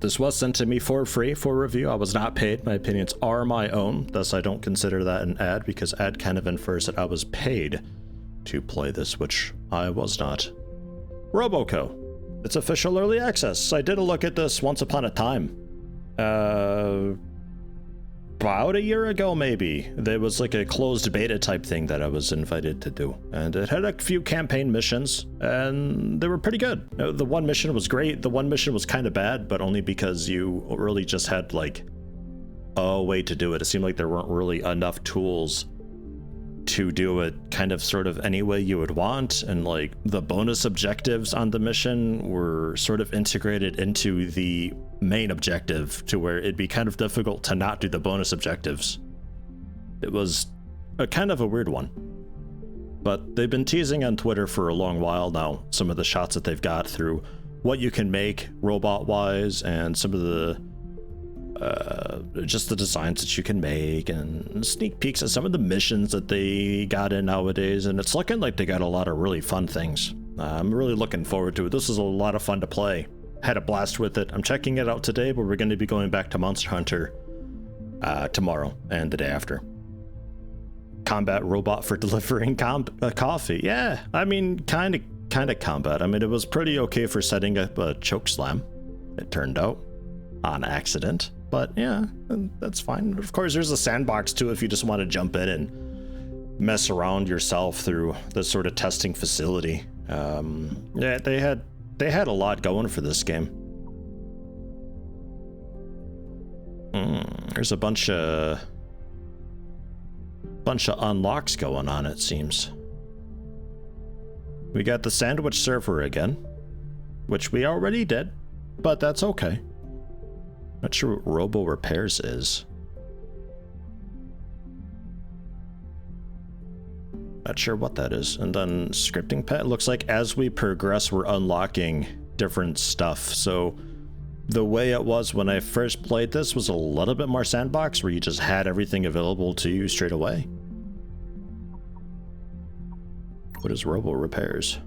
This was sent to me for free for review. I was not paid. My opinions are my own. Thus, I don't consider that an ad because ad kind of infers that I was paid to play this, which I was not. RoboCo. It's official early access. I did a look at this once upon a time. About a year ago, maybe. There was like a closed beta type thing that I was invited to do. And it had a few campaign missions, and they were pretty good. The one mission was great. The one mission was kind of bad, but only because you really just had like a way to do it. It seemed like there weren't really enough tools to do it kind of sort of any way you would want, and like the bonus objectives on the mission were sort of integrated into the main objective to where it'd be kind of difficult to not do the bonus objectives. It was a kind of a weird one, but they've been teasing on Twitter for a long while now some of the shots that they've got through what you can make robot wise and some of the just the designs that you can make and sneak peeks at some of the missions that they got in nowadays, and it's looking like they got a lot of really fun things. I'm really looking forward to it. This is a lot of fun to play. Had a blast with it. I'm checking it out today, but we're going to be going back to Monster Hunter tomorrow and the day after. Combat robot for delivering coffee. Yeah, I mean, kind of combat. I mean, it was pretty okay for setting up a choke slam, it turned out, on accident. But yeah, that's fine. Of course, there's a sandbox too if you just want to jump in and mess around yourself through this sort of testing facility. Yeah, they had a lot going for this game. There's a bunch of unlocks going on, it seems. We got the sandwich server again, which we already did, but that's okay. Not sure what Robo Repairs is. Not sure what that is. And then scripting pad. Looks like as we progress, we're unlocking different stuff. So the way it was when I first played this was a little bit more sandbox, where you just had everything available to you straight away. What is Robo Repairs?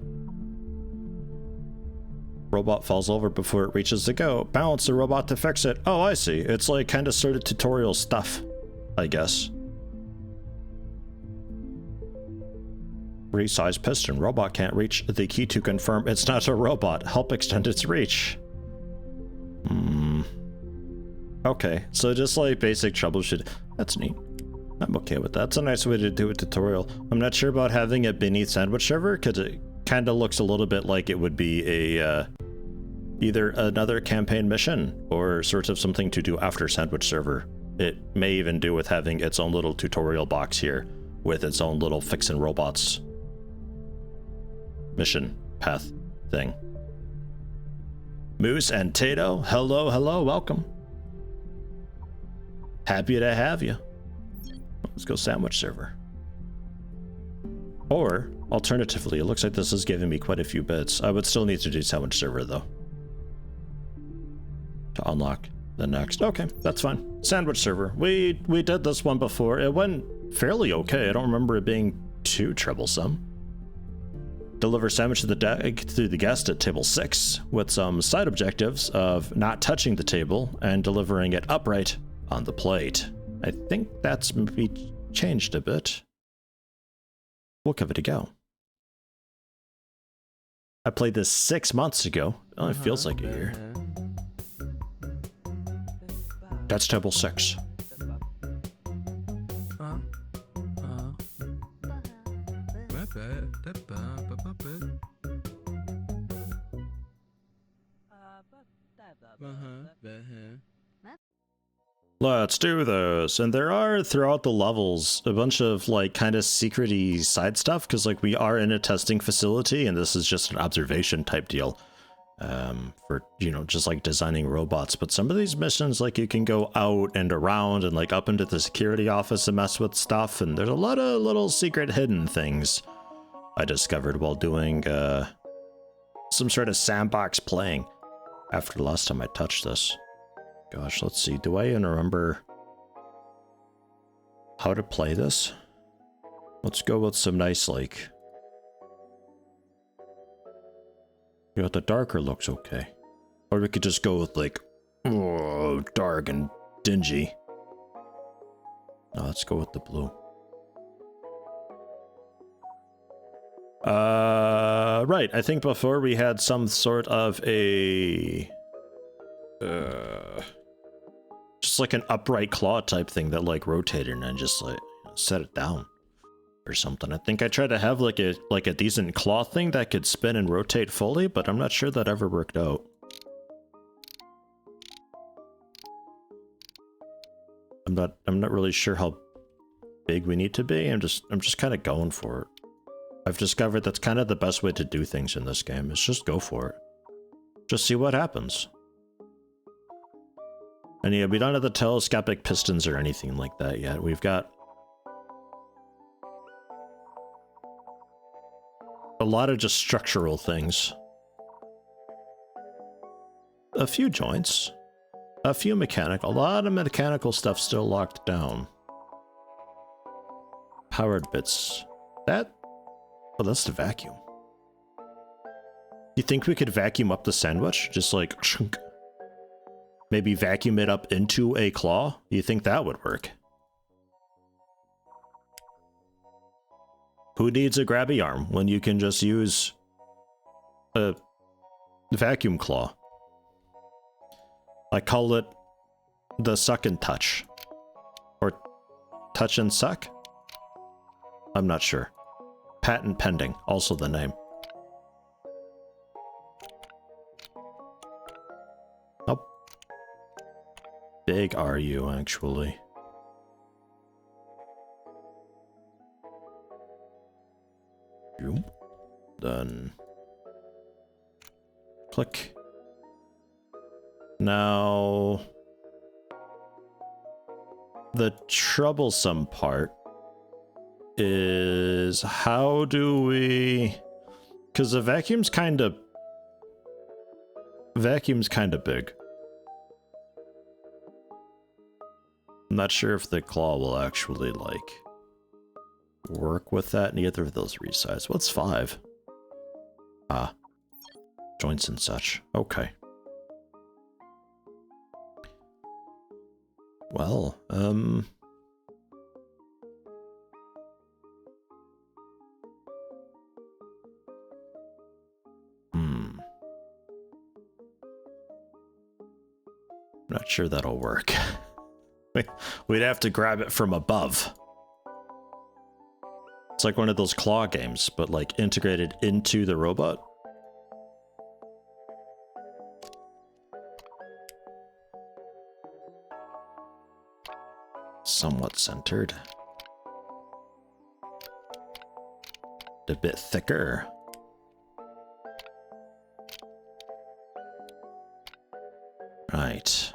Robot falls over before it reaches the go. Balance the robot to fix it. Oh, I see. It's like kind of sort of tutorial stuff, I guess. Resize piston. Robot can't reach the key to confirm it's not a robot. Help extend its reach. Okay, so just like basic troubleshoot. That's neat. I'm okay with that. It's a nice way to do a tutorial. I'm not sure about having it beneath sandwich server, because it kind of looks a little bit like it would be a either another campaign mission or sort of something to do after sandwich server. It may even do with having its own little tutorial box here with its own little fixin' robots mission path thing. Moose and Tato, hello, welcome. Happy to have you. Let's go sandwich server. Or, alternatively, it looks like this is giving me quite a few bits. I would still need to do sandwich server, though, to unlock the next. Okay, that's fine. Sandwich server. We did this one before. It went fairly okay. I don't remember it being too troublesome. Deliver sandwich to the guest at table 6 with some side objectives of not touching the table and delivering it upright on the plate. I think that's maybe changed a bit. We'll give it a go. I played this 6 months ago. It only feels like a year. That's table 6. Let's do this. And there are throughout the levels a bunch of like kind of secret-y side stuff, because like we are in a testing facility and this is just an observation type deal for, you know, just like designing robots. But some of these missions, like you can go out and around and like up into the security office and mess with stuff, and there's a lot of little secret hidden things I discovered while doing some sort of sandbox playing after the last time I touched this. Gosh, let's see. Do I even remember how to play this? Let's go with some nice, like... You know, the darker looks okay. Or we could just go with, like, Oh, dark and dingy. Now let's go with the blue. Right. I think before we had some sort of a... just like an upright claw type thing that like rotated and then just like set it down or something. I think I tried to have like a decent claw thing that could spin and rotate fully, but I'm not sure that ever worked out. I'm not really sure how big we need to be. I'm just kind of going for it. I've discovered that's kind of the best way to do things in this game, is just go for it. Just see what happens. And yeah, we don't have the telescopic pistons or anything like that yet. We've got a lot of just structural things. A few joints. A few mechanical. A lot of mechanical stuff still locked down. Powered bits. That... Oh, that's the vacuum. You think we could vacuum up the sandwich? Just like... chunk. Maybe vacuum it up into a claw? You think that would work? Who needs a grabby arm when you can just use a vacuum claw? I call it the suck and touch. Or touch and suck? I'm not sure. Patent pending, also the name. How big are you, actually? Done. Click. Now, the troublesome part is how do we... Because the vacuum's kind of big. I'm not sure if the claw will actually, like, work with that. Neither of those resize. What's 5? Ah. Joints and such. Okay. Well, not sure that'll work. We'd have to grab it from above. It's like one of those claw games, but like integrated into the robot. Somewhat centered. A bit thicker. Right.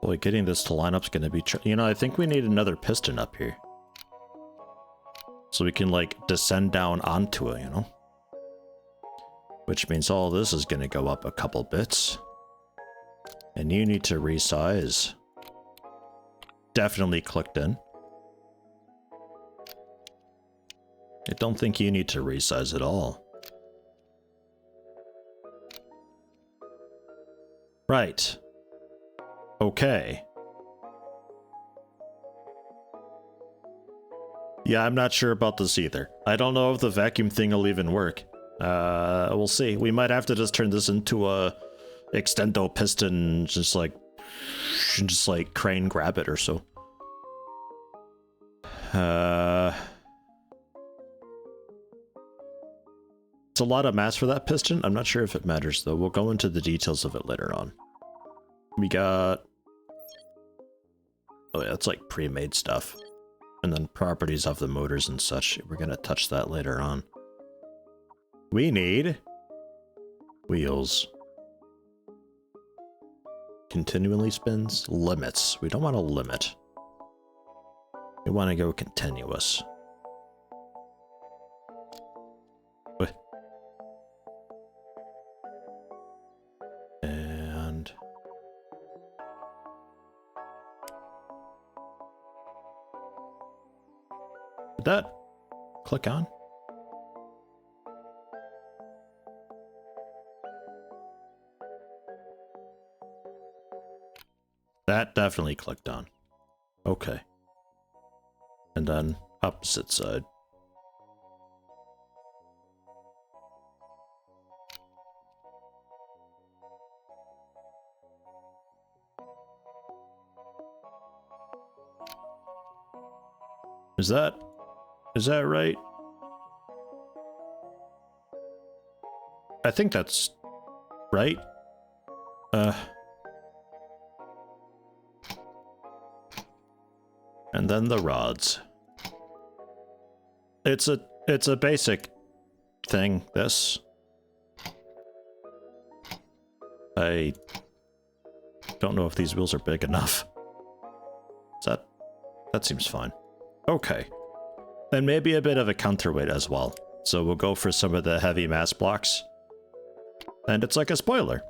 Boy, getting this to line up's gonna be you know, I think we need another piston up here. So we can, like, descend down onto it, you know? Which means all this is gonna go up a couple bits. And you need to resize. Definitely clicked in. I don't think you need to resize at all. Right. Okay. Yeah, I'm not sure about this either. I don't know if the vacuum thing will even work. We'll see. We might have to just turn this into a extendo piston, just like crane grab it or so. It's a lot of mass for that piston. I'm not sure if it matters though. We'll go into the details of it later on. We got... Oh yeah, it's like pre-made stuff. And then properties of the motors and such. We're gonna touch that later on. We need... wheels. Continually spins. Limits. We don't want to limit. We want to go continuous. And... Did that click on? That definitely clicked on. Okay. And then opposite side. Is that right? I think that's right. And then the rods. It's a basic thing, this. I don't know if these wheels are big enough. That seems fine. Okay. And maybe a bit of a counterweight as well. So we'll go for some of the heavy mass blocks. And it's like a spoiler.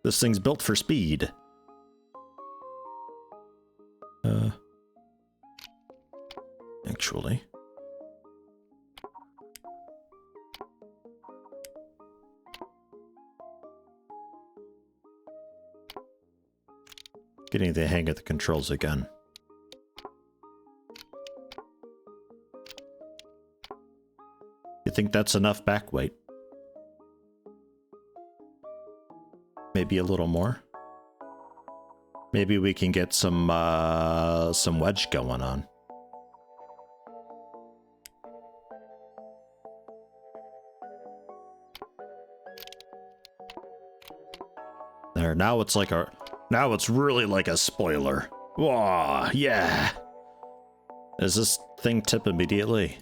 This thing's built for speed. Actually. Getting the hang of the controls again. You think that's enough back weight? Maybe a little more? Maybe we can get some wedge going on. There, now it's like now it's really like a spoiler. Whoa, yeah. Does this thing tip immediately?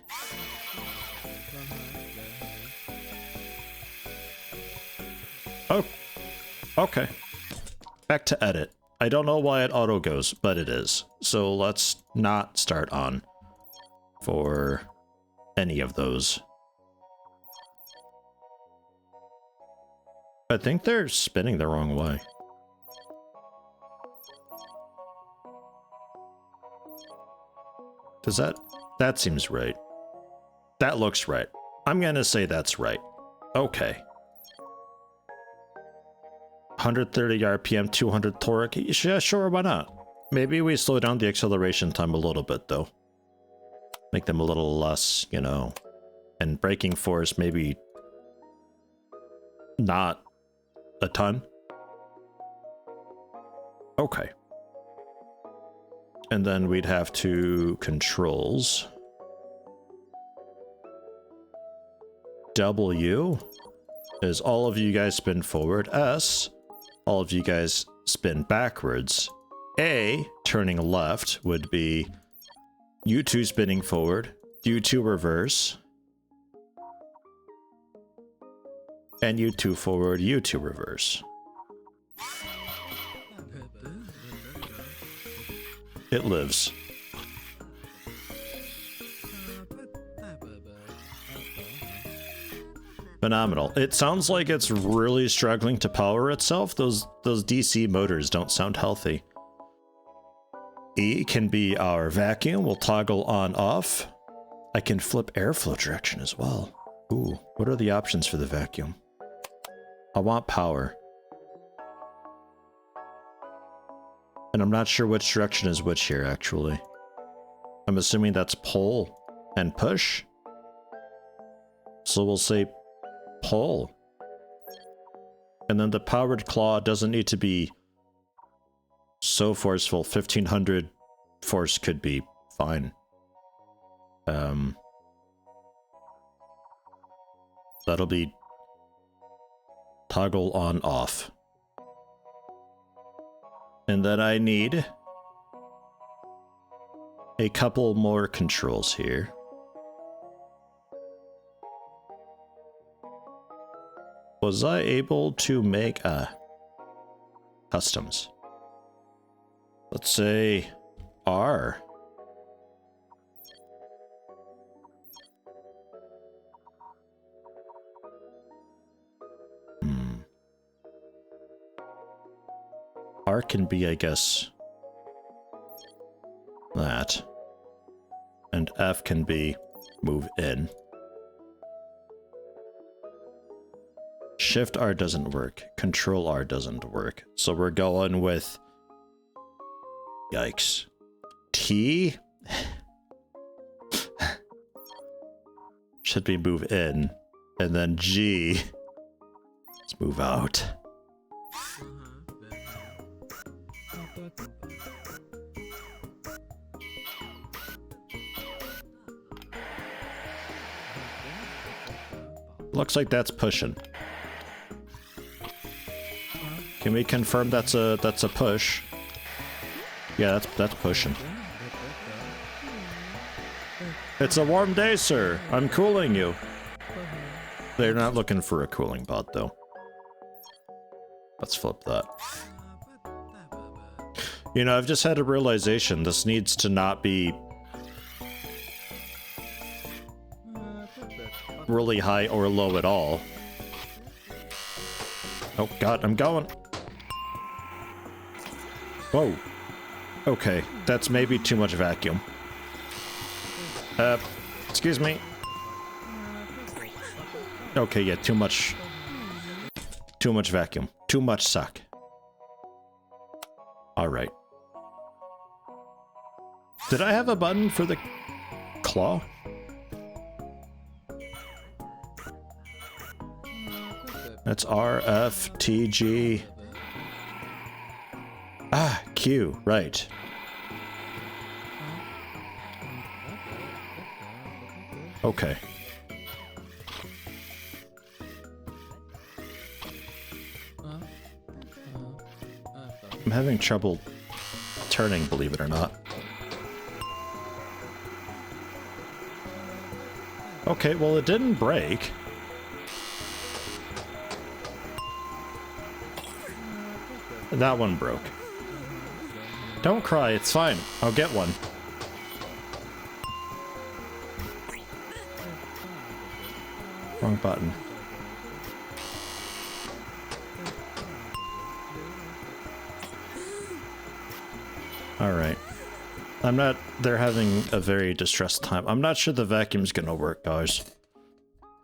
Oh, okay. Back to edit. I don't know why it auto goes, but it is. So let's not start on for any of those. I think they're spinning the wrong way. Does that seems right. That looks right. I'm gonna say that's right. Okay. 130 RPM, 200 torque. Yeah, sure, why not? Maybe we slow down the acceleration time a little bit, though. Make them a little less, you know. And braking force, maybe not a ton. Okay. And then we'd have to controls. W is all of you guys spin forward. S, all of you guys spin backwards. A, turning left, would be you two spinning forward, you two reverse, and you two forward, you two reverse. It lives. Phenomenal. It sounds like it's really struggling to power itself. Those DC motors don't sound healthy. E can be our vacuum. We'll toggle on off. I can flip airflow direction as well. Ooh, what are the options for the vacuum? I want power. And I'm not sure which direction is which here, actually. I'm assuming that's pull and push. So we'll say pull. And then the powered claw doesn't need to be so forceful. 1500 force could be fine. That'll be toggle on off. And then I need a couple more controls here. Was I able to make customs? Let's say R. R can be, I guess, that. And F can be move in. Shift R doesn't work. Control R doesn't work. So we're going with... Yikes. T? Should be move in. And then G. Let's move out. Looks like that's pushing. Can we confirm that's a push? Yeah, that's pushing. It's a warm day, sir. I'm cooling you. They're not looking for a cooling bot, though. Let's flip that. You know, I've just had a realization. This needs to not be really high or low at all. Oh god, I'm going. Whoa. Okay, that's maybe too much vacuum. Excuse me. Okay, yeah, too much vacuum. Too much suck. Alright. Did I have a button for the claw? That's R, F, T, G. Ah, Q, right. Okay. I'm having trouble turning, believe it or not. Okay, well it didn't break. That one broke. Don't cry, it's fine. I'll get one. Wrong button. Alright. They're having a very distressed time. I'm not sure the vacuum's gonna work, guys.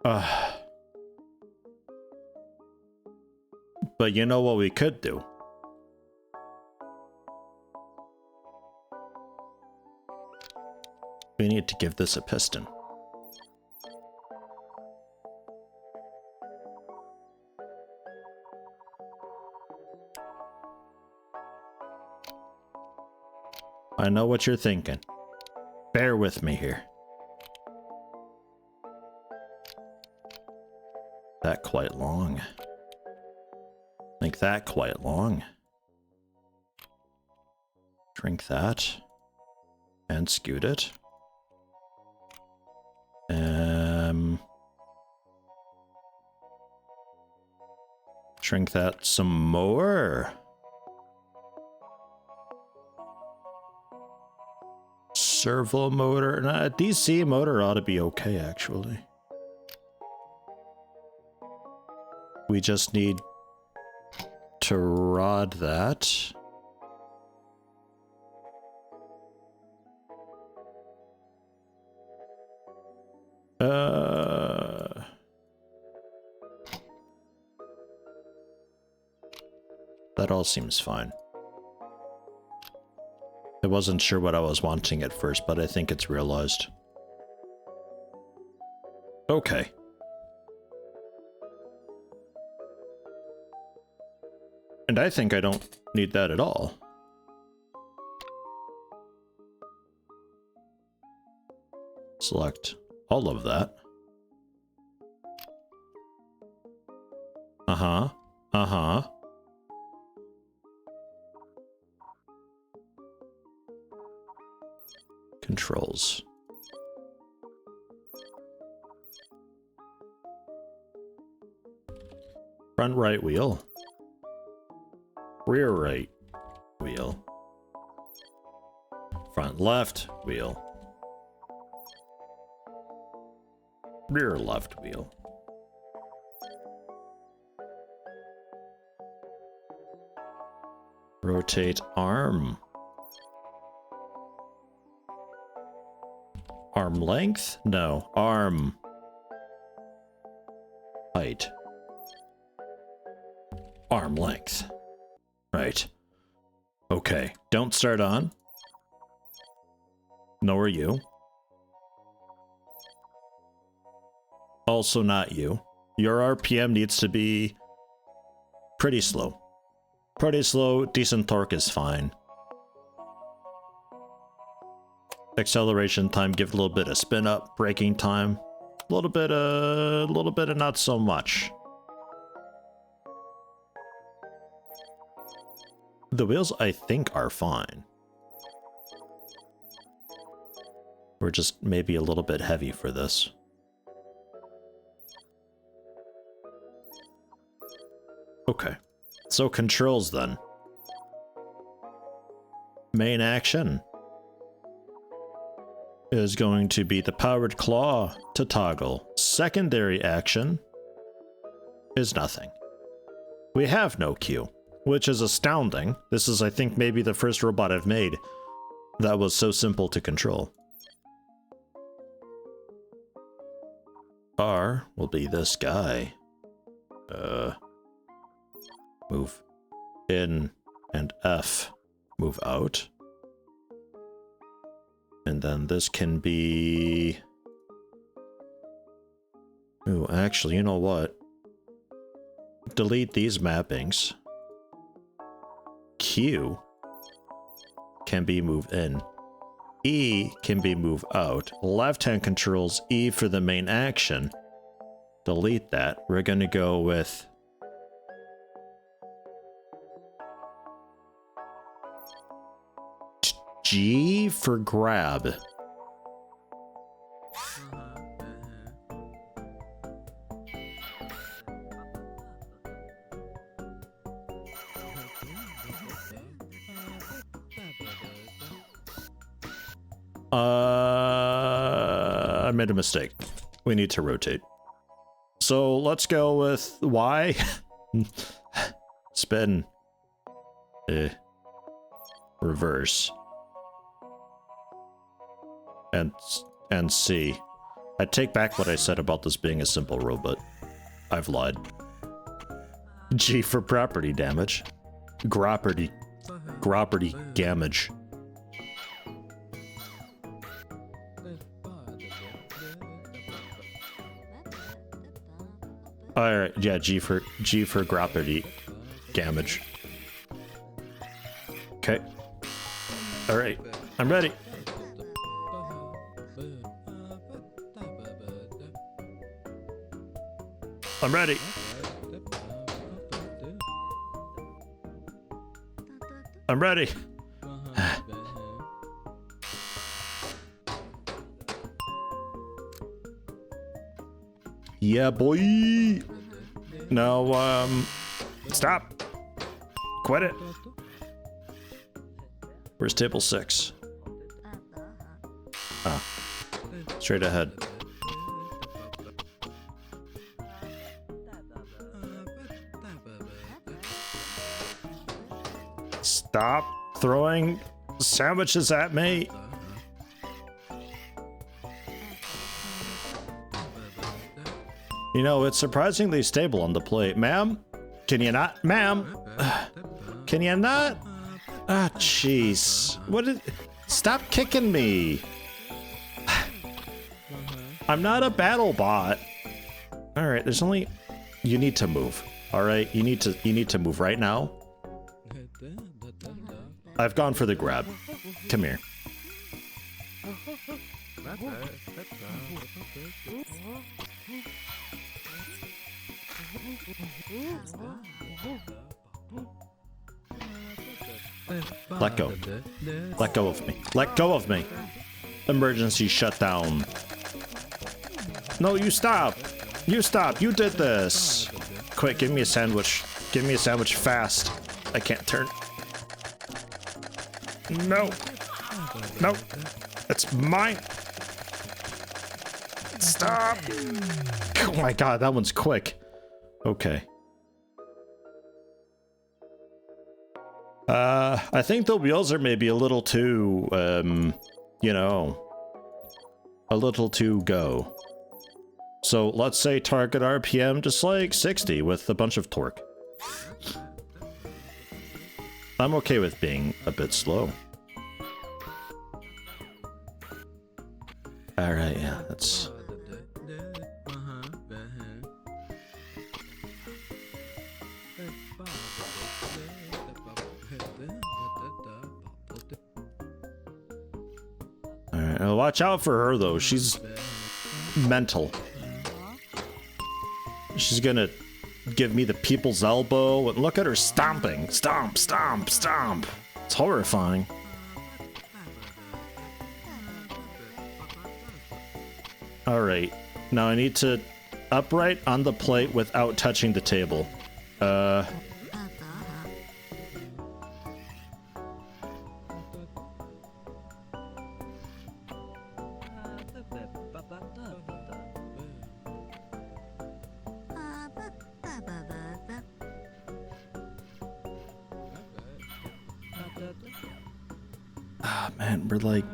But you know what we could do? We need to give this a piston. I know what you're thinking. Bear with me here. That quite long. Make that quite long. Shrink that. And scoot it. Shrink that some more. Servo motor. Nah, DC motor ought to be okay, actually. We just need to rod that. That all seems fine. I wasn't sure what I was wanting at first, but I think it's realized. Okay. And I think I don't need that at all. Select all of that. Uh-huh. Uh-huh. Controls. Front right wheel. Rear right wheel. Front left wheel. Rear left wheel. Rotate arm. Arm length? No. Arm height. Arm length. Right. Okay. Don't start on. Nor you. Also not you. Your RPM needs to be pretty slow. Pretty slow, decent torque is fine. Acceleration time, give a little bit of spin up. Braking time, a little bit of not so much. The wheels, I think, are fine. We're just maybe a little bit heavy for this. Okay, so controls then. Main action is going to be the powered claw to toggle. Secondary action is nothing. We have no Q, which is astounding. This is, I think, maybe the first robot I've made that was so simple to control. R will be this guy. Move in, and F, move out. And then this can be... Ooh, actually, you know what? Delete these mappings. Q can be move in. E can be move out. Left-hand controls E for the main action. Delete that. We're gonna go with... G for grab. I made a mistake. We need to rotate. So let's go with Y. Spin. Reverse. And C. I take back what I said about this being a simple robot. I've lied. G for property damage. Property damage. Alright, yeah, G for property damage. Okay. Alright, I'm ready. I'm ready. I'm ready. Yeah, boy. No, stop. Quit it. Where's table 6? Ah, straight ahead. Stop throwing sandwiches at me. You know, it's surprisingly stable on the plate. Ma'am? Can you not? Ma'am? Can you not? Ah, jeez. What did... Stop kicking me. I'm not a battle bot. All right, there's only... You need to move. All right, you need to move right now. I've gone for the grab. Come here. Let go. Let go of me. Let go of me. Emergency shutdown. No, you stop. You stop. You did this. Quick, give me a sandwich. Give me a sandwich fast. I can't turn. No. No. It's mine. Stop. Oh my god, that one's quick. Okay. I think the wheels are maybe a little too, you know, a little to go. So let's say target RPM just like 60 with a bunch of torque. I'm okay with being a bit slow. Alright, yeah, that's... Alright, well, watch out for her though, she's mental. She's gonna give me the people's elbow, and look at her stomping. Stomp, stomp, stomp. It's horrifying. Alright, now I need to upright on the plate without touching the table. Ah, man, we're like...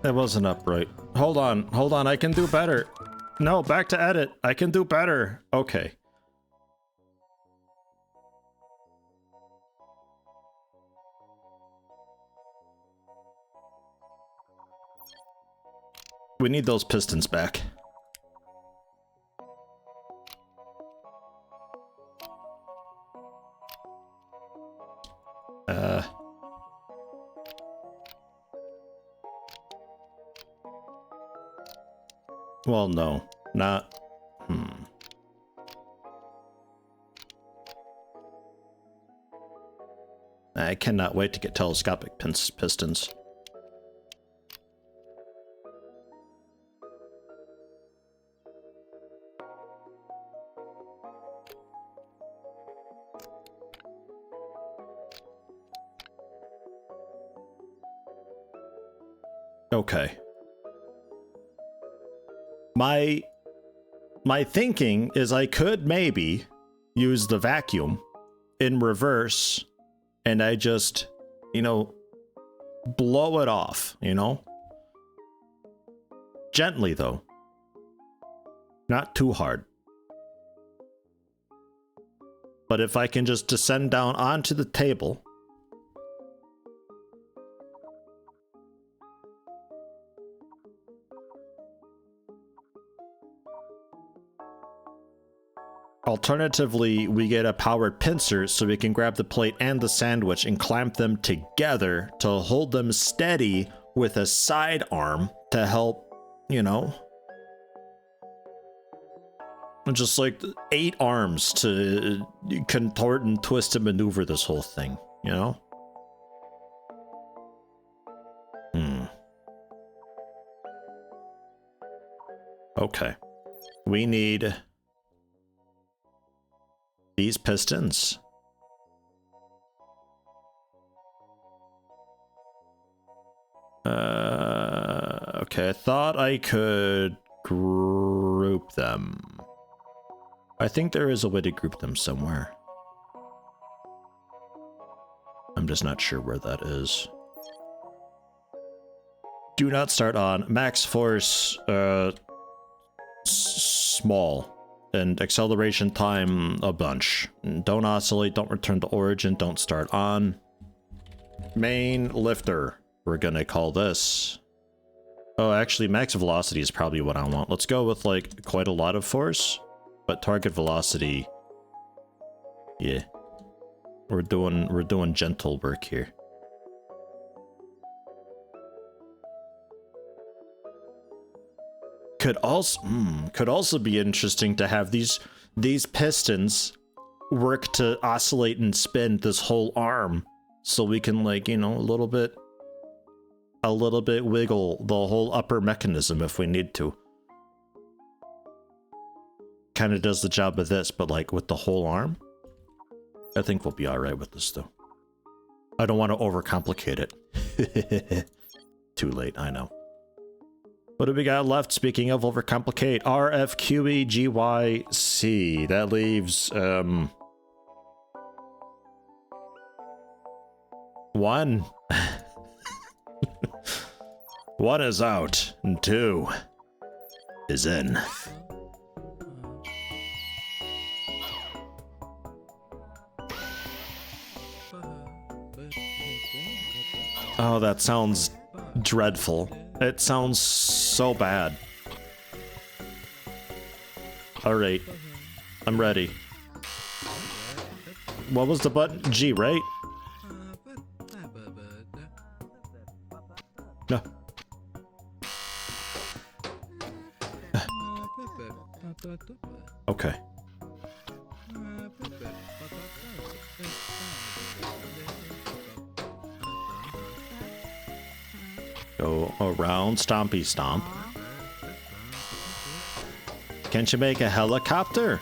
That wasn't upright. Hold on, I can do better. No, back to edit. I can do better. Okay. We need those pistons back. Well, no, not... I cannot wait to get telescopic pistons. Okay. My thinking is I could maybe use the vacuum in reverse and I just, you know, blow it off, you know? Gently though. Not too hard. But if I can just descend down onto the table. Alternatively, we get a powered pincer so we can grab the plate and the sandwich and clamp them together to hold them steady with a side arm to help, you know, just like 8 arms to contort and twist and maneuver this whole thing, you know? Okay. We need these pistons. Okay, I thought I could group them. I think there is a way to group them somewhere. I'm just not sure where that is. Do not start on max force, small. And acceleration time a bunch. Don't oscillate, don't return to origin, don't start on. Main lifter, we're gonna call this. Oh, actually, max velocity is probably what I want. Let's go with like quite a lot of force, but target velocity. Yeah, we're doing gentle work here. Could also be interesting to have these pistons work to oscillate and spin this whole arm, so we can, like, you know, a little bit wiggle the whole upper mechanism if we need to. Kind of does the job of this, but like with the whole arm. I think we'll be all right with this though. I don't want to overcomplicate it. Too late, I know. What do we got left? Speaking of overcomplicate, RFQEGYC. That leaves, 1. 1 is out, and 2 is in. Oh, that sounds dreadful. It sounds so bad. Alright. I'm ready. What was the button? G, right? No. Okay. Go around Stompy Stomp. Can't you make a helicopter?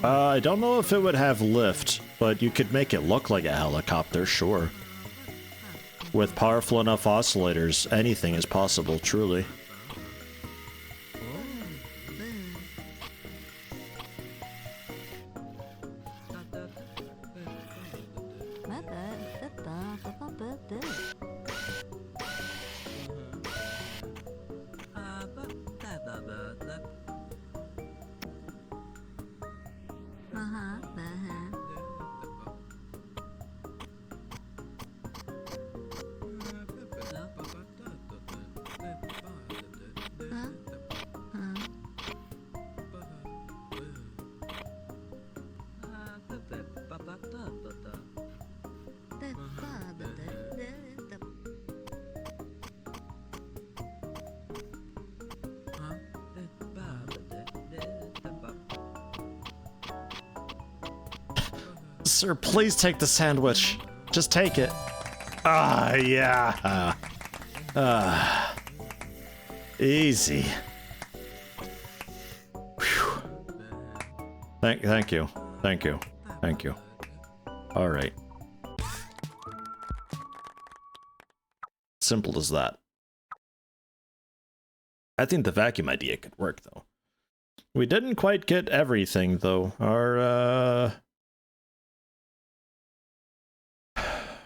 I don't know if it would have lift, but you could make it look like a helicopter, sure. With powerful enough oscillators, anything is possible, truly. Sir, please take the sandwich. Just take it. Ah, yeah. Easy. Whew. Thank you. Thank you. Thank you. All right. Simple as that. I think the vacuum idea could work, though. We didn't quite get everything, though.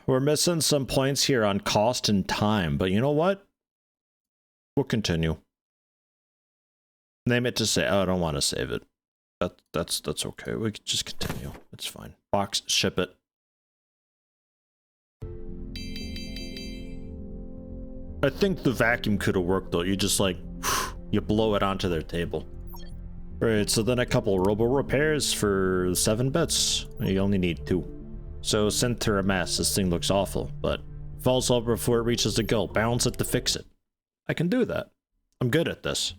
We're missing some points here on cost and time, but you know what? We'll continue. Name it to say. Oh, I don't want to save it. That's okay. We can just continue. It's fine. Box, ship it. I think the vacuum could have worked though. You just like you blow it onto their table. Right, so then a couple robo repairs for 7 bits. You only need 2. So send to a mess. This thing looks awful, but falls over before it reaches the goal. Balance it to fix it. I can do that. I'm good at this.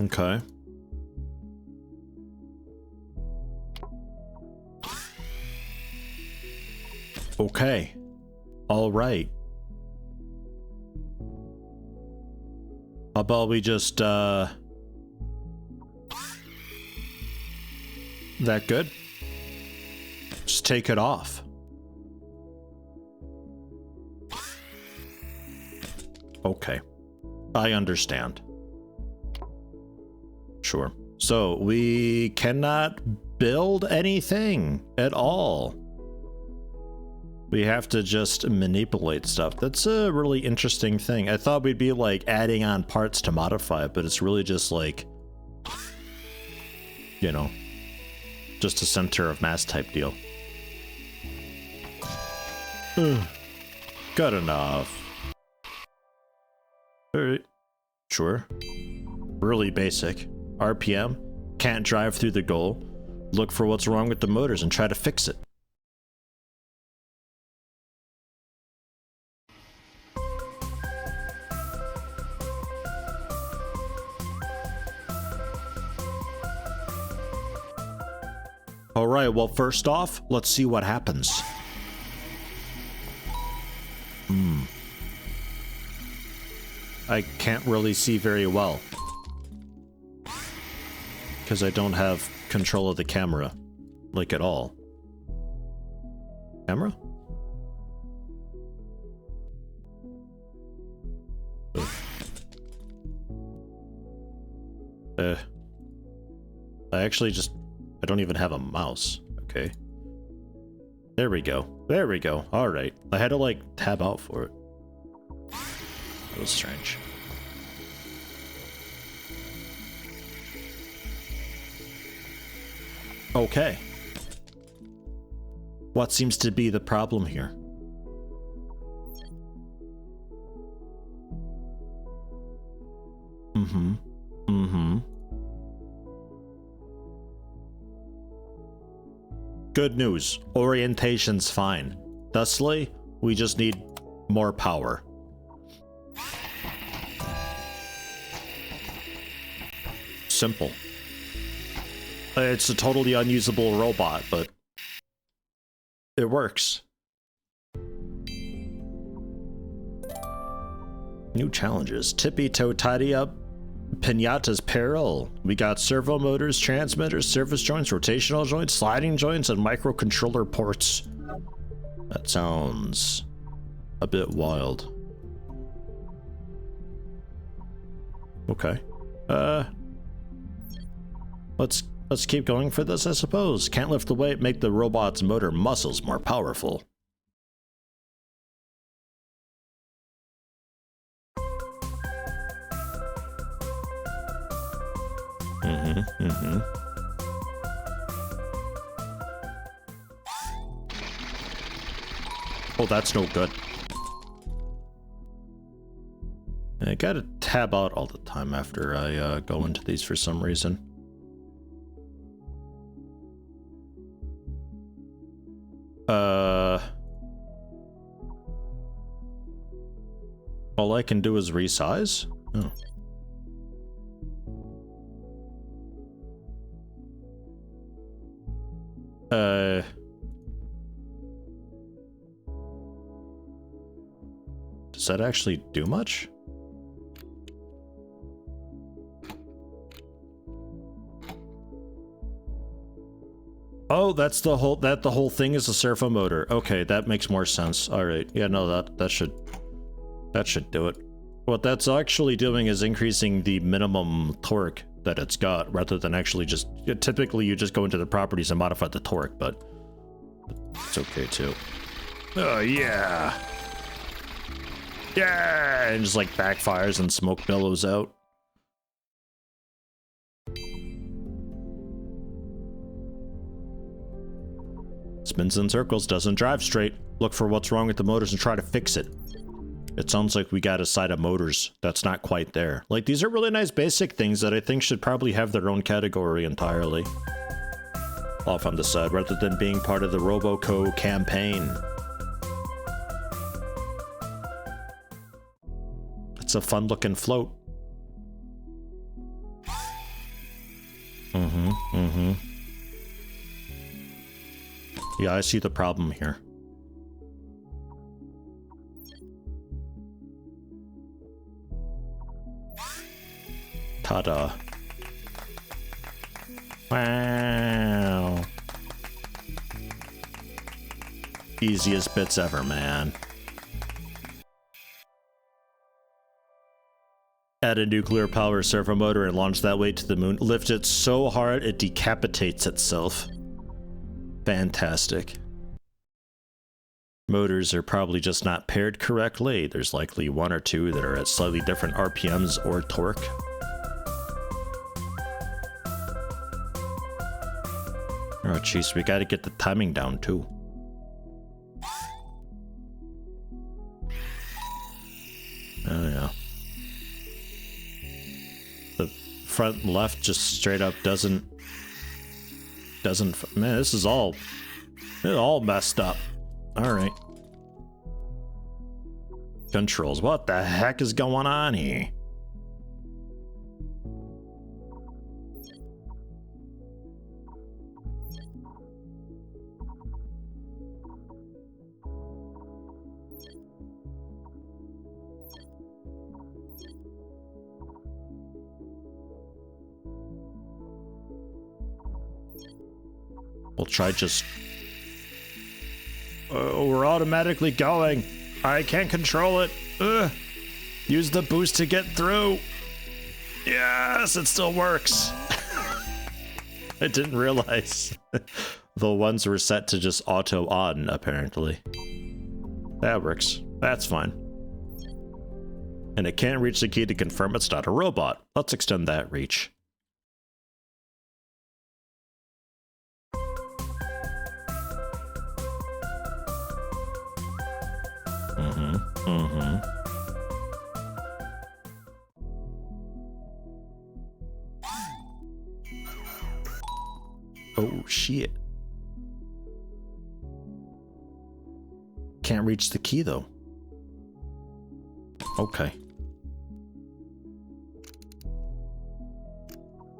Okay. Okay. All right. How about we just, that good? Just take it off. Okay. I understand. Sure. So we cannot build anything at all. We have to just manipulate stuff. That's a really interesting thing. I thought we'd be like adding on parts to modify it, but it's really just like, you know, just a center of mass type deal. Good enough. Alright. Sure. Really basic. RPM. Can't drive through the goal. Look for what's wrong with the motors and try to fix it. All right, well, first off, let's see what happens. I can't really see very well. Because I don't have control of the camera. Like, at all. Camera? I actually just... I don't even have a mouse. Okay. There we go. There we go. Alright. I had to, like, tab out for it. That was strange. Okay. What seems to be the problem here? Good news. Orientation's fine. Thusly, we just need more power. Simple. It's a totally unusable robot, but it works. New challenges. Tippy toe tidy up Pinata's peril. We got servo motors, transmitters, surface joints, rotational joints, sliding joints, and microcontroller ports. That sounds a bit wild. Okay. Let's keep going for this, I suppose. Can't lift the weight, make the robot's motor muscles more powerful. Oh, that's no good. I gotta tab out all the time after I go into these for some reason. All I can do is resize? Oh. Does that actually do much? Oh, that's the whole thing is a servo motor. Okay, that makes more sense. All right. Yeah, no, that should do it. What that's actually doing is increasing the minimum torque that it's got, rather than actually just... Typically, you just go into the properties and modify the torque, but it's okay too. Oh, yeah. Yeah! And just like backfires and smoke billows out. Spins in circles, doesn't drive straight. Look for what's wrong with the motors and try to fix it. It sounds like we got a side of motors that's not quite there. Like, these are really nice basic things that I think should probably have their own category entirely. Off on the side, rather than being part of the RoboCo campaign. It's a fun-looking float. Yeah, I see the problem here. Ta-da. Wow. Easiest bits ever, man. Add a nuclear power servo motor and launch that way to the moon. Lift it so hard it decapitates itself. Fantastic. Motors are probably just not paired correctly. There's likely one or two that are at slightly different RPMs or torque. Oh jeez, we gotta get the timing down too. Oh yeah. The front left just straight up doesn't... Man, this is all messed up. Alright. Controls. What the heck is going on here? We'll try just... Oh, we're automatically going. I can't control it. Ugh. Use the boost to get through. Yes, it still works. I didn't realize the ones were set to just auto on, apparently. That works. That's fine. And it can't reach the key to confirm it's not a robot. Let's extend that reach. Oh, shit. Can't reach the key, though. Okay.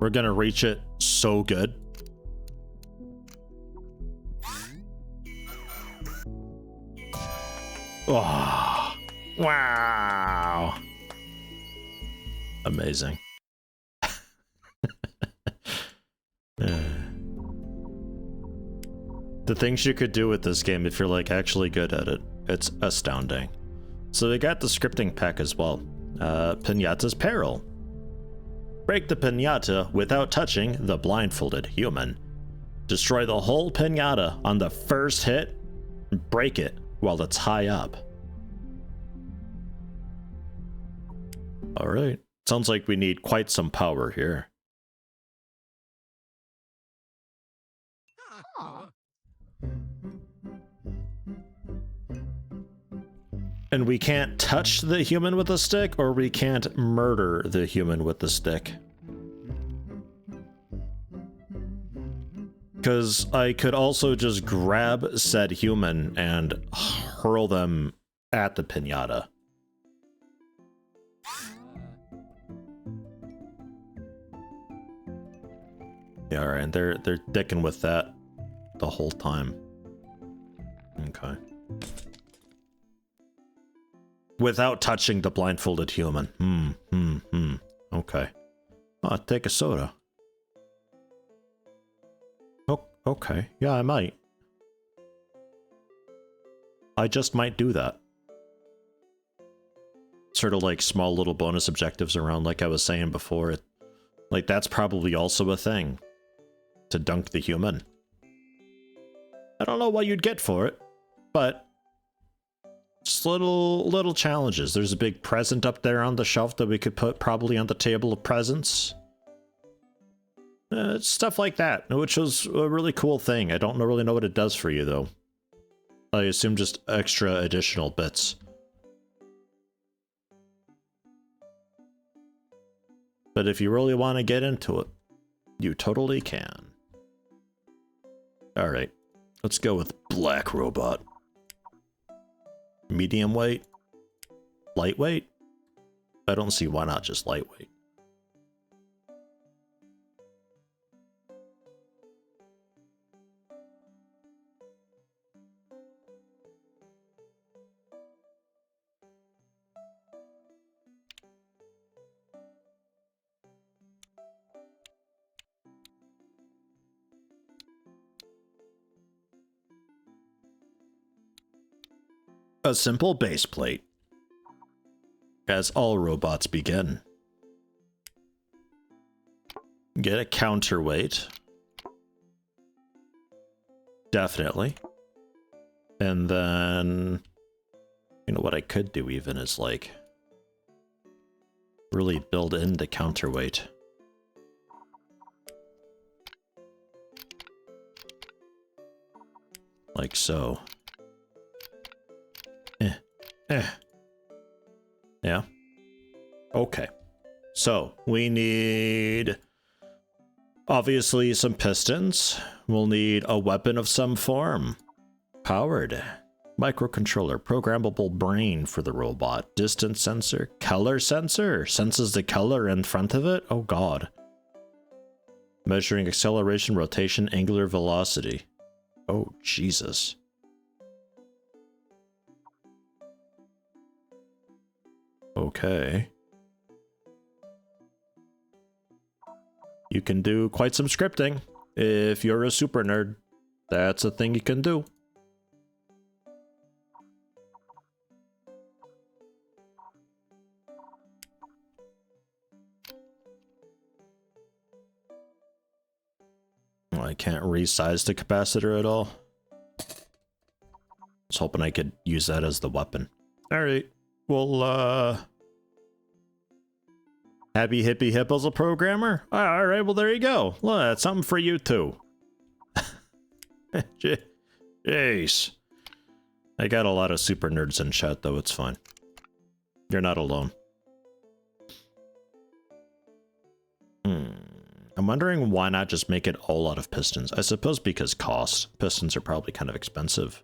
We're gonna reach it so good. Oh, wow. Amazing. The things you could do with this game if you're like actually good at it, it's astounding. So they got the scripting pack as well. Pinata's Peril. Break the pinata without touching the blindfolded human. Destroy the whole pinata on the first hit. Break it while it's high up. Alright. Sounds like we need quite some power here. And we can't touch the human with a stick, or we can't murder the human with the stick. Because I could also just grab said human and hurl them at the pinata. Yeah, alright, they're dicking with that the whole time. Okay. Without touching the blindfolded human. Okay. Oh, take a soda. Oh, okay. Yeah, I might. I just might do that. Sort of like small little bonus objectives around, like I was saying before. Like, that's probably also a thing. To dunk the human. I don't know what you'd get for it, but... just little challenges. There's a big present up there on the shelf that we could put probably on the table of presents. Stuff like that, which was a really cool thing. I don't really know what it does for you, though. I assume just extra additional bits. But if you really want to get into it, you totally can. Alright, let's go with Black Robot. Medium weight? Lightweight? I don't see why not just lightweight. A simple base plate. As all robots begin. Get a counterweight. Definitely. And then... you know what I could do even is like... really build in the counterweight. Like so. Yeah. Okay. So, we need... obviously some pistons. We'll need a weapon of some form. Powered. Microcontroller. Programmable brain for the robot. Distance sensor. Color sensor. Senses the color in front of it? Oh god. Measuring acceleration, rotation, angular velocity. Oh, Jesus. Okay. You can do quite some scripting if you're a super nerd. That's a thing you can do. Well, I can't resize the capacitor at all. I was hoping I could use that as the weapon. Alright. Well, Happy Hippie Hipple's a programmer? Alright, well there you go. Well, that's something for you too. Jeez. I got a lot of super nerds in chat though, it's fine. You're not alone. I'm wondering why not just make it all out of pistons. I suppose because cost. Pistons are probably kind of expensive.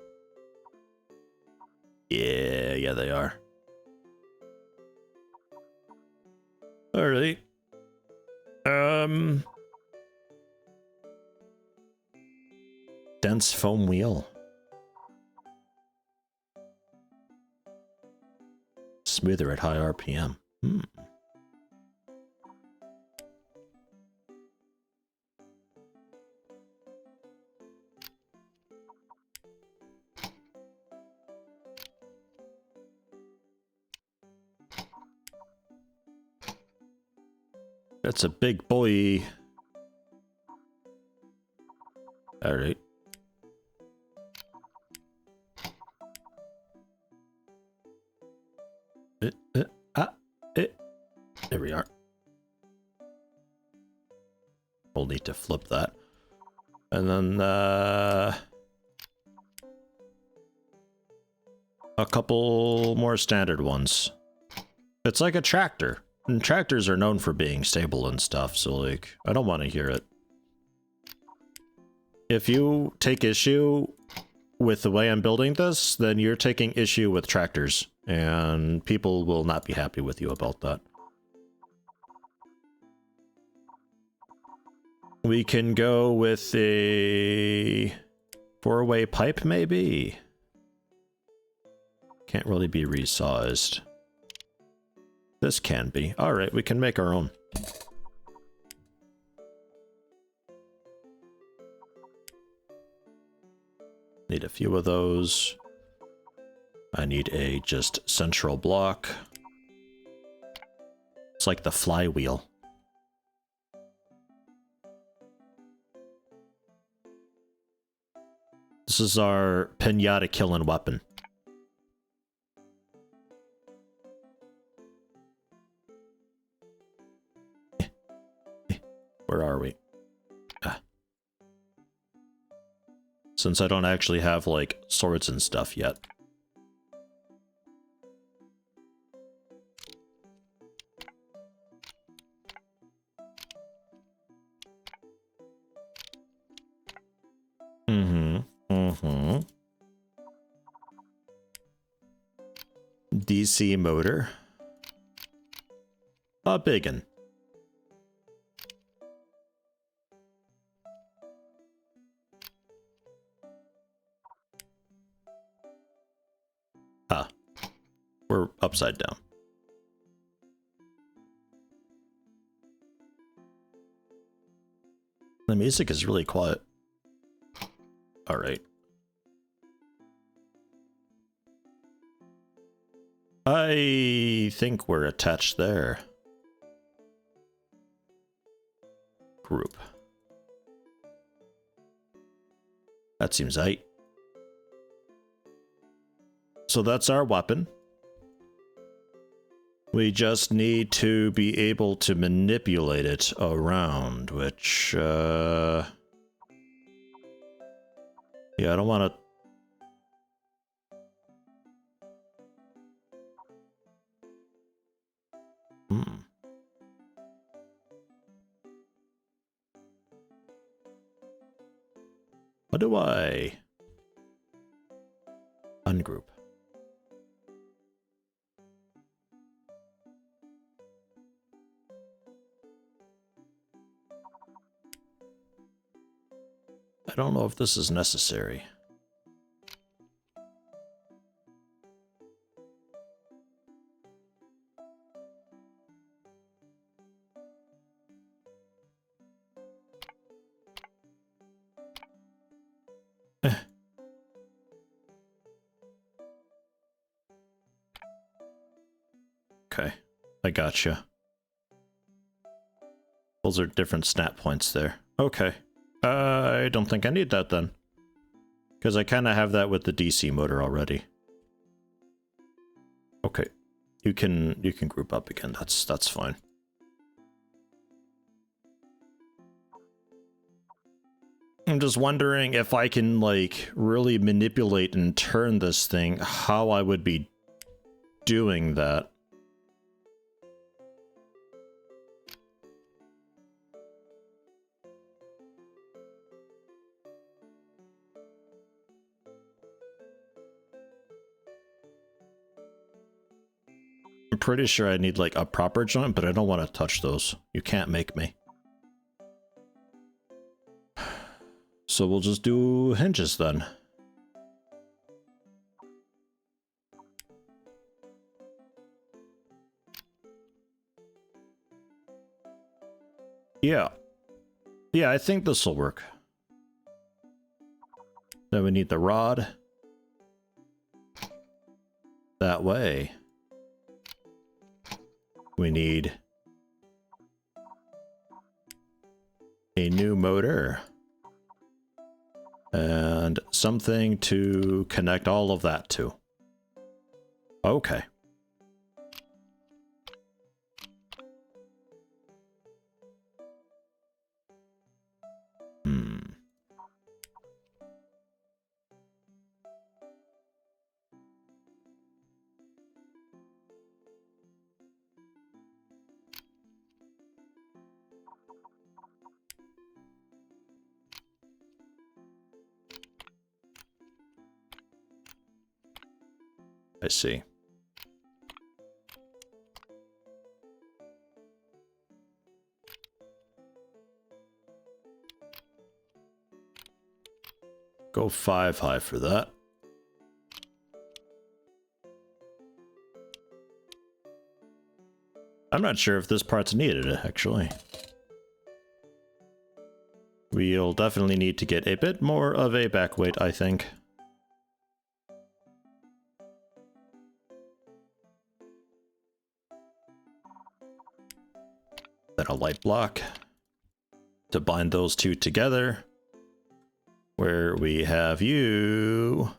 Yeah, they are. Alright. Dense foam wheel. Smoother at high RPM. That's a big boy. Alright. There we are. We'll need to flip that. And then, a couple more standard ones. It's like a tractor. And tractors are known for being stable and stuff, so like, I don't want to hear it. If you take issue with the way I'm building this, then you're taking issue with tractors, and people will not be happy with you about that. We can go with a 4-way pipe, maybe? Can't really be resized. This can be. Alright, we can make our own. Need a few of those. I need a just central block. It's like the flywheel. This is our pinata killing weapon. Where are we? Since I don't actually have, like, swords and stuff yet. DC motor. A biggin. We're upside down. The music is really quiet. Alright. I think we're attached there. Group. That seems right. So that's our weapon. We just need to be able to manipulate it around, which, yeah, I don't want to... What do I... Ungroup. I don't know if this is necessary. Okay, I gotcha. Those are different snap points there. Okay. I don't think I need that then. Because I kind of have that with the DC motor already. Okay. You can group up again. That's fine. I'm just wondering if I can like really manipulate and turn this thing, how I would be doing that. I'm pretty sure I need like a proper joint, but I don't want to touch those. You can't make me. So we'll just do hinges then. Yeah. Yeah, I think this will work. Then we need the rod. That way. We need a new motor. And something to connect all of that to. Okay. I see. Go 5 high for that. I'm not sure if this part's needed, actually. We'll definitely need to get a bit more of a back weight, I think. Then a light block to bind those two together, where we have you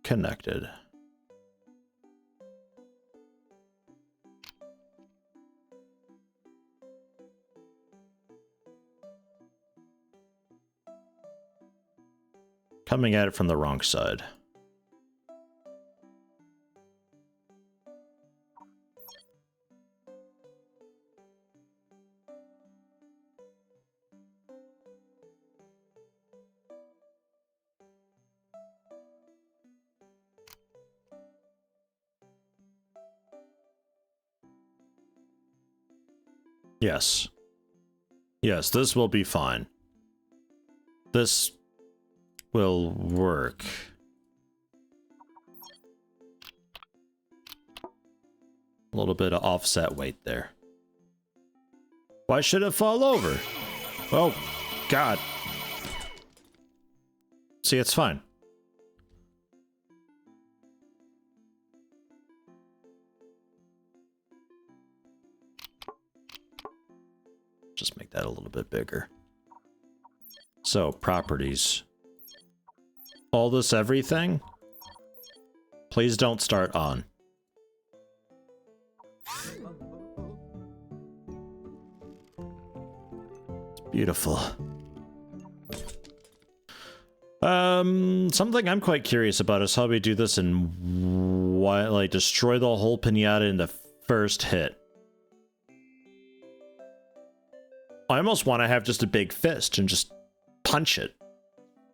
connected. Coming at it from the wrong side. Yes. Yes, this will be fine. This will work. A little bit of offset weight there. Why should it fall over? Oh, God. See, it's fine. Just make that a little bit bigger. So, properties. All this everything? Please don't start on. It's beautiful. Something I'm quite curious about is how we do this and why, like, destroy the whole pinata in the first hit. I almost want to have just a big fist and just punch it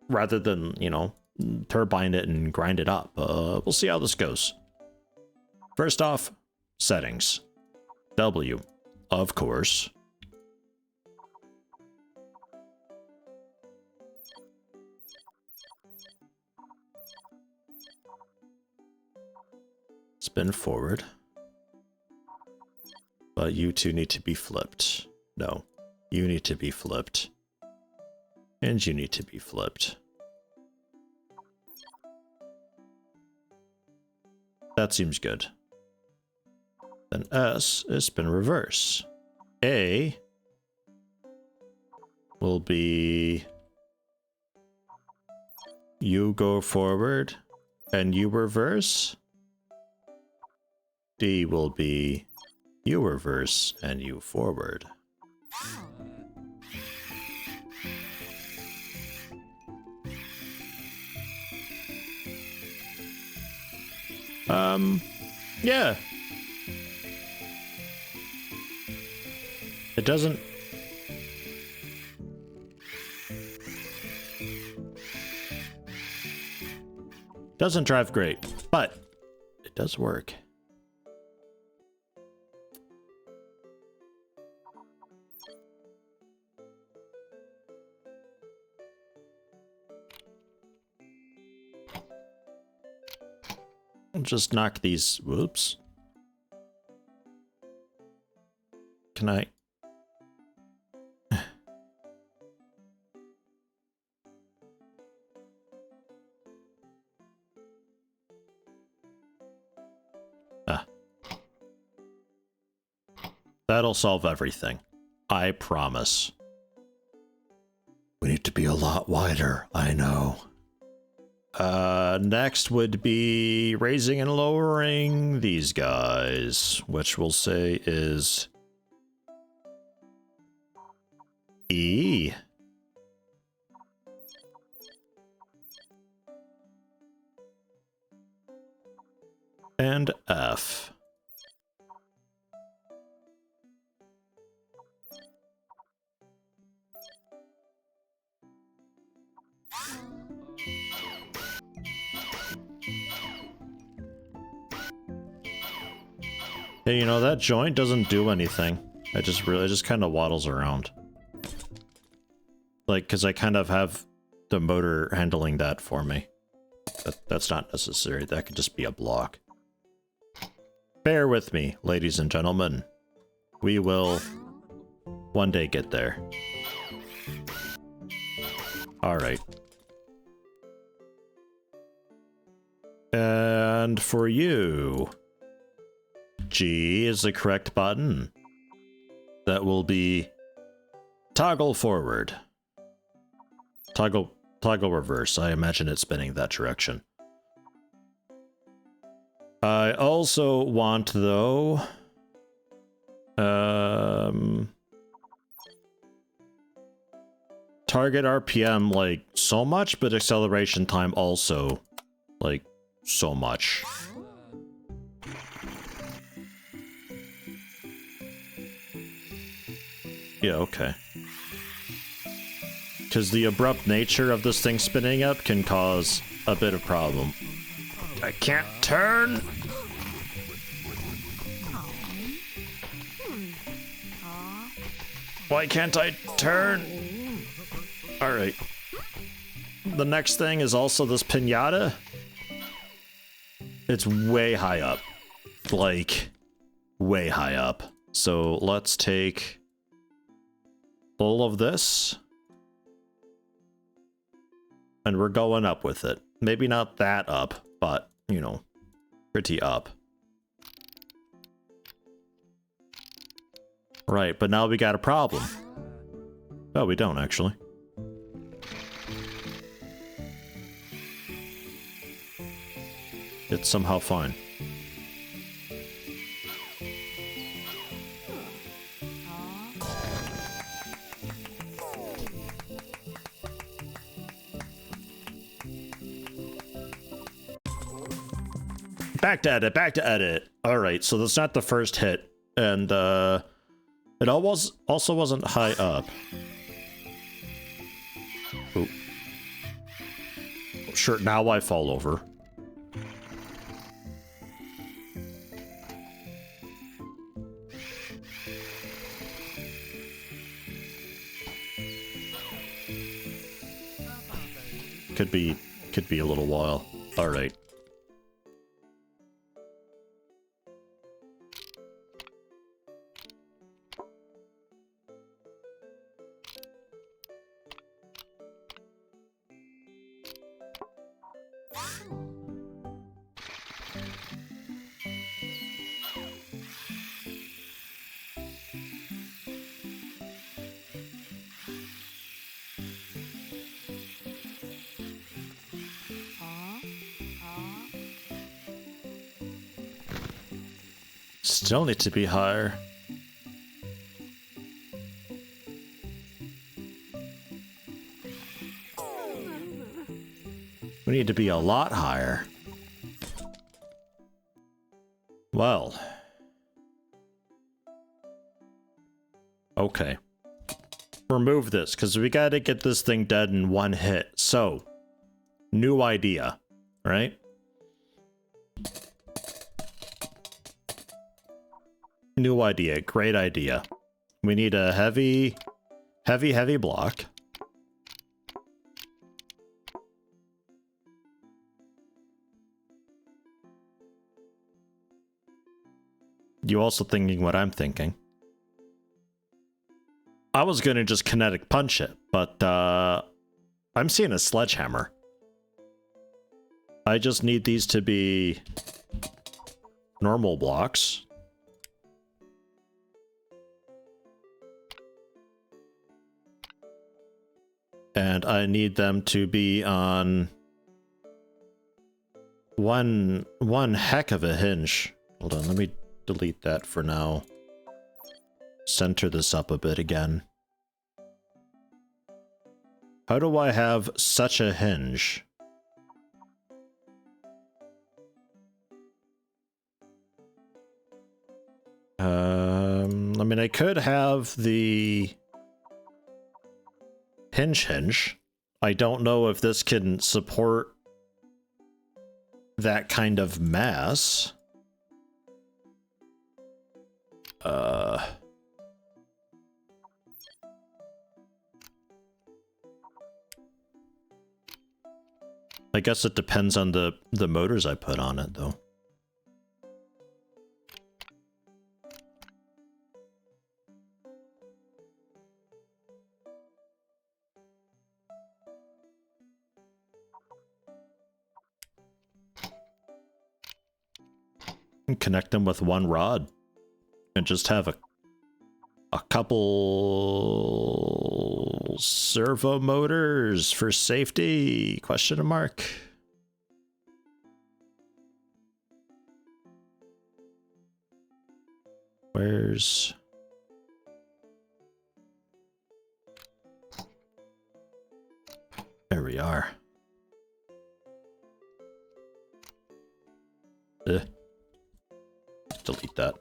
rather than, you know, turbine it and grind it up. We'll see how this goes. First off, settings. W, of course. Spin forward. But you two need to be flipped. No. You need to be flipped. And you need to be flipped. That seems good. Then S is spin reverse. A will be you go forward and you reverse. D will be you reverse and you forward. Yeah. It doesn't... doesn't drive great, but it does work. I'll just knock these... whoops. Can I... That'll solve everything. I promise. We need to be a lot wider, I know. Next would be raising and lowering these guys, which we'll say is E. And F. Hey, you know, that joint doesn't do anything. It just kind of waddles around. Like, because I kind of have the motor handling that for me. That's not necessary. That could just be a block. Bear with me, ladies and gentlemen. We will one day get there. Alright. And for you... G is the correct button. That will be toggle forward. Toggle reverse. I imagine it's spinning that direction. I also want, though, target RPM like so much, but acceleration time also like so much. Yeah, okay. Because the abrupt nature of this thing spinning up can cause a bit of problem. I can't turn! Why can't I turn? Alright. The next thing is also this pinata. It's way high up. Like, way high up. So let's take all of this. And we're going up with it. Maybe not that up, but, you know, pretty up. Right, but now we got a problem. Oh, we don't, actually. It's somehow fine. Back to edit, back to edit. Alright, so that's not the first hit. And, it also wasn't high up. Ooh. Sure, now I fall over. Could be a little while. Alright. Still need to be higher. We need to be a lot higher. Well. Okay. Remove this, because we gotta get this thing dead in one hit. So, new idea, right? New idea, great idea. We need a heavy block. You also thinking what I'm thinking? I was gonna just kinetic punch it, but I'm seeing a sledgehammer. I just need these to be normal blocks. And I need them to be on one heck of a hinge. Hold on, let me delete that for now. Center this up a bit again. How do I have such a hinge? I mean, I could have the hinge. I don't know if this can support that kind of mass. I guess it depends on the motors I put on it, though. And connect them with one rod and just have a couple servo motors for safety? Question mark. Where's... There we are. Delete that.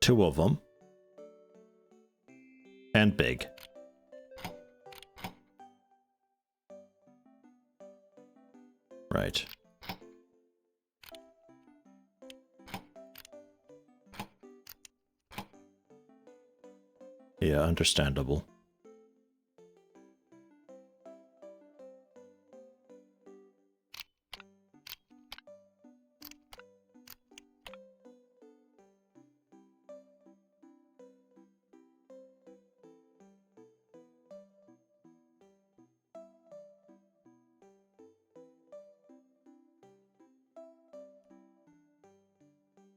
Two of them. And big. Right. Yeah, understandable.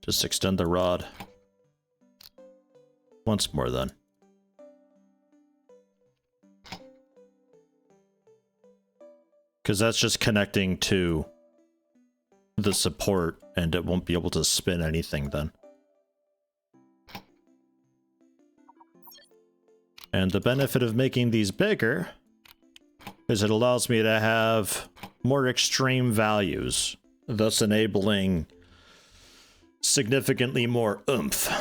Just extend the rod. Once more then. Because that's just connecting to the support and it won't be able to spin anything then. And the benefit of making these bigger is it allows me to have more extreme values, thus enabling significantly more oomph.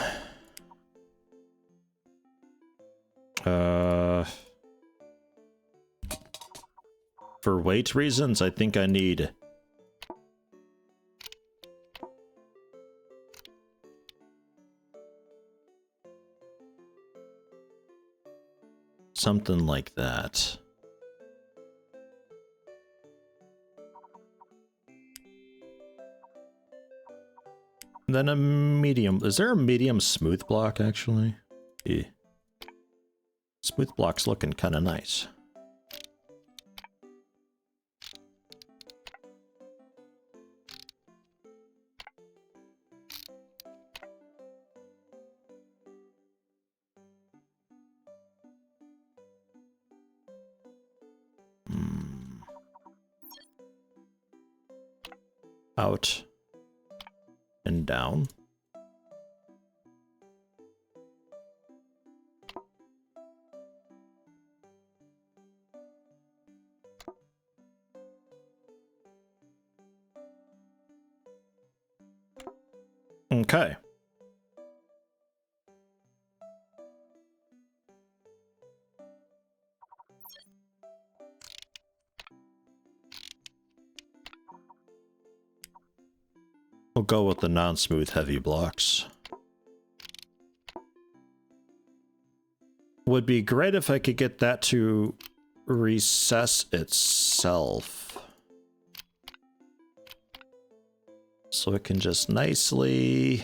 For weight reasons, I think I need something like that. Then a medium. Is there a medium smooth block, actually? Yeah. Smooth block's looking kind of nice. out and down. Okay. We'll go with the non-smooth heavy blocks. Would be great if I could get that to recess itself. So it can just nicely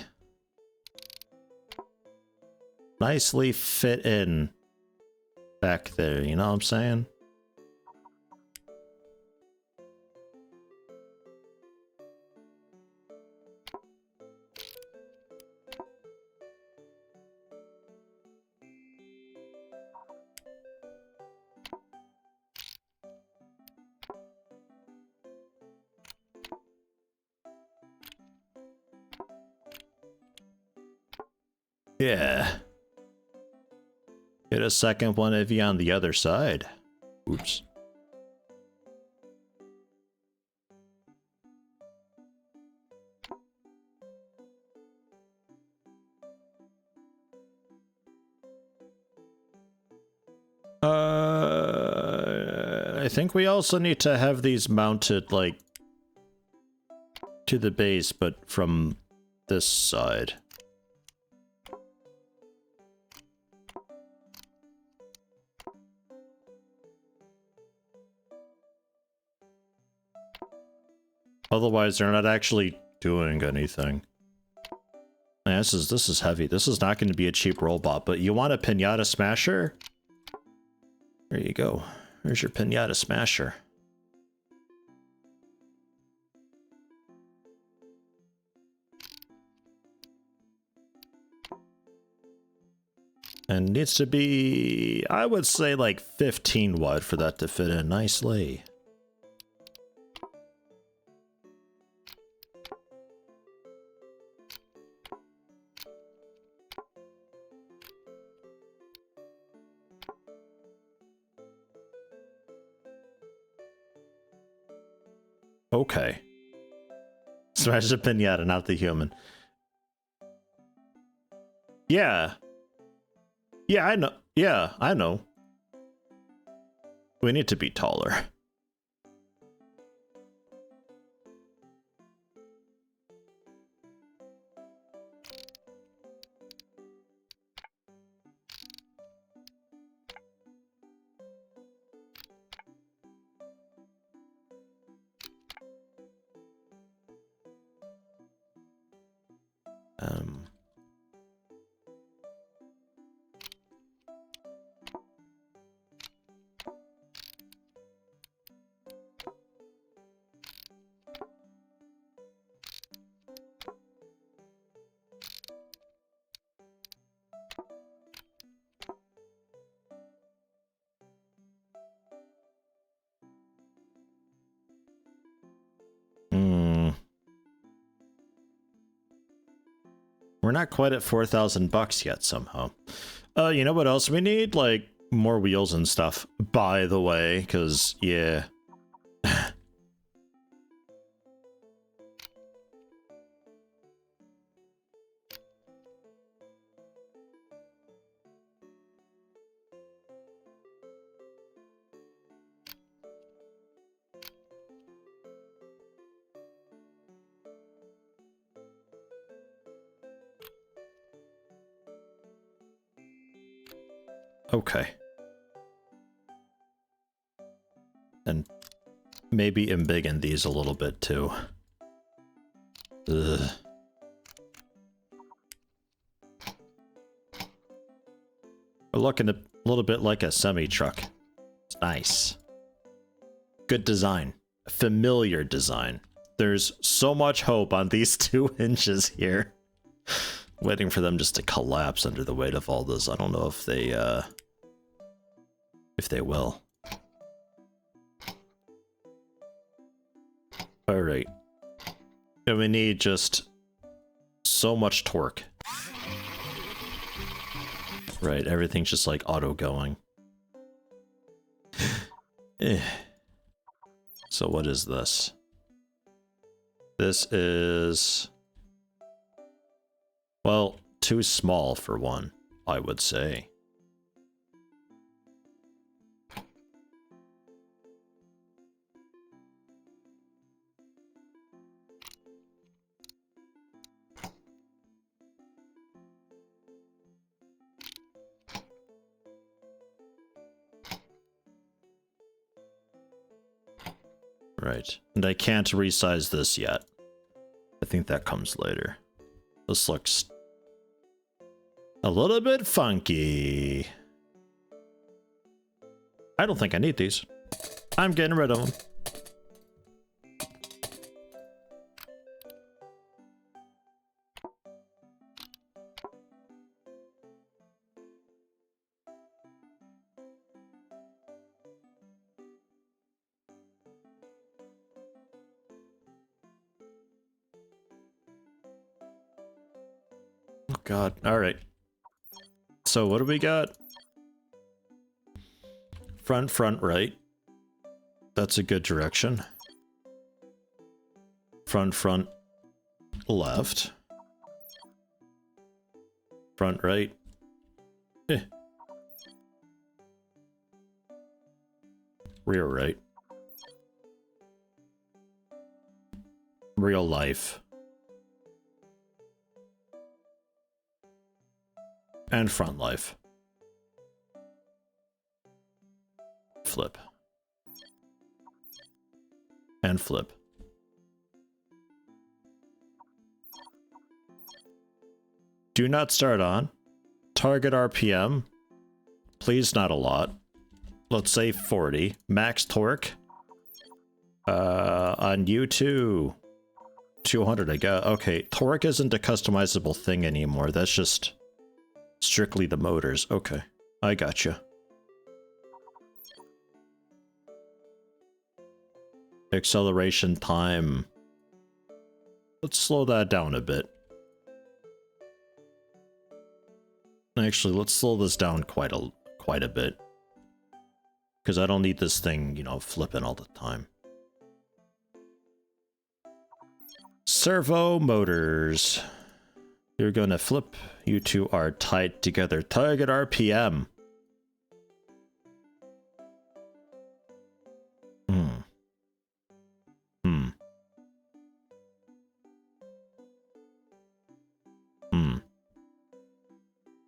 fit in back there, you know what I'm saying? Yeah. Get a second one of you on the other side. Oops. I think we also need to have these mounted, like, to the base, but from this side. Otherwise, they're not actually doing anything. Man, this is heavy. This is not going to be a cheap robot, but you want a pinata smasher? There you go. There's your pinata smasher. And needs to be, I would say, like 15 wide for that to fit in nicely. Okay. Smash the pinata, not the human. Yeah. Yeah, I know. Yeah, I know. We need to be taller. We're not quite at 4,000 bucks yet somehow. You know what else we need? Like, more wheels and stuff, by the way, because, yeah. Okay. And maybe embiggen these a little bit too. Ugh. We're looking a little bit like a semi-truck. It's nice. Good design. Familiar design. There's so much hope on these 2 hinges here. Waiting for them just to collapse under the weight of all this. I don't know if they will. All right. And we need just so much torque. Right, everything's just like auto going. So what is this? This is, well, too small for one, I would say. Right, and I can't resize this yet. I think that comes later. This looks a little bit funky. I don't think I need these. I'm getting rid of them. Oh God, all right. So what do we got? Front, right. That's a good direction. Front, left. Front, right. Rear, right. Real life. And front life. Flip. And flip. Do not start on. Target RPM. Please not a lot. Let's say 40. Max torque. On U2. 200 I got. Okay, torque isn't a customizable thing anymore. That's just strictly the motors. Okay, I gotcha. Acceleration time. Let's slow that down a bit. Actually, let's slow this down quite a bit. Because I don't need this thing, you know, flipping all the time. Servo motors. You're gonna flip. You two are tied together. Target RPM.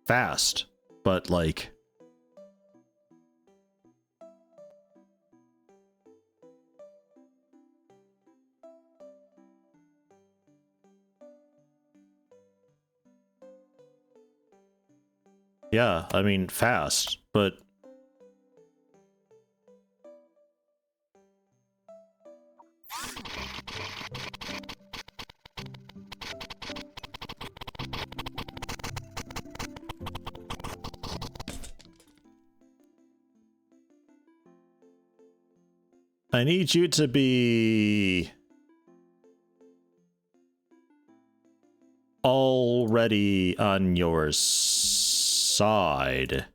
Fast, but like... Yeah, I mean, fast, but... I need you to be... already on your side.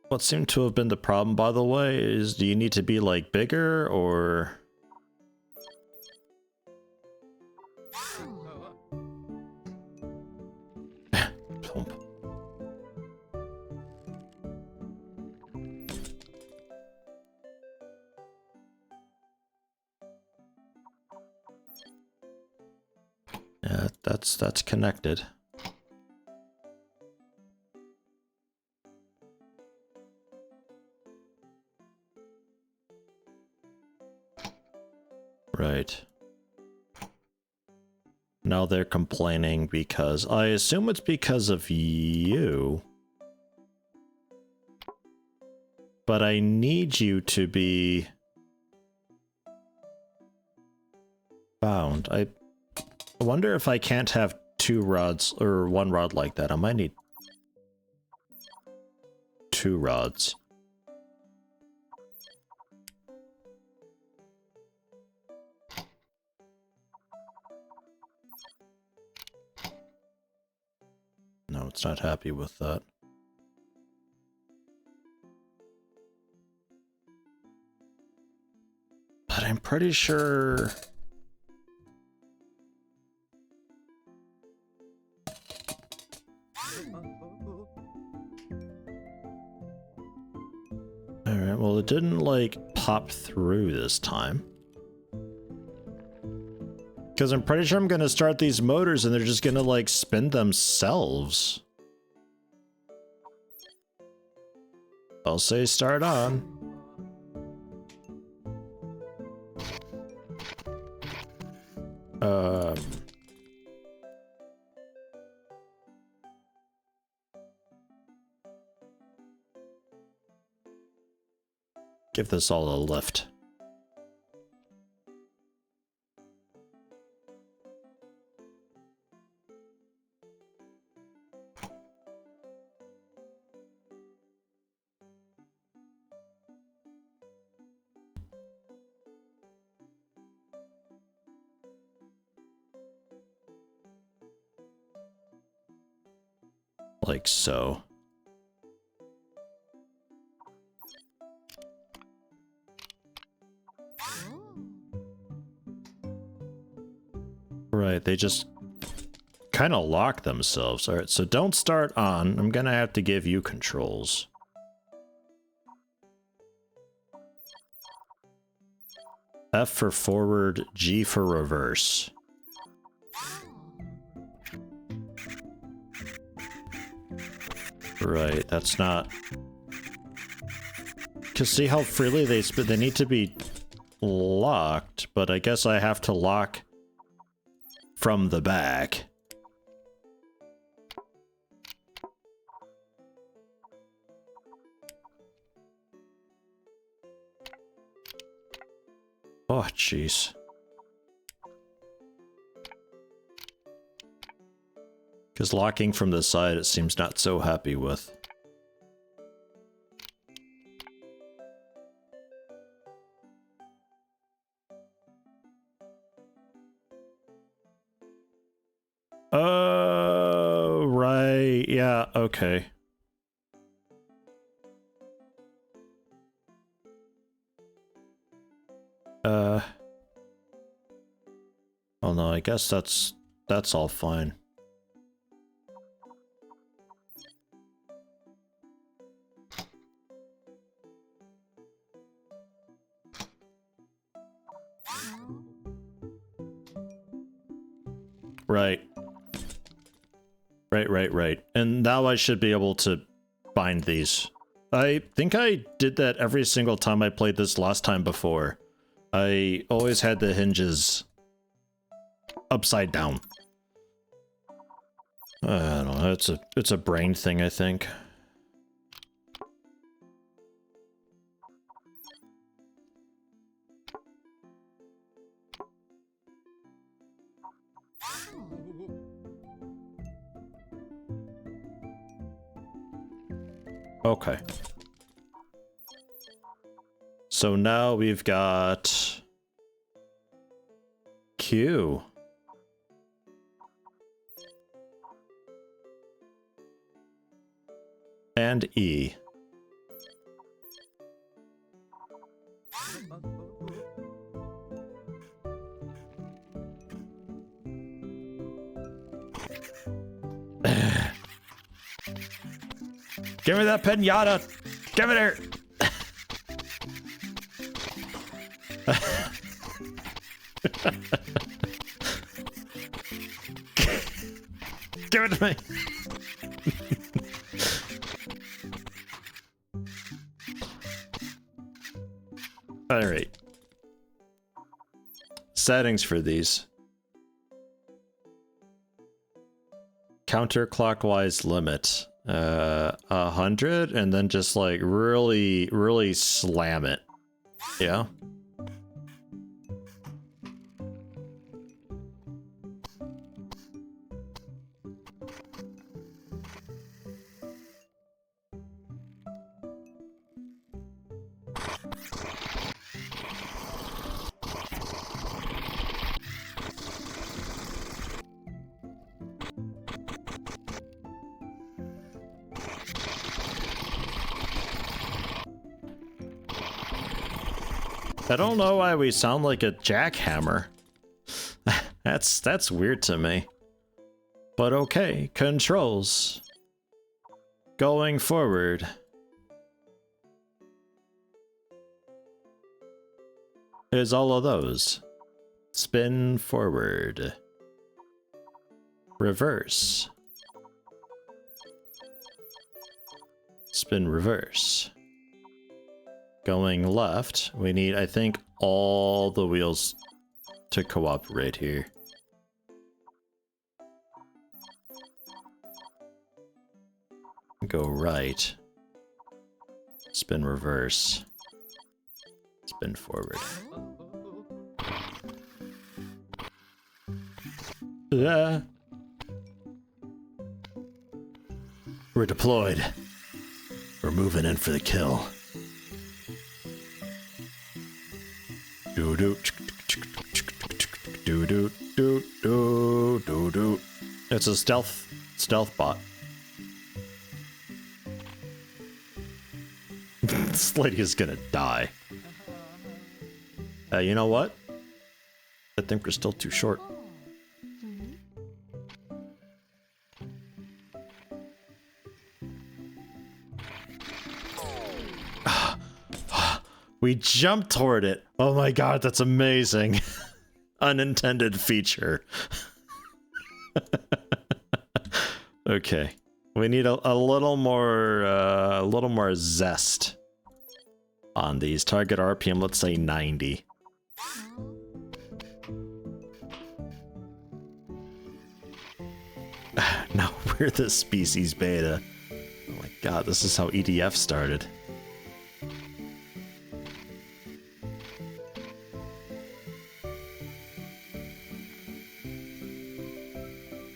What seemed to have been the problem, by the way, is do you need to be, like, bigger, or... Yeah, that's connected. Right. Now they're complaining because... I assume it's because of you. But I need you to be... bound. I wonder if I can't have two rods, or one rod like that. I might need two rods. it's not happy with that. But I'm pretty sure... Alright, well it didn't like pop through this time. Because I'm pretty sure I'm gonna start these motors and they're just gonna like spin themselves. I'll say start on. Give this all a lift. Like so. Right, they just kind of lock themselves. Alright, so don't start on. I'm gonna have to give you controls. F for forward, G for reverse. Right, that's not... Because see how freely they spin? They need to be locked, but I guess I have to lock from the back. Oh, jeez. Because locking from the side, it seems not so happy with. Oh, right. Yeah, okay. Oh no, I guess that's all fine. Right. Right. And now I should be able to bind these. I think I did that every single time I played this last time before. I always had the hinges upside down. I don't know, it's a brain thing, I think. Okay. So now we've got Q. And E. Give me that pinata! Give it here! Give it to me! Alright. Settings for these. Counterclockwise limit. 100, and then just like really slam it. Yeah. I don't know why we sound like a jackhammer. That's weird to me. But okay, controls. Going forward. Is all of those. Spin forward. Reverse. Spin reverse. Going left, we need, I think, all the wheels to cooperate here. Go right. Spin reverse. Spin forward. We're deployed. We're moving in for the kill. Do do do do do do do do. It's a stealth bot. This lady is gonna die. You know what? I think we're still too short. We jumped toward it. Oh my god, that's amazing. Unintended feature. Okay. We need a little more zest on these. Target RPM, let's say 90. No, we're the species beta. Oh my god, this is how EDF started.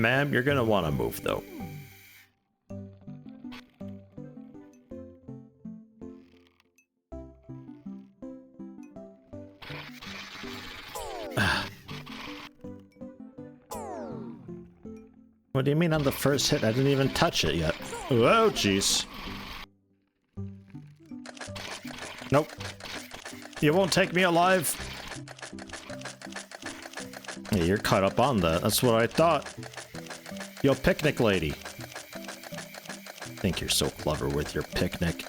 Ma'am, you're gonna want to move, though. What do you mean on the first hit? I didn't even touch it yet. Oh, jeez. Nope. You won't take me alive. Yeah, you're caught up on that. That's what I thought. Yo, picnic lady. I think you're so clever with your picnic.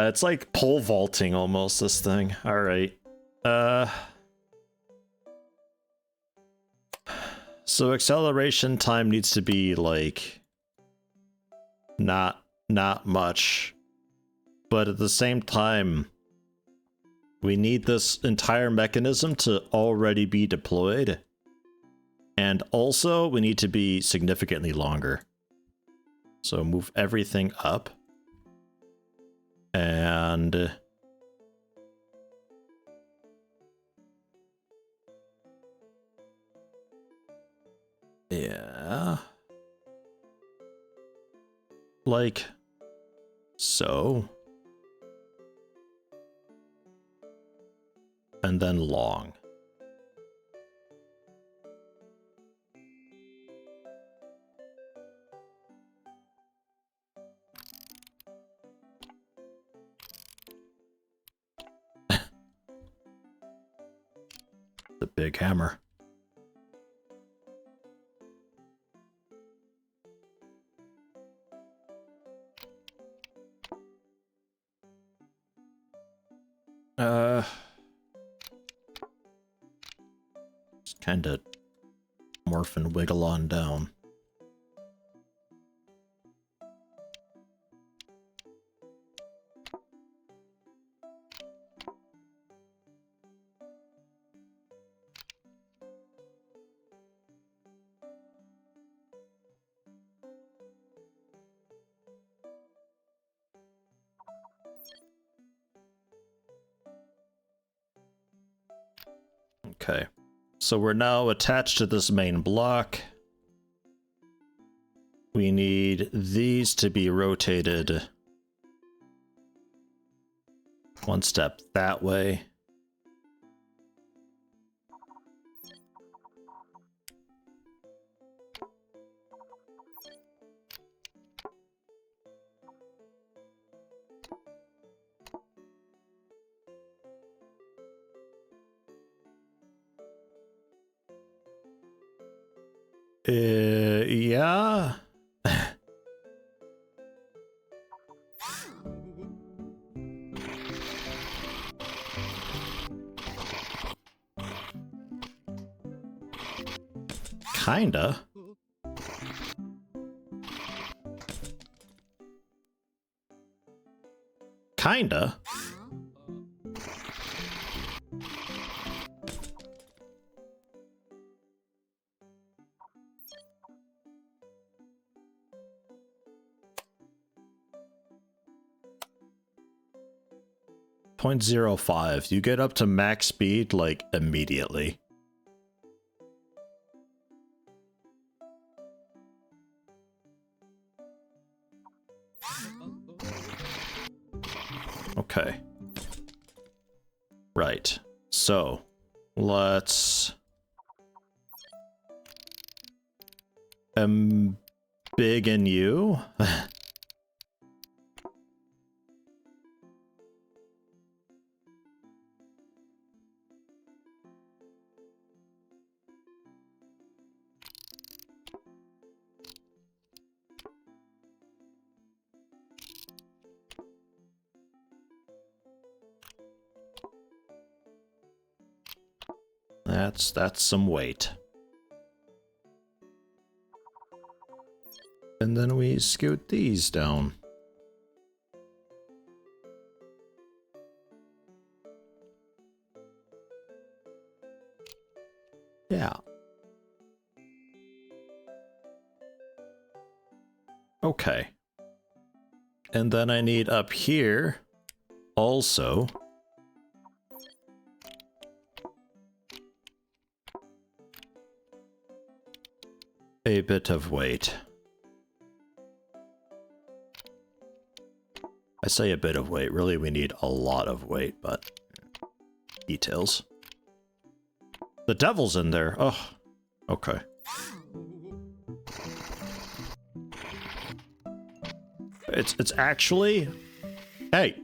It's like pole vaulting almost, this thing. Alright. So acceleration time needs to be like not much. But at the same time, we need this entire mechanism to already be deployed. And also, we need to be significantly longer. So move everything up. And... yeah. Like... so... and then long. The big hammer. Just kind of morph and wiggle on down. Okay, so we're now attached to this main block. We need these to be rotated one step that way. Yeah. Kinda. Kinda. .05. You get up to max speed like immediately. Okay. Right. So, let's big in you. That's some weight. And then we scoot these down. Yeah. Okay. And then I need up here also a bit of weight. I say a bit of weight, really we need a lot of weight, but details. The devil's in there. Oh, okay. It's actually... Hey!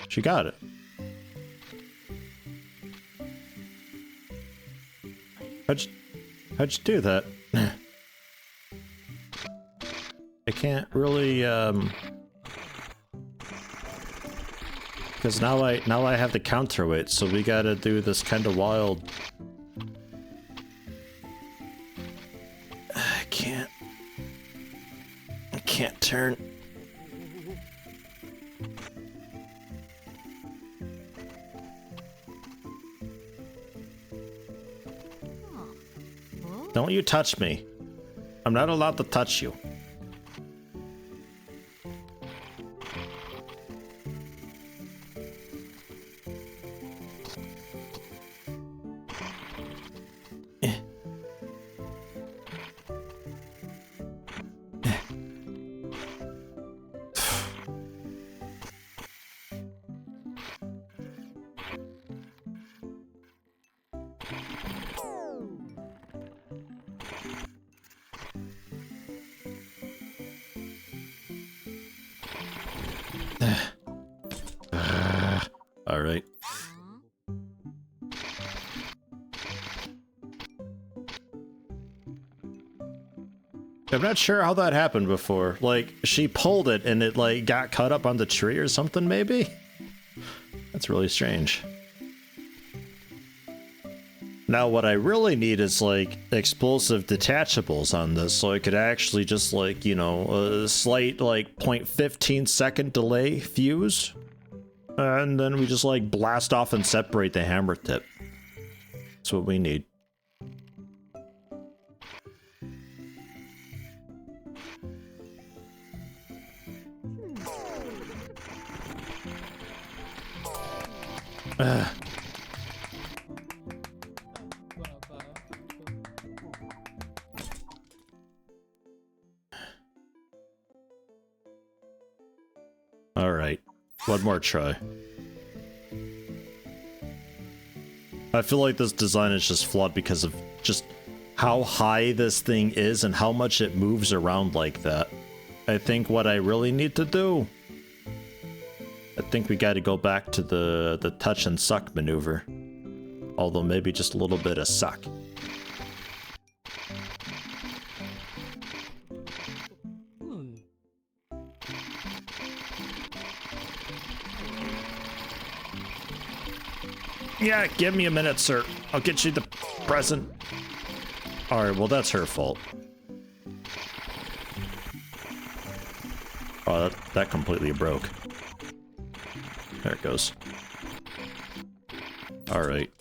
She got it. How'd you do that? I can't really, because now I have the counterweight, so we gotta do this kind of wild. I can't turn. Don't you touch me. I'm not allowed to touch you. All right. I'm not sure how that happened before. Like, she pulled it and it, like, got caught up on the tree or something, maybe? That's really strange. Now, what I really need is, like, explosive detachables on this, so I could actually just, like, you know, a slight, like, 0.15 second delay fuse. And then we just, like, blast off and separate the hammer tip. That's what we need. All right, one more try. I feel like this design is just flawed because of just how high this thing is and how much it moves around like that. I think what I really need to do, I think we got to go back to the touch and suck maneuver. Although maybe just a little bit of suck. Yeah, give me a minute, sir. I'll get you the present. Alright, well, that's her fault. Oh, that completely broke. There it goes. Alright.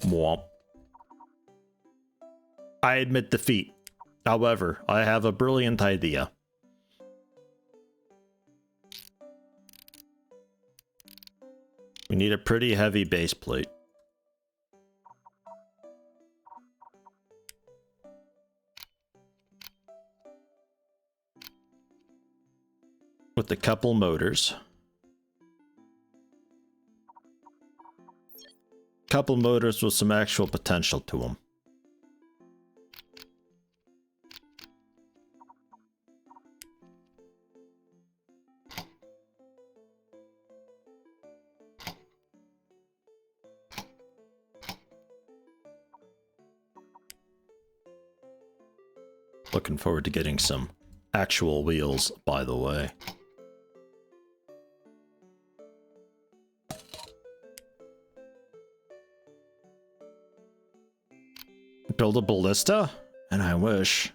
Womp. I admit defeat. However, I have a brilliant idea. We need a pretty heavy base plate. With a couple motors. Couple motors with some actual potential to them. Looking forward to getting some actual wheels, by the way. Build a ballista? And I wish.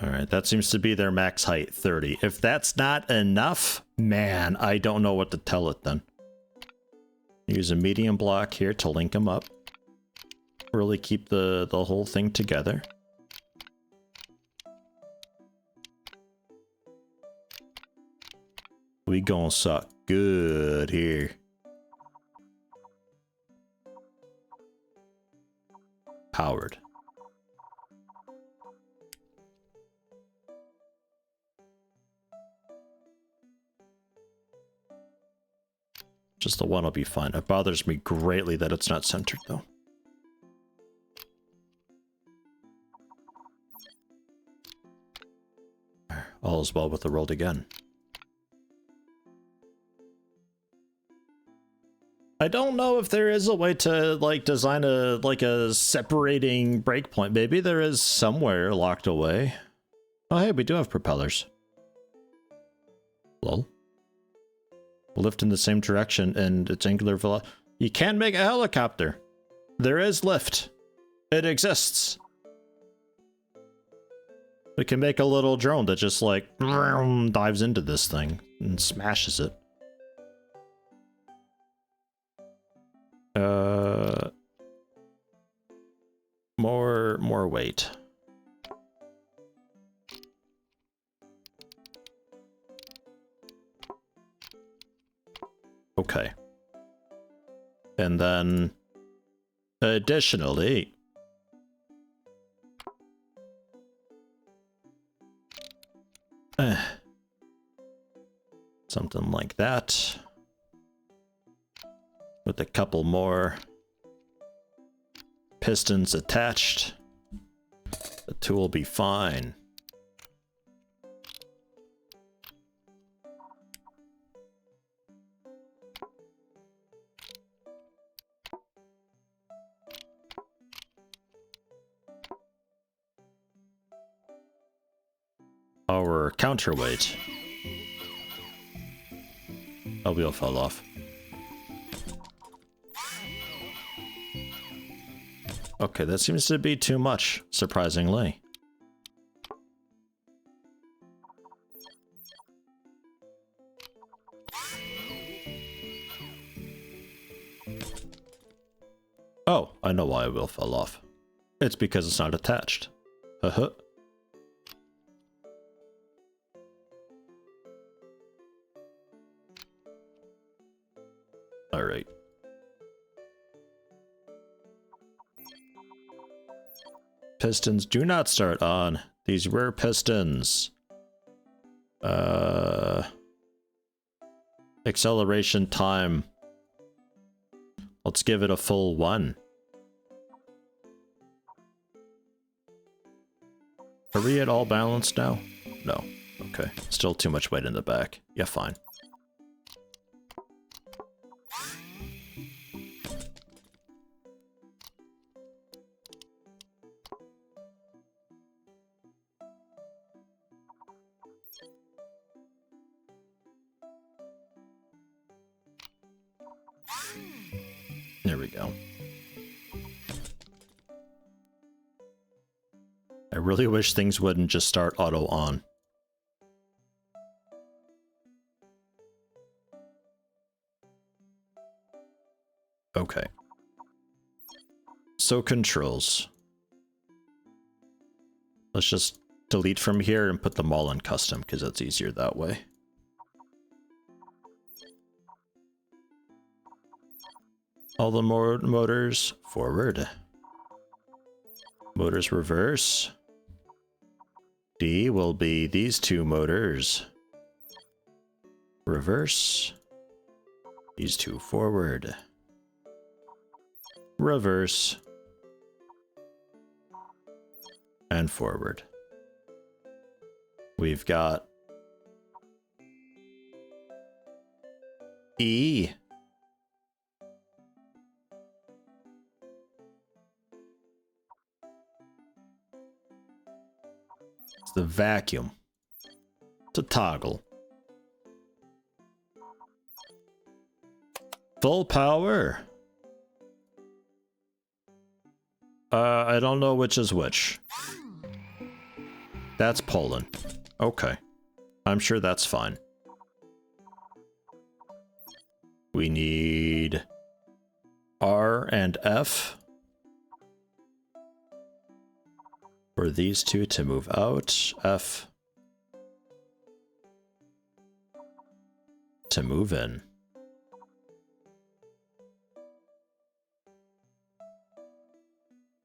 Alright, that seems to be their max height, 30. If that's not enough, man, I don't know what to tell it then. Use a medium block here to link them up. Really keep the whole thing together. We gonna suck good here. Powered. Just the one will be fine. It bothers me greatly that it's not centered though. All is well with the world again. I don't know if there is a way to like design a separating breakpoint. Maybe there is somewhere locked away. Oh hey, we do have propellers. Lol. Lift in the same direction and its angular velocity. You can make a helicopter. There is lift. It exists. We can make a little drone that just like dives into this thing and smashes it. More weight. Okay. And then additionally, something like that. With a couple more pistons attached, the two will be fine. Our counterweight. Oh, wheel fell off. Okay, that seems to be too much, surprisingly. Oh, I know why a wheel fell off. It's because it's not attached. Haha. Alright. Pistons do not start on. These rear pistons. Acceleration time. Let's give it a full 1. Are we at all balanced now? No. Okay. Still too much weight in the back. Yeah, fine. There we go. I really wish things wouldn't just start auto on. Okay. So controls. Let's just delete from here and put them all in custom because it's easier that way. All the motors forward. Motors reverse. D will be these two motors. Reverse. These two forward. Reverse. And forward. We've got E. It's the vacuum. It's a toggle. Full power. I don't know which is which. That's Poland. Okay. I'm sure that's fine. We need R and F for these two to move out. F to move in.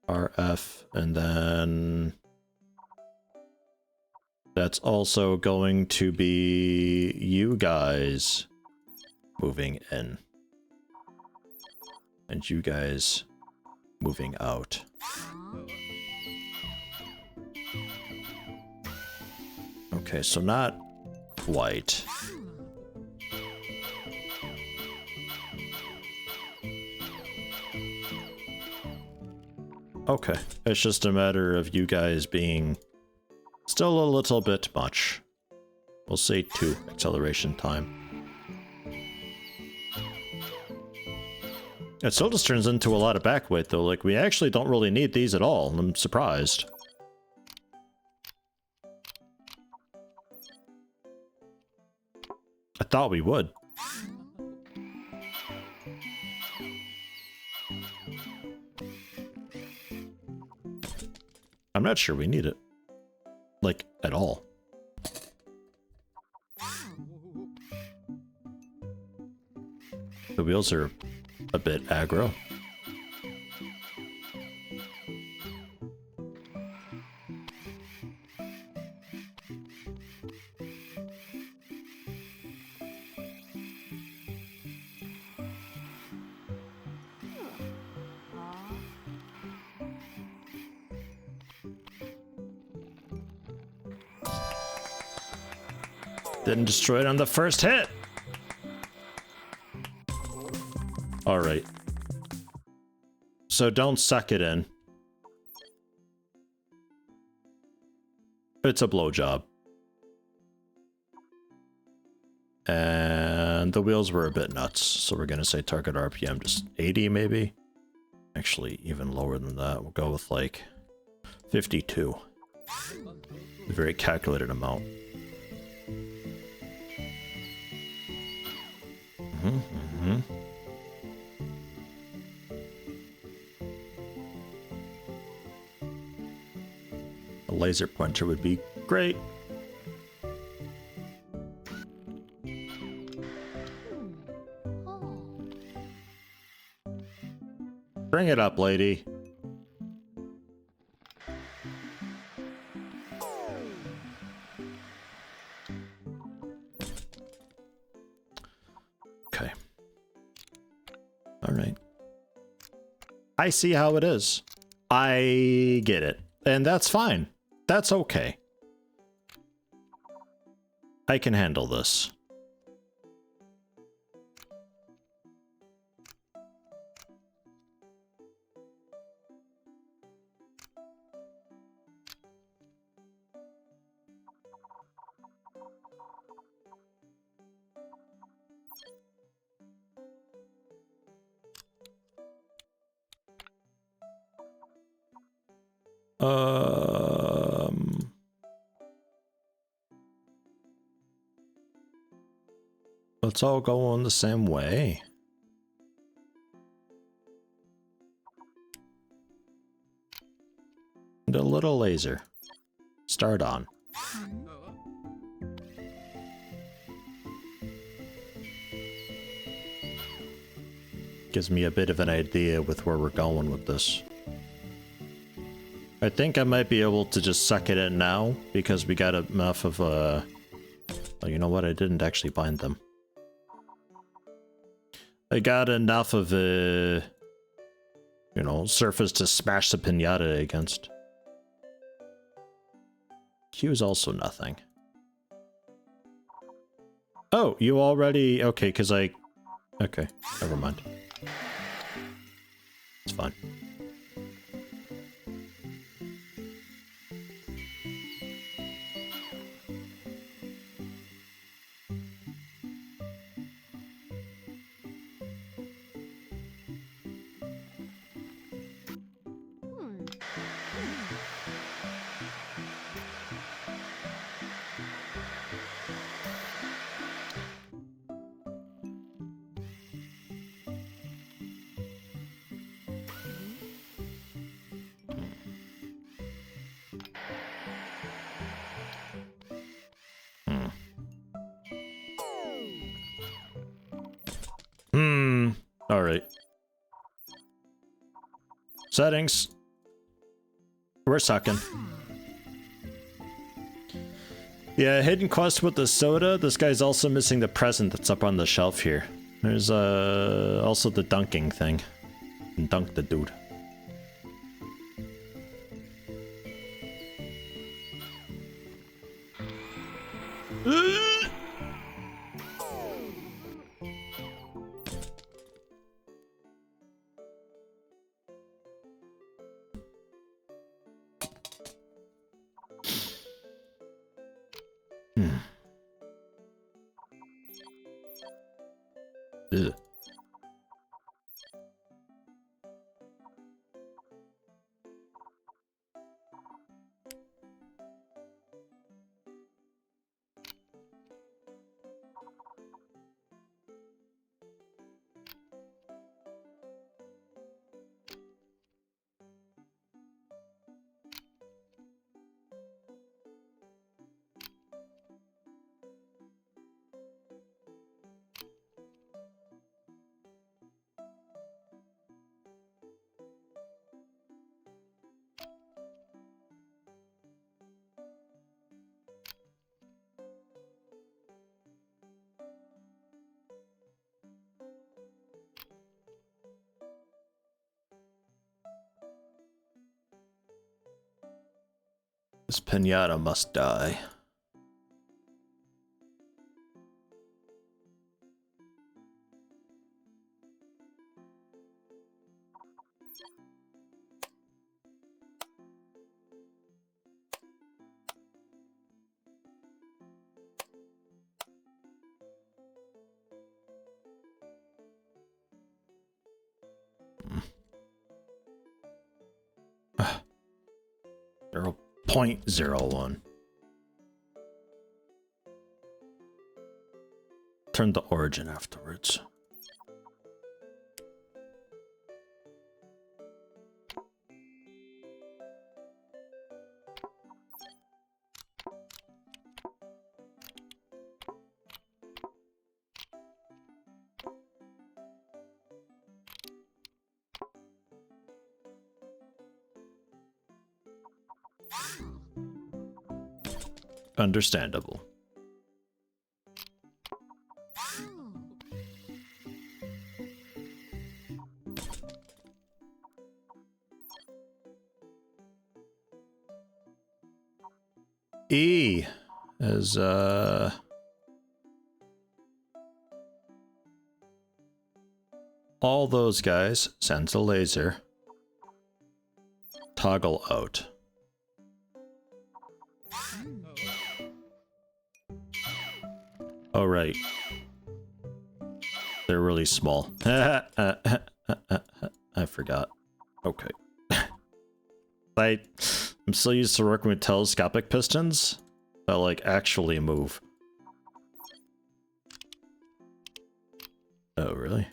RF, and then that's also going to be you guys moving in. And you guys moving out. Okay, so not quite. Okay, it's just a matter of you guys being still a little bit much. We'll say 2 acceleration time. It still just turns into a lot of back weight though, like we actually don't really need these at all. I'm surprised. I thought we would. I'm not sure we need it. Like, at all. The wheels are a bit aggro. Didn't destroy it on the first hit. All right. So don't suck it in. It's a blowjob. And the wheels were a bit nuts, so we're gonna say target RPM just 80 maybe. Actually, even lower than that. We'll go with like 52. A very calculated amount. A laser pointer would be great. Bring it up, lady. All right. I see how it is. I get it. And that's fine. That's okay. I can handle this. Let's all go on the same way. And a little laser. Start on. Gives me a bit of an idea with where we're going with this. I think I might be able to just suck it in now because we got enough of oh, you know what? I didn't actually bind them. I got enough of a, you know, surface to smash the pinata against. Q is also nothing. Oh, you already... Okay, because I... Okay, never mind. It's fine. All right. Settings. We're sucking. Yeah, hidden quest with the soda. This guy's also missing the present that's up on the shelf here. There's also the dunking thing. Dunk the dude. Ugh. This pinata must die. Ah. 0.01. Turn the origin afterwards. Understandable. E is all those guys, sends a laser. Toggle out. Oh, right. They're really small. I forgot. Okay. I'm so used to working with telescopic pistons that like actually move. Oh, really?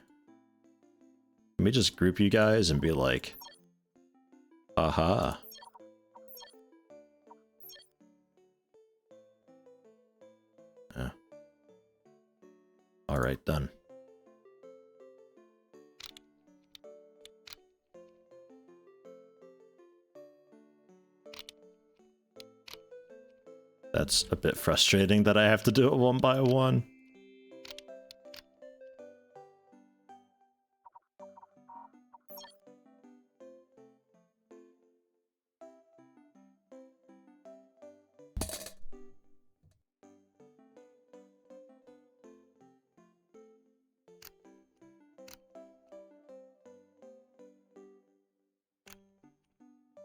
Let me just group you guys and be like, aha. Yeah. All right, done. That's a bit frustrating that I have to do it one by one.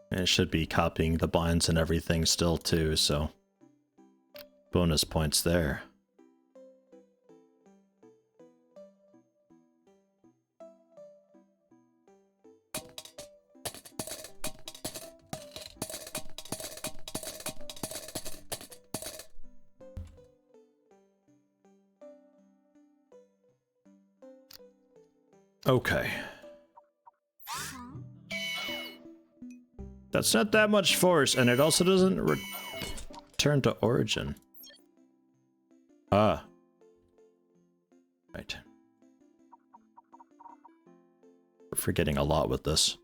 And it should be copying the binds and everything still too, so bonus points there. Okay. That's not that much force, and it also doesn't return to origin. Ah. Right. We're forgetting a lot with this.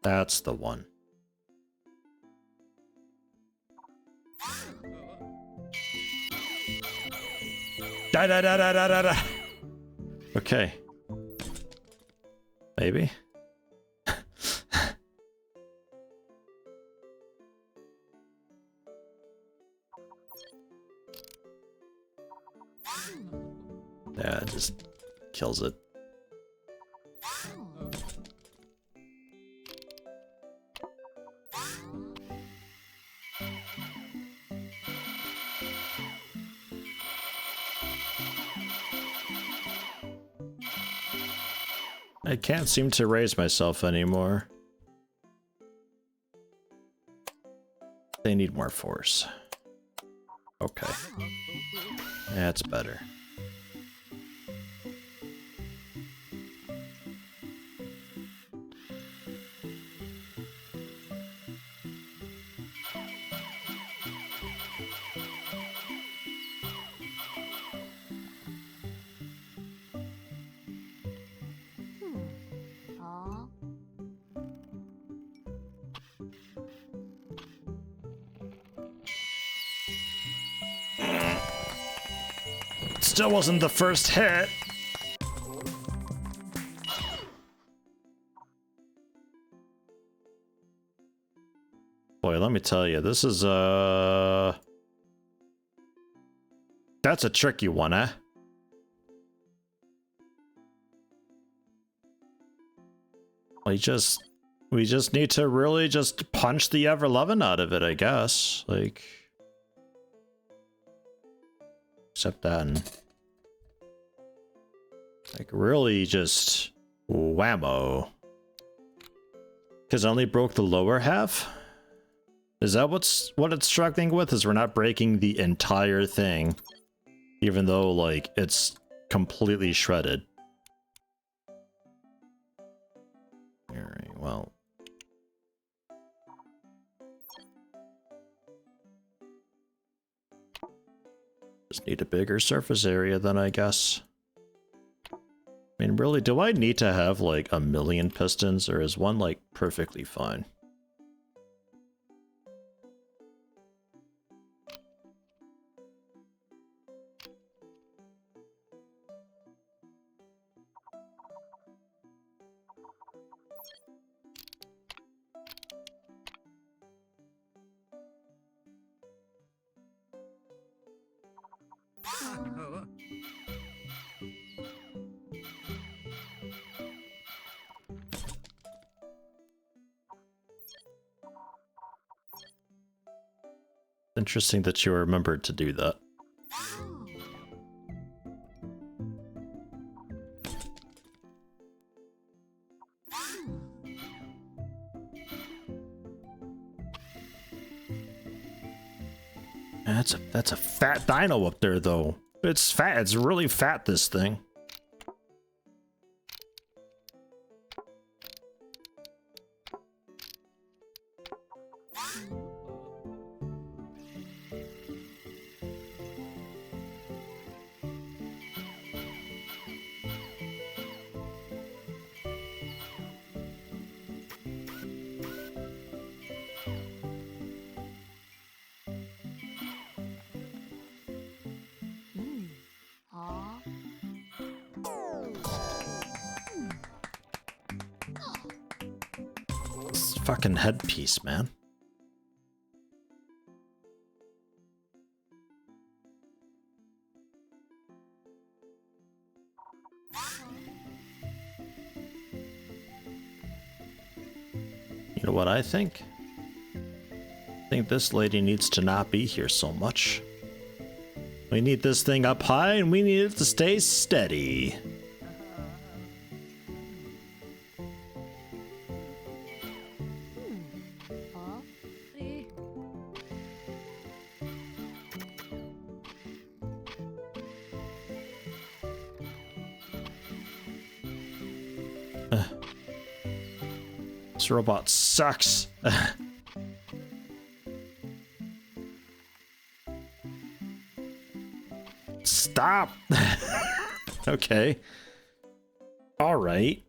That's the one. Da da da da da da da. Okay. Maybe. Yeah, it just kills it. I can't seem to raise myself anymore. They need more force. Okay. That's better. Still wasn't the first hit. Boy, let me tell you, this is that's a tricky one, eh? We just need to really just punch the ever-loving out of it, I guess. Like, except then, like, really just whammo. Because I only broke the lower half? Is that what it's struggling with? Is we're not breaking the entire thing, even though, like, it's completely shredded. Alright, well. Just need a bigger surface area then, I guess. I mean, really, do I need to have, like, 1,000,000 pistons, or is one, like, perfectly fine? Interesting that you remembered to do that. That's a fat dino up there, though. It's fat. It's really fat, this thing. Fucking headpiece, man. You know what I think? I think this lady needs to not be here so much. We need this thing up high and we need it to stay steady. This robot sucks. Stop. Okay. All right.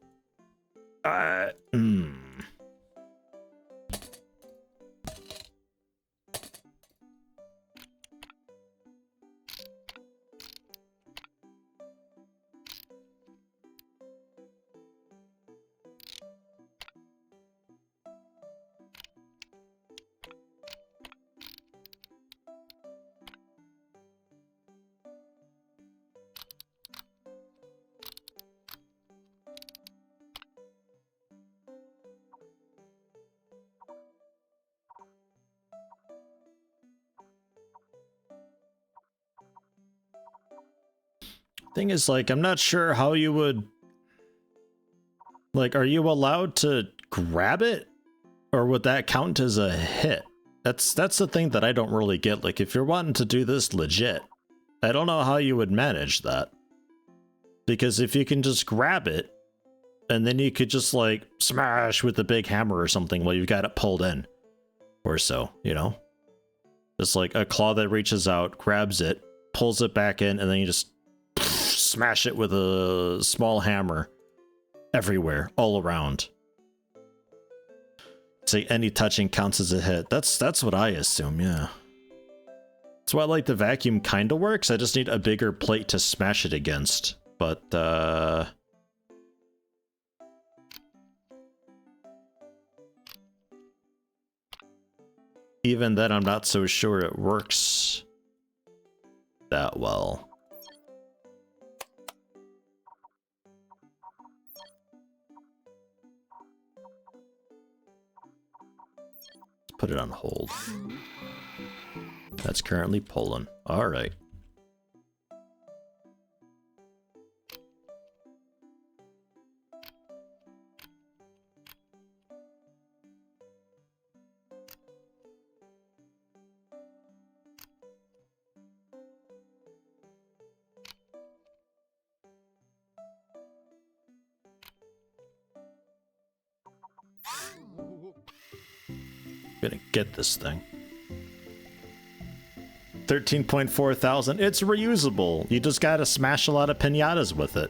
Thing is, like, I'm not sure how you would, like, are you allowed to grab it, or would that count as a hit? That's the thing that I don't really get. Like, if you're wanting to do this legit, I don't know how you would manage that, because if you can just grab it and then you could just like smash with the big hammer or something while you've got it pulled in or so, you know, just like a claw that reaches out, grabs it, pulls it back in, and then you just smash it with a small hammer everywhere, all around. Say any touching counts as a hit. That's what I assume, yeah. That's why, like, the vacuum kind of works. I just need a bigger plate to smash it against. But, even then, I'm not so sure it works that well. Put it on hold. That's currently pulling. All right. Gonna get this thing. 13.4 thousand. It's reusable. You just gotta smash a lot of piñatas with it.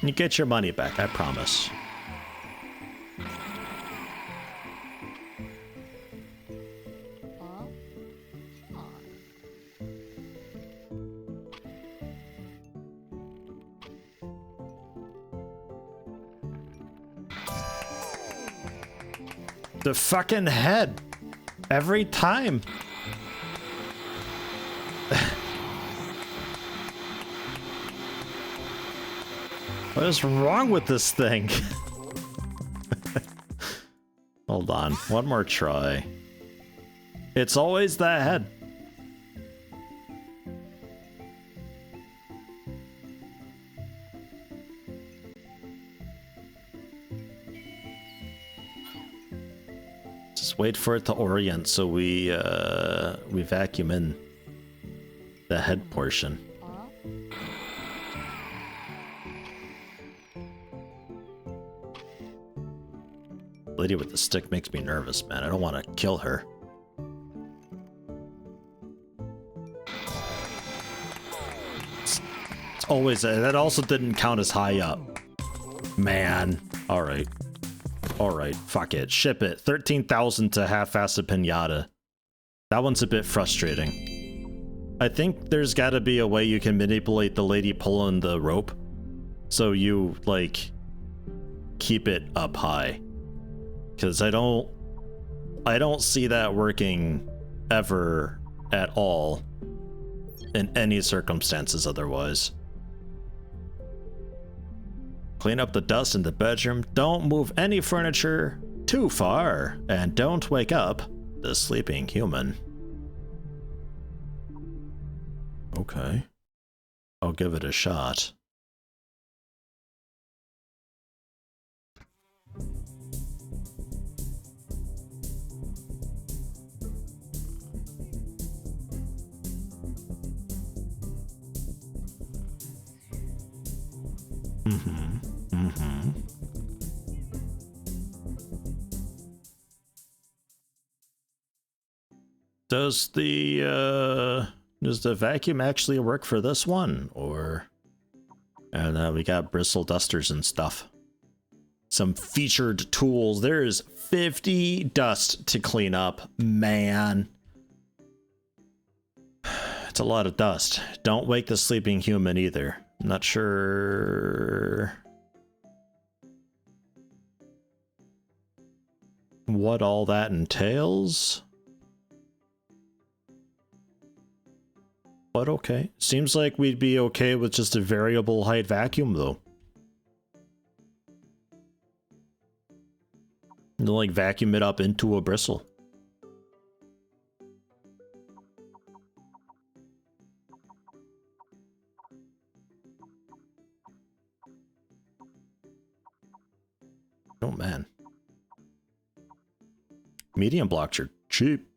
You get your money back, I promise. The fucking head. Every time. What is wrong with this thing? Hold on, one more try. It's always the head. Just wait for it to orient so we vacuum in the head portion. Lady with the stick makes me nervous, man. I don't want to kill her. It's always that also didn't count as high up. Man. Alright. Alright, fuck it. Ship it. 13,000 to half-ass a pinata. That one's a bit frustrating. I think there's gotta be a way you can manipulate the lady pulling the rope. So you, like, keep it up high. Because I don't see that working ever at all in any circumstances otherwise. Clean up the dust in the bedroom, don't move any furniture too far, and don't wake up the sleeping human. Okay. I'll give it a shot. Does the vacuum actually work for this one, or? And we got bristle dusters and stuff. Some featured tools. There's 50 dust to clean up, man. It's a lot of dust. Don't wake the sleeping human either. I'm not sure what all that entails. But okay. Seems like we'd be okay with just a variable height vacuum, though. And then, like, vacuum it up into a bristle. Oh, man. Medium blocks are cheap.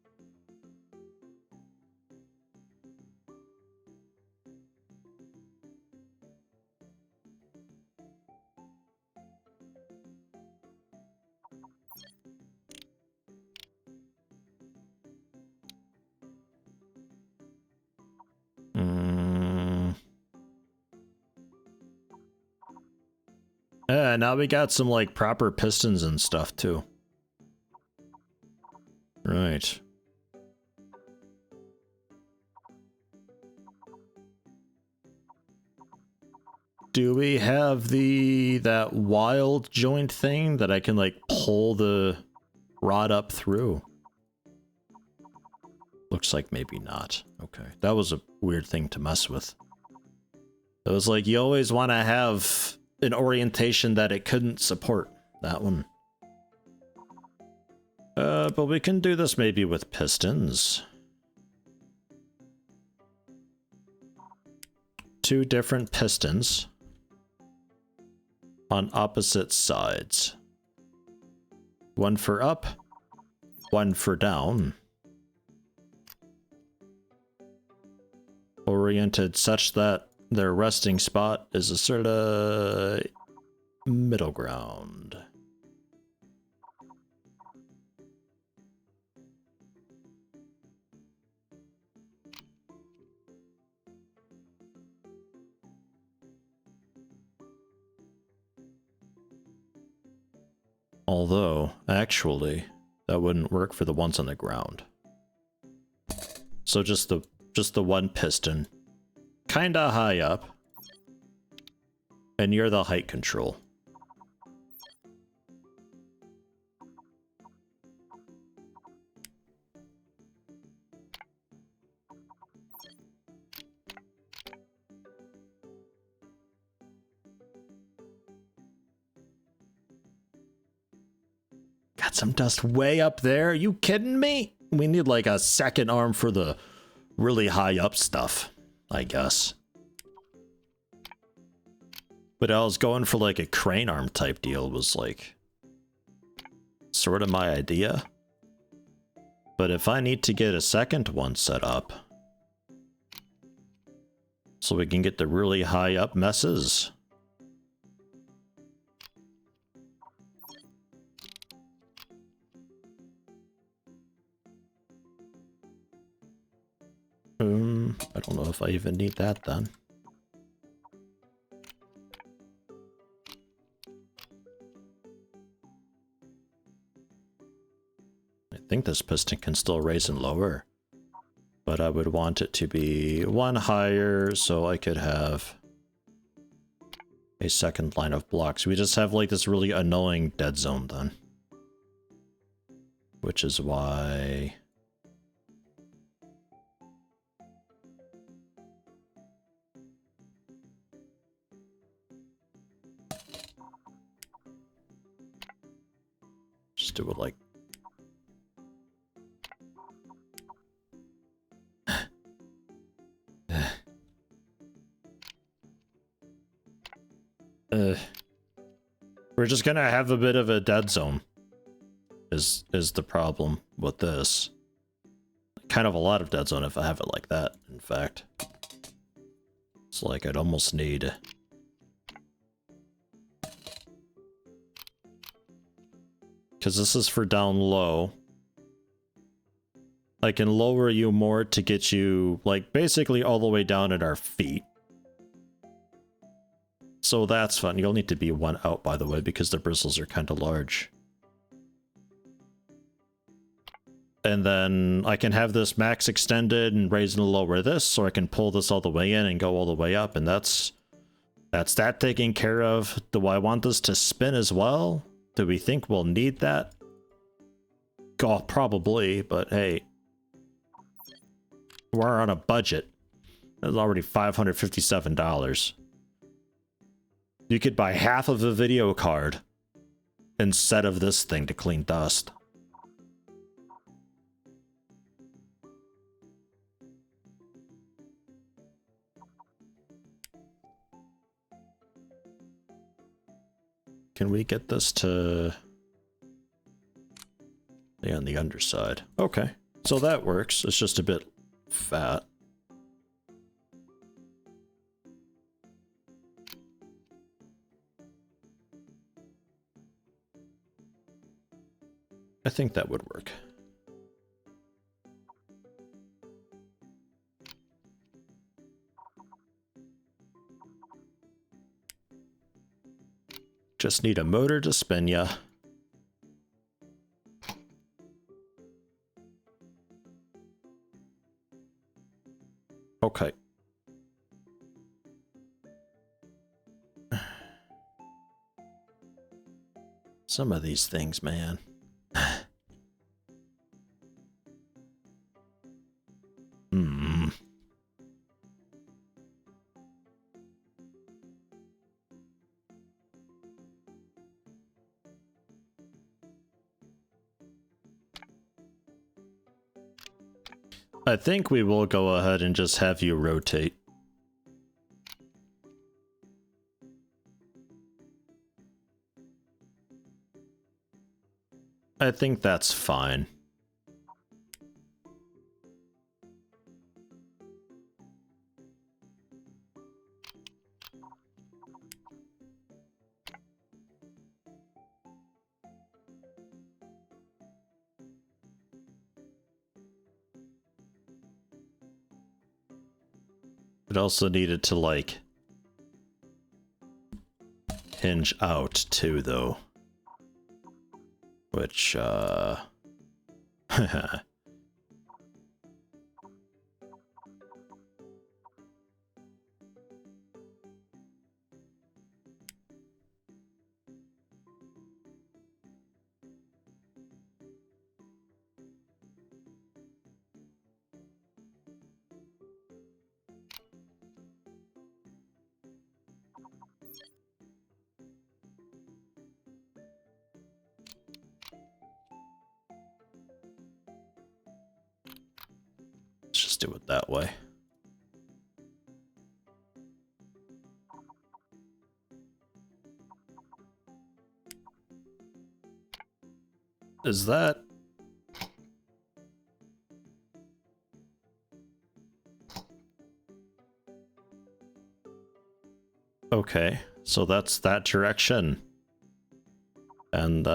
Now we got some, like, proper pistons and stuff, too. Right. Do we have that wild joint thing that I can, like, pull the rod up through? Looks like maybe not. Okay. That was a weird thing to mess with. It was like, you always want to have an orientation that it couldn't support. That one. But we can do this maybe with pistons. 2 different pistons on opposite sides. One for up, one for down. Oriented such that their resting spot is a sort of middle ground. Although, actually, that wouldn't work for the ones on the ground. So just the one piston. Kinda high up. And you're the height control. got some dust way up there. Are you kidding me? We need like a second arm for the really high up stuff, I guess. But I was going for like a crane arm type deal, was like sort of my idea. But if I need to get a second one set up so we can get the really high up messes. I don't know if I even need that then. I think this piston can still raise and lower, but I would want it to be one higher so I could have a second line of blocks. We just have like this really annoying dead zone then, which is why just do it like we're just gonna have a bit of a dead zone is the problem with this. Kind of a lot of dead zone if I have it like that, in fact. It's like I'd almost need because this is for down low. I can lower you more to get you like basically all the way down at our feet. So that's fun. You'll need to be one out, by the way, because the bristles are kind of large. And then I can have this max extended and raise and lower this, or I can pull this all the way in and go all the way up, and that's that taken care of. Do I want this to spin as well? Do we think we'll need that? God, probably, but hey. We're on a budget. It's already $557. You could buy half of a video card instead of this thing to clean dust. Can we get this to be on the underside? Okay, so that works. It's just a bit fat. I think that would work. Just need a motor to spin ya. Okay. Some of these things, man. I think we will go ahead and just have you rotate. I think that's fine. It also needed to, like, hinge out, too, though. Which, Let's do it that way. Is that... Okay, so that's that direction. And,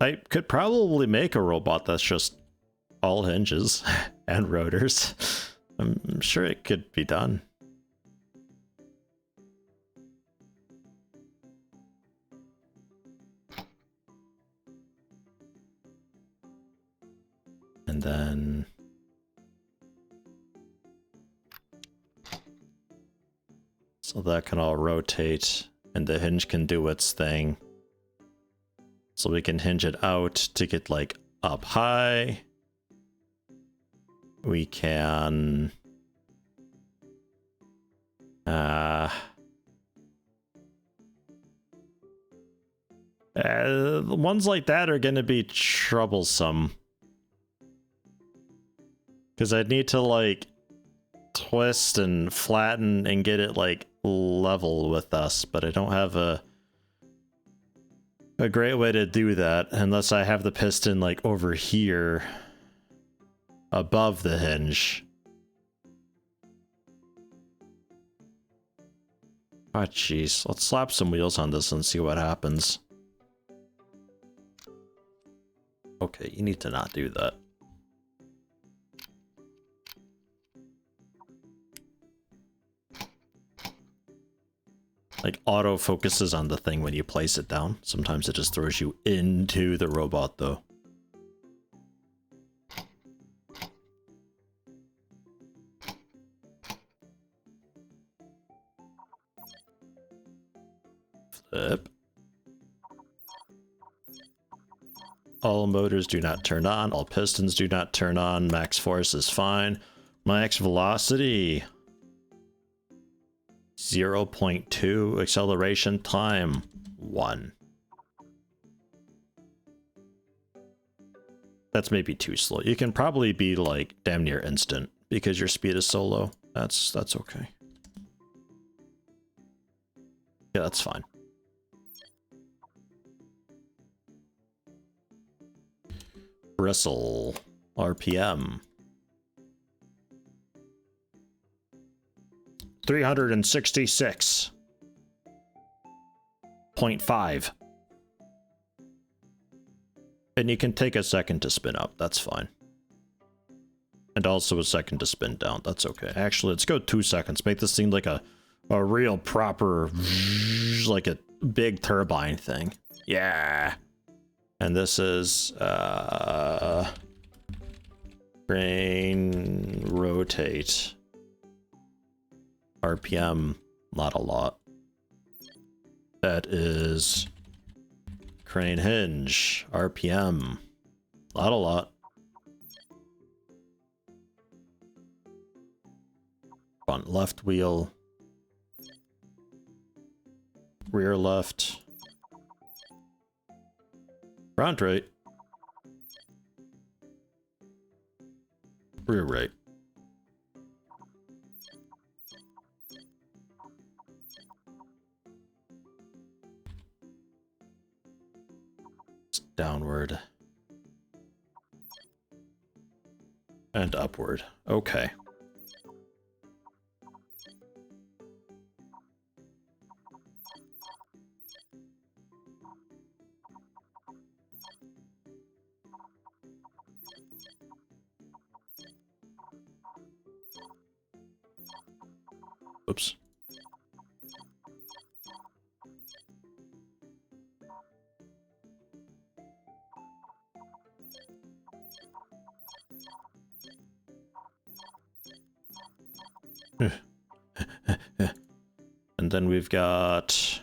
I could probably make a robot that's just all hinges and rotors. I'm sure it could be done. And then... so that can all rotate, and the hinge can do its thing. So we can hinge it out to get, like, up high. We can... ones like that are gonna be troublesome. Because I'd need to, like, twist and flatten and get it, like, level with us, but I don't have a great way to do that unless I have the piston, like, over here above the hinge. Oh, jeez. Let's slap some wheels on this and see what happens. Okay, you need to not do that. Like, auto focuses on the thing when you place it down. Sometimes it just throws you into the robot, though. Flip. All motors do not turn on. All pistons do not turn on. Max force is fine. Max velocity. 0.2. Acceleration time. 1. That's maybe too slow. You can probably be like damn near instant because your speed is so low. That's okay. Yeah, that's fine. Bristle. RPM. 366.5. And you can take a second to spin up. That's fine. And also a second to spin down. That's okay. Actually, let's go 2 seconds. Make this seem like a real proper, like a big turbine thing. Yeah. And this is, crane rotate. RPM, not a lot. That is crane hinge. RPM, not a lot. Front left wheel. Rear left. Front right. Rear right. Downward. And upward. Okay. Oops. And then we've got...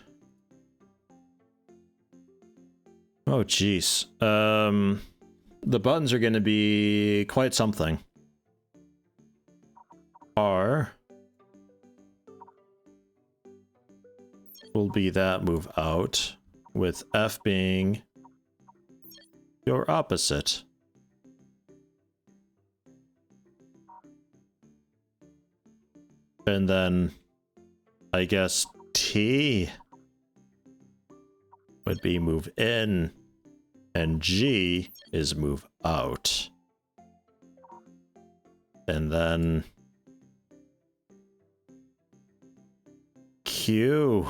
oh, jeez. The buttons are going to be quite something. R, will be that move out, with F being your opposite. And then I guess T would be move in, and G is move out. And then Q.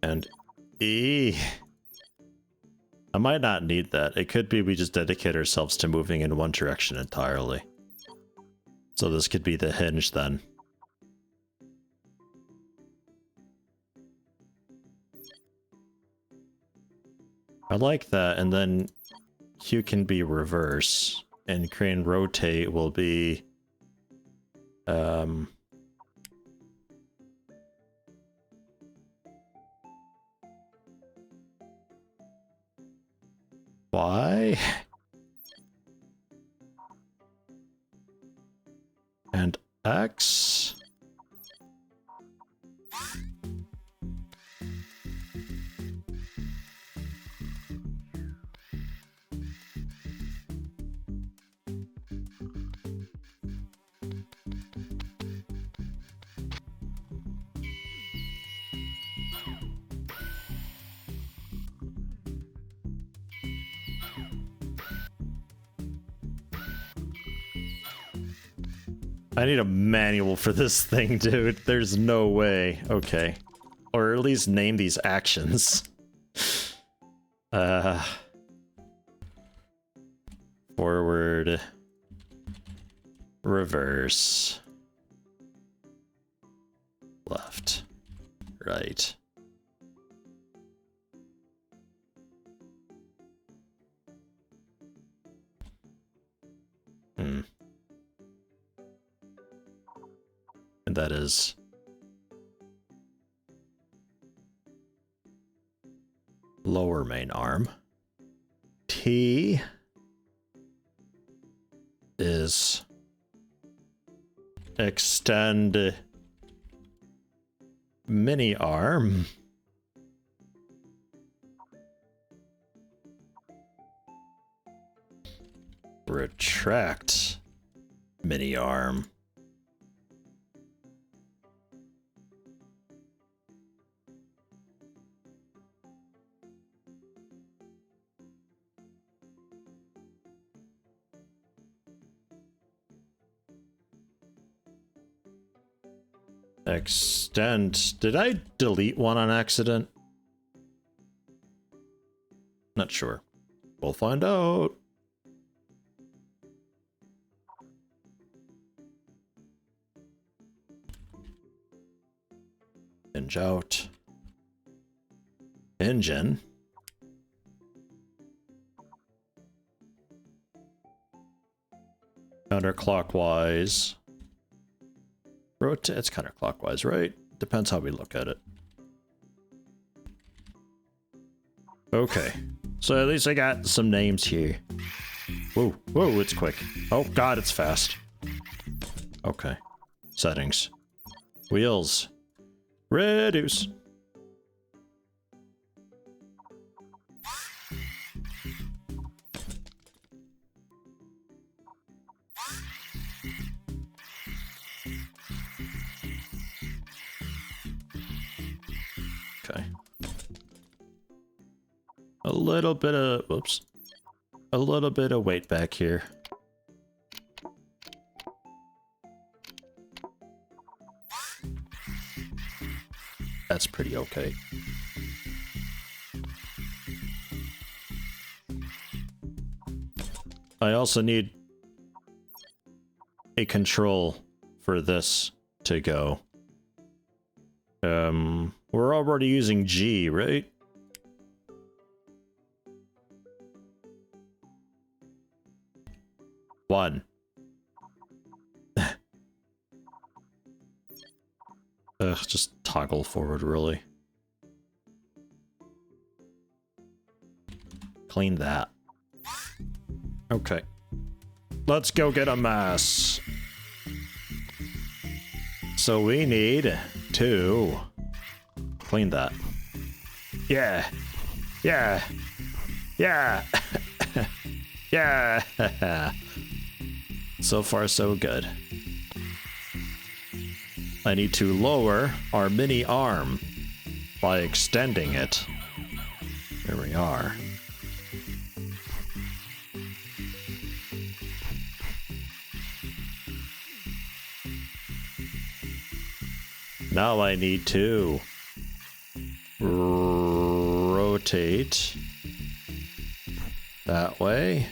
And E. I might not need that. It could be we just dedicate ourselves to moving in one direction entirely. So this could be the hinge then. I like that, and then Q can be reverse, and crane rotate will be Y and X. I need a manual for this thing, dude. There's no way. Okay. Or at least name these actions. Forward. Reverse. Left. Right. And that is lower main arm. T is extend mini arm. Retract mini arm. Extend. Did I delete one on accident? Not sure. We'll find out. Hinge out. Engine. Counterclockwise. Rotate. It's counterclockwise, right? Depends how we look at it. Okay. So at least I got some names here. Whoa, whoa, it's quick. Oh god, it's fast. Okay. Settings. Wheels. Reduce. Okay. A little bit of, whoops. A little bit of weight back here. That's pretty okay. I also need a control for this to go. We're already using G, right? One. Ugh, just toggle forward, really. Clean that. Okay. let's go get a mass. So we need to clean that. Yeah. Yeah. Yeah. Yeah. So far, so good. I need to lower our mini arm by extending it. There we are. Now I need to rotate that way.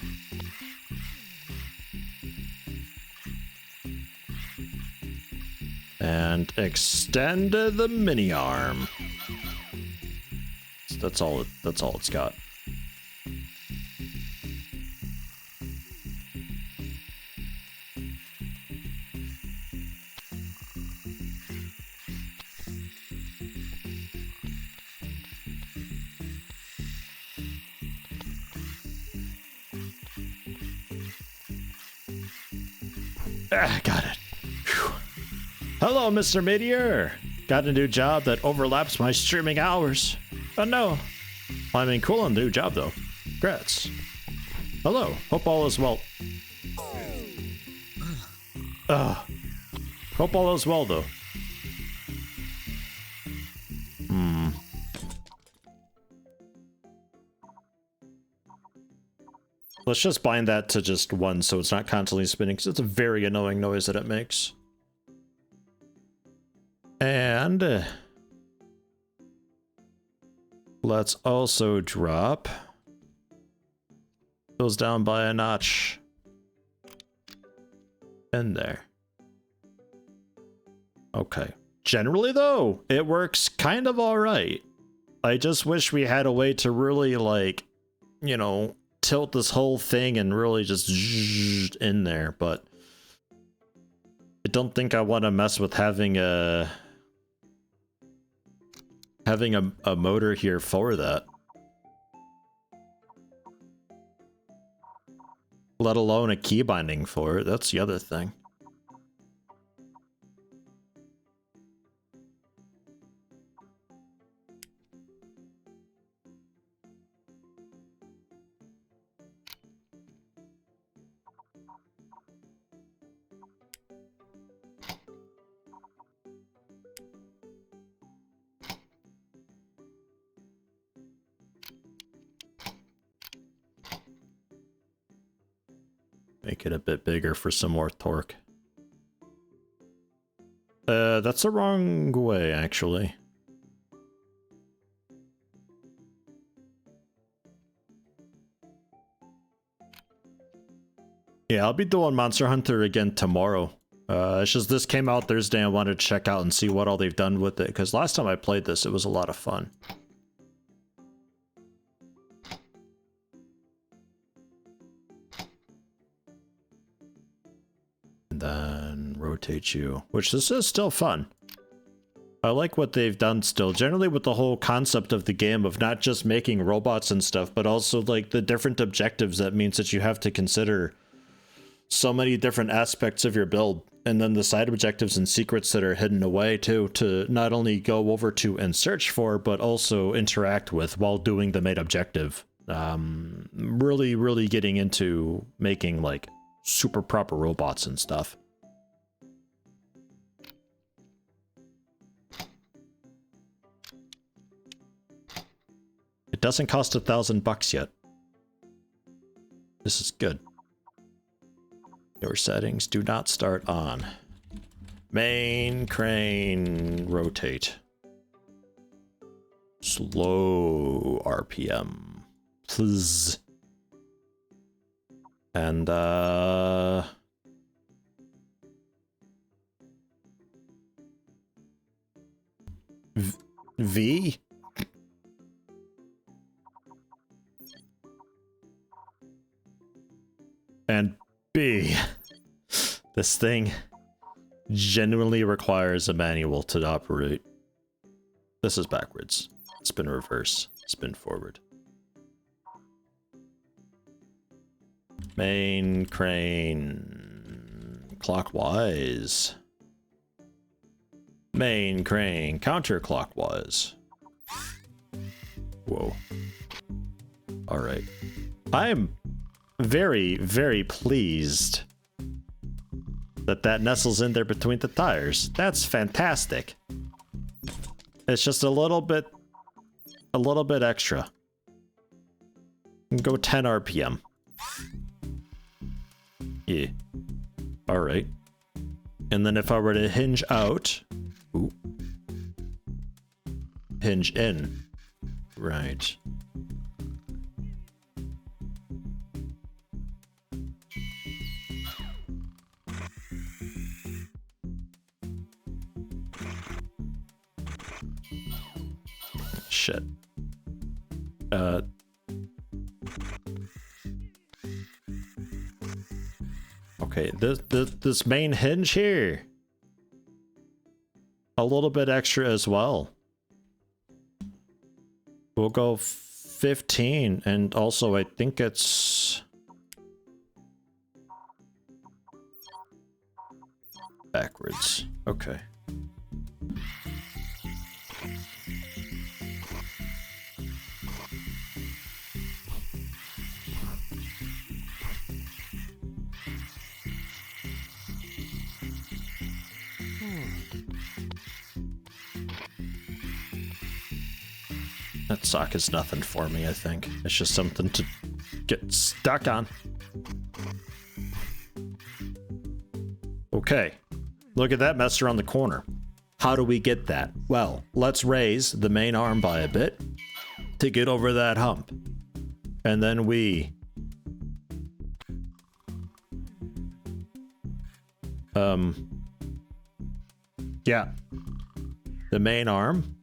And extend the mini arm. That's all it's got. Ah, got it. Whew. Hello, Mr. Meteor. Got a new job that overlaps my streaming hours. Oh no. I mean, cool on the new job though. Congrats. Hello. Hope all is well. Hope all is well though. Let's just bind that to just one so it's not constantly spinning, because it's a very annoying noise that it makes. And let's also drop those down by a notch in there. Okay. Generally though, it works kind of all right. I just wish we had a way to really, like, you know, tilt this whole thing and really just in there, but I don't think I want to mess with having a motor here for that. Let alone a key binding for it. That's the other thing. Make it a bit bigger for some more torque. That's the wrong way, actually. Yeah, I'll be doing Monster Hunter again tomorrow. It's just this came out Thursday. I wanted to check out and see what all they've done with it, because last time I played this, it was a lot of fun. Then rotate you, which this is still fun. I like what they've done still, generally with the whole concept of the game of not just making robots and stuff, but also like the different objectives. That means that you have to consider so many different aspects of your build, and then the side objectives and secrets that are hidden away too, to not only go over to and search for, but also interact with while doing the main objective. Really getting into making like super proper robots and stuff. It doesn't cost $1,000 yet. This is good. Your settings do not start on. Main crane rotate. Slow RPM. Please. And V? And B. This thing genuinely requires a manual to operate. This is backwards. Spin reverse. Spin forward. Main crane clockwise. Main crane counterclockwise. Whoa. All right. I'm very, very pleased that that nestles in there between the tires. That's fantastic. It's just a little bit extra. Go 10 RPM. Yeah. All right. And then if I were to hinge out, ooh, hinge in, right. Shit. Okay, this main hinge here, a little bit extra as well. We'll go 15, and also I think it's backwards. Okay. That sock is nothing for me, I think. It's just something to get stuck on. Okay. Look at that mess around the corner. How do we get that? Well, let's raise the main arm by a bit to get over that hump. And then we... yeah. The main arm.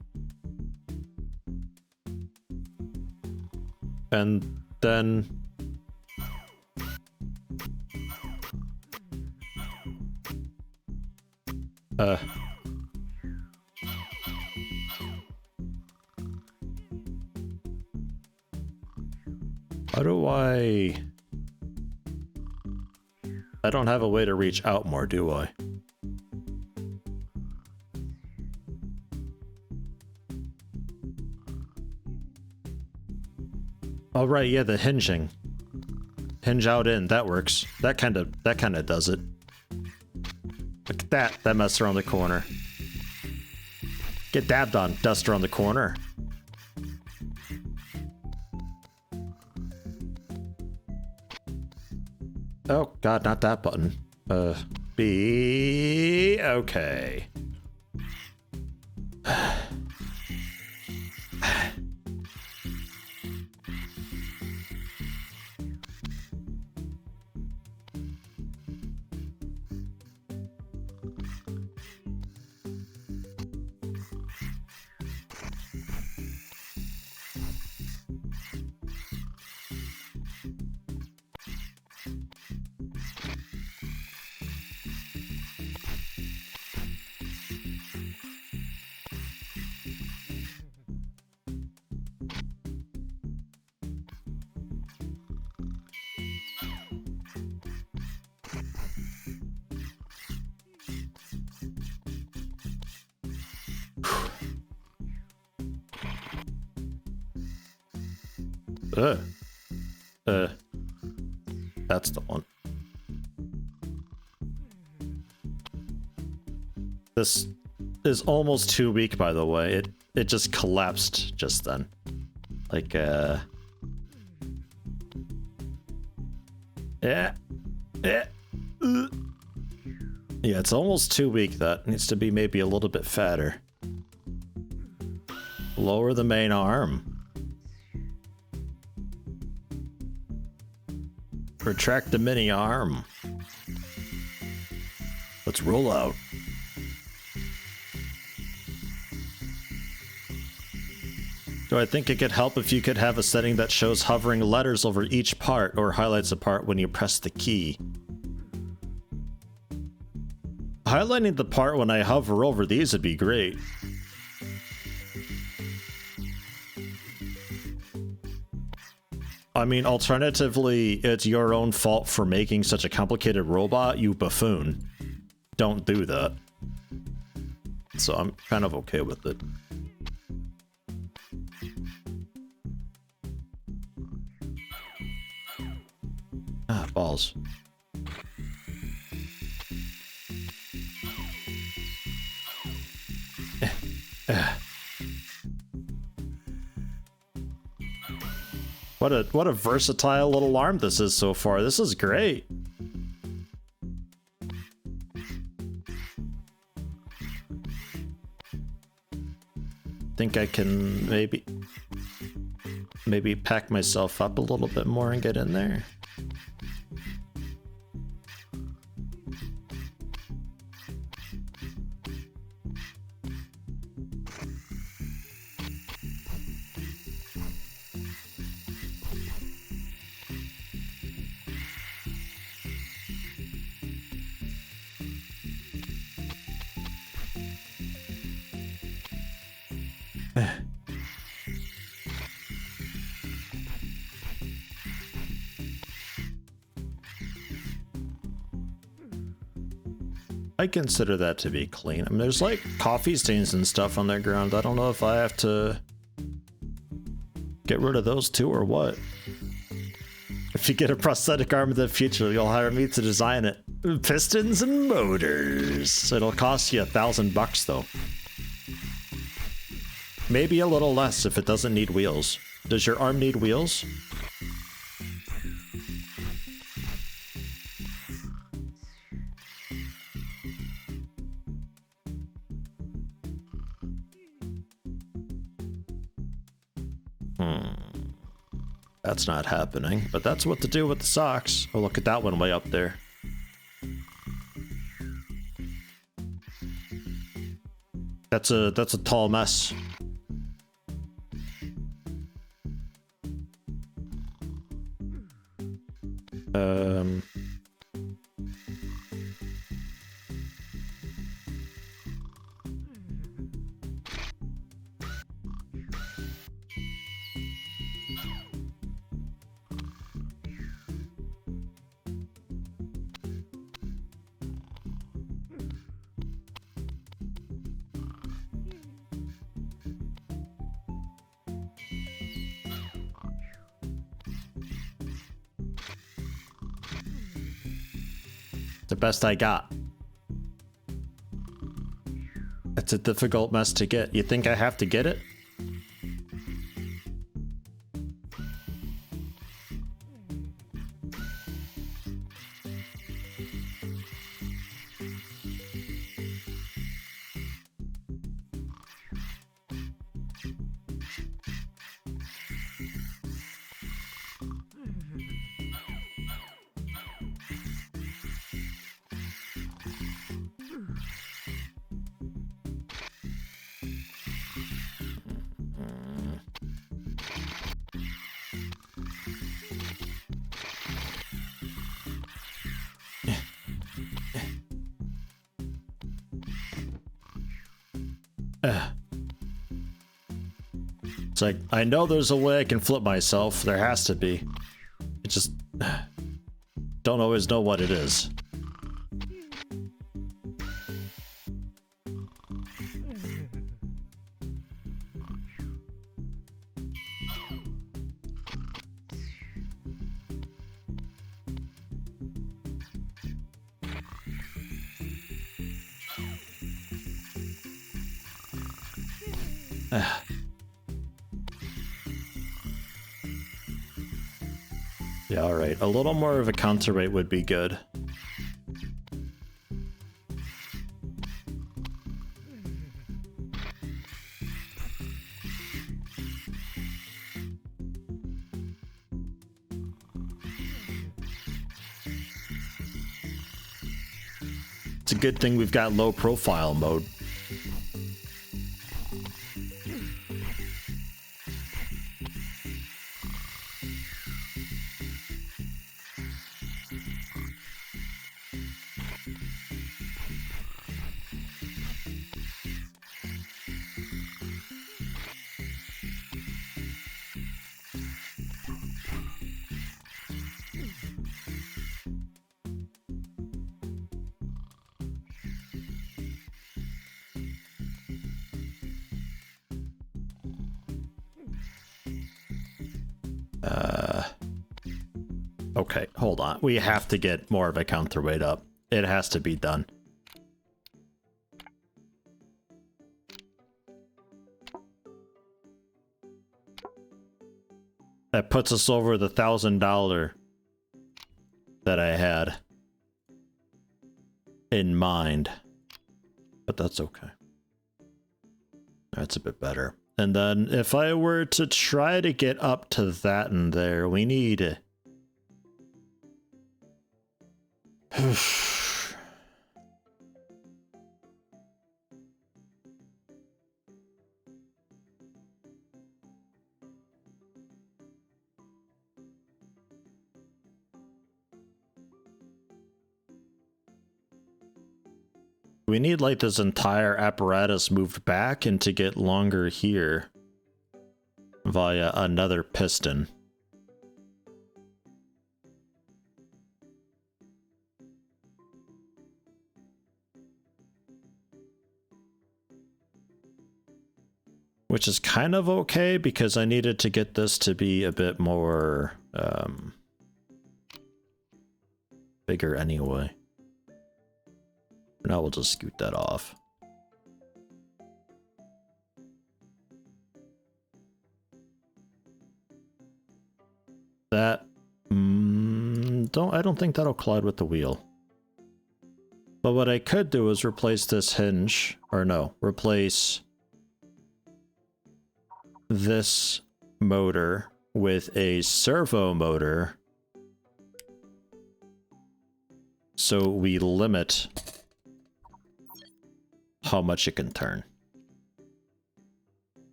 And then how do I don't have a way to reach out more, do I? Oh right, yeah, the hinging. Hinge out in, that works. That kind of does it. Look at that mess around the corner. Get dabbed on, dust around the corner. Oh god, not that button. B, okay. That's the one. This is almost too weak, by the way. It just collapsed just then. Like, yeah. Yeah, it's almost too weak. That needs to be maybe a little bit fatter. Lower the main arm. Retract the mini arm. Let's roll out. Do I think it could help if you could have a setting that shows hovering letters over each part or highlights a part when you press the key? Highlighting the part when I hover over these would be great. I mean, alternatively, it's your own fault for making such a complicated robot, you buffoon. Don't do that. So I'm kind of okay with it. Ah, balls. What a versatile little arm this is so far. This is great. Think I can maybe pack myself up a little bit more and get in there. I consider that to be clean. I mean, there's like coffee stains and stuff on the ground. I don't know if I have to get rid of those too or what. If you get a prosthetic arm in the future, you'll hire me to design it. Pistons and motors. It'll cost you $1,000 though. Maybe a little less if it doesn't need wheels. Does your arm need wheels? That's not happening, but that's what to do with the socks. Oh, look at that one way up there. That's a tall mess. The best I got. It's a difficult mess to get. You think I have to get it? It's like, I know there's a way I can flip myself. There has to be. I just don't always know what it is. Yeah, alright. A little more of a counter rate would be good. It's a good thing we've got low profile mode. Okay, hold on. We have to get more of a counterweight up. It has to be done. That puts us over the $1,000 that I had in mind. But that's okay. That's a bit better. And then if I were to try to get up to that in there, we need... We need like this entire apparatus moved back and to get longer here via another piston. Which is kind of okay because I needed to get this to be a bit more bigger anyway. Now we'll just scoot that off. That I don't think that'll collide with the wheel. But what I could do is replace this hinge, or no, replace this motor with a servo motor so we limit how much it can turn.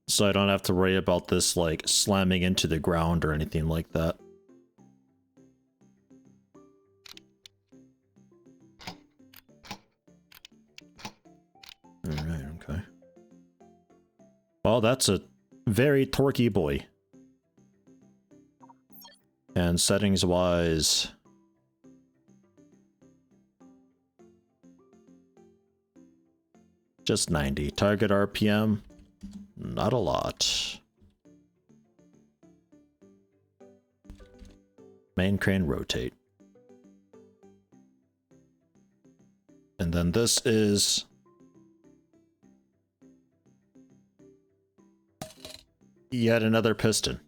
So I don't have to worry about this like slamming into the ground or anything like that. Alright, okay. Well, that's a very torquey boy. And settings wise... just 90. Target RPM, not a lot. Main crane rotate. And then this is... yet another piston.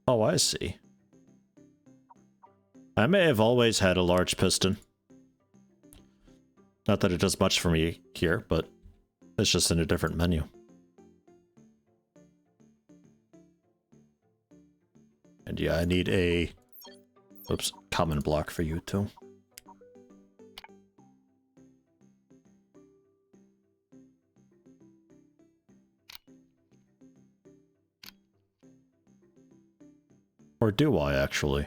Oh, I see. I may have always had a large piston. Not that it does much for me here, but it's just in a different menu. And yeah, I need a... oops, common block for you too. Or do I, actually?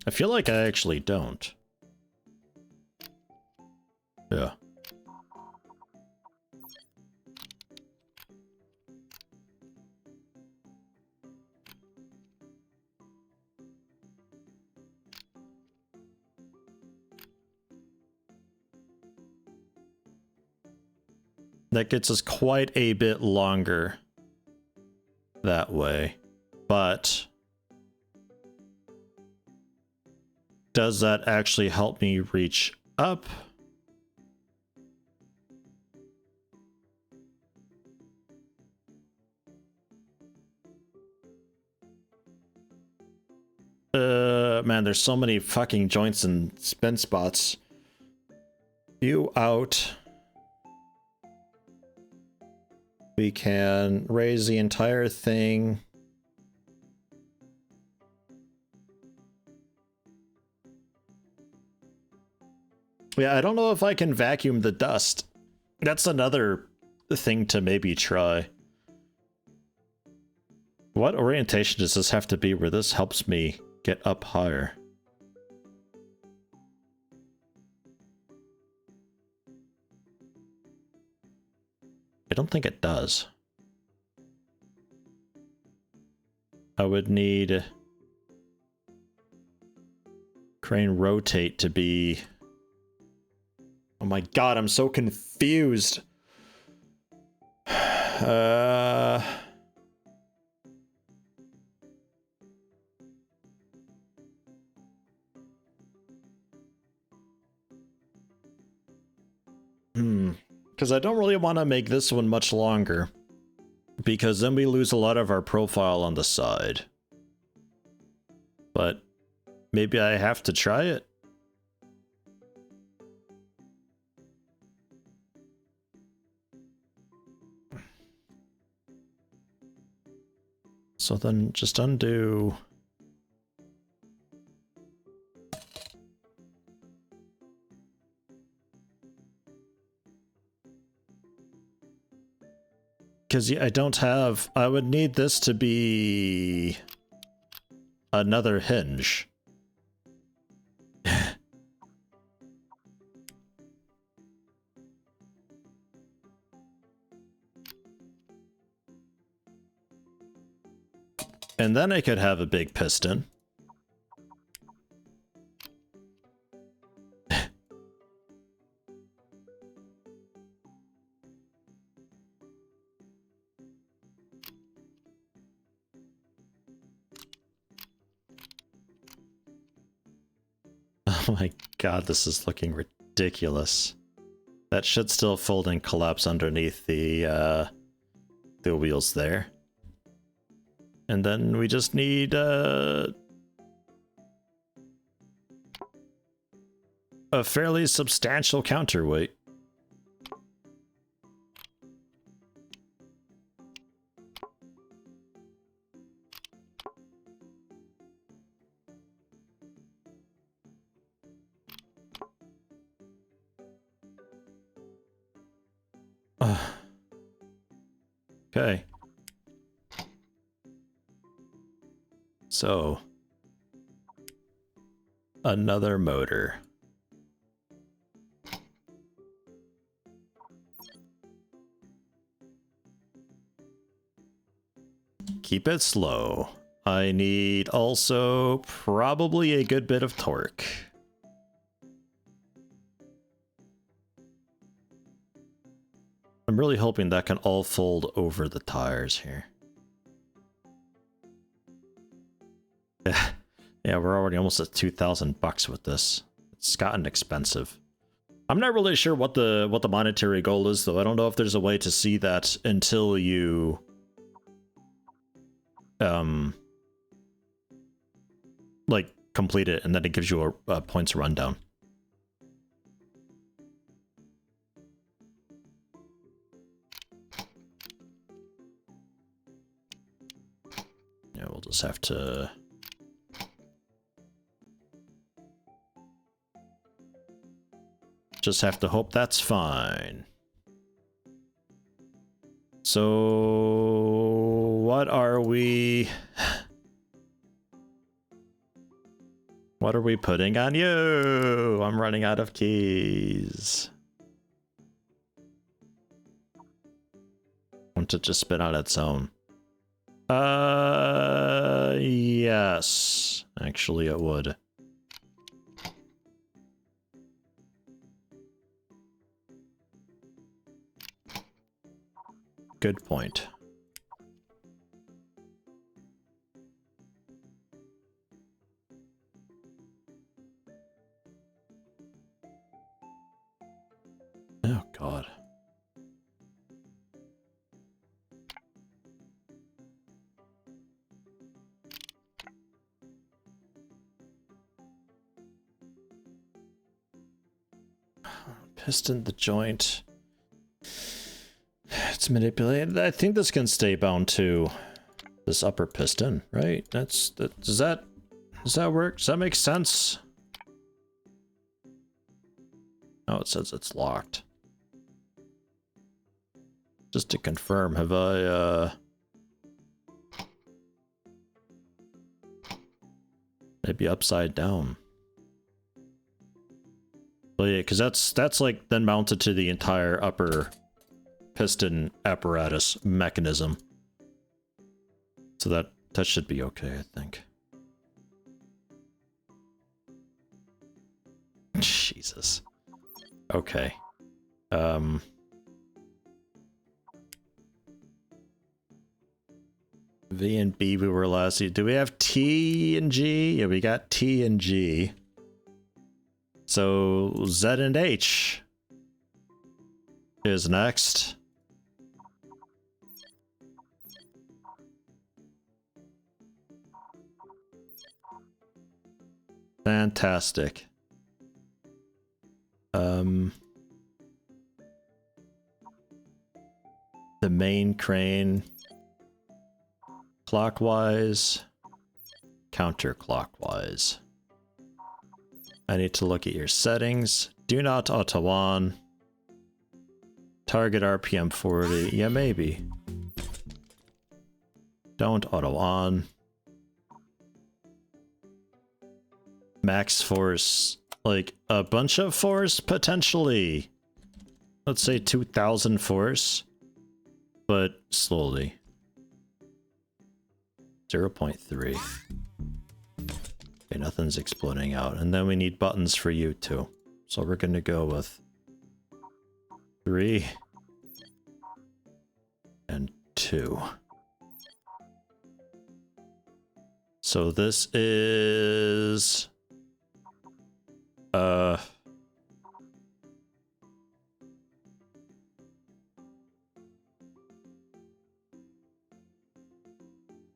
I feel like I actually don't. Yeah. That gets us quite a bit longer that way, but does that actually help me reach up? Man, there's so many fucking joints and spin spots. You out. We can raise the entire thing. Yeah, I don't know if I can vacuum the dust. That's another thing to maybe try. What orientation does this have to be where this helps me get up higher? think it does. I would need crane rotate to be... Oh my god, I'm so confused. Because I don't really want to make this one much longer. Because then we lose a lot of our profile on the side. But maybe I have to try it. So then just undo. Because I don't have... I would need this to be another hinge. And then I could have a big piston. Oh my god, this is looking ridiculous. That should still fold and collapse underneath the wheels there. And then we just need a fairly substantial counterweight. Okay. So, another motor. Keep it slow. I need also probably a good bit of torque. I'm really hoping that can all fold over the tires here. Yeah, we're already almost at $2,000 with this. It's gotten expensive. I'm not really sure what the monetary goal is, though. I don't know if there's a way to see that until you like complete it, and then it gives you a points rundown. Yeah, we'll just have to... Just have to hope that's fine. So... what are we... What are we putting on you? I'm running out of keys. Want to just spin on its own. Yes. Actually, it would. Good point. Oh, God. Piston the joint. It's manipulated. I think this can stay bound to this upper piston, right? Does that work? Does that make sense? Oh, it says it's locked. Just to confirm, have I maybe upside down? Well, yeah, because that's like then mounted to the entire upper piston apparatus mechanism. So that should be okay, I think. Jesus. Okay. V and B we were last. Do we have T and G? Yeah, we got T and G. So Z and H is next. Fantastic. The main crane. Clockwise. Counterclockwise. I need to look at your settings. Do not auto on. Target RPM 40. Yeah, maybe. Don't auto on. Max force. Like a bunch of force, potentially. Let's say 2000 force. But slowly. 0.3. Okay, nothing's exploding out. And then we need buttons for you too. So we're gonna go with 3 and 2. So this is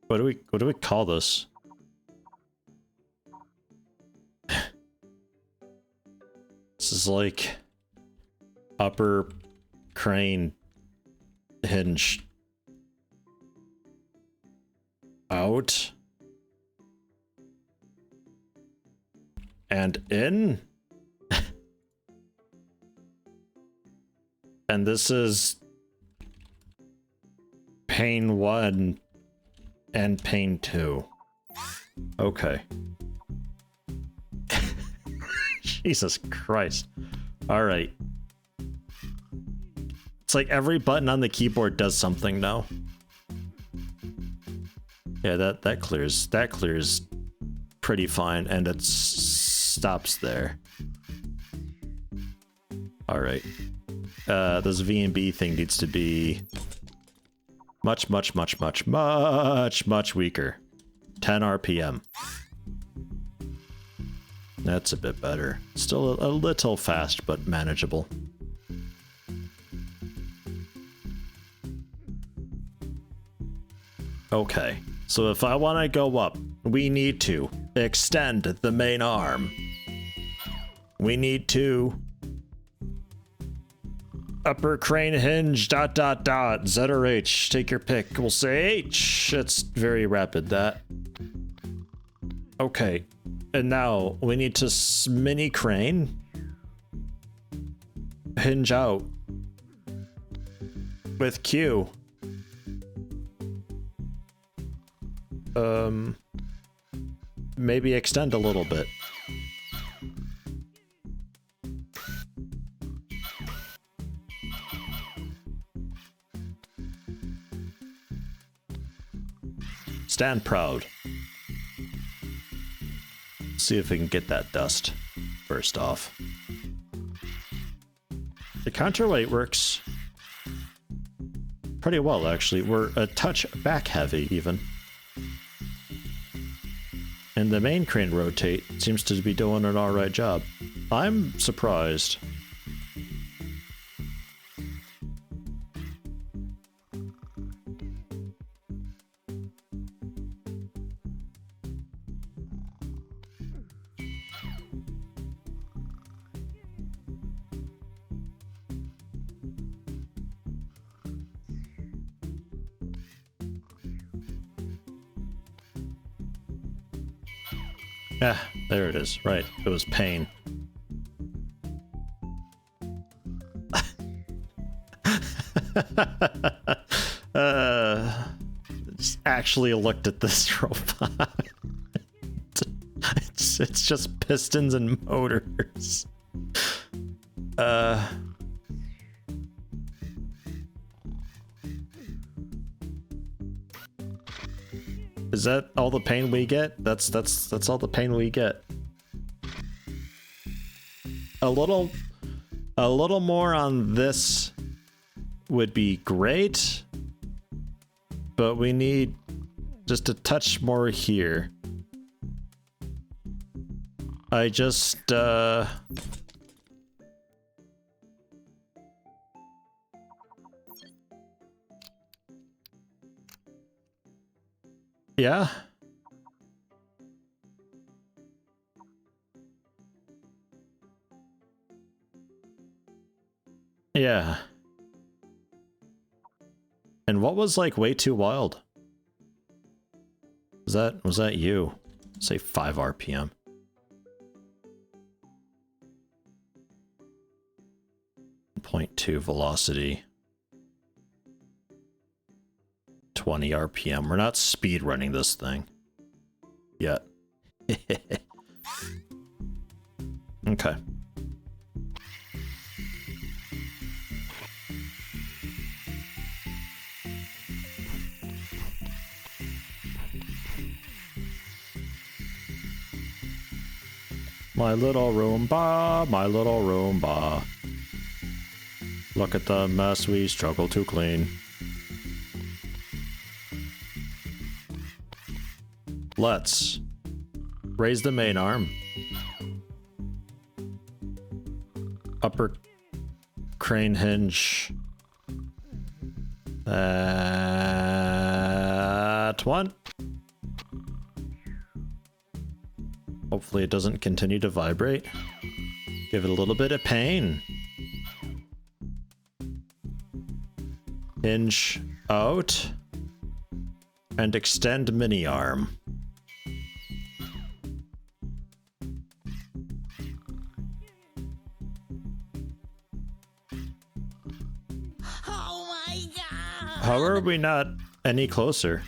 what do we call this? This is like upper crane hinge out and in. And this is pane 1 and pane 2. Okay. Jesus Christ. All right. It's like every button on the keyboard does something now. Yeah, that clears pretty fine, and it stops there. All right. This V and B thing needs to be much weaker. 10 RPM. That's a bit better. Still a little fast, but manageable. Okay, so if I want to go up, we need to extend the main arm. We need to upper crane hinge ... Z or H. Take your pick. We'll say H. It's very rapid, that. Okay. And now we need to mini crane. Hinge out. With Q. Maybe extend a little bit. Stand proud. See if we can get that dust first off. The counterweight works pretty well, actually. We're a touch back heavy, even. And the main crane rotate seems to be doing an alright job. I'm surprised. Ah, there it is. Right, it was pain. Just actually looked at this robot. It's just pistons and motors. Is that all the pain we get? That's all the pain we get. A little more on this would be great, but we need just a touch more here. I just yeah. Yeah. And what was like way too wild? Was that you? Say 5 RPM. 0.2 velocity. 20 RPM. We're not speed running this thing yet. Okay. My little Roomba, my little Roomba. Look at the mess we struggle to clean. Let's raise the main arm. Upper crane hinge. That one. Hopefully it doesn't continue to vibrate. Give it a little bit of pain. Hinge out. And extend mini arm. Oh my god! How are we not any closer?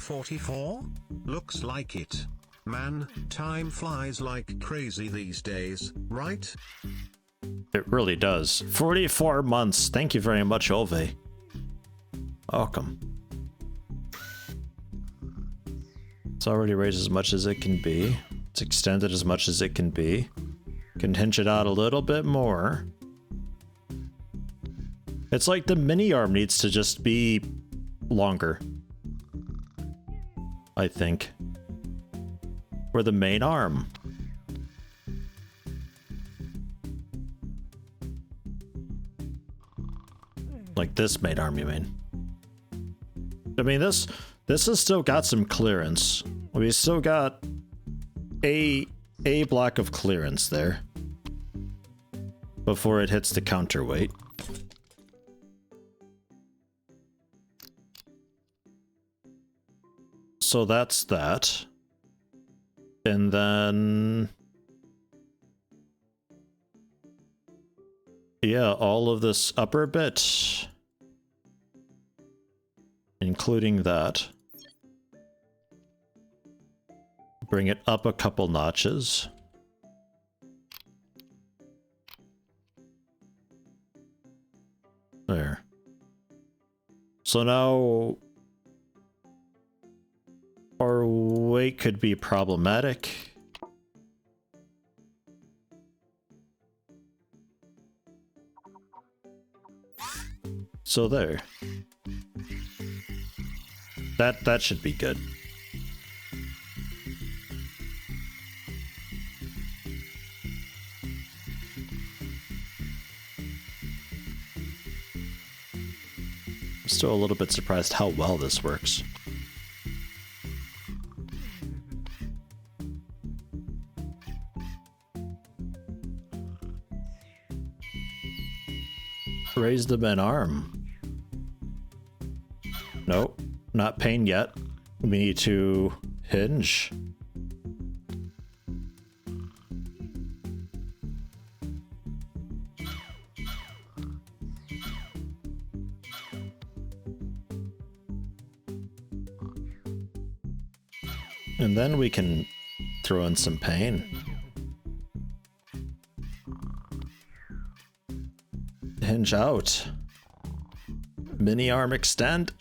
44? Looks like it. Man, time flies like crazy these days, right? It really does. 44 months. Thank you very much, Ove. Welcome. It's already raised as much as it can be. It's extended as much as it can be. Can hinge it out a little bit more. It's like the mini arm needs to just be longer, I think. Or the main arm. Like this main arm, you mean? I mean, this has still got some clearance. We still got a block of clearance there before it hits the counterweight. So that's that. And then yeah, all of this upper bit, including that. Bring it up a couple notches. There. So now our weight could be problematic. So there. That should be good. I'm still a little bit surprised how well this works. Raise the main arm. Nope, not pain yet. We need to hinge. And then we can throw in some pain. Hinge out. Mini arm extend.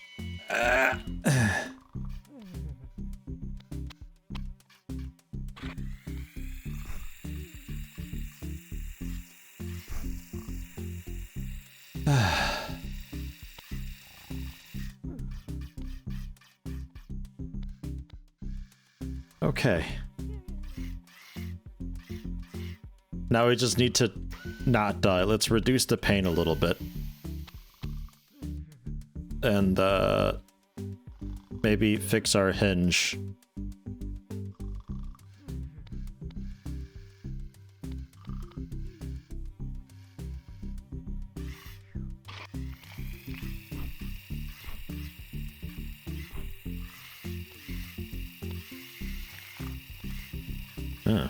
Okay. Now we just need to not die. Let's reduce the pain a little bit. And maybe fix our hinge. Huh.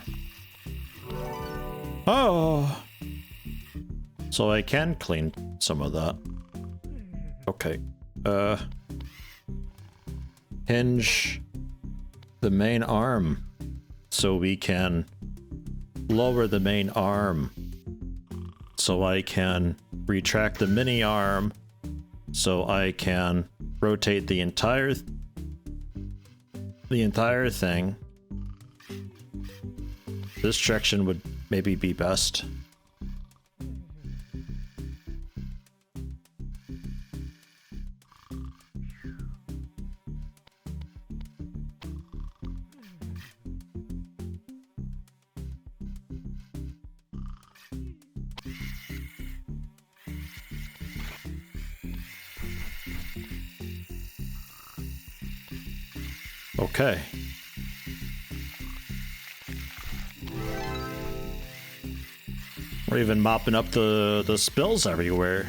Oh! So I can clean some of that. Okay. Hinge the main arm so we can lower the main arm so I can retract the mini arm so I can rotate the entire thing. This direction would maybe be best. Okay. We're even mopping up the spills everywhere.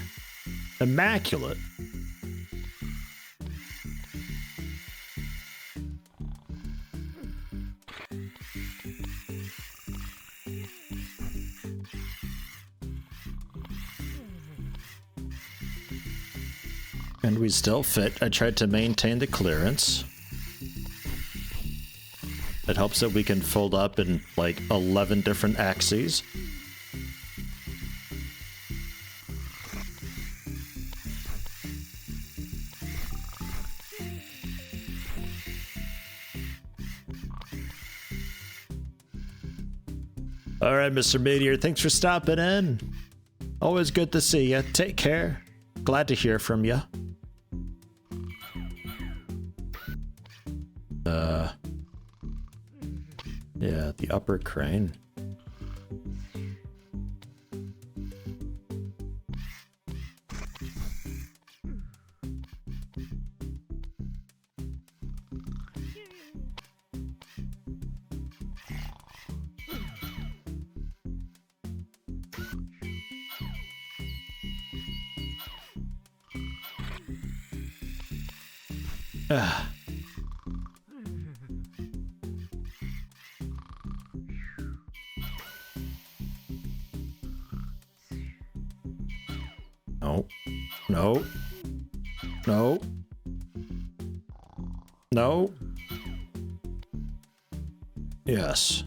Immaculate. And we still fit. I tried to maintain the clearance. It helps that we can fold up in like 11 different axes. All right, Mr. Meteor, thanks for stopping in. Always good to see you. Take care. Glad to hear from you. Yeah, the upper crane. Ah. No. No. No. No. Yes.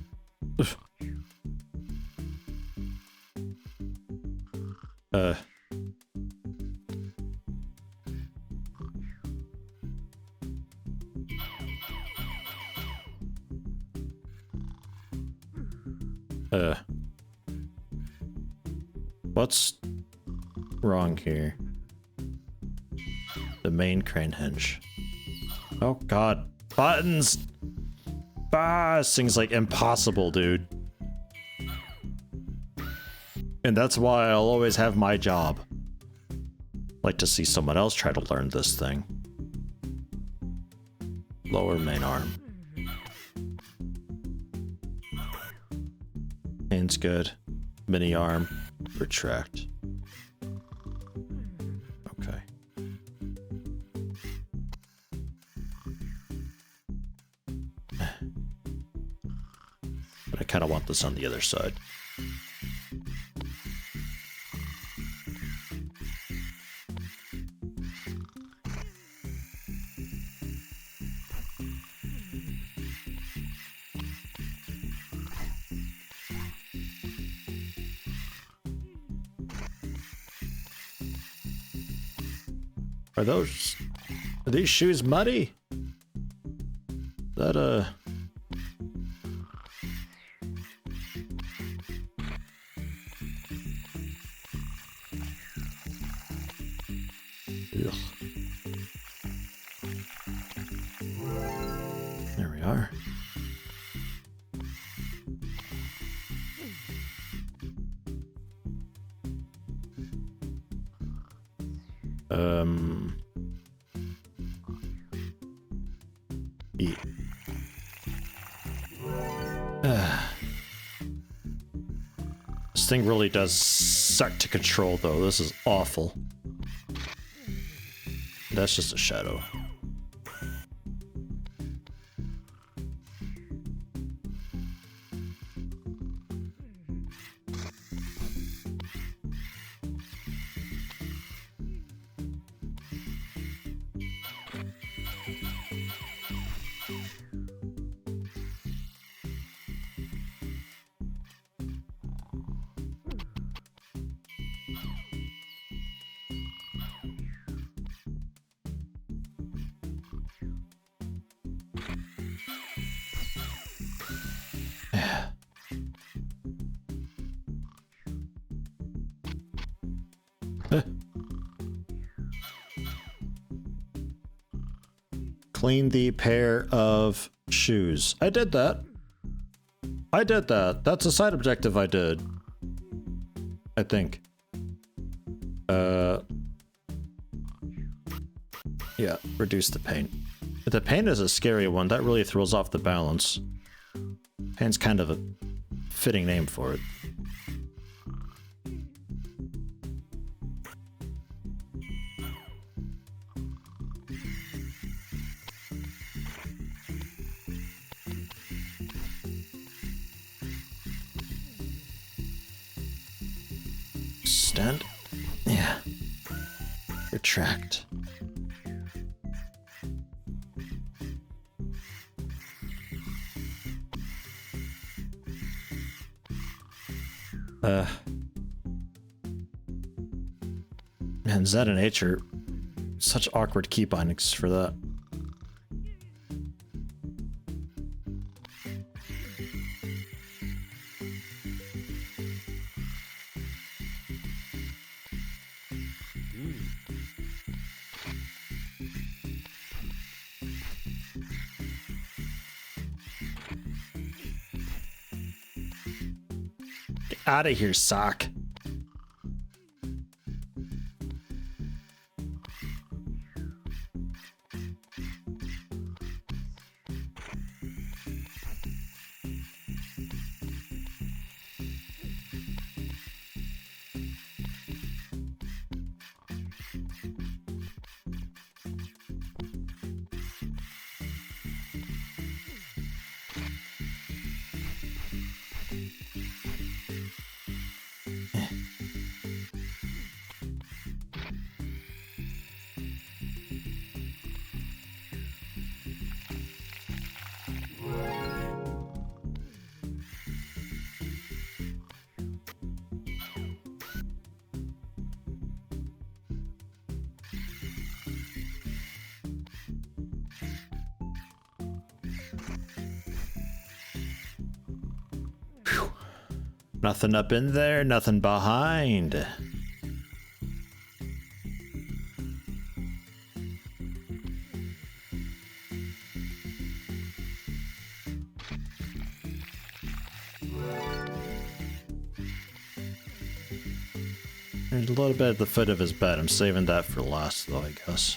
What's wrong here? The main crane hinge. Oh god. Buttons! Ah, this thing's like impossible, dude. And that's why I'll always have my job. Like to see someone else try to learn this thing. Lower main arm. Hands good. Mini arm. Retract. Okay. But I kind of want this on the other side. Are these shoes muddy? That, Ugh. There we are. Eat. This thing really does suck to control, though. This is awful. That's just a shadow. Clean the pair of shoes. I did that. I did that. That's a side objective I did. I think. Yeah, reduce the paint. The paint is a scary one. That really throws off the balance. Paint's kind of a fitting name for it. Stand. Yeah. Retract. Man, Z and H are such awkward key bindings for that. Get out of here, sock. Nothing up in there, nothing behind. There's a little bit at the foot of his bed. I'm saving that for last, though, I guess.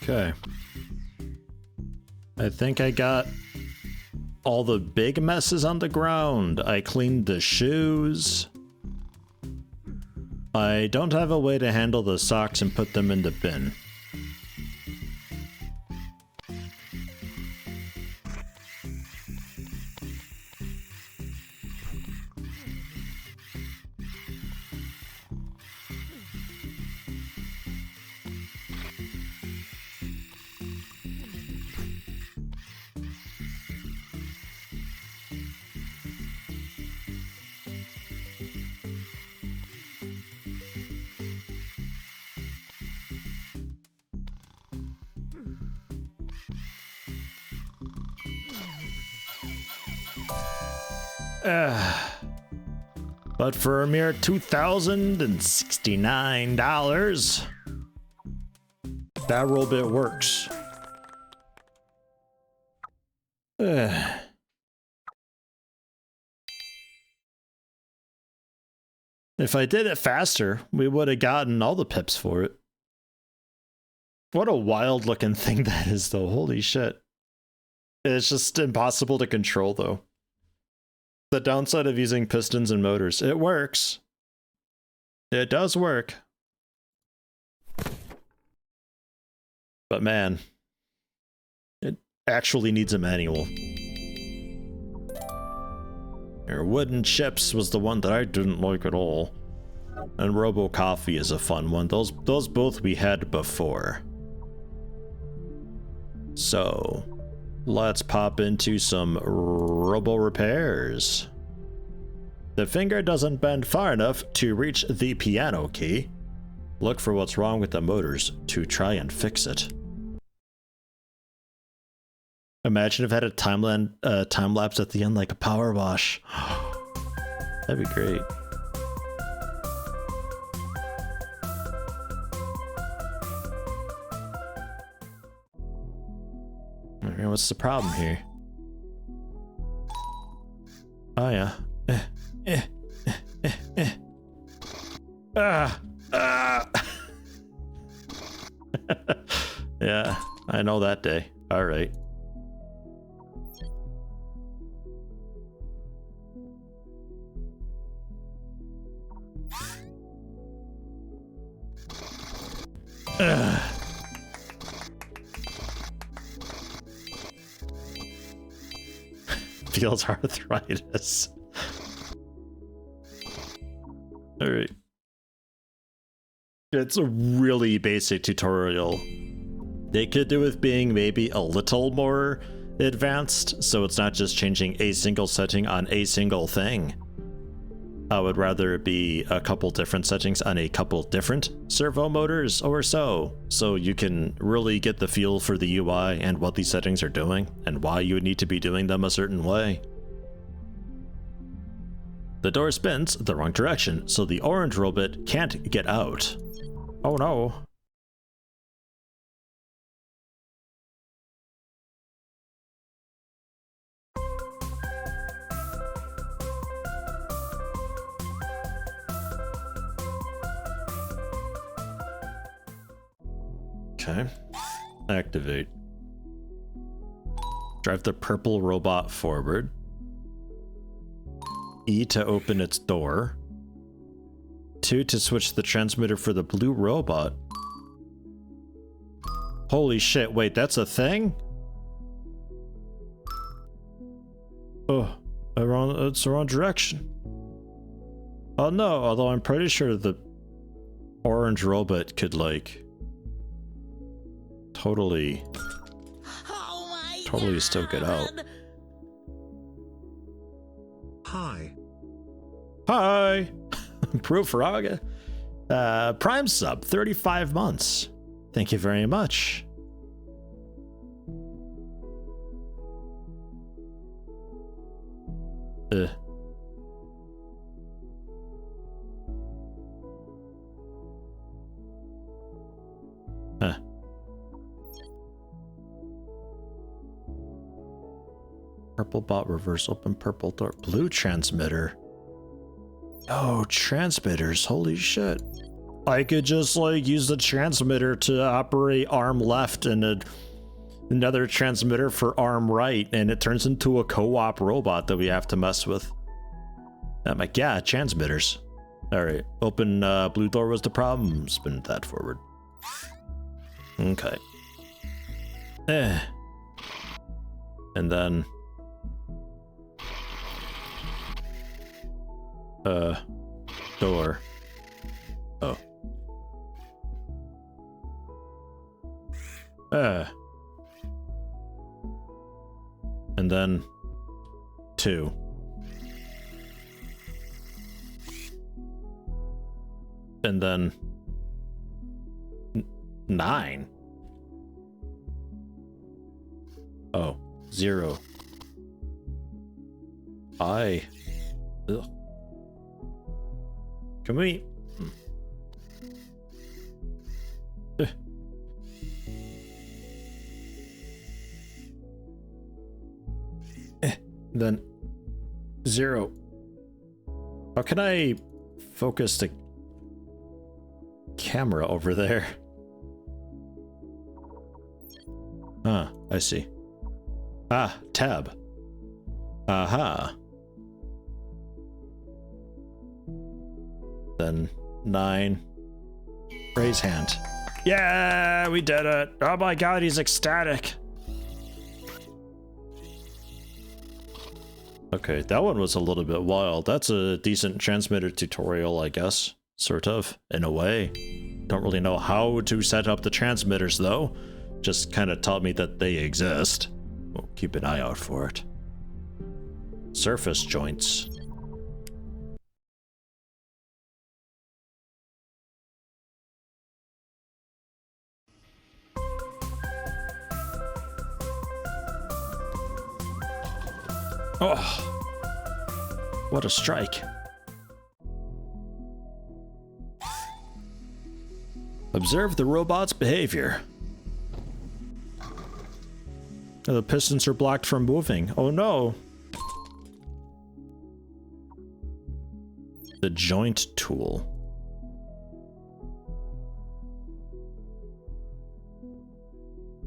Okay. I think I got all the big messes on the ground. I cleaned the shoes. I don't have a way to handle the socks and put them in the bin. But for a mere $2,069, that robot works. If I did it faster, we would have gotten all the pips for it. What a wild looking thing that is, though. Holy shit. It's just impossible to control, though. The downside of using pistons and motors. It works. It does work. But man, it actually needs a manual. Your wooden chips was the one that I didn't like at all. And Robo Coffee is a fun one. Those both we had before. So, let's pop into some Robo repairs. The finger doesn't bend far enough to reach the piano key. Look for what's wrong with the motors to try and fix it. Imagine if it had a time lapse at the end like a power wash. That'd be great. Okay, what's the problem here? Oh yeah. Yeah, I know that day. All right. Feels arthritis. All right. It's a really basic tutorial. They could do with being maybe a little more advanced, so it's not just changing a single setting on a single thing. I would rather it be a couple different settings on a couple different servo motors or so you can really get the feel for the UI and what these settings are doing and why you would need to be doing them a certain way. The door spins the wrong direction, so the orange robot can't get out. Oh no. Okay. Activate. Drive the purple robot forward. E to open its door. 2 to switch the transmitter for the blue robot. Holy shit, wait, that's a thing? Oh, it's the wrong direction. Oh no, although I'm pretty sure the orange robot could like totally still get out. Hi. Hi! Proof Raga. Prime sub, 35 months. Thank you very much. Huh. Purple bot reverse open purple door. Blue transmitter. Oh, transmitters. Holy shit. I could just like use the transmitter to operate arm left and another transmitter for arm right, and it turns into a co-op robot that we have to mess with. I'm like, yeah, transmitters. Alright, open blue door was the problem. Spin that forward. Okay. And then door. Oh. And then 2. And then 9. Oh, 0. Ugh. Can we? Ugh. Then 0. How can I focus the camera over there? Ah, I see. Ah, tab. Aha. Then 9. Raise hand. Yeah, we did it. Oh my god, he's ecstatic. Okay, that one was a little bit wild. That's a decent transmitter tutorial, I guess. Sort of, in a way. Don't really know how to set up the transmitters, though. Just kind of taught me that they exist. We'll keep an eye out for it. Surface joints. Oh, what a strike. Observe the robot's behavior. The pistons are blocked from moving. Oh no. The joint tool.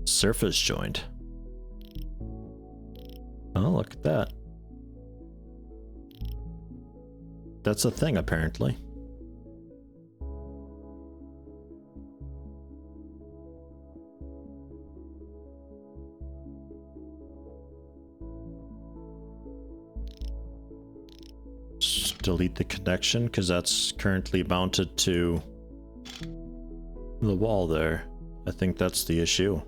Surface joint. Oh, look at that. That's a thing, apparently. Just delete the connection, because that's currently mounted to the wall there. I think that's the issue.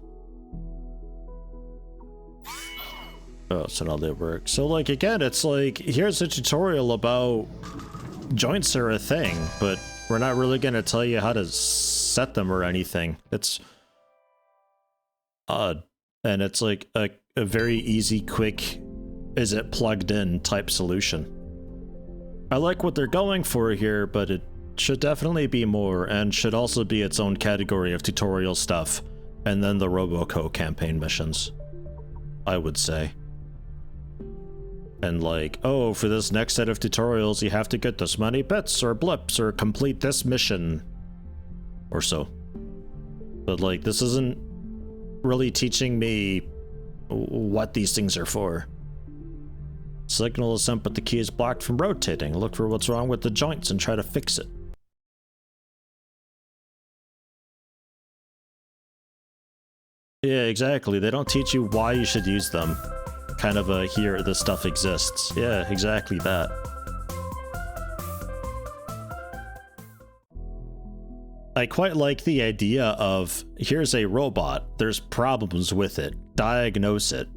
Oh, so now they work. So, like, again, it's like, here's a tutorial about joints are a thing, but we're not really going to tell you how to set them or anything. It's odd. And it's like a very easy, quick, is it plugged in type solution. I like what they're going for here, but it should definitely be more, and should also be its own category of tutorial stuff, and then the RoboCo campaign missions, I would say. And like, oh, for this next set of tutorials, you have to get this many bits or blips or complete this mission or so. But like, this isn't really teaching me what these things are for. Signal is sent, but the key is blocked from rotating. Look for what's wrong with the joints and try to fix it. Yeah, exactly. They don't teach you why you should use them. Kind of a here, this stuff exists. Yeah, exactly that. I quite like the idea of, here's a robot, there's problems with it, diagnose it,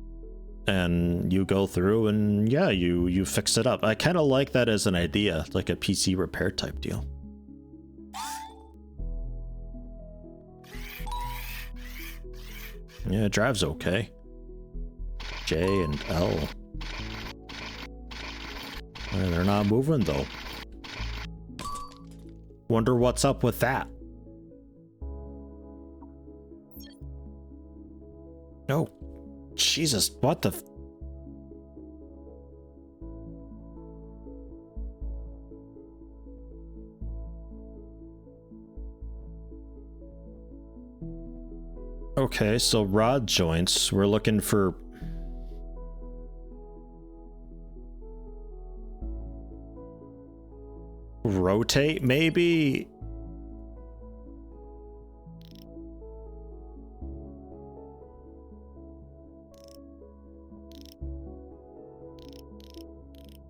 and you go through and yeah, you fix it up. I kind of like that as an idea, like a PC repair type deal. Yeah, it drives okay. J and L. They're not moving though. Wonder what's up with that. No. Jesus, what the Okay, so rod joints, we're looking for rotate, maybe?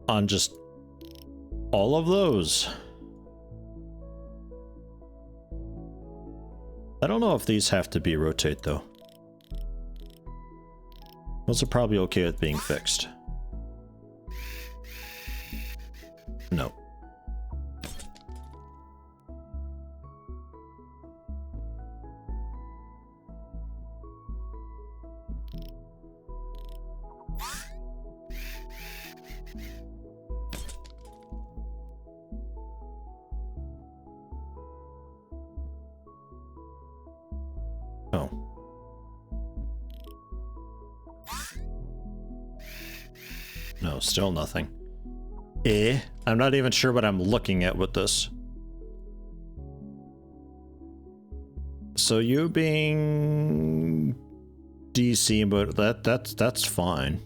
On just all of those. I don't know if these have to be rotate though. Those are probably okay with being fixed. No. Oh. No, still nothing. I'm not even sure what I'm looking at with this. So you being DC mode, that's fine.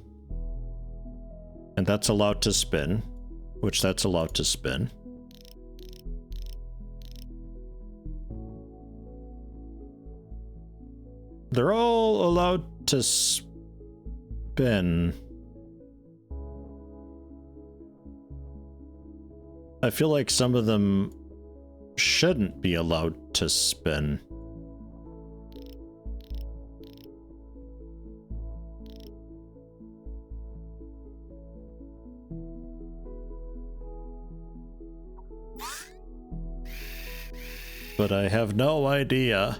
And that's allowed to spin, which that's allowed to spin. They're all allowed to spin. I feel like some of them shouldn't be allowed to spin. But I have no idea.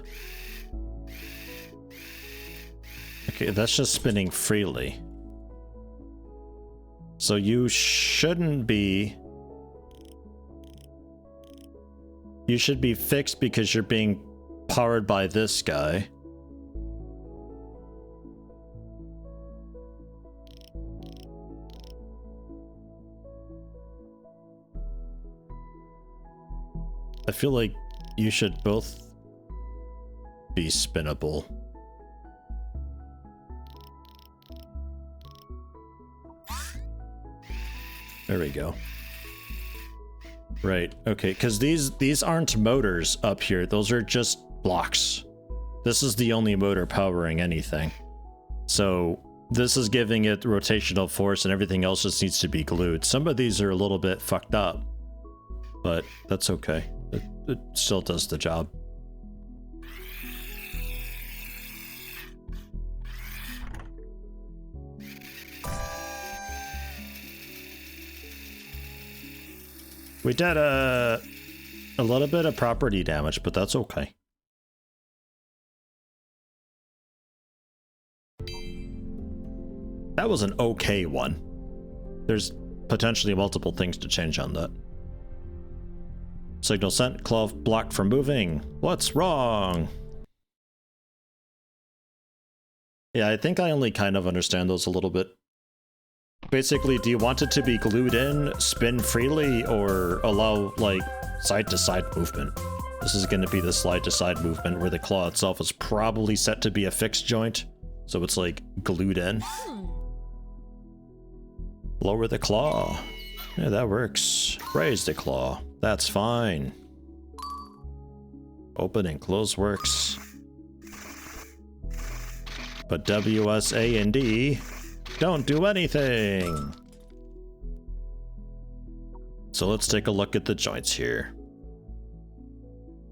Okay, that's just spinning freely. So you shouldn't be... You should be fixed because you're being powered by this guy. I feel like you should both be spinnable. There we go. Right, okay, because these aren't motors up here, those are just blocks. This is the only motor powering anything. So this is giving it rotational force and everything else just needs to be glued. Some of these are a little bit fucked up, but that's okay. It still does the job. We did a little bit of property damage, but that's okay. That was an okay one. There's potentially multiple things to change on that. Signal sent, claw blocked from moving. What's wrong? Yeah, I think I only kind of understand those a little bit. Basically, do you want it to be glued in, spin freely, or allow, like, side-to-side movement? This is going to be the slide-to-side movement where the claw itself is probably set to be a fixed joint, so it's, like, glued in. Lower the claw. Yeah, that works. Raise the claw. That's fine. Open and close works. But W, S, A, and D don't do anything. So let's take a look at the joints here.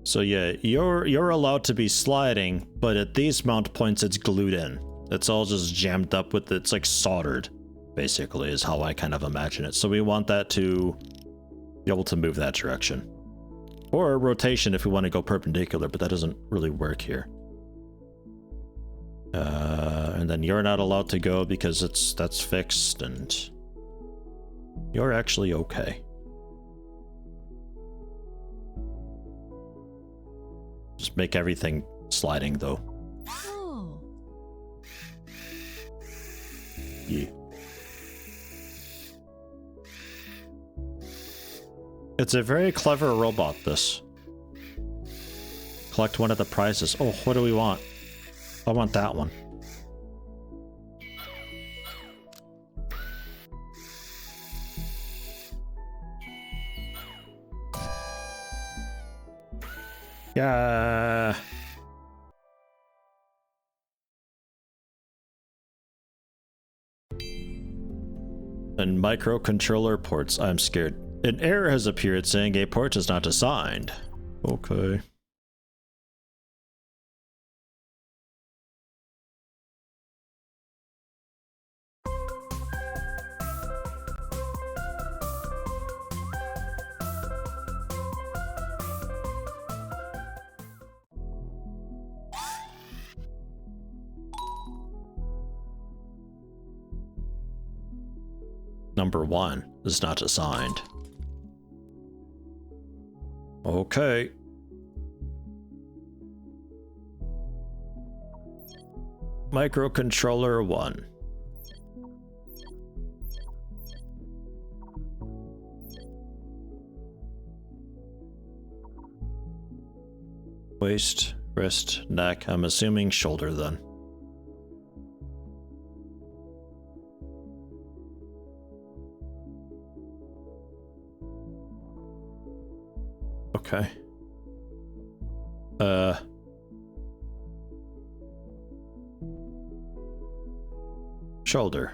So yeah, you're allowed to be sliding, but at these mount points it's glued in. It's all just jammed up with, it's like soldered, basically, is how I kind of imagine it. So we want that to be able to move that direction. Or rotation if we want to go perpendicular, but that doesn't really work here. And then you're not allowed to go because that's fixed, and you're actually okay. Just make everything sliding though. Oh. Yeah. It's a very clever robot, this. Collect one of the prizes. Oh, what do we want? I want that one. Yeah. And microcontroller ports. I'm scared. An error has appeared saying a port is not assigned. Okay. Number 1 is not assigned. Okay. Microcontroller 1. Waist, wrist, neck. I'm assuming shoulder then. Okay. Shoulder.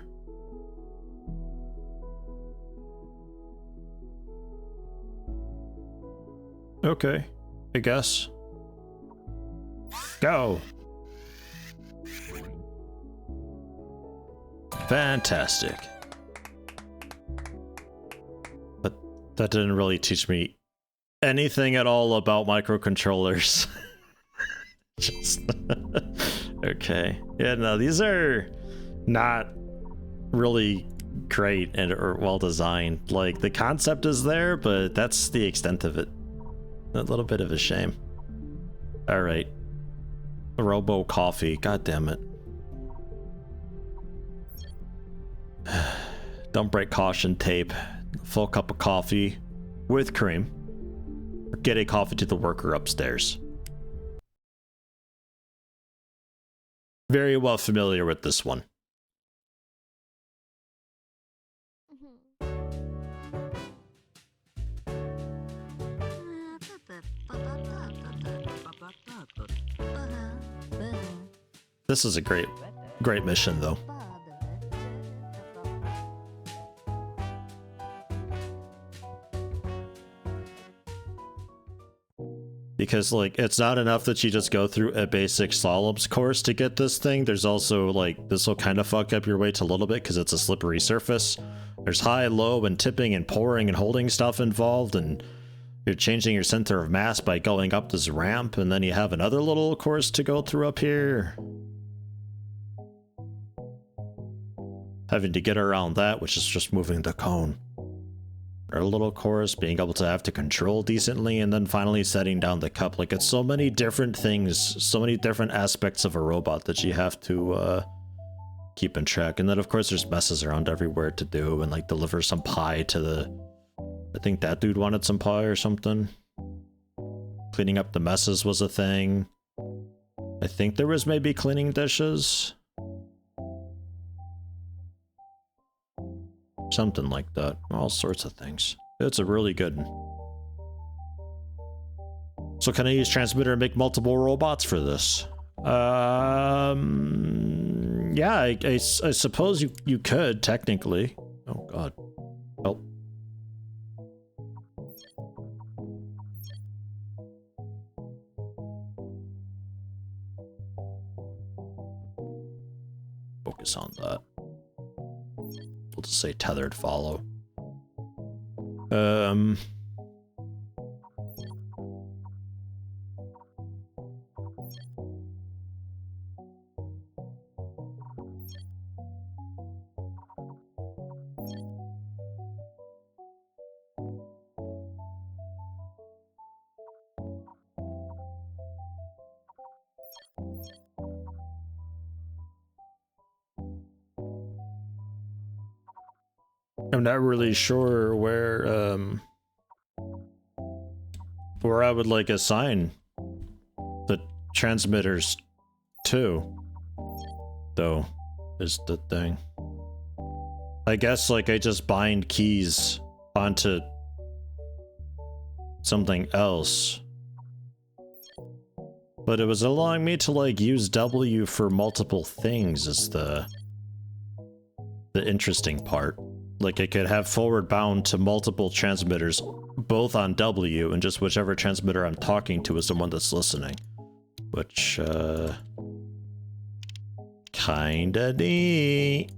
Okay, I guess. Go! Fantastic. But that didn't really teach me anything at all about microcontrollers. Just okay. Yeah, no, these are not really great and or well designed. Like the concept is there, but that's the extent of it. A little bit of a shame. All right. Robo coffee. God damn it. Don't break caution tape. Full cup of coffee with cream. Or get a coffee to the worker upstairs. Very well familiar with this one. This is a great mission though. Because like it's not enough that you just go through a basic Solemns course to get this thing. There's also like this will kind of fuck up your weight a little bit because it's a slippery surface. There's high, low, and tipping and pouring and holding stuff involved, and you're changing your center of mass by going up this ramp, and then you have another little course to go through up here. Having to get around that, which is just moving the cone. Or a little course, being able to have to control decently, and then finally setting down the cup. Like, it's so many different things, so many different aspects of a robot that you have to keep in check. And then, of course, there's messes around everywhere to do, and like deliver some pie to the... I think that dude wanted some pie or something. Cleaning up the messes was a thing. I think there was maybe cleaning dishes. Something like that. All sorts of things. It's a really good one. So can I use transmitter and make multiple robots for this? Yeah, I suppose you could, technically. Oh god. Oh. Focus on that. We'll just say tethered follow. I'm not really sure where I would like assign the transmitters to, though, is the thing. I guess like I just bind keys onto something else, but it was allowing me to like use W for multiple things is the interesting part. Like I could have forward bound to multiple transmitters, both on W, and just whichever transmitter I'm talking to is the one that's listening. Which, kinda neat.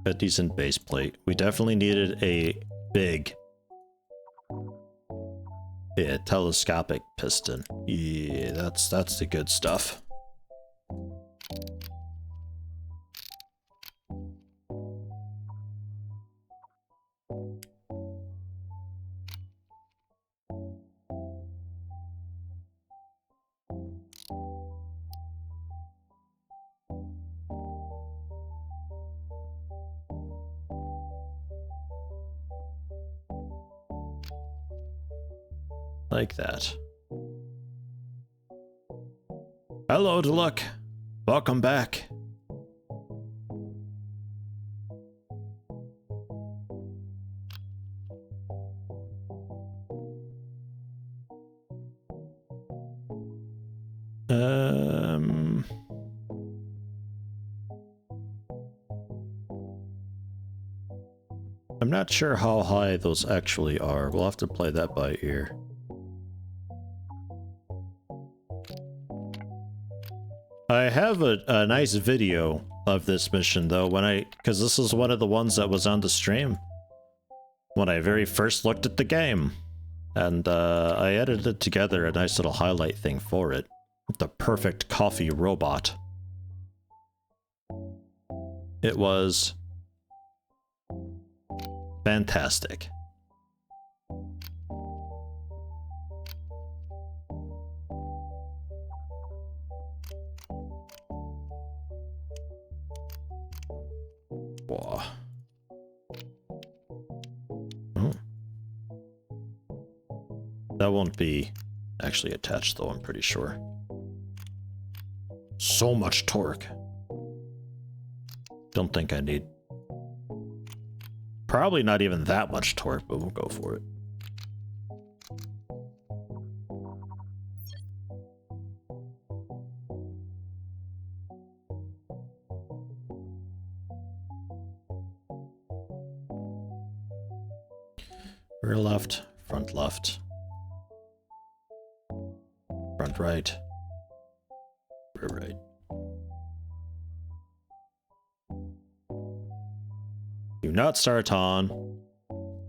A decent base plate. We definitely needed a big... yeah, telescopic piston. Yeah, that's the good stuff. Like that. Hello, Deluck. Welcome back. I'm not sure how high those actually are. We'll have to play that by ear. I have a nice video of this mission though, because this is one of the ones that was on the stream when I very first looked at the game. And I edited together a nice little highlight thing for it. The perfect coffee robot. It was fantastic. Whoa. Oh. That won't be actually attached though, I'm pretty sure. So much torque. Don't think I need. Probably not even that much torque, but we'll go for it. Rear left, front right, rear right. Do not start on.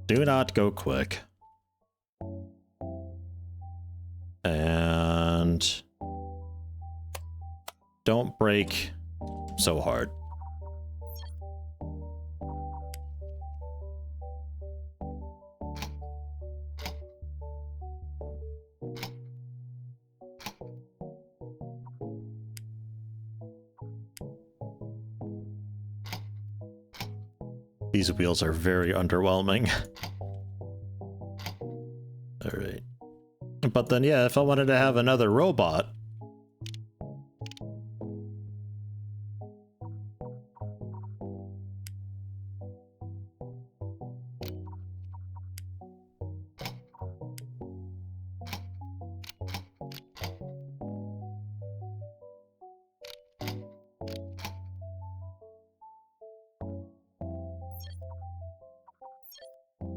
Do not go quick. And don't brake so hard. These wheels are very underwhelming. Alright. But then, yeah, if I wanted to have another robot...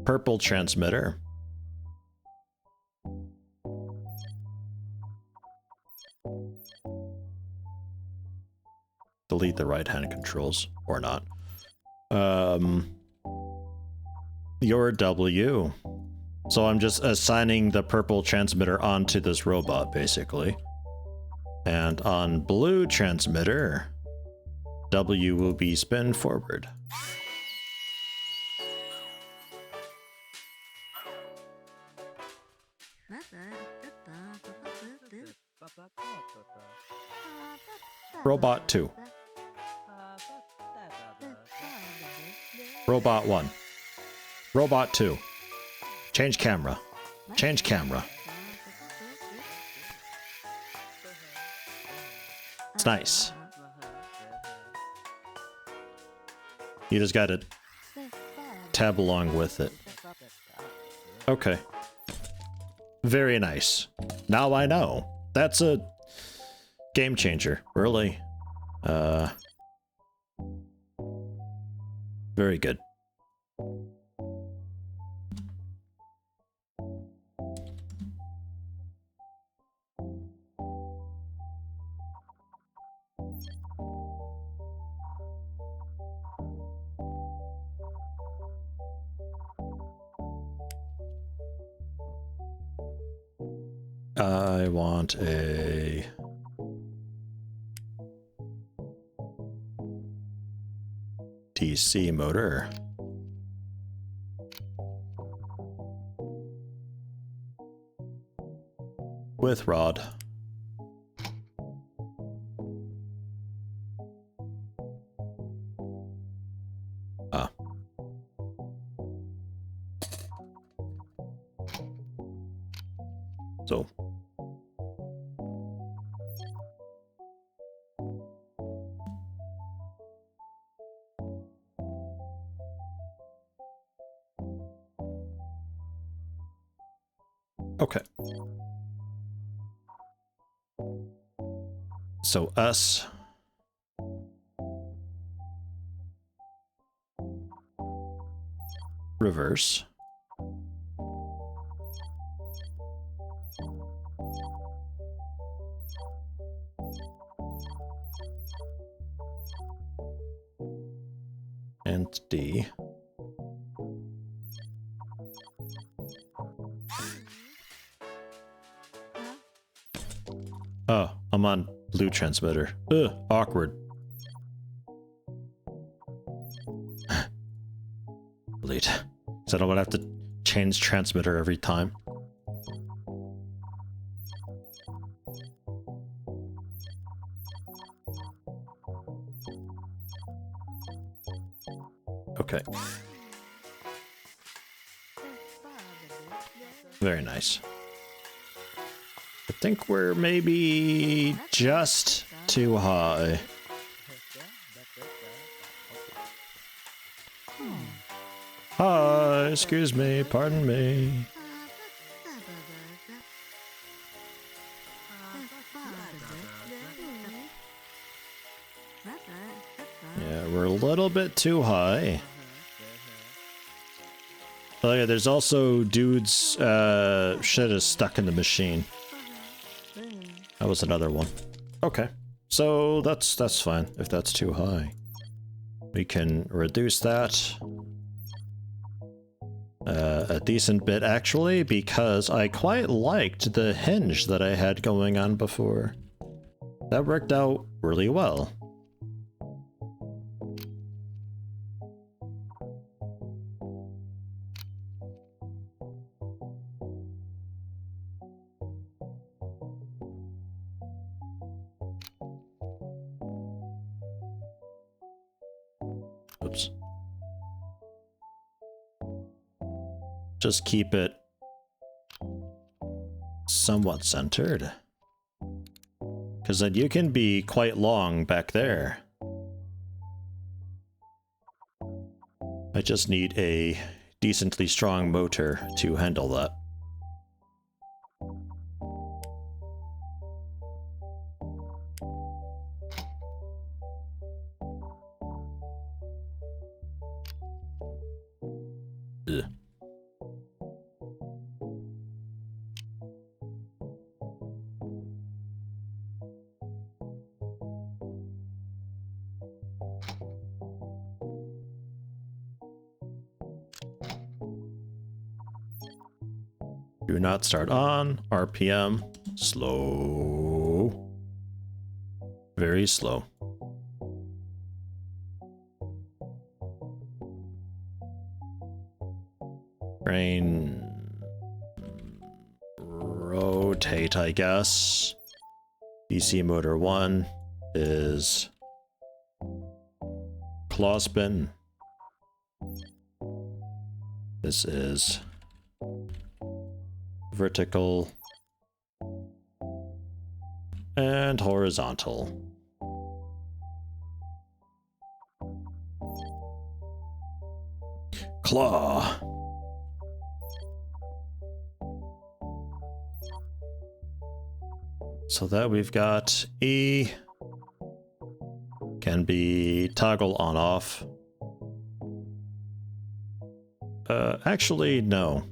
Purple transmitter. Delete the right-hand controls, or not. Your W. So I'm just assigning the purple transmitter onto this robot, basically. And on blue transmitter, W will be spin forward. Robot 2. Robot 1. Robot 2. Change camera. Change camera. It's nice. You just gotta tab along with it. Okay. Very nice. Now I know. That's a game changer, really. Very good. I want a DC motor. With rod. Ah. So. Okay. So us. Reverse. And D. Oh, I'm on blue transmitter. Ugh, awkward. Delete. So I don't want to have to change transmitter every time. Okay. Very nice. I think we're maybe just too high. Hi, excuse me, pardon me. Yeah, we're a little bit too high. Oh yeah, there's also dude's shit is stuck in the machine. That was another one. Okay, so that's fine if that's too high. We can reduce that a decent bit actually, because I quite liked the hinge that I had going on before. That worked out really well. Oops. Just keep it somewhat centered. Because then you can be quite long back there. I just need a decently strong motor to handle that. Ugh. Do not start on. RPM. Slow. Very slow. Brain. Rotate, I guess. DC motor 1 is claw spin. This is vertical and horizontal. Claw. So that we've got E can be toggle on off. Actually, no.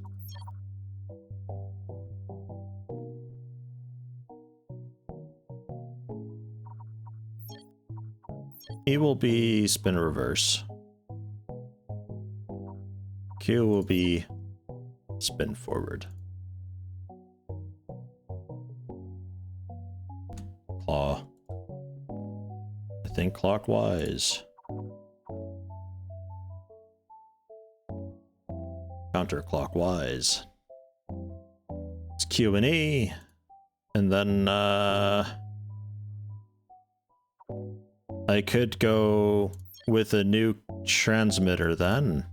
E will be spin reverse. Q will be spin forward. Claw. I think clockwise. Counterclockwise. It's Q and E. And then I could go with a new transmitter then.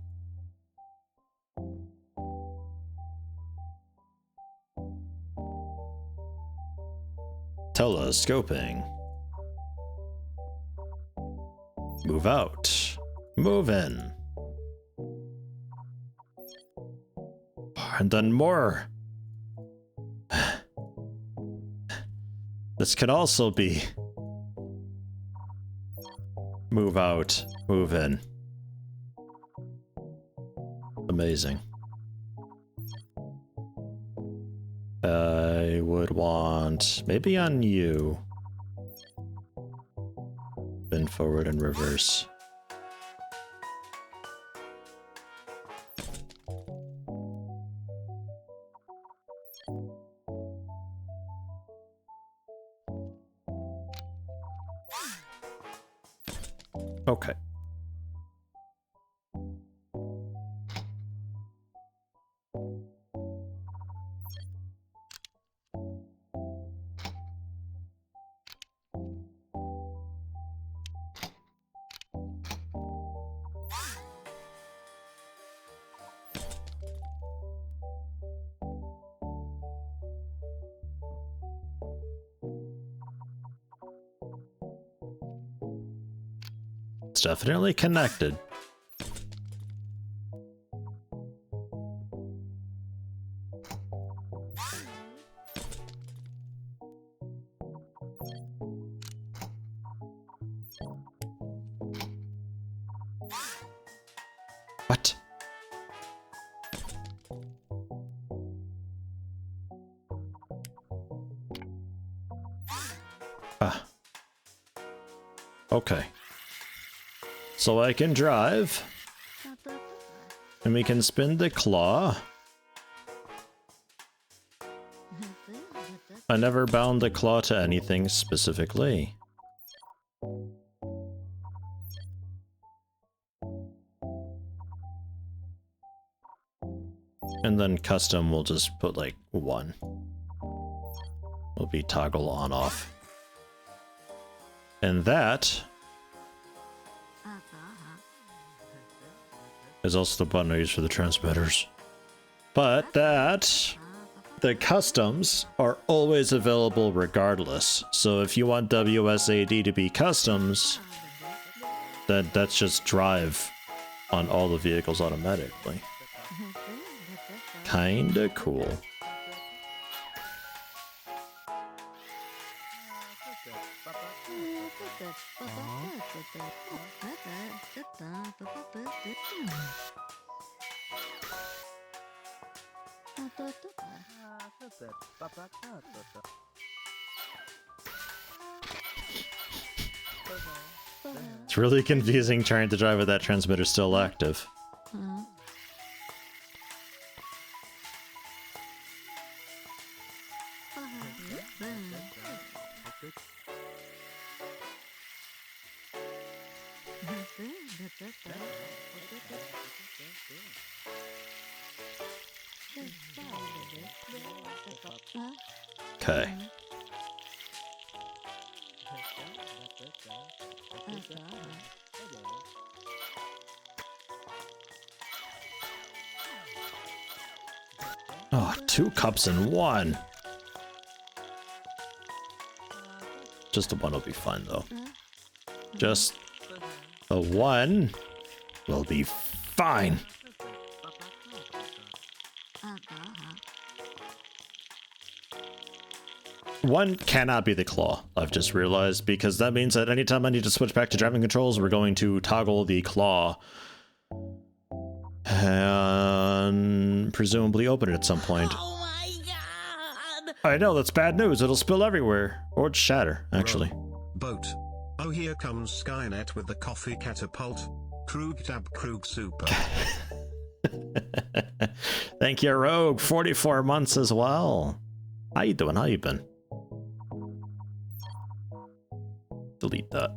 Telescoping. Move out. Move in. And then more. This could also be move out, move in. Amazing. I would want maybe on you. Bend forward and reverse. Okay. It's definitely connected. What? Ah. Okay. So I can drive. And we can spin the claw. I never bound the claw to anything specifically. And then custom will just put like 1. Will be toggle on off. And that is also the button I use for the transmitters. But the customs are always available regardless. So if you want WSAD to be customs, then that's just drive on all the vehicles automatically. Kinda cool. It's really confusing trying to drive with that transmitter still active. Okay. Oh, 2 cups in 1. Just the 1 will be fine though. Just the 1 will be fine. One cannot be the claw, I've just realized, because that means that anytime I need to switch back to driving controls, we're going to toggle the claw and presumably open it at some point. Oh my god! I know, that's bad news. It'll spill everywhere. Or it'll shatter, actually. Boat. Oh, here comes Skynet with the coffee catapult. Krug tab Krug super. Thank you, Rogue. 44 months as well. How you doing? How you been? Delete that.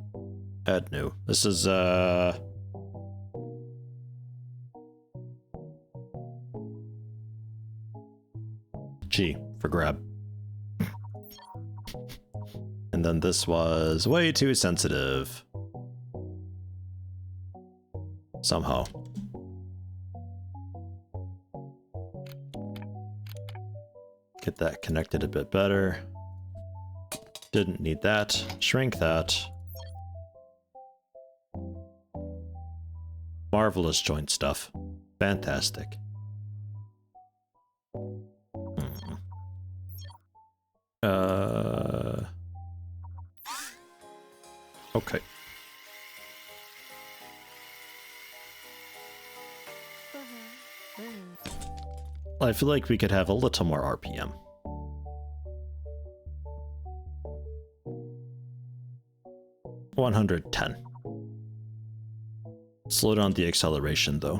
Add new. This is, G for grab. And then this was way too sensitive. Somehow. Get that connected a bit better. Didn't need that. Shrink that. Marvelous joint stuff. Fantastic. Okay. I feel like we could have a little more RPM. $110. Slow down the acceleration though.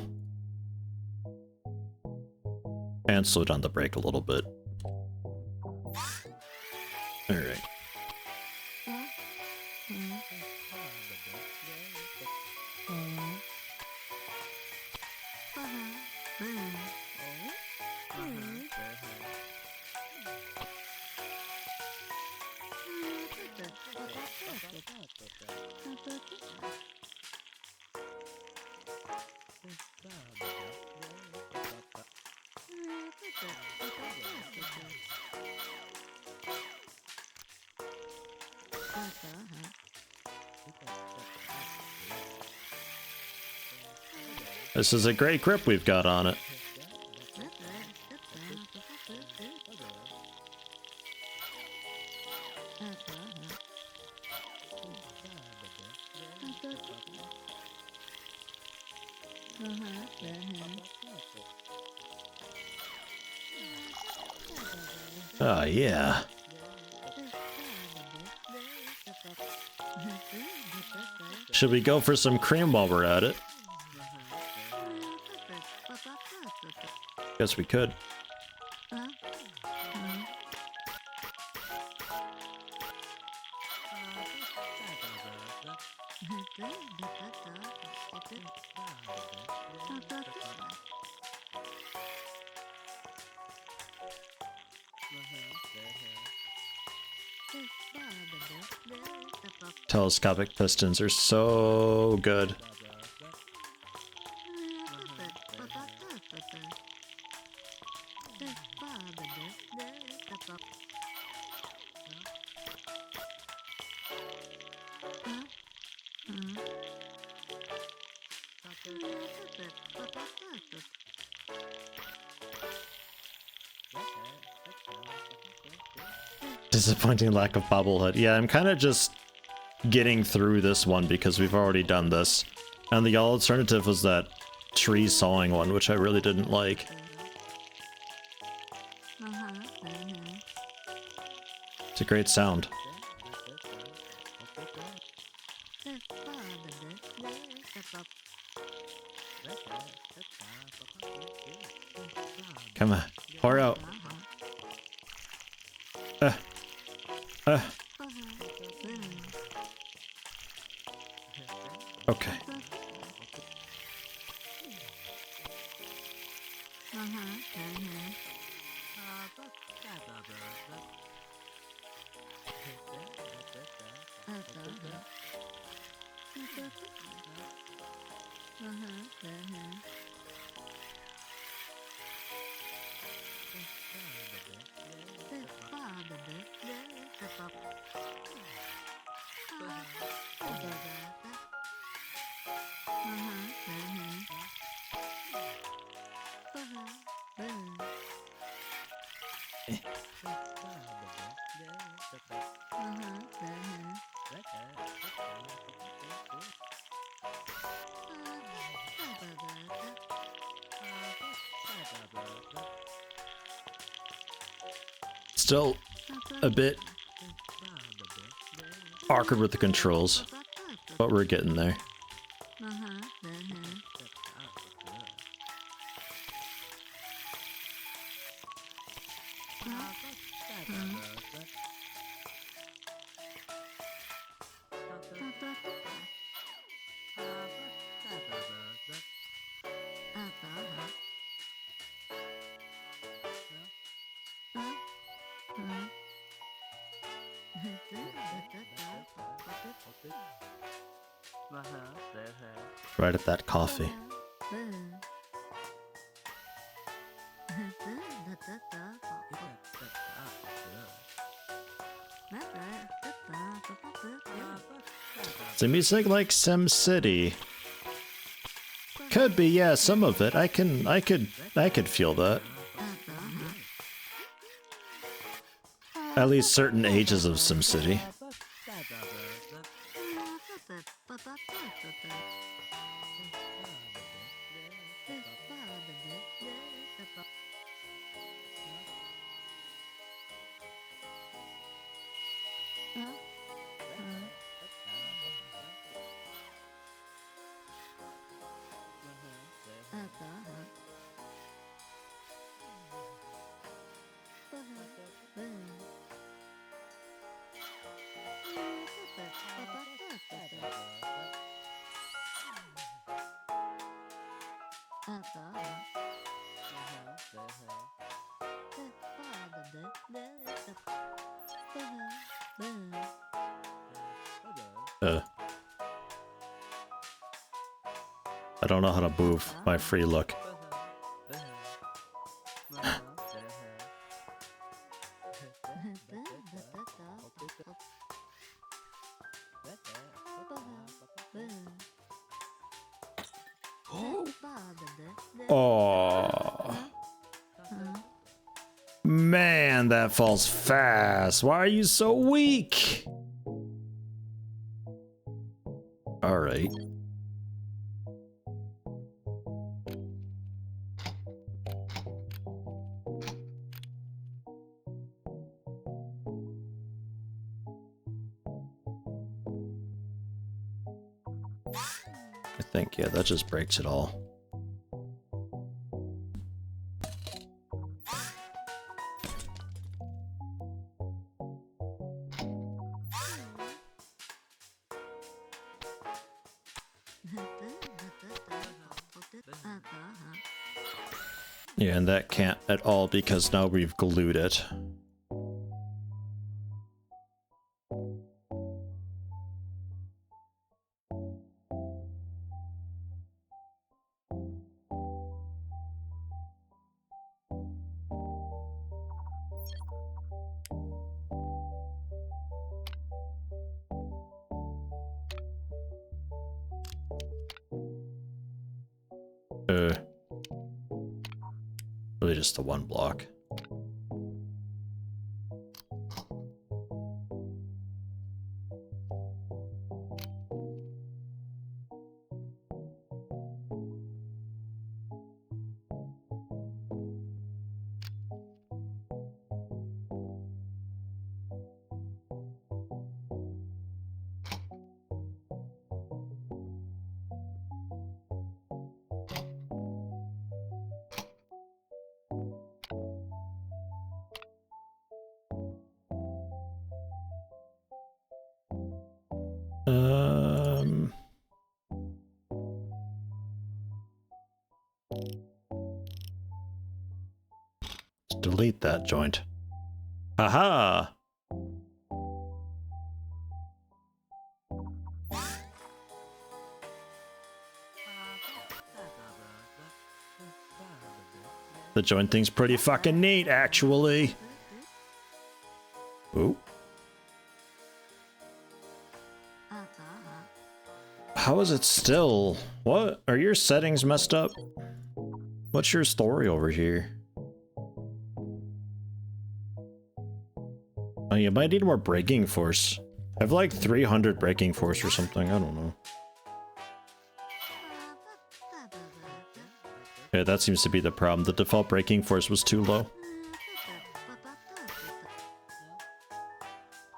And slow down the brake a little bit. Alright. This is a great grip we've got on it. Oh, yeah. Should we go for some cream while we're at it? Guess we could. Telescopic pistons are so good. Disappointing lack of bobblehead. Yeah, I'm kind of just getting through this one because we've already done this. And the alternative was that tree sawing one, which I really didn't like. It's a great sound. Come on, pour out. Okay. Still a bit awkward with the controls, but we're getting there. Right at that coffee. Is the music like Sim City? Could be, yeah, some of it. I could feel that. At least certain ages of Sim City. I don't know how to move my free look. Oh. Man, that falls fast. Why are you so weak? All right. I think, yeah, that just breaks it all. Yeah, and that can't at all because now we've glued it. Really just the one block. Let's delete that joint. Haha! The joint thing's pretty fucking neat, actually. Ooh. How is it still? What? Are your settings messed up? What's your story over here? Oh, you might need more braking force. I have like 300 braking force or something, I don't know. Yeah, that seems to be the problem. The default braking force was too low.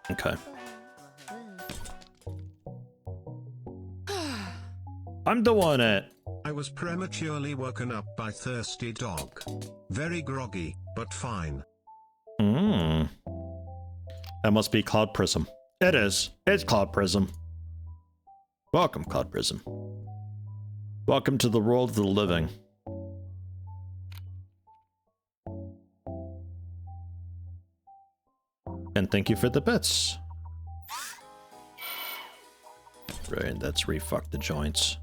Okay. I'm doing it! I was prematurely woken up by thirsty dog. Very groggy, but fine. Mmm. That must be Cloud Prism. It is. It's Cloud Prism. Welcome, Cloud Prism. Welcome to the world of the living. And thank you for the bits. Right, that's refuck the joints.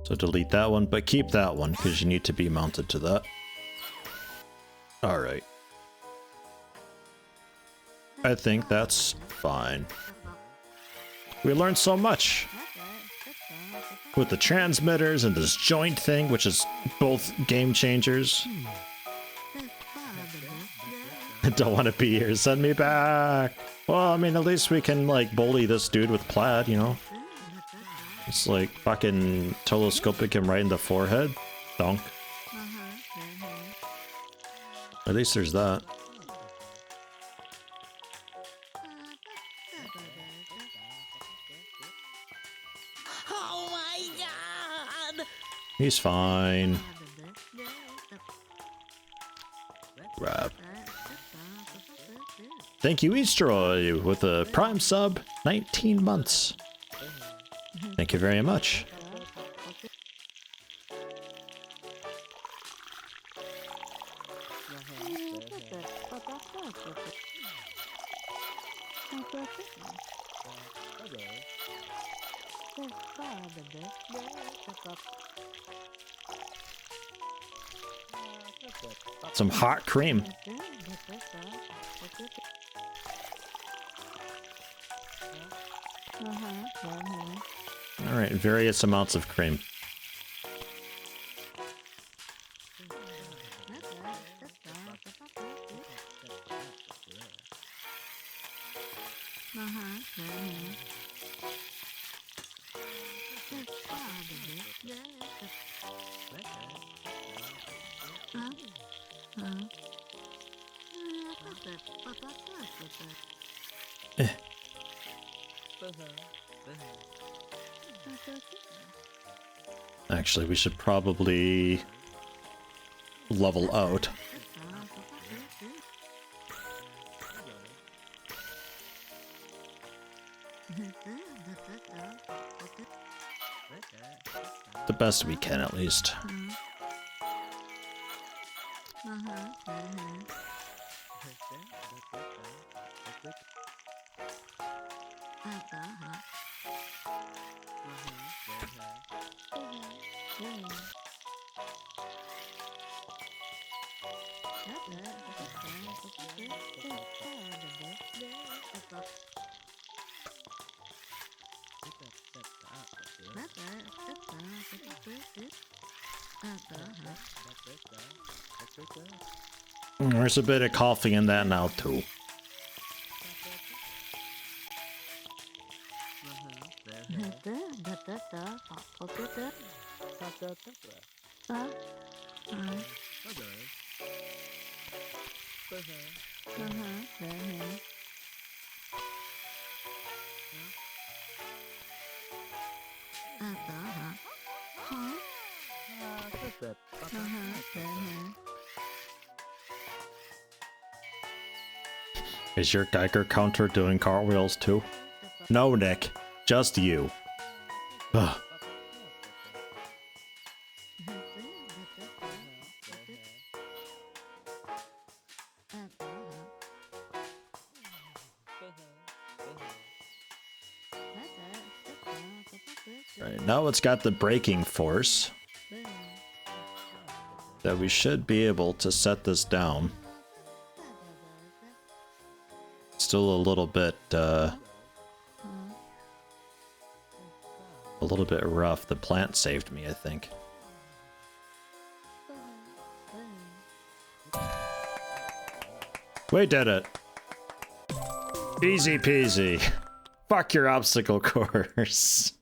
So delete that one, but keep that one, because you need to be mounted to that. Alright. I think that's fine. We learned so much. With the transmitters and this joint thing, which is both game changers. I don't want to be here. Send me back. Well, I mean, at least we can, like, bully this dude with plaid, you know? It's like fucking telescoping him right in the forehead. Donk. At least there's that. Oh my god! He's fine. Grab. Thank you, Eastroy, with a prime sub, 19 months. Thank you very much. Some hot cream. All right, various amounts of cream. Actually, we should probably level out. The best we can, at least. There's a bit of coffee in that now, too. Is your Geiger counter doing cartwheels too? No, Nick. Just you. Ugh. Right, now it's got the braking force. That we should be able to set this down. Still a little bit rough. The plant saved me, I think. We did it. Easy peasy. Fuck your obstacle course.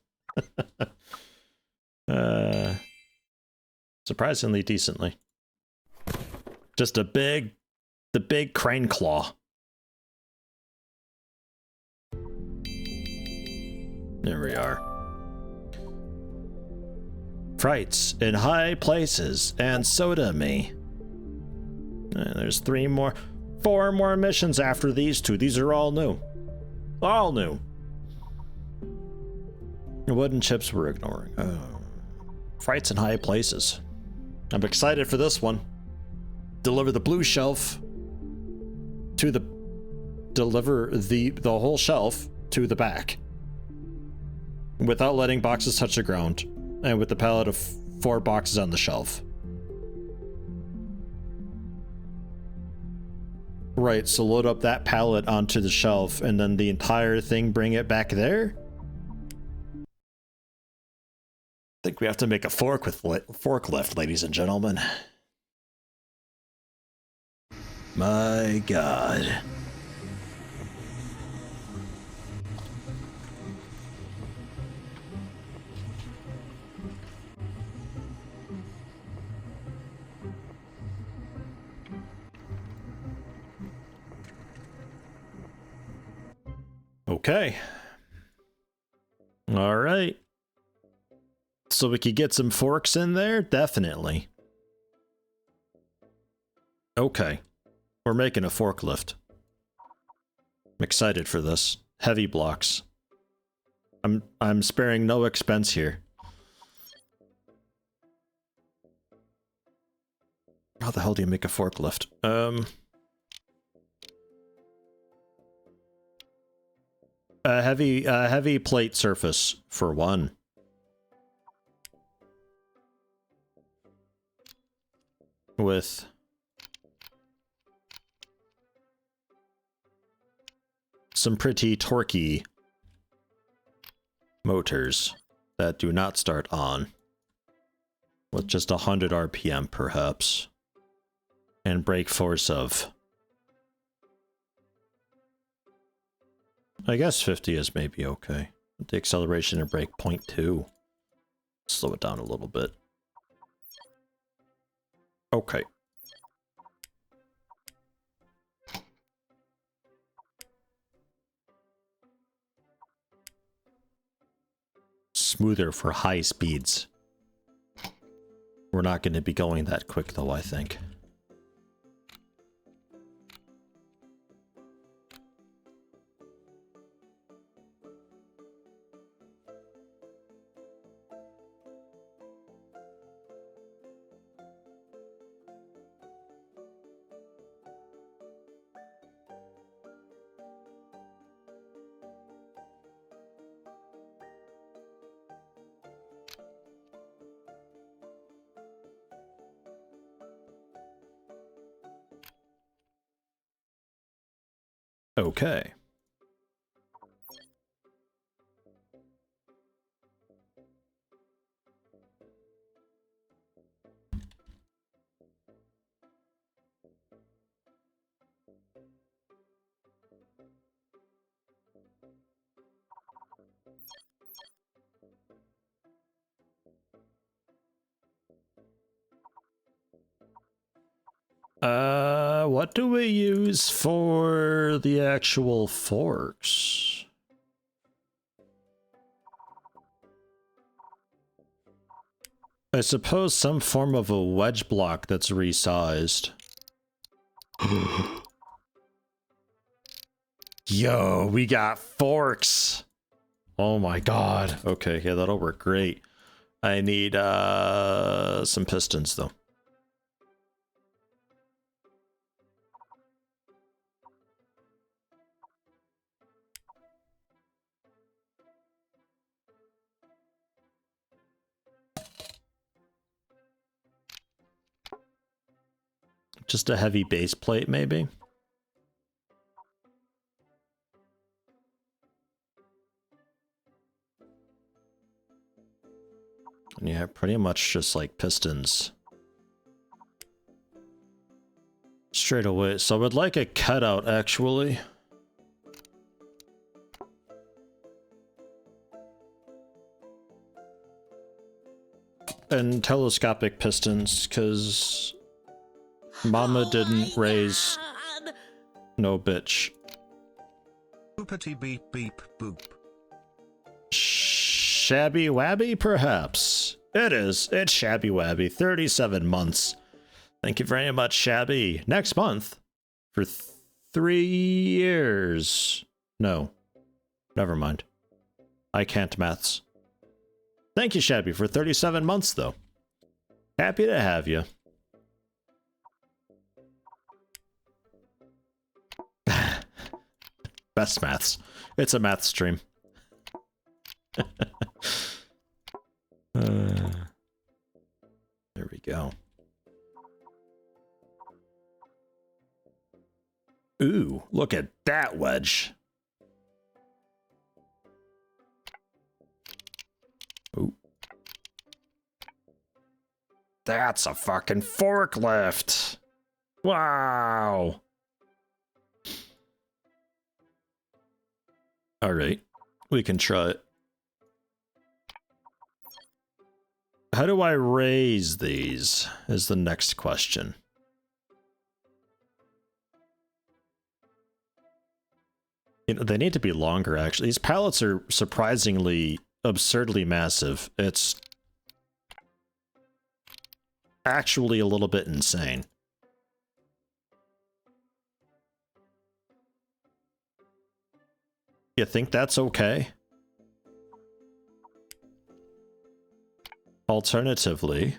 Surprisingly decently. Just the big crane claw. There we are. Frights in high places and sodomy. And there's 4 more missions after these 2. These are all new. All new. Wooden chips we're ignoring. Frights in high places. I'm excited for this one. Deliver the blue shelf to the... Deliver the whole shelf to the back. Without letting boxes touch the ground. And with the pallet of 4 boxes on the shelf. Right, so load up that pallet onto the shelf and then the entire thing bring it back there? think we have to make a forklift, ladies and gentlemen. My God. Okay. All right. So we could get some forks in there? Definitely. Okay. We're making a forklift. I'm excited for this. Heavy blocks. I'm sparing no expense here. How the hell do you make a forklift? A heavy plate surface for one. With some pretty torquey motors that do not start on. With just 100 RPM perhaps. And brake force of... I guess 50 is maybe okay. The acceleration and brake 0.2. Slow it down a little bit. Okay. Smoother for high speeds. We're not going to be going that quick though, I think. Okay. What do we use for the actual forks? I suppose some form of a wedge block that's resized. Yo, we got forks! Oh my god. Okay, yeah, that'll work great. I need, some pistons, though. Just a heavy base plate, maybe? And yeah, pretty much just like pistons. Straight away. So I would like a cutout, actually. And telescopic pistons, because Mama didn't raise no bitch. Boopity beep beep boop. Shabby Wabby, perhaps? It is. It's Shabby Wabby. 37 months. Thank you very much, Shabby. Next month, for 3 years. No. Never mind. I can't maths. Thank you, Shabby, for 37 months, though. Happy to have you. Best maths. It's a math stream. There we go. Ooh, look at that wedge. Ooh. That's a fucking forklift. Wow. All right, we can try it. How do I raise these is the next question. You know, they need to be longer, actually. These pallets are surprisingly absurdly massive. It's actually a little bit insane. You think that's okay? Alternatively,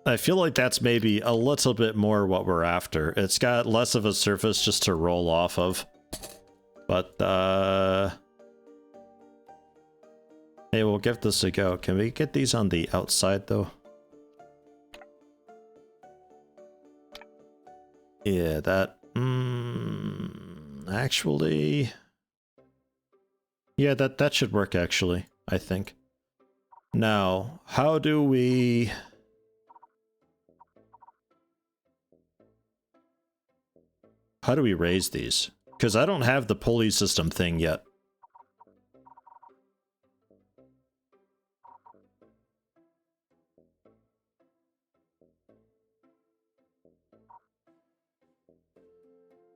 I feel like that's maybe a little bit more what we're after. It's got less of a surface just to roll off of. But, hey, we'll give this a go. Can we get these on the outside, though? Yeah, that... actually... Yeah, that should work, actually, I think. Now, how do we... How do we raise these? Because I don't have the pulley system thing yet.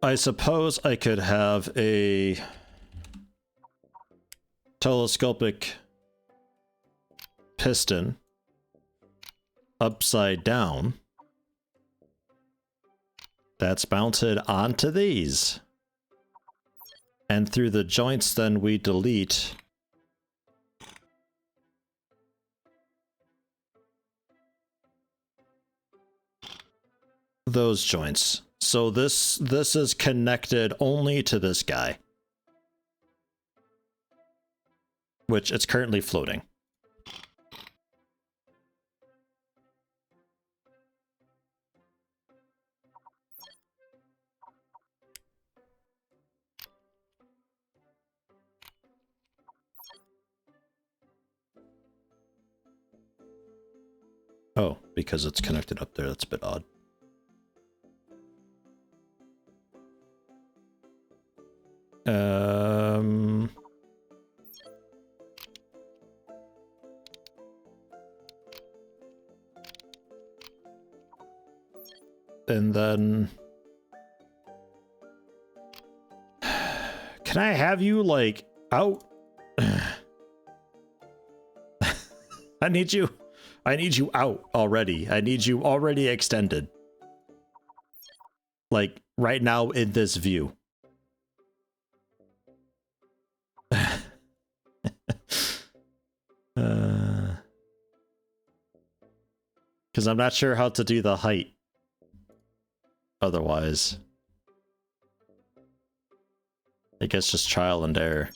I suppose I could have a telescopic piston upside down that's mounted onto these. And through the joints then we delete those joints. So this is connected only to this guy, which it's currently floating. Oh, because it's connected up there, that's a bit odd. And then... Can I have you, like, out? I need you out already. I need you already extended. Like, right now in this view. Because I'm not sure how to do the height. Otherwise. I guess just trial and error.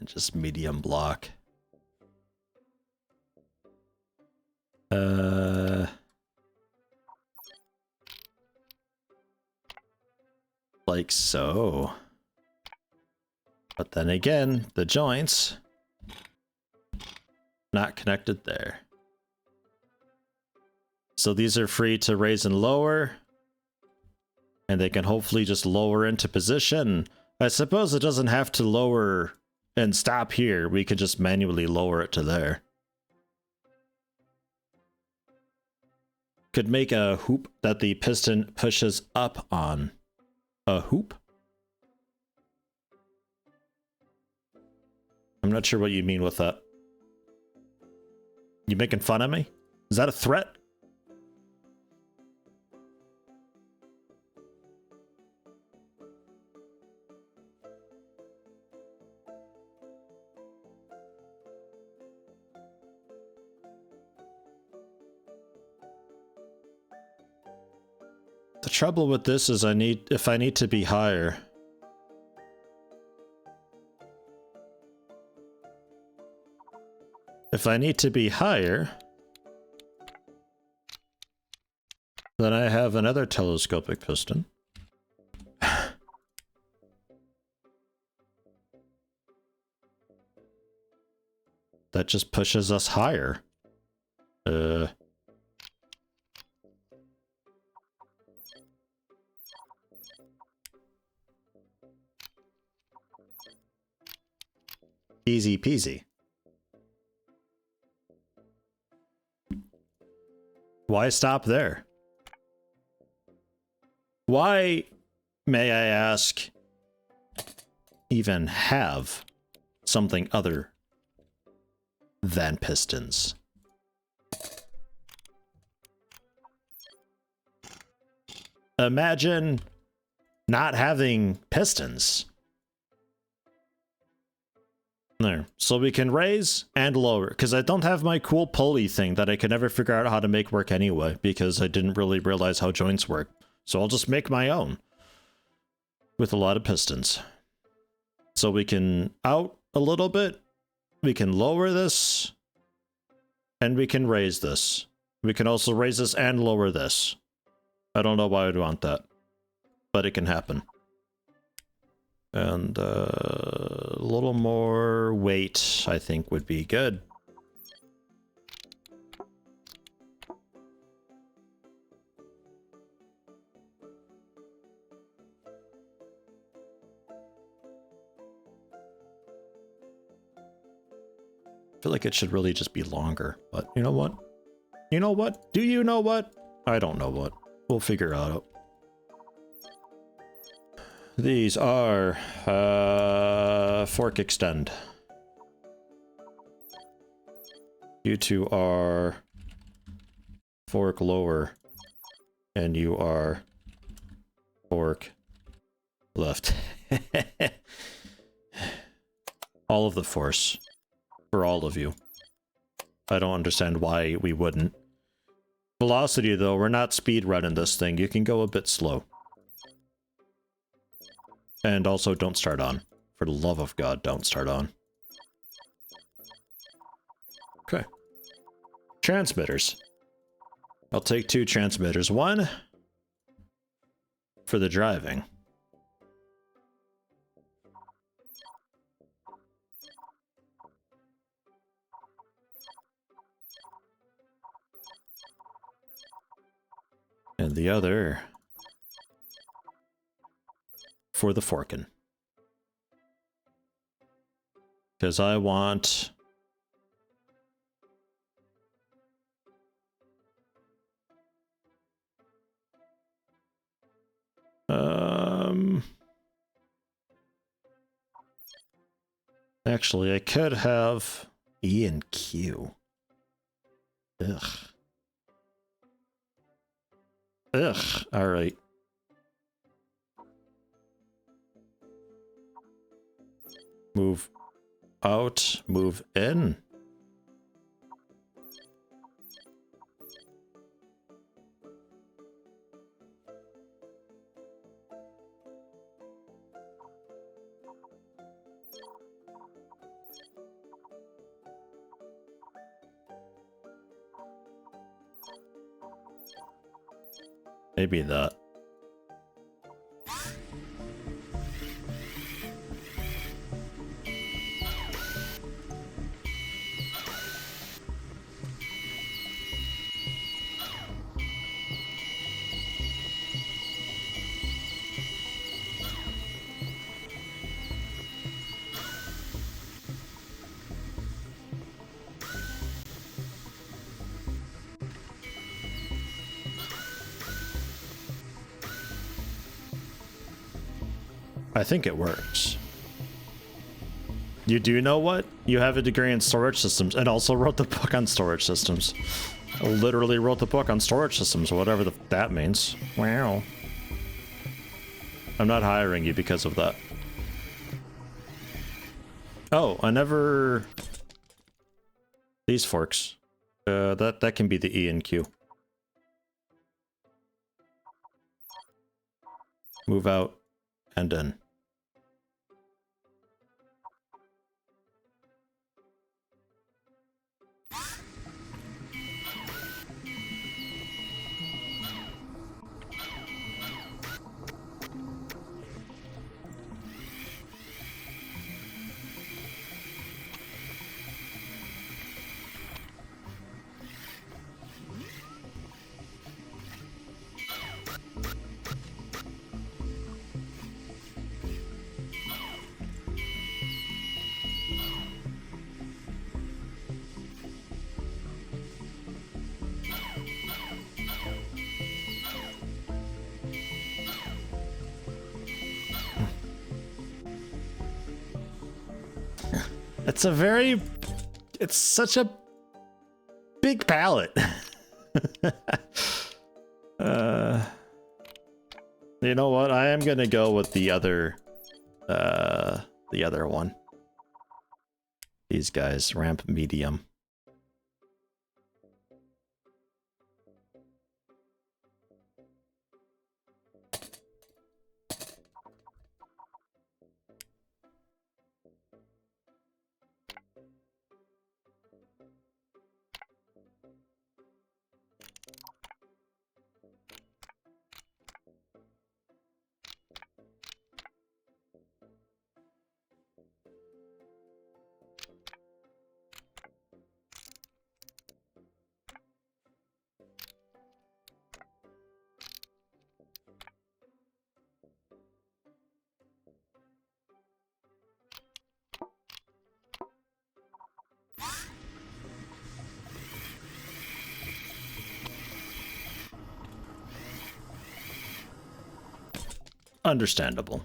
And just medium block. Like so. But then again, the joints not connected there. So these are free to raise and lower. And they can hopefully just lower into position. I suppose it doesn't have to lower and stop here. We could just manually lower it to there. Could make a hoop that the piston pushes up on. A hoop? I'm not sure what you mean with that. You making fun of me? Is that a threat? trouble with this is if I need to be higher. If I need to be higher, then I have another telescopic piston. That just pushes us higher. Easy peasy. Why stop there? Why, may I ask, even have something other than pistons? Imagine not having pistons. There. So we can raise and lower, because I don't have my cool pulley thing that I could never figure out how to make work anyway, because I didn't really realize how joints work. So I'll just make my own with a lot of pistons. So we can out a little bit, we can lower this, and we can raise this. We can also raise this and lower this. I don't know why I'd want that, but it can happen. And a little more weight, I think, would be good. I feel like it should really just be longer, but you know what? You know what? Do you know what? I don't know what. We'll figure it out. These are fork extend. You two are fork lower, and you are fork left. All of the force for all of you. I don't understand why we wouldn't. Velocity, though, we're not speed running this thing. You can go a bit slow. And also, don't start on. For the love of God, don't start on. Okay. Transmitters. I'll take 2 transmitters. One for the driving. And the other for the forking. Because I want... Actually, I could have E and Q. Ugh. Ugh, alright. Move out, move in. Maybe that. I think it works. You do know what? You have a degree in storage systems and also wrote the book on storage systems. I literally wrote the book on storage systems, whatever that means. Wow. I'm not hiring you because of that. Oh, I never... These forks. That can be the E and Q. Move out and in. It's such a big palette. You know what? I am gonna go with the other one. These guys, ramp medium. Understandable.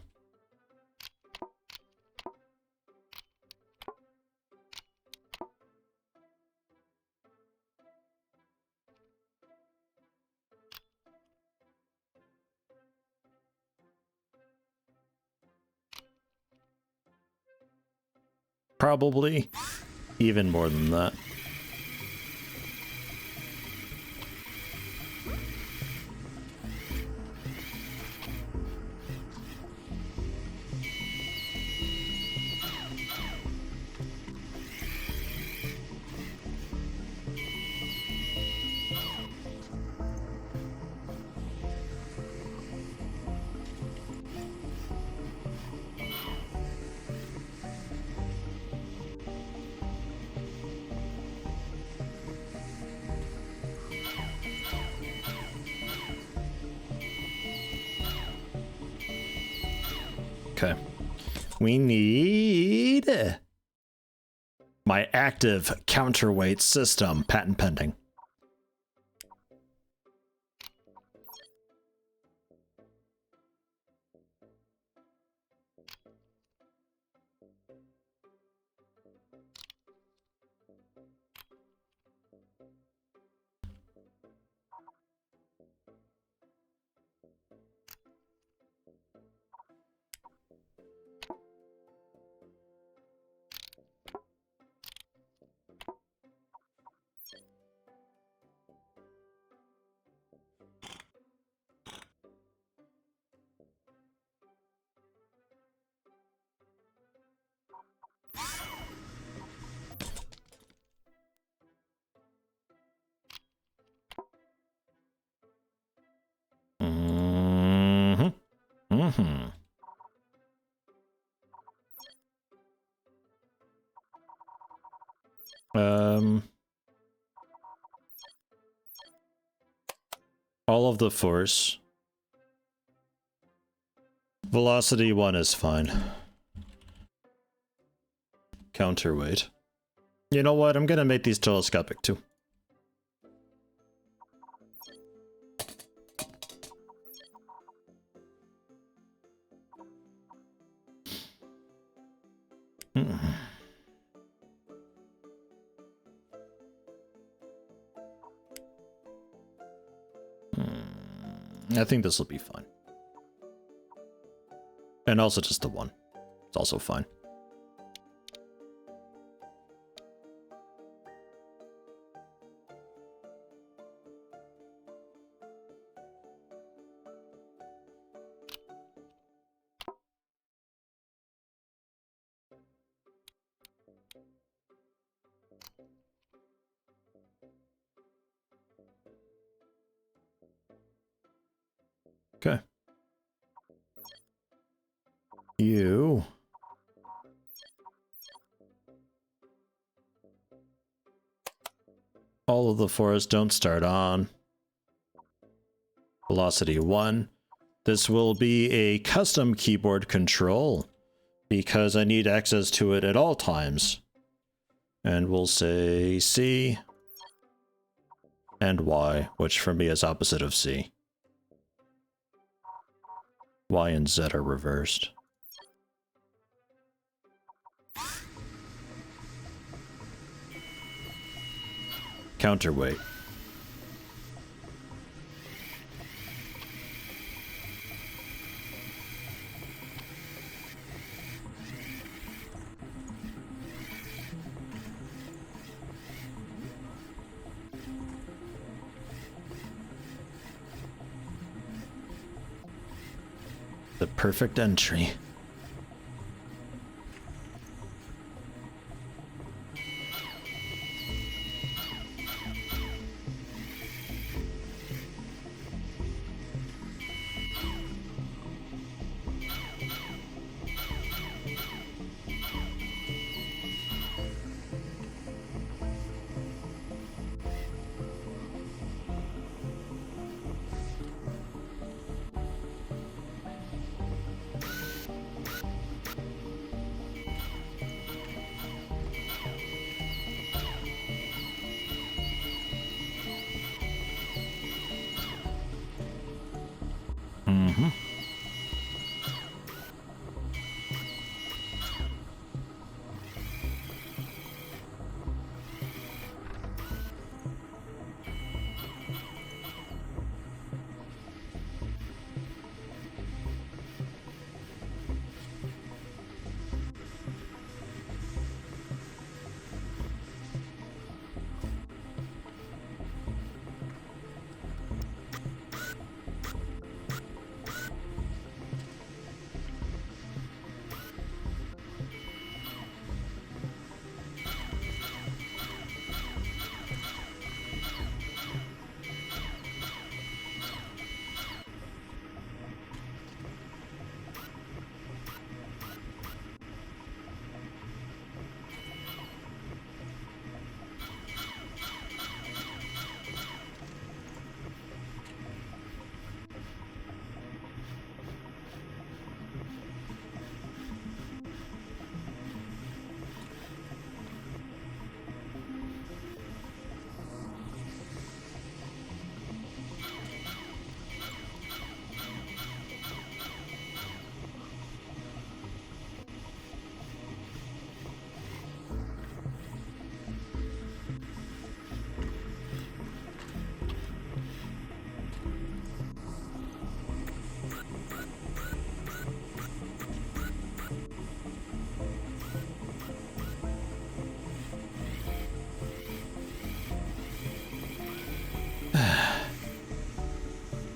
Probably even more than that. Okay. We need my active counterweight system, patent pending. All of the force. Velocity 1 is fine. Counterweight. You know what? I'm gonna make these telescopic too. I think this will be fine. And also just the one. It's also fine. Okay. You. All of the forests don't start on. Velocity 1. This will be a custom keyboard control because I need access to it at all times. And we'll say C and Y, which for me is opposite of C. Y and Z are reversed. Counterweight. The perfect entry. Mm-hmm.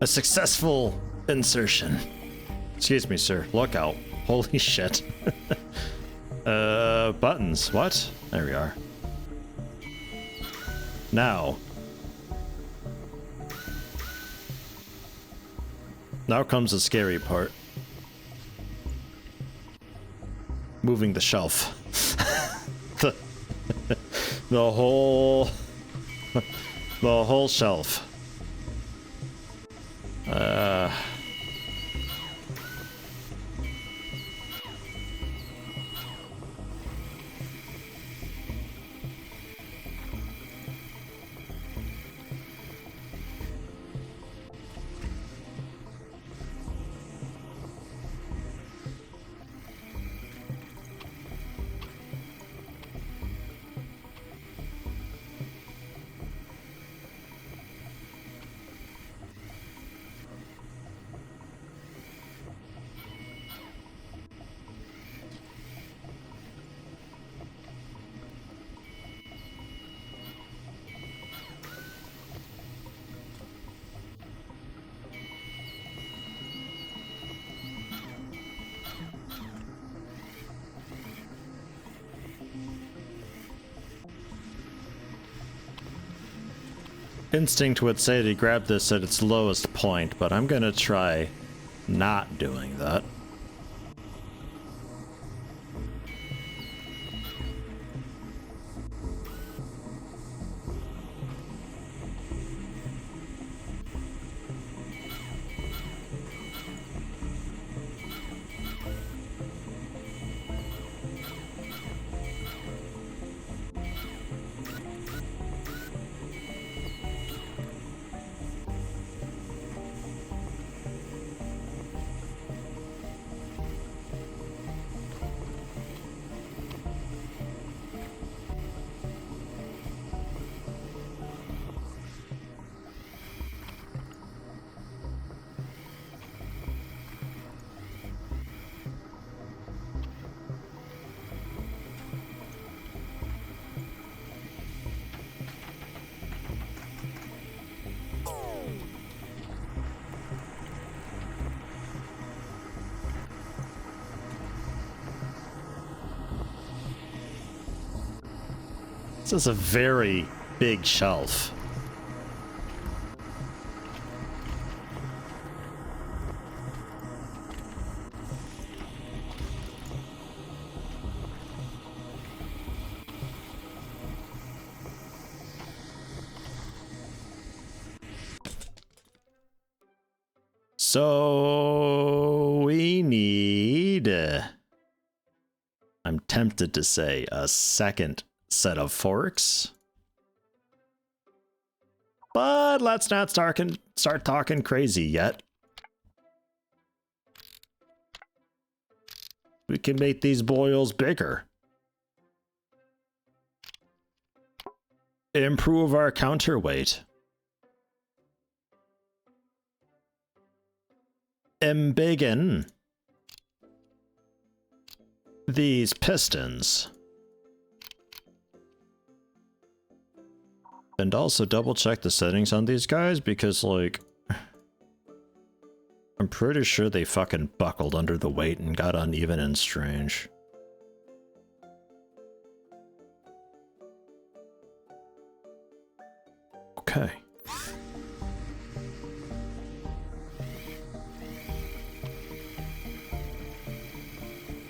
A successful insertion. Excuse me, sir. Look out. Holy shit. Buttons. What? There we are. Now. Now comes the scary part. Moving the shelf. the, the whole... the whole shelf. instinct would say to grab this at its lowest point, but I'm gonna try not doing that. This is a very big shelf. So we need, I'm tempted to say, a second set of forks. But let's not start talking crazy yet. We can make these boils bigger. Improve our counterweight. Embiggen these pistons. And also double check the settings on these guys because, like, I'm pretty sure they fucking buckled under the weight and got uneven and strange. Okay.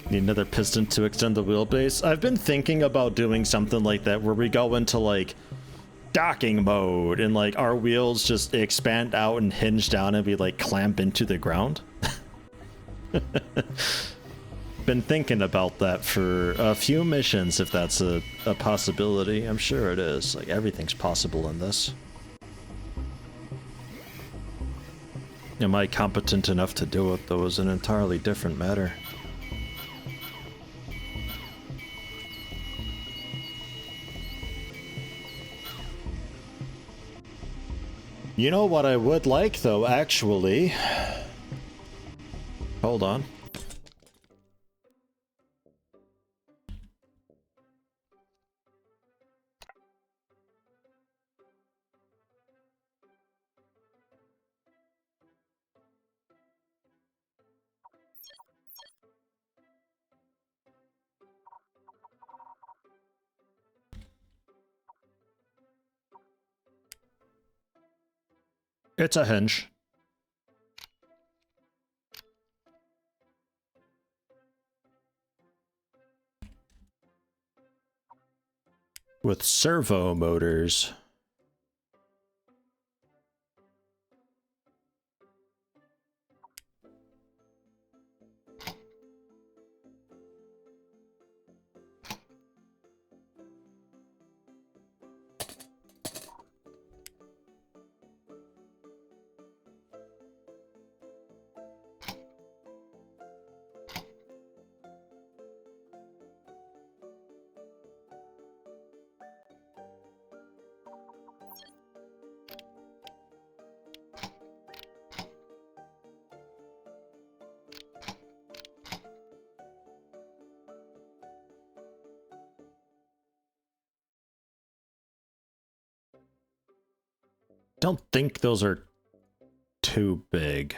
Need another piston to extend the wheelbase. I've been thinking about doing something like that where we go into, like, docking mode and, like, our wheels just expand out and hinge down and we, like, clamp into the ground. Been thinking about that for a few missions, if that's a possibility. I'm sure it is. Like, everything's possible in this. Am I competent enough to do it, though, is an entirely different matter. You know what I would like, though, actually? Hold on. It's a hinge. With servo motors. Don't think those are too big.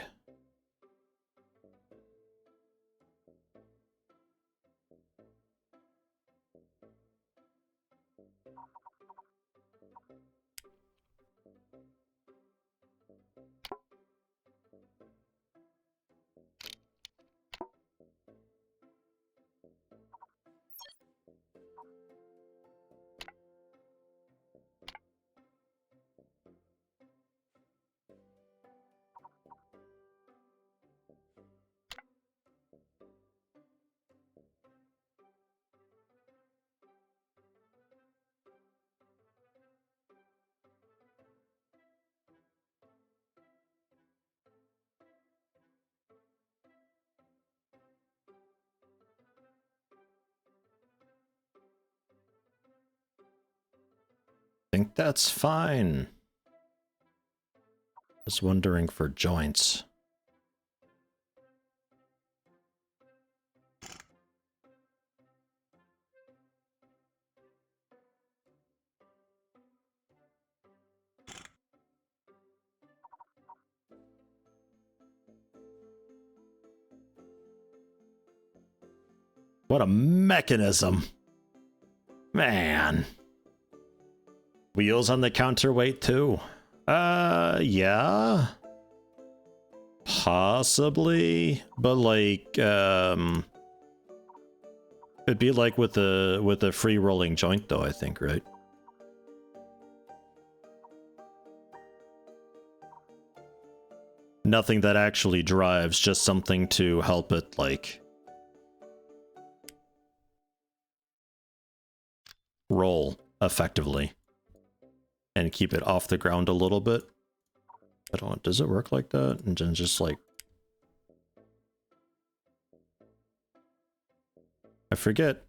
think that's fine. Just wondering for joints. What a mechanism. Man. Wheels on the counterweight too. Yeah. Possibly, but like it'd be like with the free rolling joint though, I think, right? Nothing that actually drives, just something to help it like roll effectively and keep it off the ground a little bit. I don't know, does it work like that? And then just like, I forget.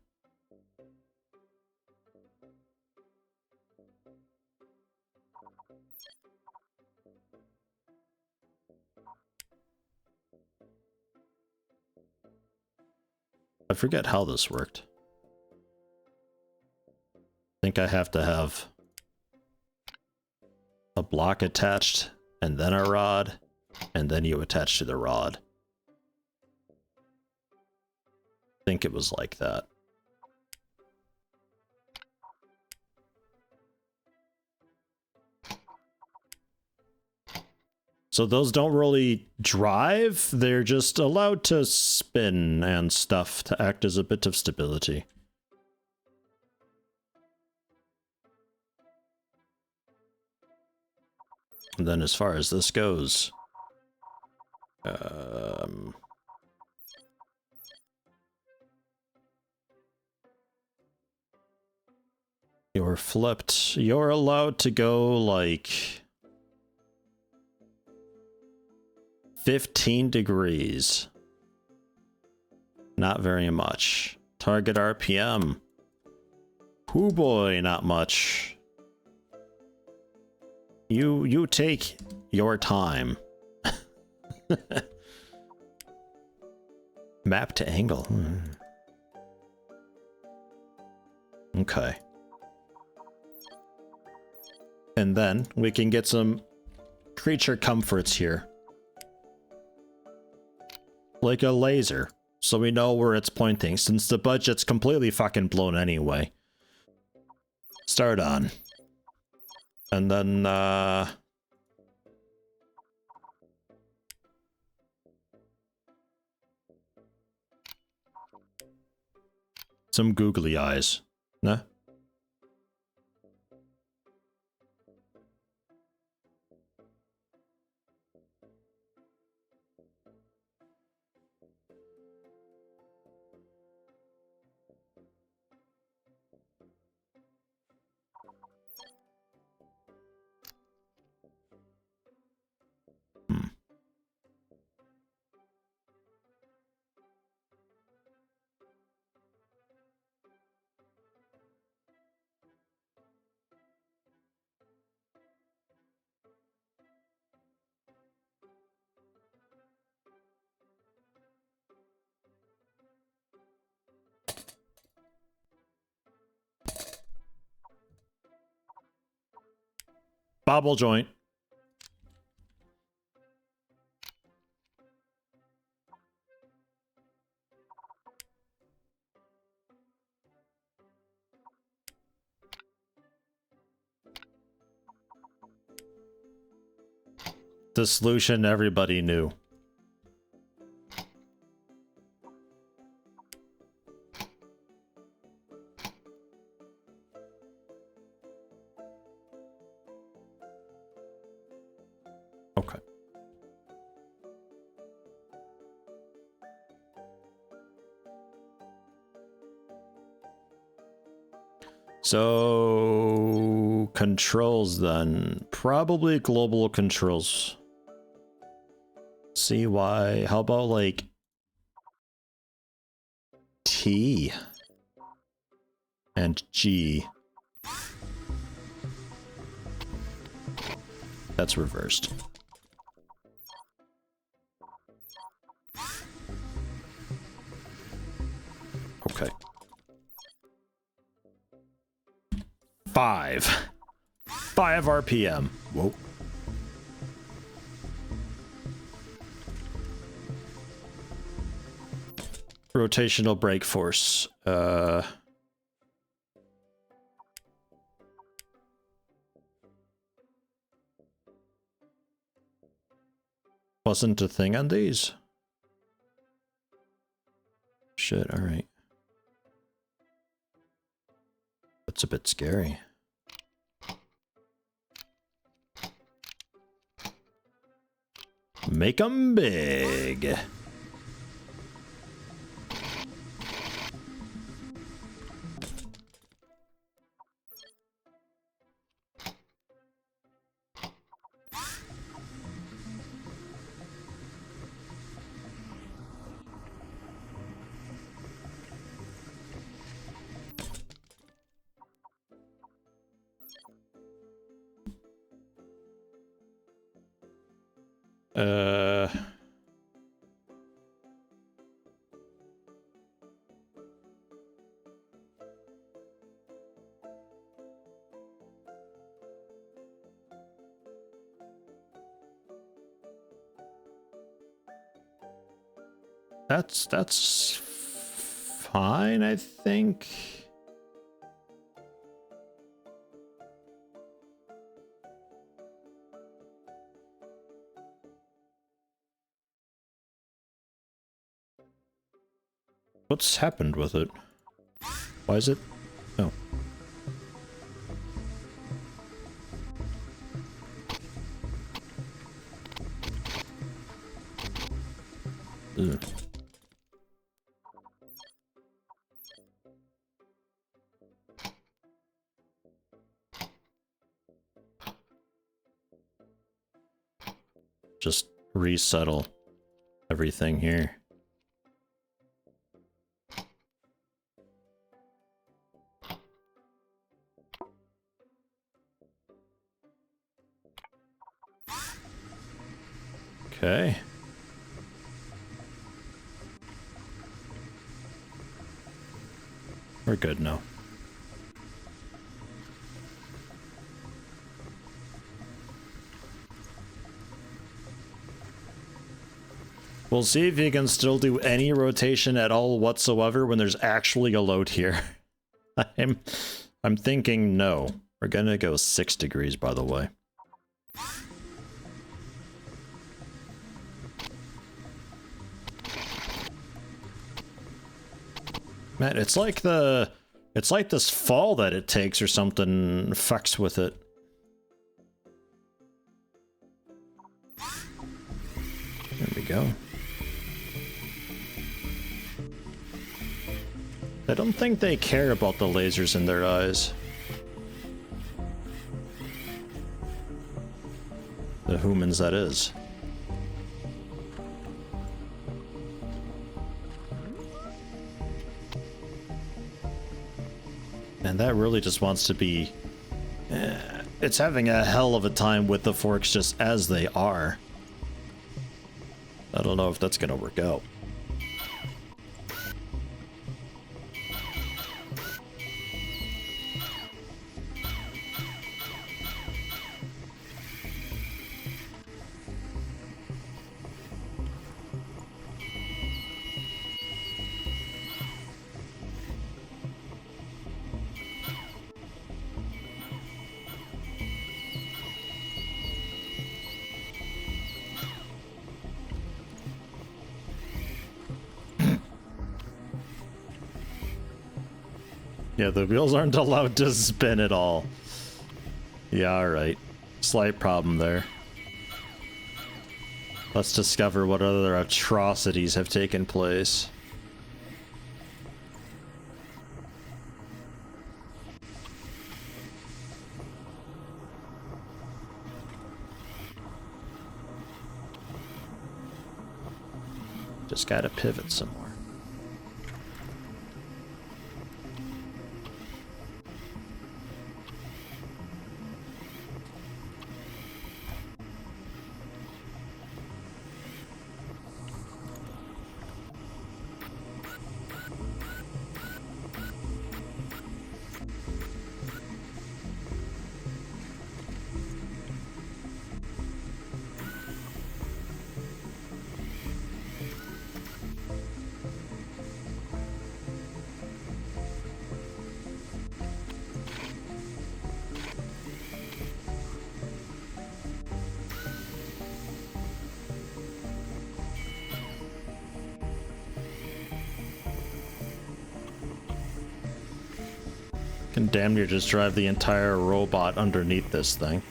I forget how this worked. I think I have to have a block attached and then a rod, and then you attach to the rod. I think it was like that. So those don't really drive, they're just allowed to spin and stuff to act as a bit of stability. And then as far as this goes, you're flipped. You're allowed to go like 15 degrees. Not very much. Target RPM. Hoo boy, not much. You take your time. Map to angle. Okay. And then we can get some creature comforts here. Like a laser. So we know where it's pointing, since the budget's completely fucking blown anyway. Start on. And then, some googly eyes. Nah? Bobble joint. The solution everybody knew. Okay. So controls then. Probably global controls. CY. How about like T and G? That's reversed. Okay. 5 RPM. Whoa. Rotational brake force. Wasn't a thing on these. Shit, alright. That's a bit scary. Make 'em big. That's fine, I think. What's happened with it? Why is it? Oh. Ugh. Just resettle everything here. Okay. We're good now. We'll see if you can still do any rotation at all whatsoever when there's actually a load here. I'm thinking no. We're gonna go 6 degrees, by the way. Man, it's like this fall that it takes or something fucks with it. There we go. I don't think they care about the lasers in their eyes. The humans, that is. And that really just wants to be... it's having a hell of a time with the forks just as they are. I don't know if that's gonna work out. Yeah, the wheels aren't allowed to spin at all. Yeah, alright. Slight problem there. Let's discover what other atrocities have taken place. Just gotta pivot some more. Can damn near just drive the entire robot underneath this thing.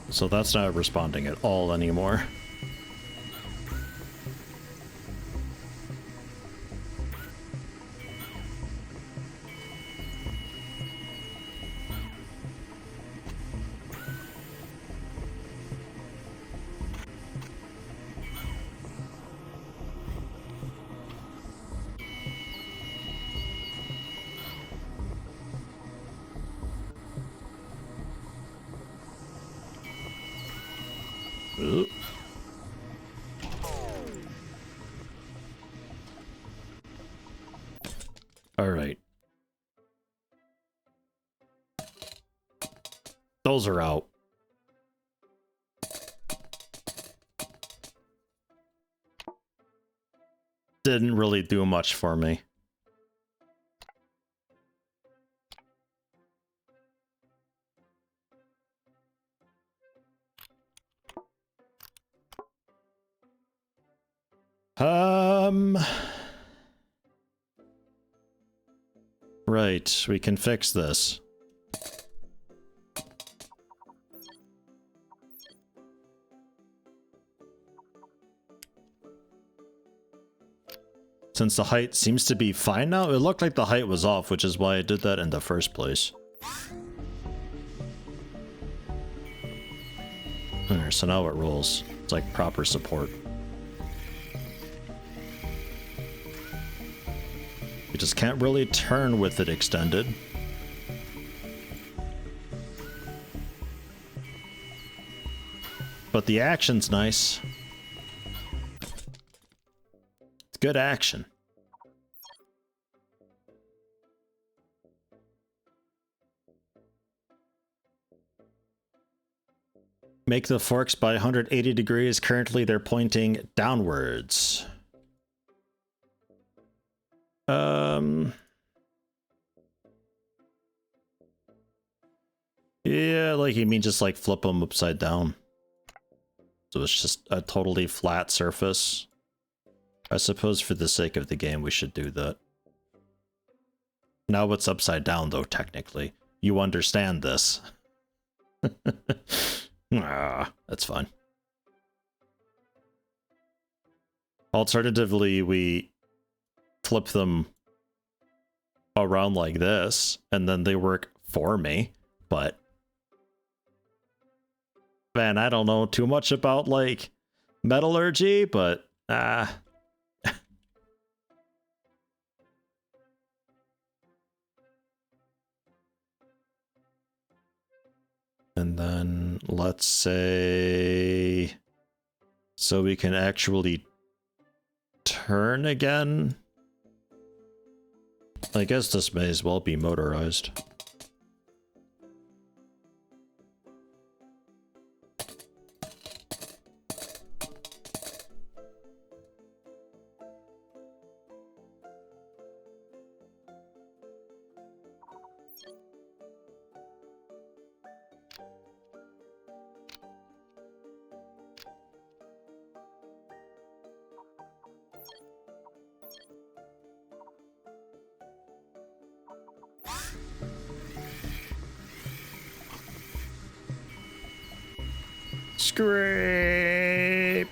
So that's not responding at all anymore. All right. Those are out. Didn't really do much for me. Right, we can fix this. Since the height seems to be fine now, it looked like the height was off, which is why I did that in the first place. There, so now it rolls. It's like proper support. You just can't really turn with it extended. But the action's nice. It's good action. Make the forks by 180 degrees. Currently they're pointing downwards. Yeah, like you mean just like flip them upside down. So it's just a totally flat surface. I suppose for the sake of the game we should do that. Now it's upside down though, technically. You understand this. Ah, that's fine. Alternatively, we flip them around like this, and then they work for me, but man, I don't know too much about like metallurgy, but and then let's say so we can actually turn again. I guess this may as well be motorized. Scrape.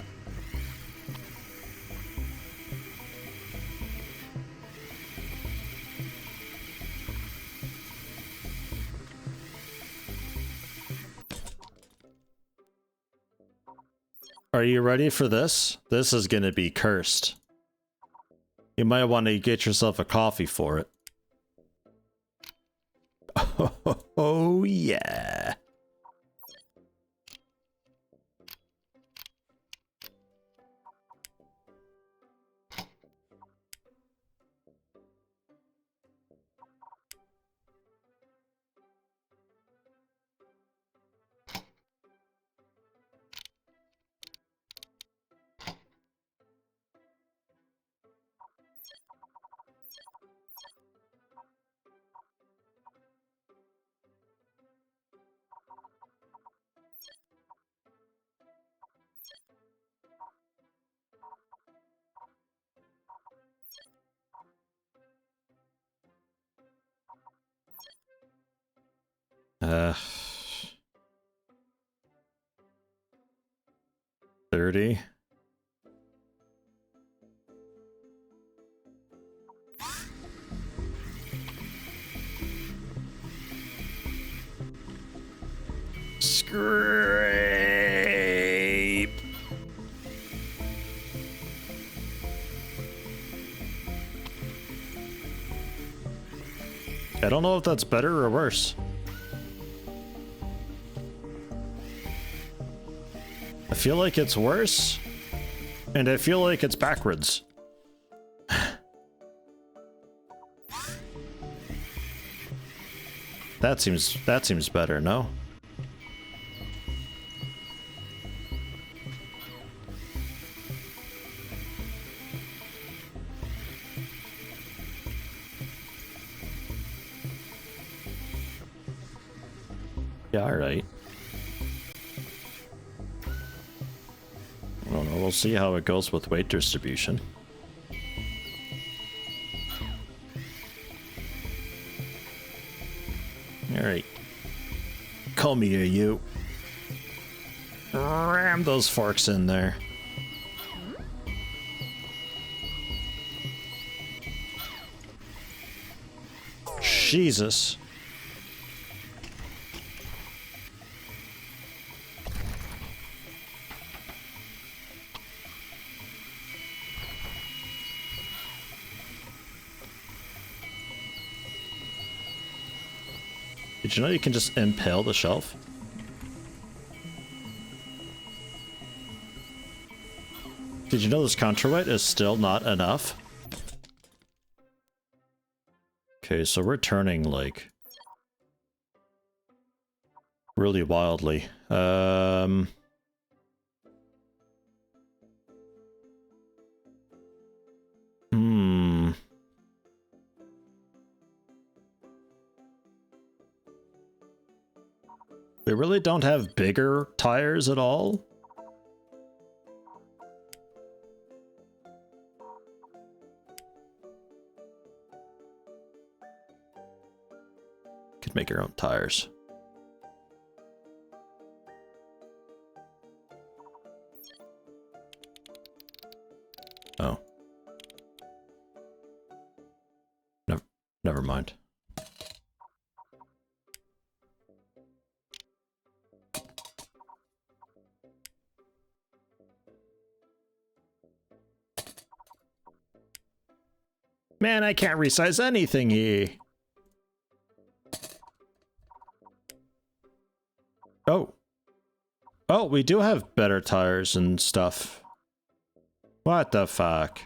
Are you ready for this? This is gonna be cursed. You might want to get yourself a coffee for it. Oh yeah. Uh, 30. Scrape. I don't know if that's better or worse. I feel like it's worse, and I feel like it's backwards. That seems better, no? Yeah, alright. I don't know, we'll see how it goes with weight distribution. Alright. Come here, you. Ram those forks in there. Jesus. Did you know you can just impale the shelf? Did you know this counterweight is still not enough? Okay, so we're turning, like, really wildly. They really don't have bigger tires at all? Could make your own tires. Oh. Never mind. Man, I can't resize anything here. Oh. Oh, we do have better tires and stuff. What the fuck?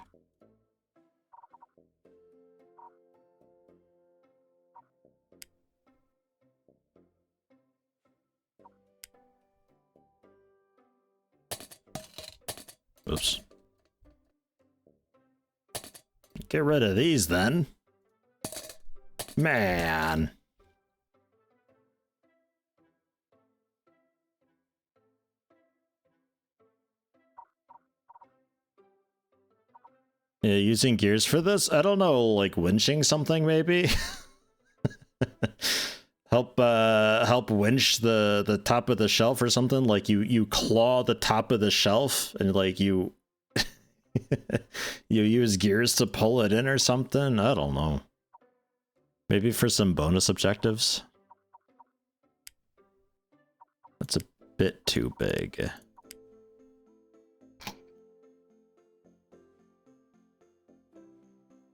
Oops. Get rid of these then. Man. Yeah, using gears for this? I don't know, like winching something maybe? help winch the top of the shelf or something? Like you claw the top of the shelf and like you you use gears to pull it in or something? I don't know. Maybe for some bonus objectives? That's a bit too big.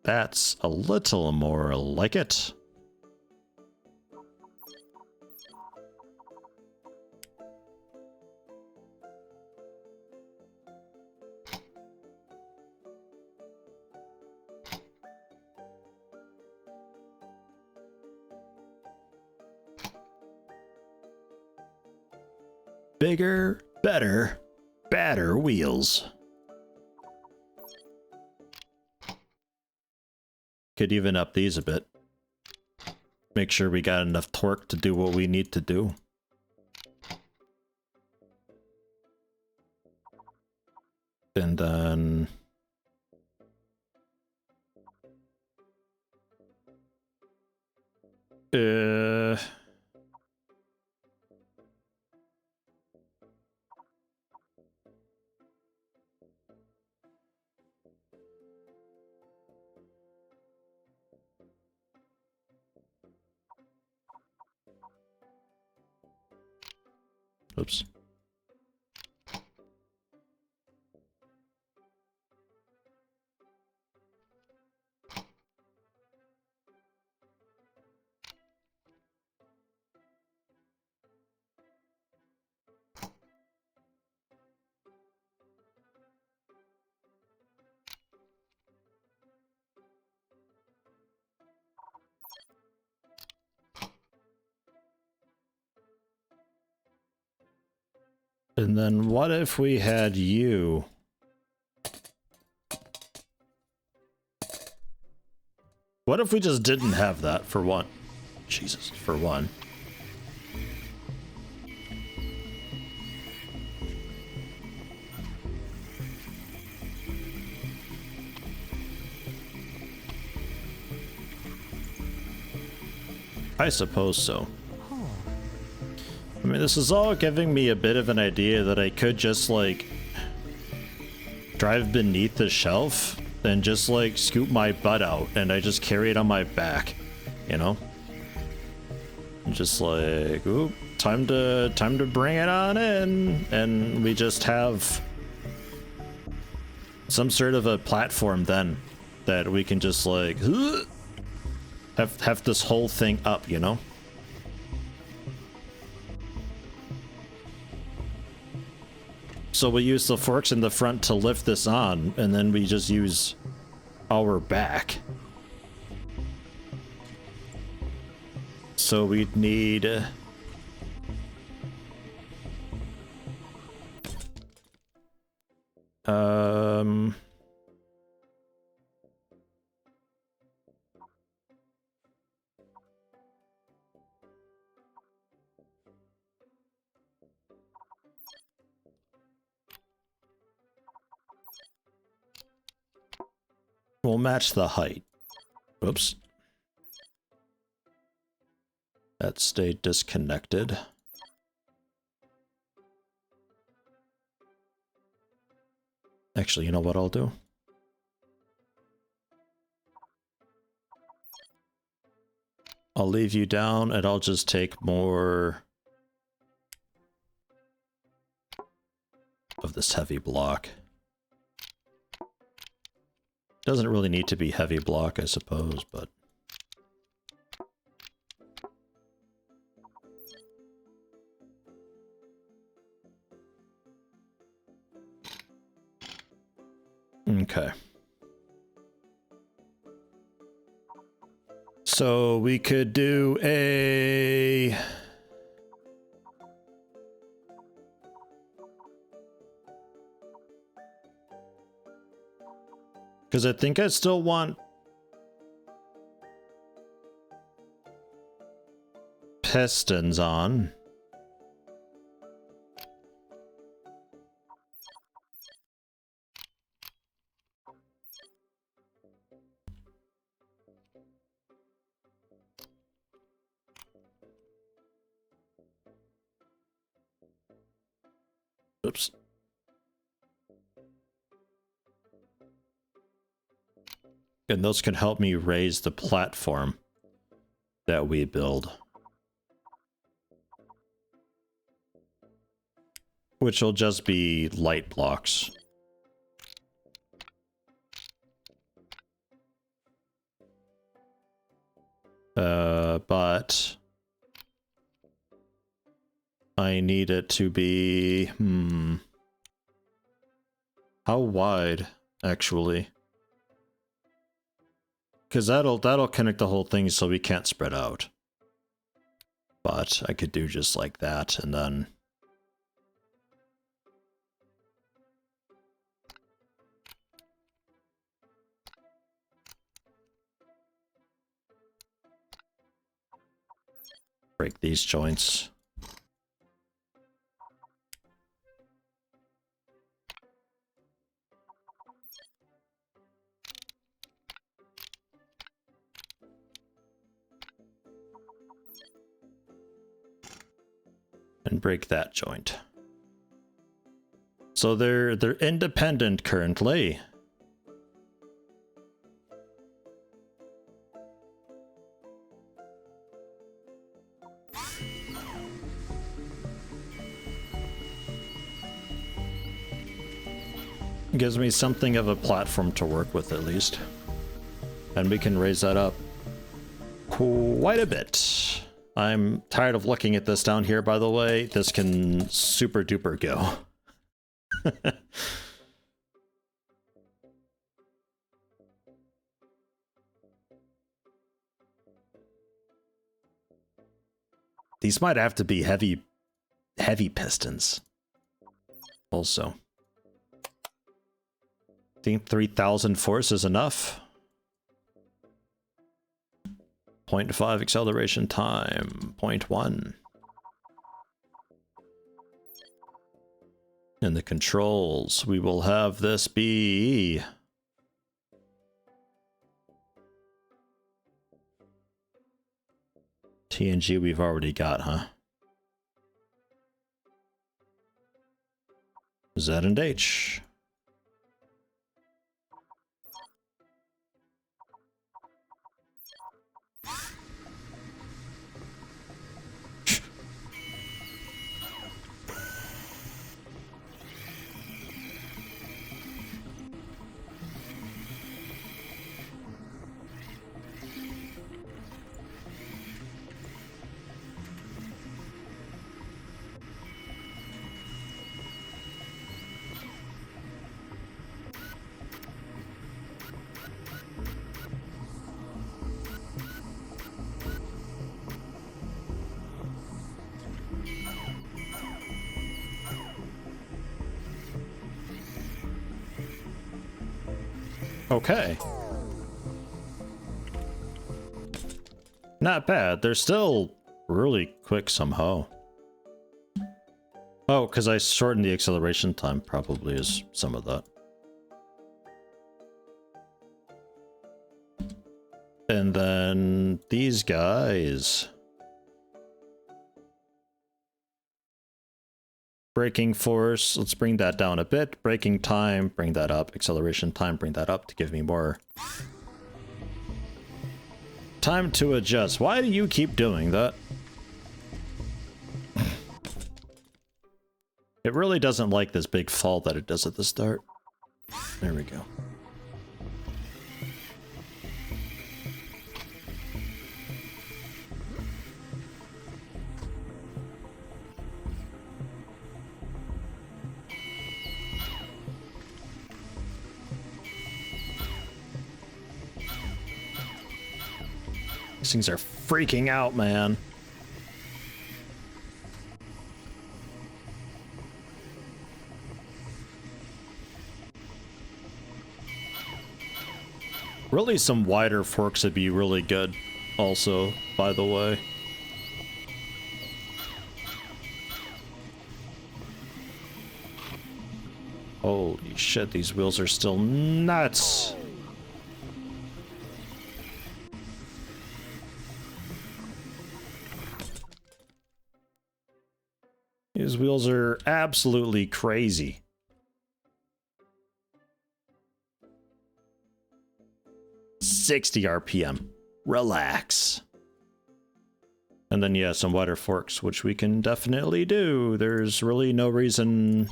That's a little more like it. Bigger, better, badder wheels. Could even up these a bit. Make sure we got enough torque to do what we need to do. And then... Oops. And then what if we had you? What if we just didn't have that for one? Jesus, for one. I suppose so. I mean, this is all giving me a bit of an idea that I could just, like, drive beneath the shelf and just, like, scoop my butt out and I just carry it on my back, you know? Just like, oop, time to bring it on in, and we just have some sort of a platform then that we can just, like, have this whole thing up, you know? So we use the forks in the front to lift this on, and then we just use our back. So we'd need... We'll match the height. Oops. That stayed disconnected. Actually, you know what I'll do? I'll leave you down and I'll just take more of this heavy block. Doesn't really need to be heavy block, I suppose, but... Okay. So we could do a... Because I think I still want pistons on. Oops. And those can help me raise the platform that we build. Which will just be light blocks. But I need it to be, how wide, actually? Because that'll connect the whole thing so we can't spread out. But I could do just like that, and then... break these joints. And break that joint. So they're independent currently. Gives me something of a platform to work with at least. And we can raise that up quite a bit. I'm tired of looking at this down here, by the way. This can super duper go. These might have to be heavy pistons. Also. I think 3,000 force is enough. 0.5 acceleration time, 0.1. In the controls, we will have this be... TNG we've already got, huh? Z and H. Okay. Not bad. They're still really quick somehow. Oh, because I shortened the acceleration time probably is some of that. And then these guys. Braking force, let's bring that down a bit. Braking time, bring that up. Acceleration time, bring that up to give me more time to adjust. Why do you keep doing that? It really doesn't like this big fall that it does at the start. There we go. These things are freaking out, man. Really, some wider forks would be really good also, by the way. Holy shit, these wheels are still nuts. These wheels are absolutely crazy. $60 RPM. Relax. And then, yeah, some wider forks, which we can definitely do. There's really no reason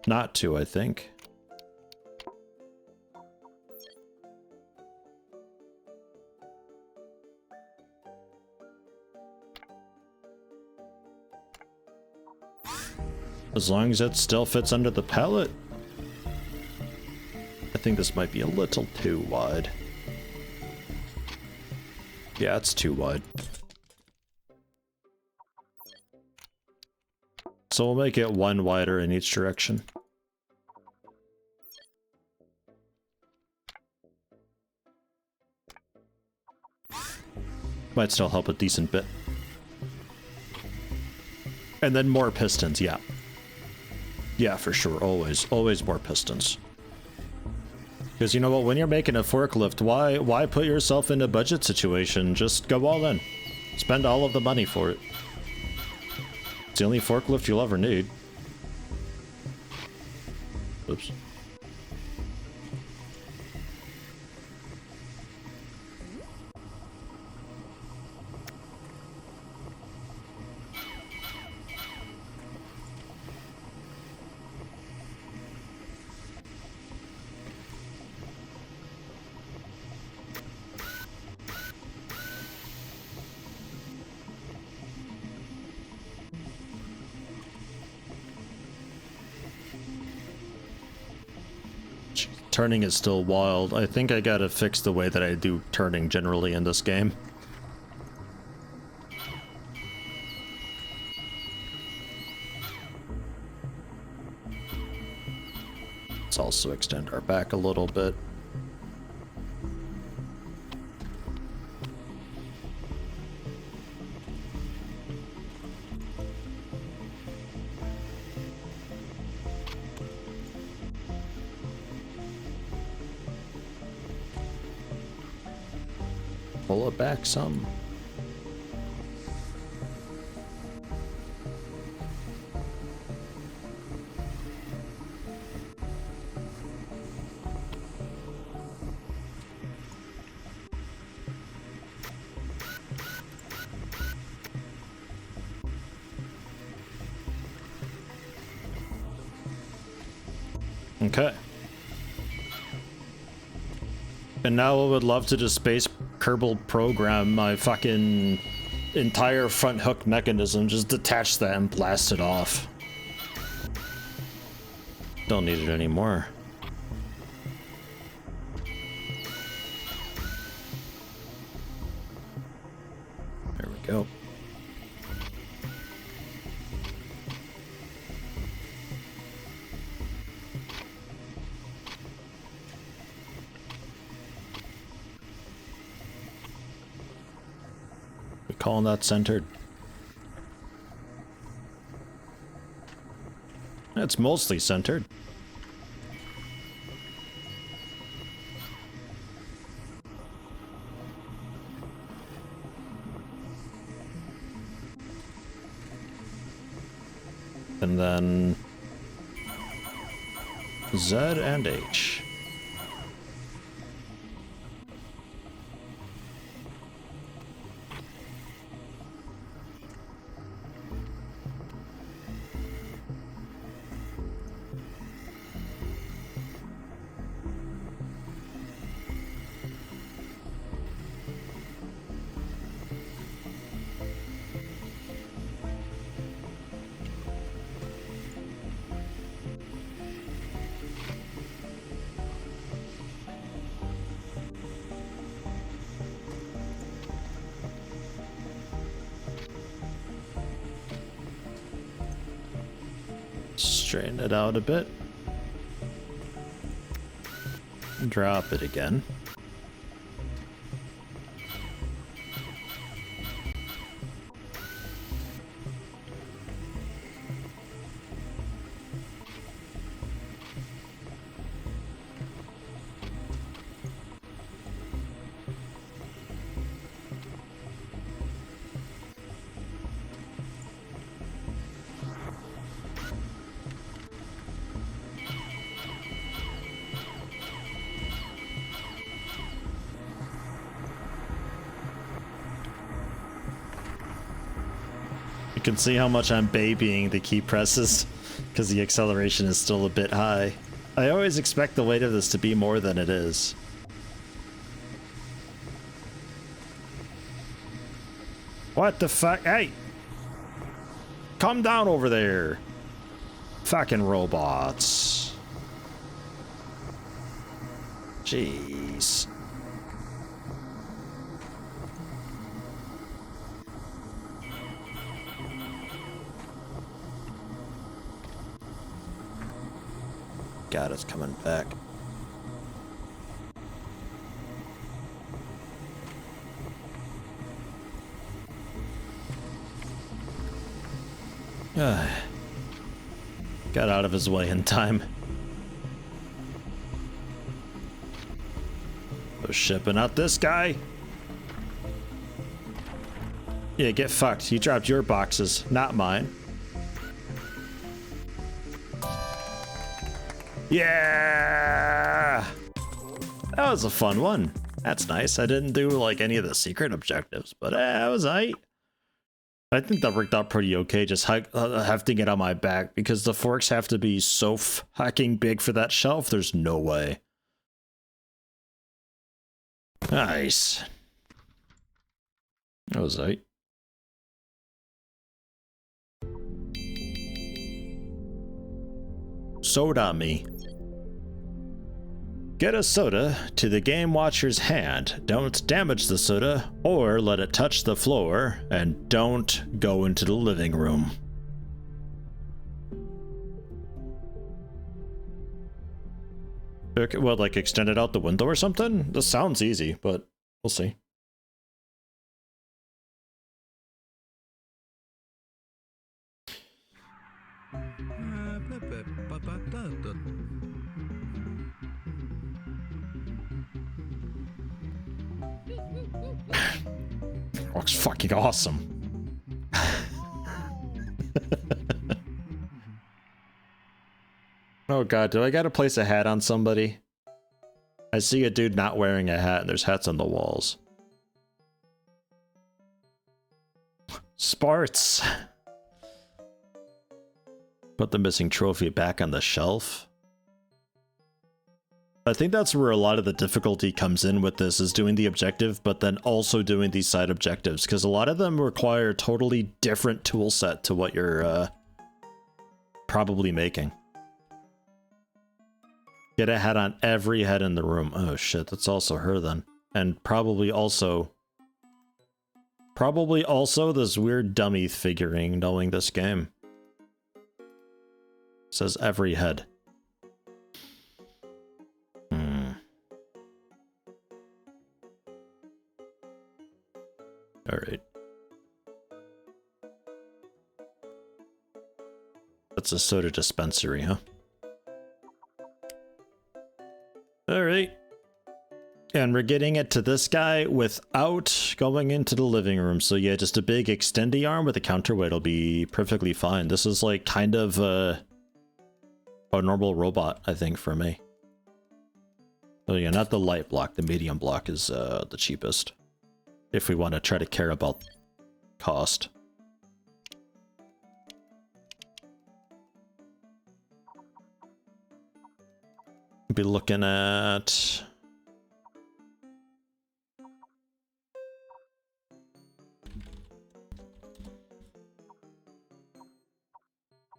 not to, I think. As long as it still fits under the pallet. I think this might be a little too wide. Yeah, it's too wide. So we'll make it one wider in each direction. Might still help a decent bit. And then more pistons, yeah. Yeah, for sure, always more pistons. Because you know what, when you're making a forklift, why put yourself in a budget situation? Just go all in. Spend all of the money for it. It's the only forklift you'll ever need. Oops. turning is still wild. I think I gotta fix the way that I do turning generally in this game. Let's also extend our back a little bit. Pull it back some. Okay. And now I would love to just space Kerbal program my fucking entire front hook mechanism, just detach that and blast it off. Don't need it anymore. There we go. Calling that centered. It's mostly centered. And then Z and H. Straighten it out a bit. Drop it again. You can see how much I'm babying the key presses because the acceleration is still a bit high. I always expect the weight of this to be more than it is. What the fuck? Hey! Come down over there! Fucking robots. Jeez. God, it's coming back. Got out of his way in time. They're shipping out this guy. Yeah, get fucked. You dropped your boxes, not mine. Yeah! That was a fun one. That's nice. I didn't do like any of the secret objectives, but that was aight. I think that worked out pretty okay, just hefting it on my back, because the forks have to be so fucking big for that shelf, there's no way. Nice. That was aight. Soda me. Get a soda to the game watcher's hand. Don't damage the soda or let it touch the floor, and don't go into the living room. Okay, well, like extend it out the window or something? This sounds easy, but we'll see. Looks fucking awesome. Oh god, do I gotta place a hat on somebody? I see a dude not wearing a hat and there's hats on the walls. Sports! Put the missing trophy back on the shelf. I think that's where a lot of the difficulty comes in with this, is doing the objective, but then also doing these side objectives, because a lot of them require a totally different tool set to what you're probably making. Get a hat on every head in the room. Oh shit, that's also her then. And probably also this weird dummy figurine knowing this game. Says every head. Alright. That's a soda dispensary, huh? Alright. And we're getting it to this guy without going into the living room. So yeah, just a big extendy arm with a counterweight will be perfectly fine. This is like kind of a normal robot, I think, for me. Oh yeah, not the light block. The medium block is the cheapest. If we want to try to care about cost. Be looking at...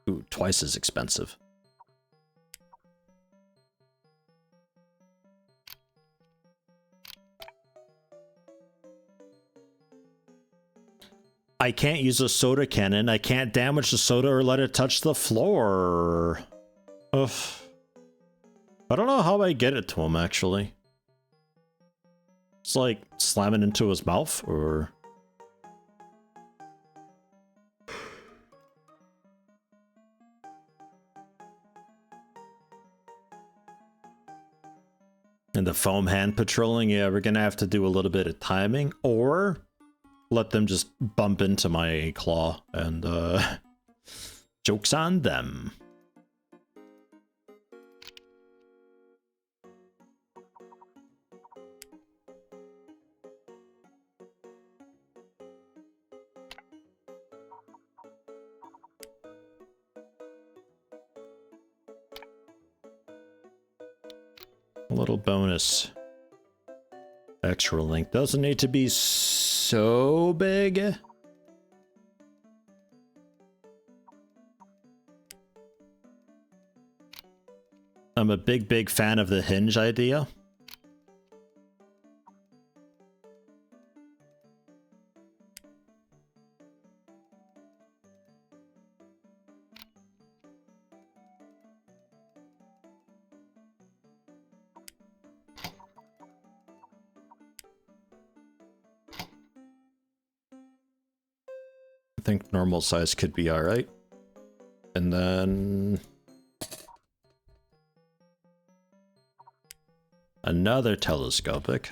Ooh, twice as expensive. I can't use a soda cannon. I can't damage the soda or let it touch the floor. Ugh. I don't know how I get it to him, actually. It's like slamming into his mouth, or... And the foam hand patrolling, yeah, we're gonna have to do a little bit of timing, or let them just bump into my claw, and joke's on them. A little bonus. Extra link doesn't need to be so big. I'm a big fan of the hinge idea. I think normal size could be alright. And then... another telescopic.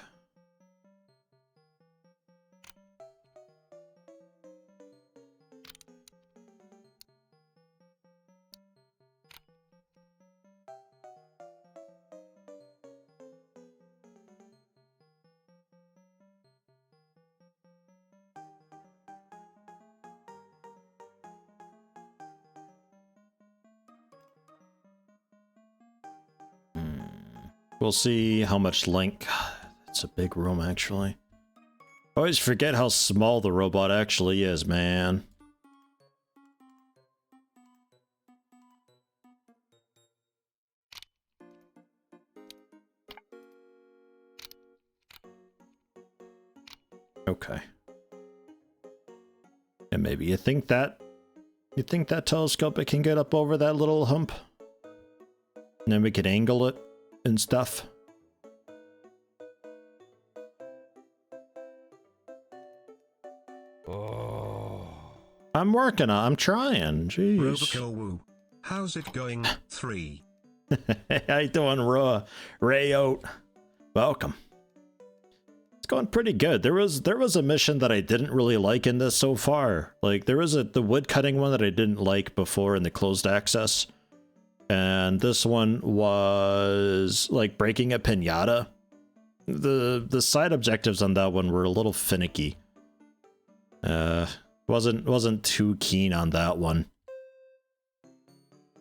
We'll see how much link. It's a big room, actually. I always forget how small the robot actually is, man. Okay. And maybe you think that telescope it can get up over that little hump? And then we could angle it and stuff. Oh. I'm trying. Jeez. RoboCo woo. How's it going? 3. How you doing, Rayote? Welcome. It's going pretty good. There was a mission that I didn't really like in this so far. Like there was the wood cutting one that I didn't like before in the closed access. And this one was like breaking a piñata. The side objectives on that one were a little finicky. Wasn't too keen on that one.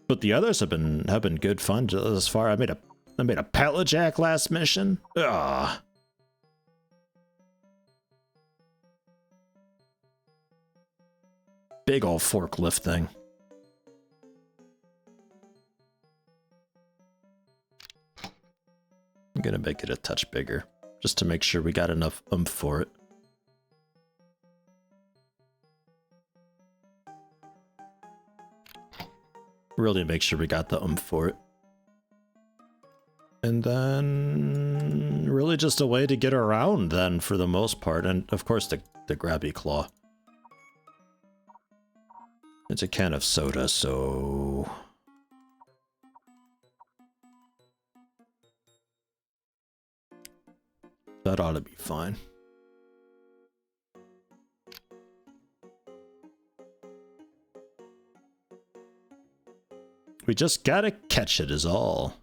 But the others have been good fun thus far. I made a pallet jack last mission. Ah. Big old forklift thing. I'm gonna make it a touch bigger, just to make sure we got enough oomph for it. Really make sure we got the oomph for it. And then really just a way to get around then for the most part, and of course the grabby claw. It's a can of soda, so that ought to be fine. We just gotta catch it is all.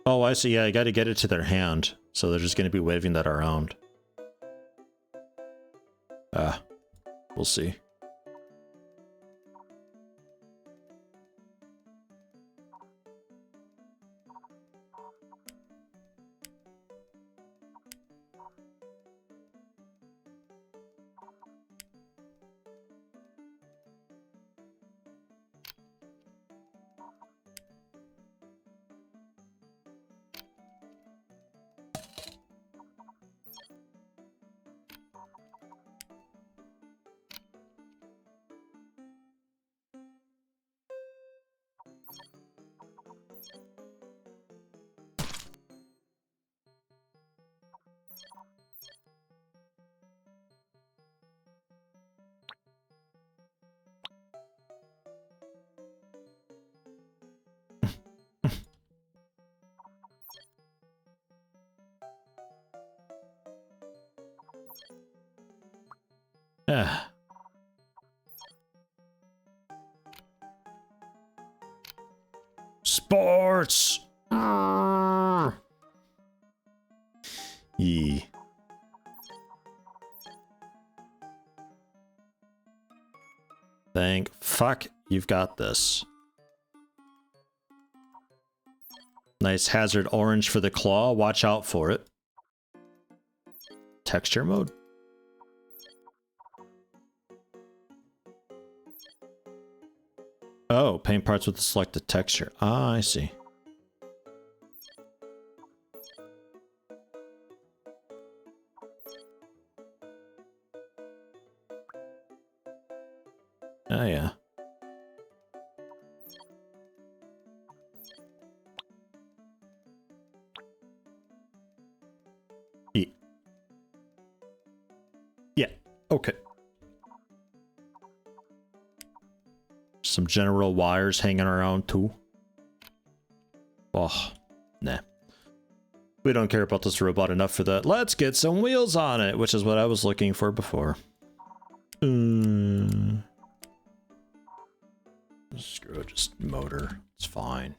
Oh, I see. Yeah, I gotta get it to their hand. So they're just gonna be waving that around. We'll see. Sports! Yee. Thank fuck you've got this. Nice hazard orange for the claw. Watch out for it. Texture mode. Oh, paint parts with the selected texture. Ah, I see. Oh, yeah. Yeah, okay. Some general wires hanging around too. Oh, nah. We don't care about this robot enough for that. Let's get some wheels on it, which is what I was looking for before. Screw it, just motor. It's fine.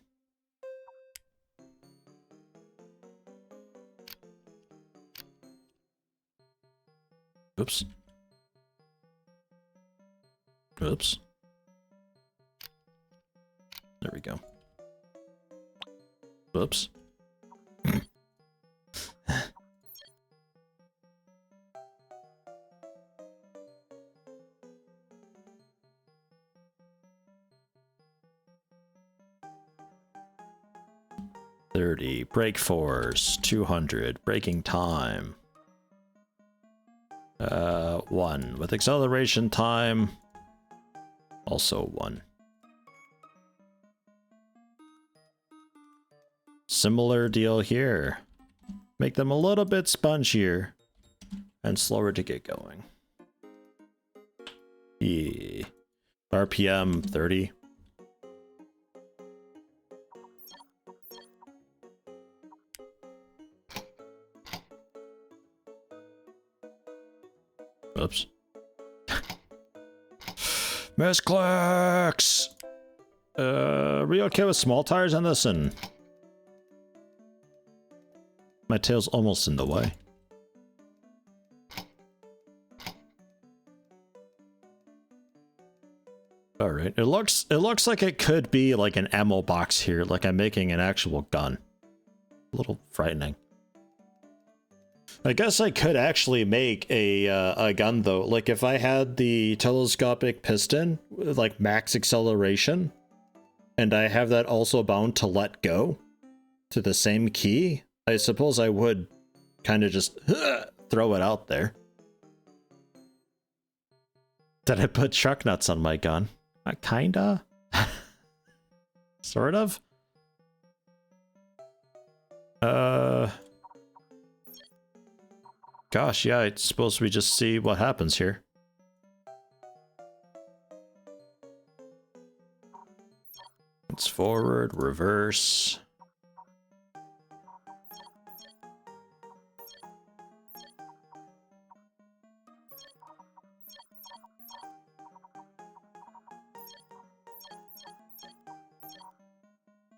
Oops. Oops. There we go. Oops. $30. Brake force. 200. Braking time. 1. With acceleration time, also 1. Similar deal here. Make them a little bit spongier and slower to get going. Yeah. RPM 30. Oops. Misclicks! Are we okay with small tires on this? And my tail's almost in the way. All right. It looks like it could be like an ammo box here, like I'm making an actual gun. A little frightening. I guess I could actually make a gun though. Like if I had the telescopic piston with like max acceleration, and I have that also bound to let go to the same key, I suppose I would kind of just throw it out there. Did I put truck nuts on my gun? Kinda. Sort of. Gosh, yeah, I suppose we just see what happens here. It's forward, reverse.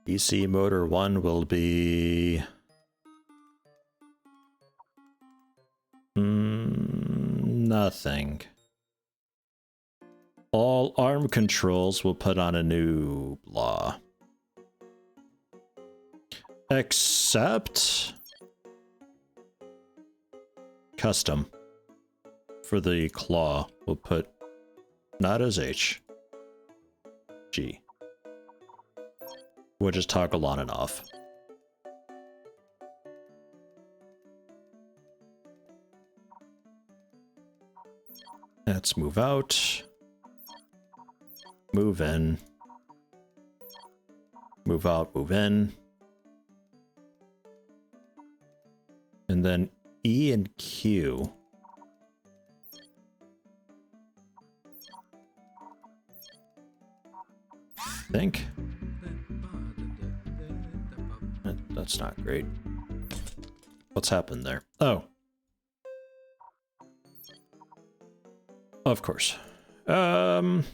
DC motor 1 will be... nothing. All arm controls will put on a new blah. Except... custom. For the claw, we'll put not as H. G. We'll just toggle on and off. Let's move out. Move in. Move out, move in. And then E and Q. I think. That's not great. What's happened there? Oh. Of course. That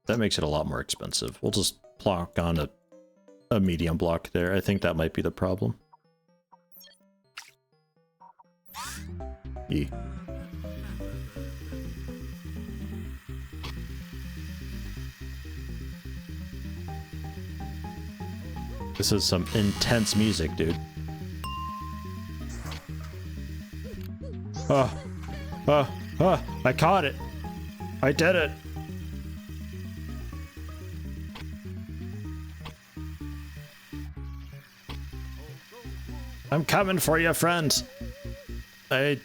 makes it a lot more expensive. We'll just plonk on a medium block there. I think that might be the problem. E. This is some intense music, dude. I caught it. I did it. I'm coming for you, friend. I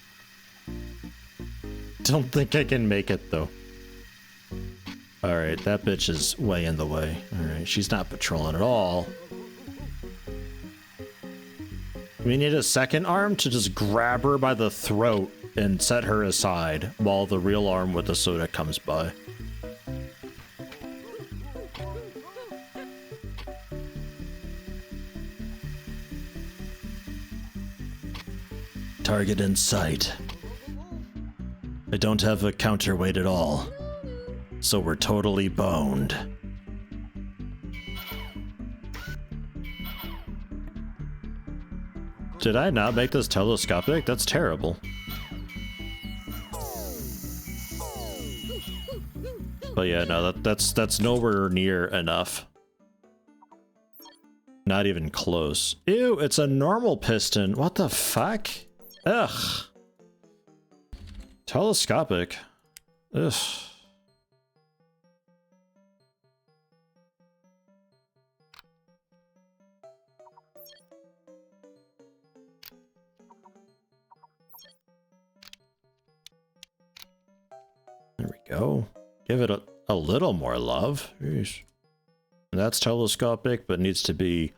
don't think I can make it, though. Alright, that bitch is way in the way. Alright, she's not patrolling at all. We need a second arm to just grab her by the throat and set her aside while the real arm with the soda comes by. Target in sight. I don't have a counterweight at all, so we're totally boned. Did I not make this telescopic? That's terrible. But yeah, no, that's nowhere near enough. Not even close. Ew, it's a normal piston. What the fuck? Ugh. Telescopic. Ugh. go. Give it a little more love. Jeez. That's telescopic, but needs to be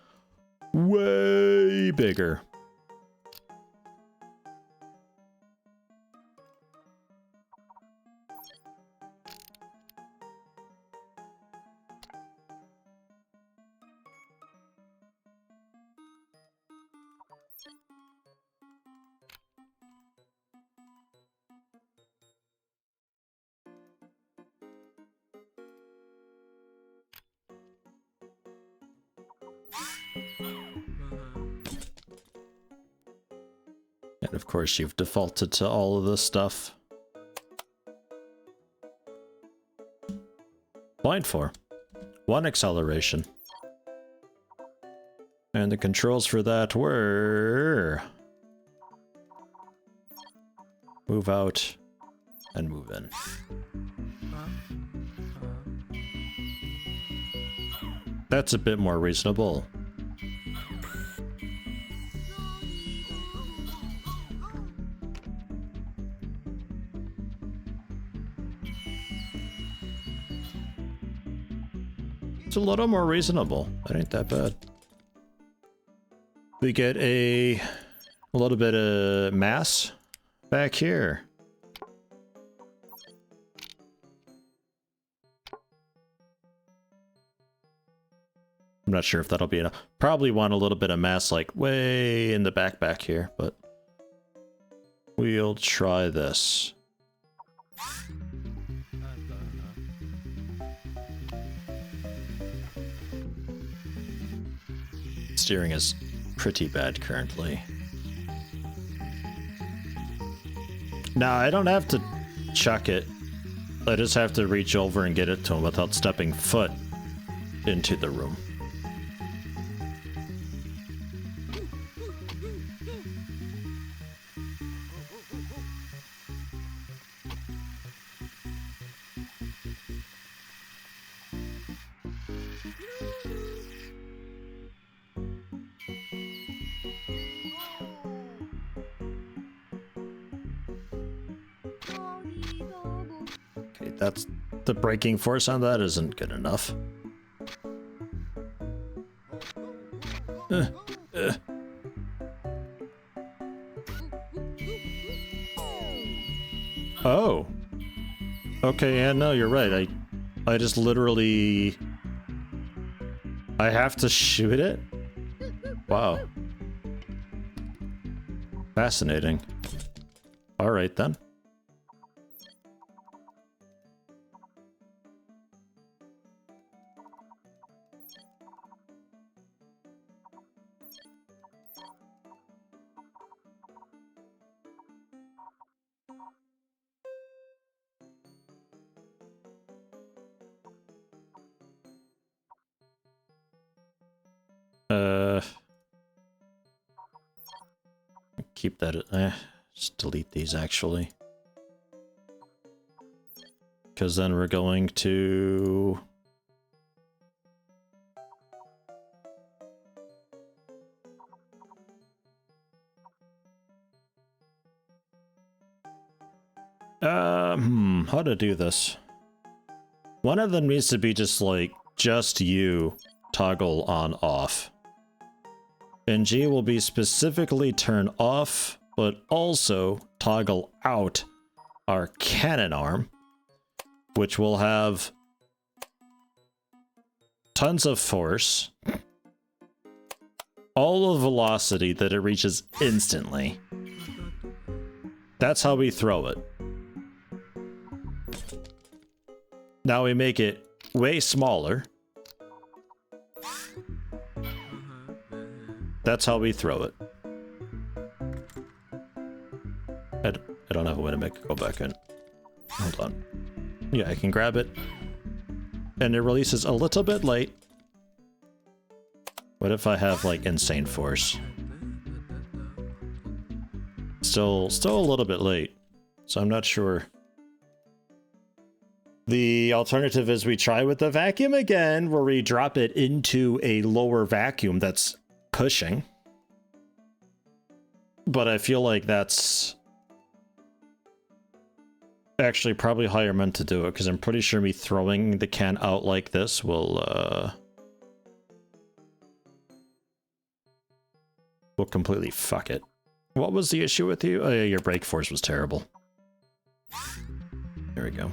way bigger. And of course, you've defaulted to all of this stuff. Blind 4. 1 acceleration. And the controls for that were... move out and move in. That's a bit more reasonable. It's a little more reasonable. That ain't that bad. We get a little bit of mass back here. I'm not sure if that'll be enough. Probably want a little bit of mass like way in the back here, but we'll try this. Steering is pretty bad currently. Now, I don't have to chuck it. I just have to reach over and get it to him without stepping foot into the room. That's the braking force on that isn't good enough. Oh. Okay, yeah, no, you're right. I just literally... I have to shoot it? Wow. Fascinating. Alright then. Keep that, just delete these actually. Because then we're going to... how to do this? One of them needs to be just like, just you toggle on off. And G will be specifically turn off, but also toggle out our cannon arm, which will have tons of force, all of velocity that it reaches instantly. That's how we throw it. Now we make it way smaller. That's how we throw it. I don't have a way to make it go back in. Hold on. Yeah, I can grab it. And it releases a little bit late. What if I have, like, insane force? Still a little bit late. So I'm not sure. The alternative is we try with the vacuum again, where we drop it into a lower vacuum that's pushing. But I feel like that's actually probably hire men to do it, because I'm pretty sure me throwing the can out like this will completely fuck it. What was the issue with you? Oh yeah, your brake force was terrible. There we go.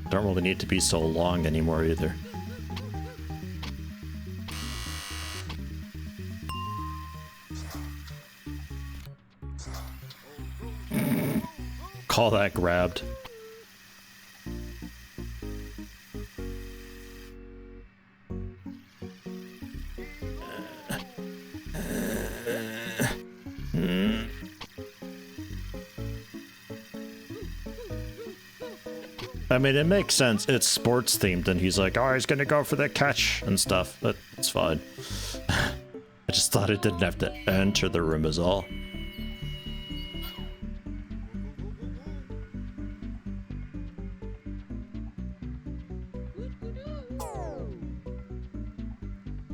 Don't really need to be so long anymore either. Call that grabbed. I mean, it makes sense. It's sports themed, and he's like, oh, he's gonna go for the catch and stuff. That's fine. I just thought it didn't have to enter the room is all.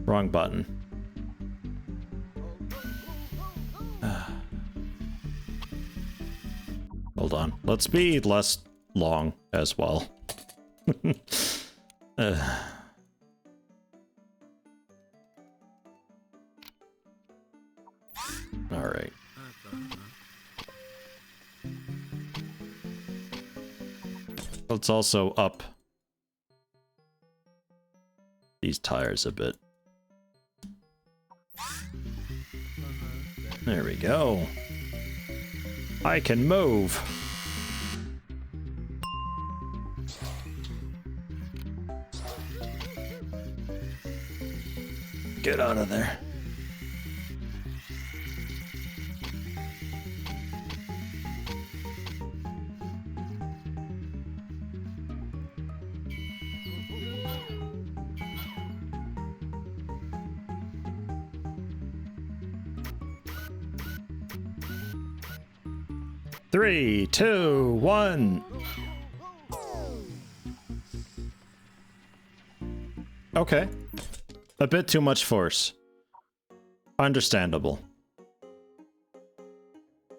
Wrong button. Hold on. Let's be less long as well. All right. Let's also up these tires a bit. There we go. I can move. Get out of there. Three, two, one. Okay. A bit too much force. Understandable.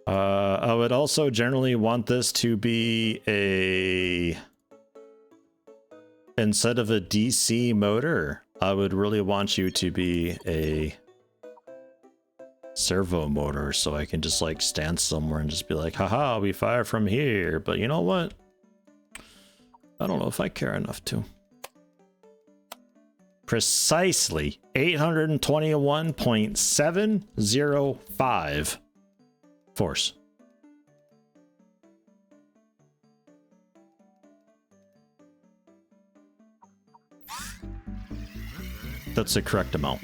I would also generally want this to be a... Instead of a DC motor, I would really want you to be a servo motor, so I can just like stand somewhere and just be like, haha, we fire from here. But you know what? I don't know if I care enough to. Precisely 821.705 force. That's the correct amount.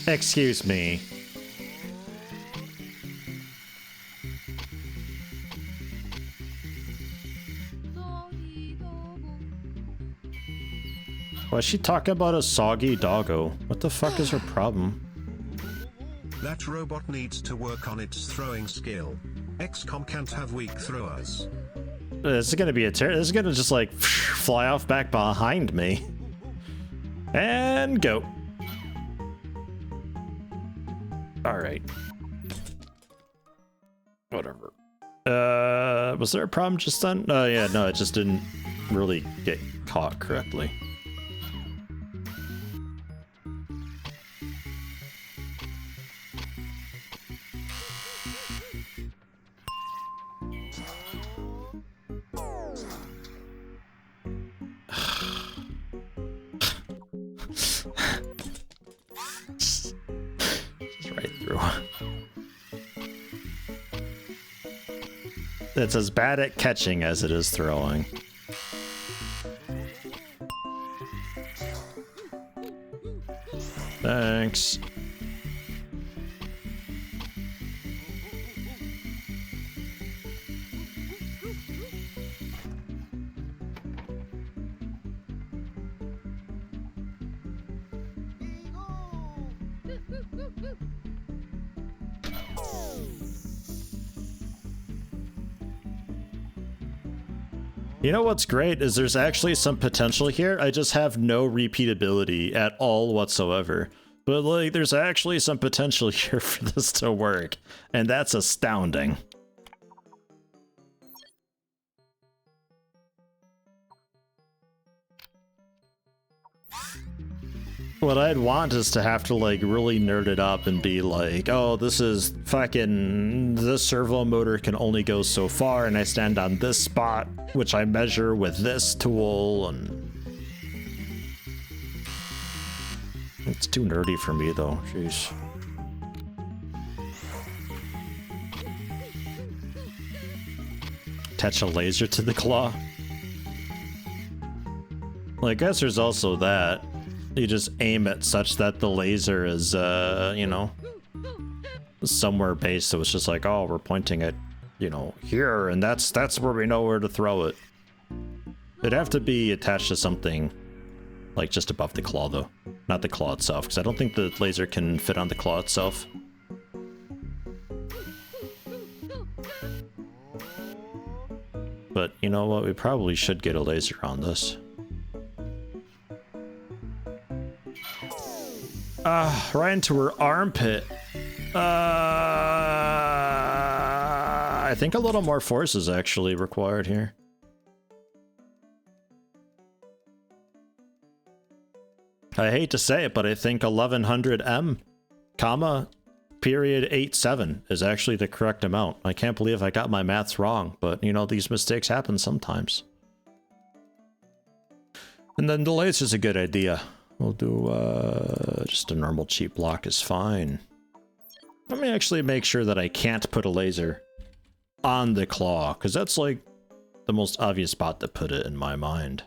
Excuse me. Why is she talking about a soggy doggo? What the fuck is her problem? That robot needs to work on its throwing skill. XCOM can't have weak throwers. This is gonna be this is gonna just like fly off back behind me. And go. Alright. Whatever. Was there a problem just then? Oh yeah, no, it just didn't really get caught correctly. It's as bad at catching as it is throwing. Thanks. You know what's great is there's actually some potential here. I just have no repeatability at all whatsoever. But like, there's actually some potential here for this to work, and that's astounding. What I'd want is to have to like really nerd it up and be like, oh, this is fucking, this servo motor can only go so far and I stand on this spot, which I measure with this tool, and it's too nerdy for me though, jeez. Attach a laser to the claw. Well, I guess there's also that. You just aim it such that the laser is, you know, somewhere based, so it's just like, oh, we're pointing it, you know, here, and that's where we know where to throw it. It'd have to be attached to something, like, just above the claw, though. Not the claw itself, because I don't think the laser can fit on the claw itself. But, you know what, we probably should get a laser on this. Right into her armpit. I think a little more force is actually required here. I hate to say it, but I think 1100M, comma, period 87 is actually the correct amount. I can't believe I got my maths wrong, but you know, these mistakes happen sometimes. And then the laser's a good idea. We'll do, just a normal cheap block is fine. Let me actually make sure that I can't put a laser on the claw, because that's like the most obvious spot to put it in my mind.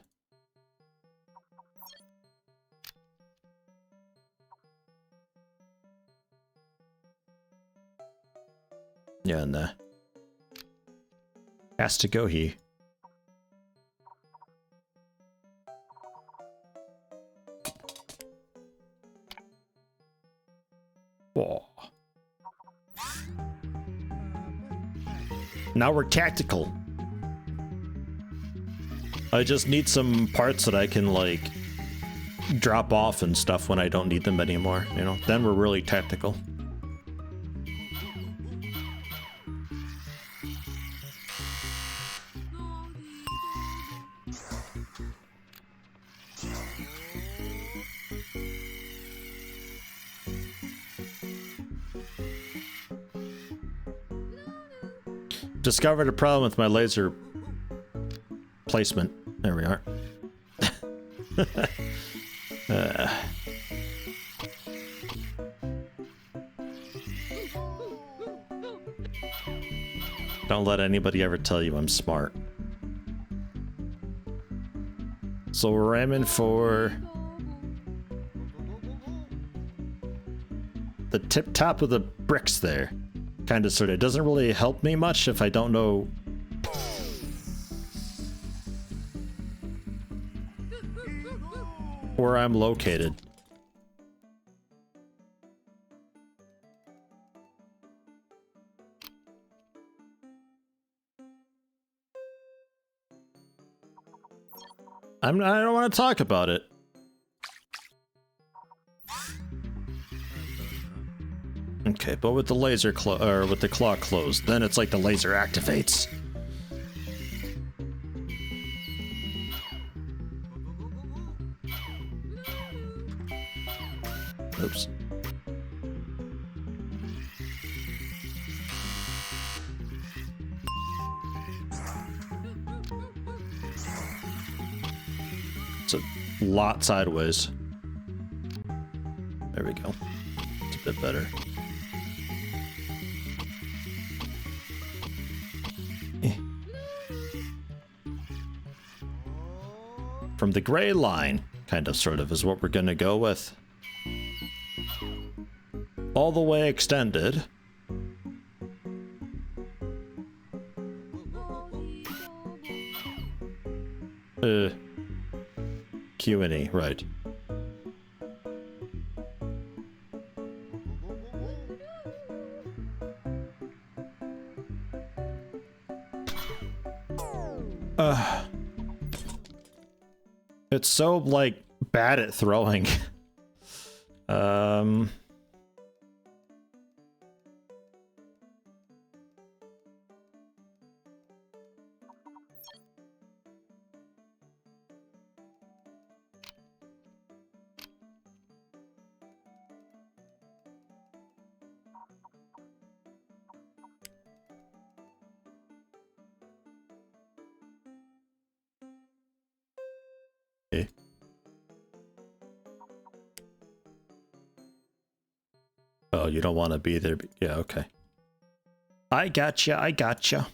Yeah, and has to go here. Oh. Now we're tactical. I just need some parts that I can like drop off and stuff when I don't need them anymore, you know? Then we're really tactical. Discovered a problem with my laser placement. There we are. Don't let anybody ever tell you I'm smart. So we're aiming for the tip top of the bricks there. Kind of, sort of. It doesn't really help me much if I don't know where I'm located. I don't want to talk about it. Okay, but with the laser or with the claw closed, then it's like the laser activates. Oops. It's a lot sideways. There we go. It's a bit better. From the gray line, kind of, sort of, is what we're gonna go with. All the way extended. Q&E, right. It's so, like, bad at throwing. Okay. Oh, you don't want to be there. Yeah, okay. I gotcha, I gotcha.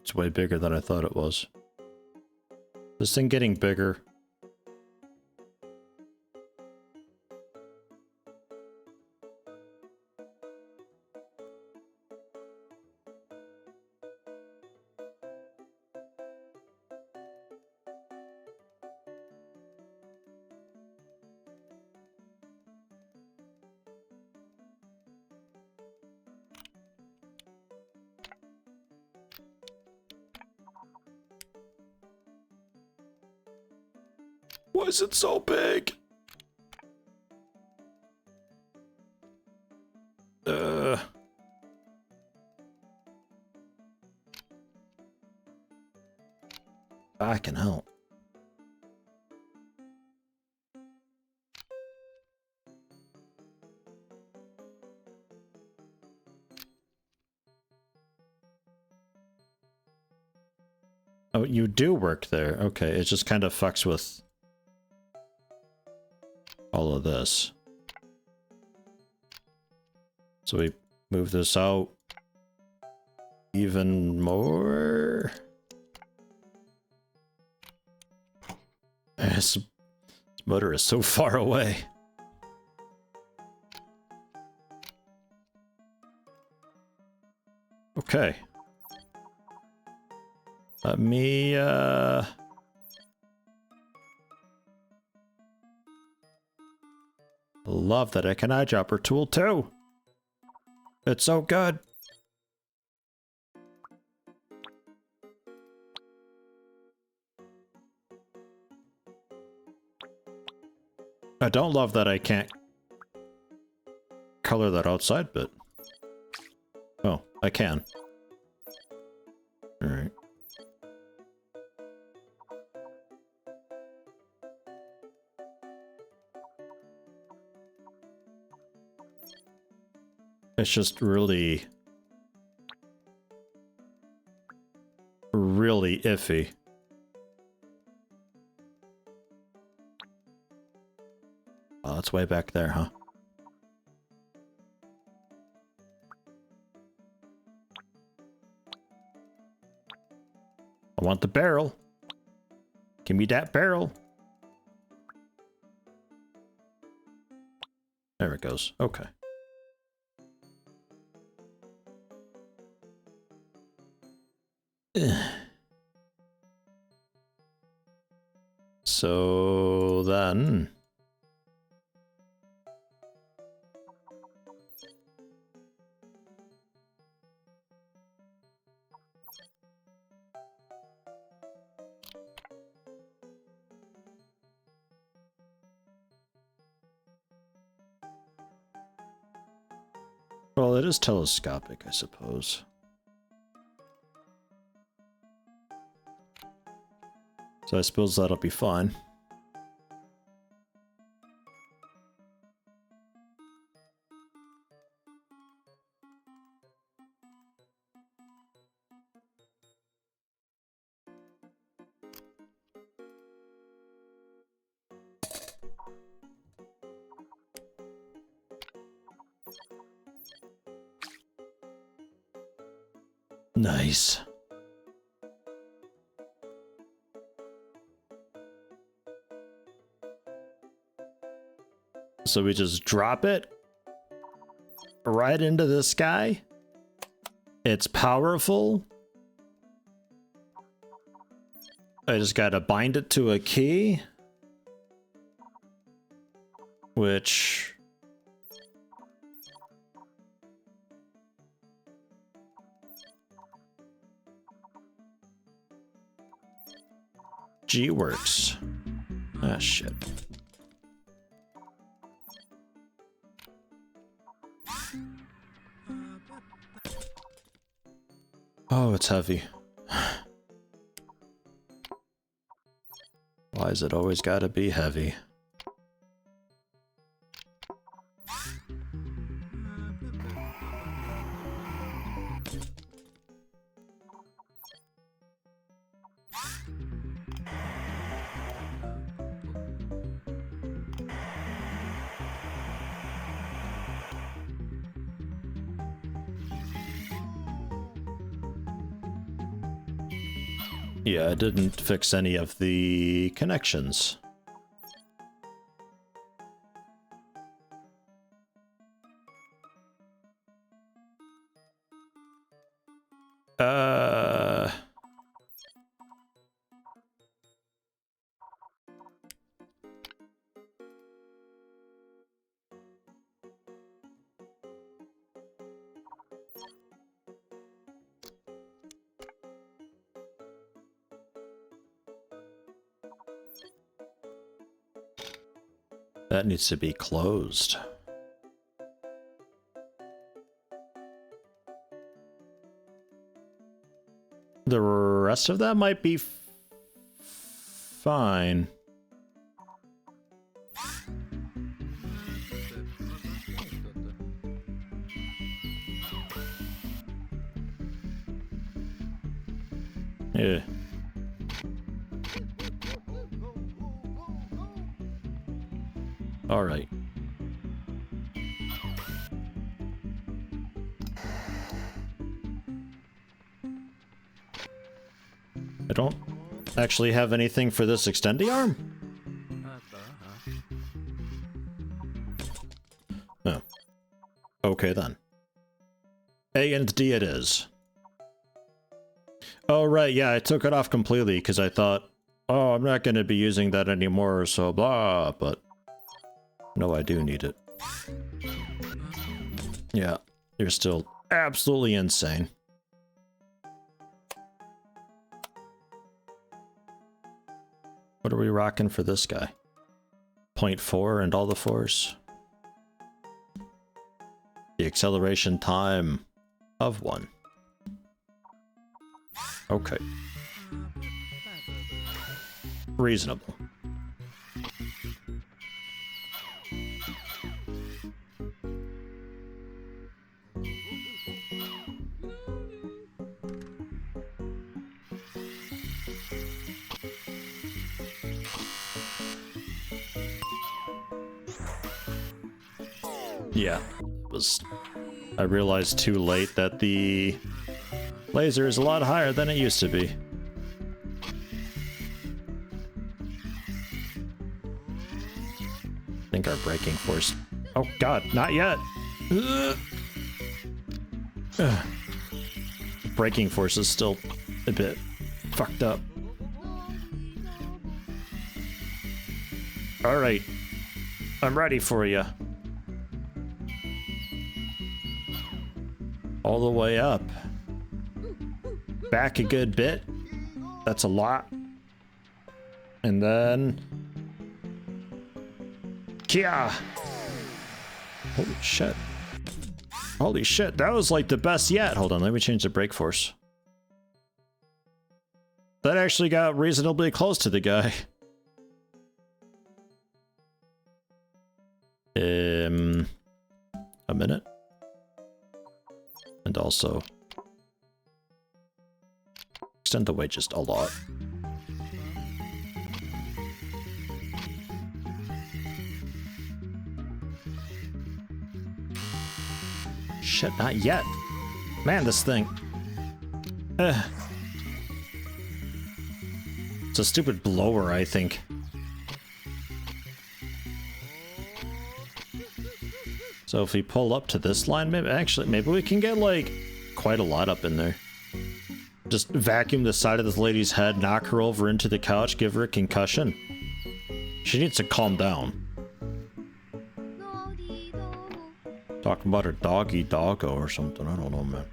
It's way bigger than I thought it was. This thing getting bigger. Why is it so big? Fucking hell. Oh, you do work there. Okay, it just kind of fucks with all of this. So we move this out even more. This motor is so far away. Okay. Let me, love that I can eyedropper tool too. It's so good. I don't love that I can't color that outside bit. Oh, I can. Alright. It's just really, really iffy. Oh, that's way back there, huh? I want the barrel. Give me that barrel. There it goes. Okay. So then... Well, it is telescopic, I suppose. So I suppose that'll be fine. Nice. So we just drop it right into this guy. It's powerful. I just gotta bind it to a key. Which... G works. Ah, shit. Oh, it's heavy. Why is it always gotta be heavy? Yeah, I didn't fix any of the connections. That needs to be closed. The rest of that might be fine. Yeah. All right. I don't actually have anything for this extendy arm. Oh. Okay then. A and D it is. Oh right, yeah, I took it off completely because I thought, oh, I'm not going to be using that anymore, so blah, but no, I do need it. Yeah, you're still absolutely insane. What are we rocking for this guy? 0.4 and all the fours. The acceleration time of 1. Okay. Reasonable. Yeah, I realized too late that the laser is a lot higher than it used to be. I think our braking force... Oh god, not yet! Braking force is still a bit fucked up. Alright, I'm ready for you. All the way up. Back a good bit. That's a lot. And then... Kia! Holy shit. Holy shit, that was like the best yet. Hold on, let me change the brake force. That actually got reasonably close to the guy. A minute. And also extend the way just a lot. Shit, not yet. Man, this thing. Ugh. It's a stupid blower, I think. So if we pull up to this line, maybe we can get like quite a lot up in there. Just vacuum the side of this lady's head, knock her over into the couch, give her a concussion. She needs to calm down. Talking about her doggy doggo or something, I don't know, man.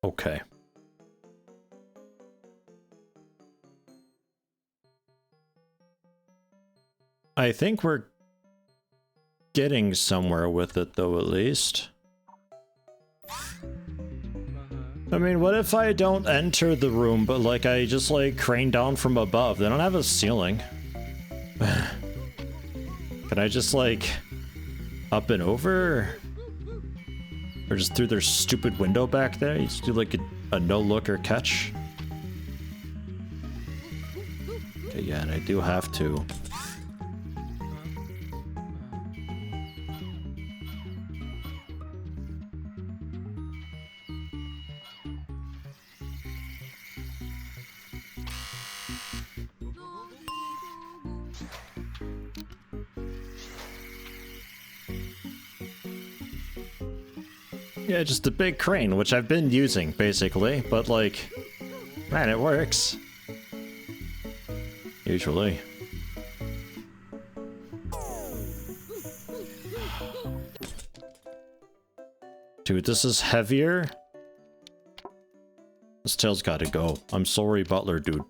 Okay. I think we're getting somewhere with it, though, at least. I mean, what if I don't enter the room, but, like, I just, like, crane down from above? They don't have a ceiling. Can I just, like, up and over? Or just through their stupid window back there? You just do, like, a no-look or catch? Okay, yeah, and I do have to. Yeah, just a big crane, which I've been using, basically, but like, man, it works. Usually. Dude, this is heavier. This tail's gotta go. I'm sorry, Butler, dude.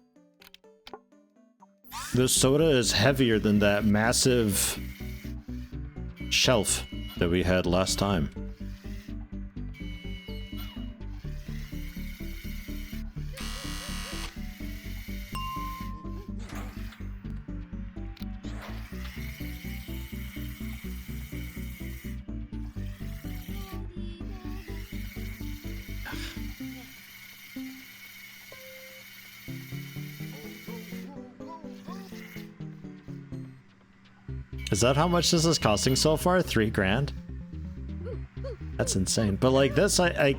This soda is heavier than that massive shelf that we had last time. Is that how much this is costing so far? 3 grand? That's insane. But like this, I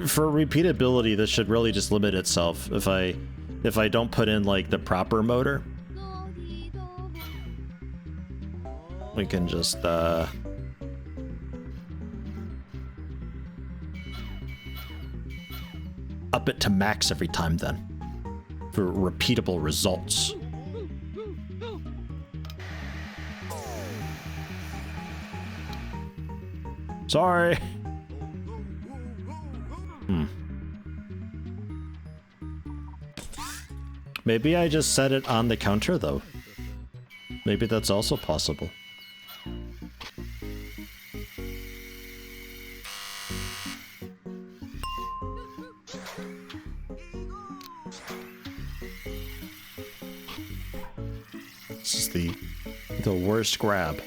for repeatability, this should really just limit itself if I don't put in like the proper motor. We can just up it to max every time then for repeatable results. Sorry. Maybe I just set it on the counter though. Maybe that's also possible. This is the worst grab.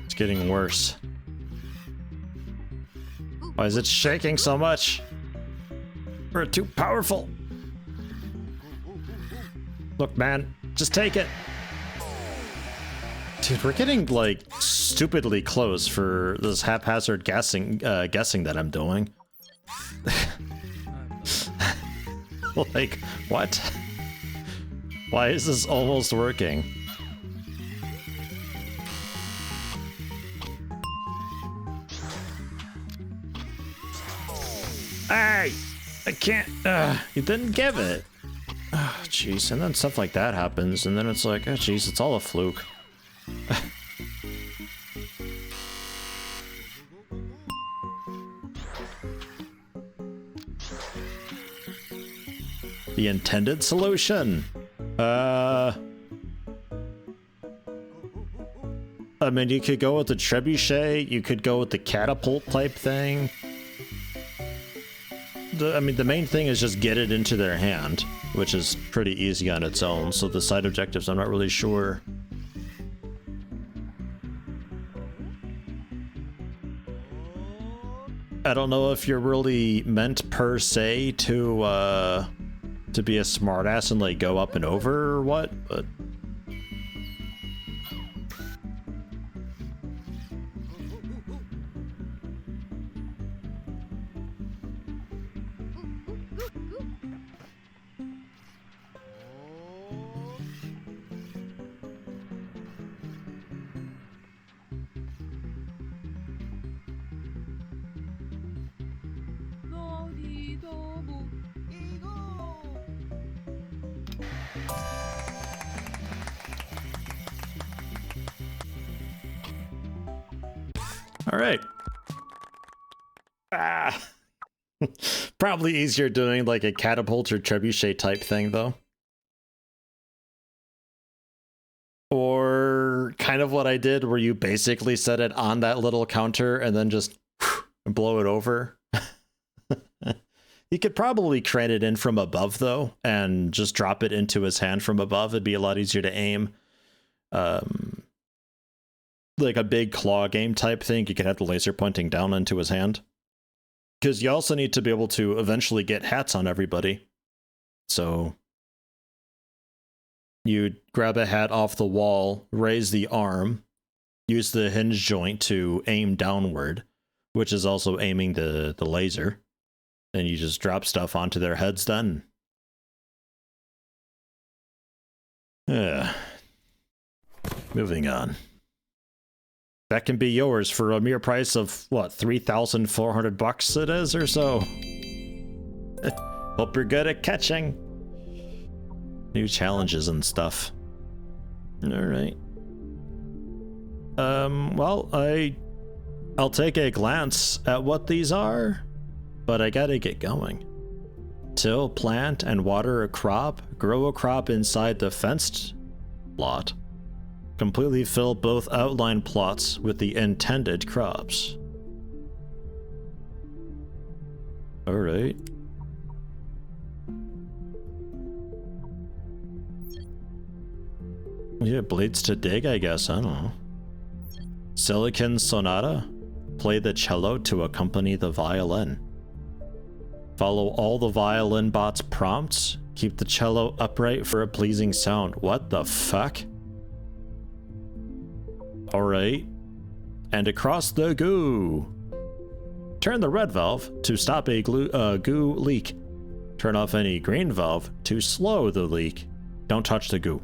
It's getting worse. Why is it shaking so much? We're too powerful. Look, man, just take it. Dude, we're getting, like, stupidly close for this haphazard guessing that I'm doing. Like, what? Why is this almost working? Hey! I can't, you didn't give it. Oh, jeez, and then stuff like that happens, and then it's like, oh, jeez, it's all a fluke. The intended solution. I mean, you could go with the trebuchet, you could go with the catapult type thing. I mean, the main thing is just get it into their hand, which is pretty easy on its own, so the side objectives, I'm not really sure. I don't know if you're really meant per se to be a smartass and like go up and over or what, but all right. Probably easier doing like a catapult or trebuchet type thing though. Or kind of what I did where you basically set it on that little counter and then just blow it over. You could probably crane it in from above though and just drop it into his hand from above. It'd be a lot easier to aim. Like a big claw game type thing, you could have the laser pointing down into his hand. Because you also need to be able to eventually get hats on everybody. So you grab a hat off the wall, raise the arm, use the hinge joint to aim downward, which is also aiming the laser. And you just drop stuff onto their heads then. Moving on. That can be yours for a mere price of, what, 3,400 bucks it is or so? Hope you're good at catching. New challenges and stuff. Alright. Well, I'll take a glance at what these are, but I gotta get going. Till, plant, and water a crop. Grow a crop inside the fenced lot. Completely fill both outline plots with the intended crops. Alright. Yeah, blades to dig, I guess. I don't know. Silicon Sonata. Play the cello to accompany the violin. Follow all the violin bot's prompts. Keep the cello upright for a pleasing sound. What the fuck? Alright. And across the goo. Turn the red valve to stop a goo leak. Turn off any green valve to slow the leak. Don't touch the goo.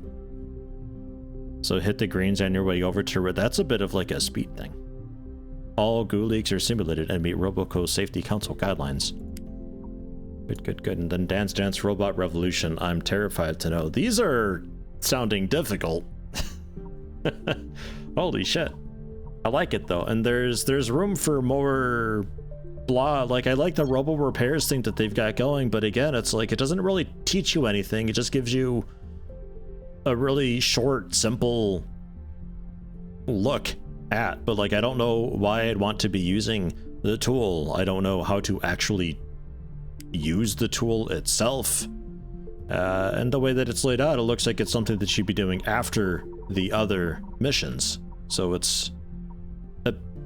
So hit the greens on your way over to red. That's a bit of like a speed thing. All goo leaks are simulated and meet RoboCo Safety Council guidelines. Good. And then Dance Dance Robot Revolution. I'm terrified to know. These are sounding difficult. Holy shit. I like it though, and there's room for more blah. Like, I like the robo repairs thing that they've got going, but again, it's like it doesn't really teach you anything. It just gives you a really short, simple look at, but like I don't know why I'd want to be using the tool. I don't know how to actually use the tool itself. And the way that it's laid out, it looks like it's something that you'd be doing after the other missions. So it's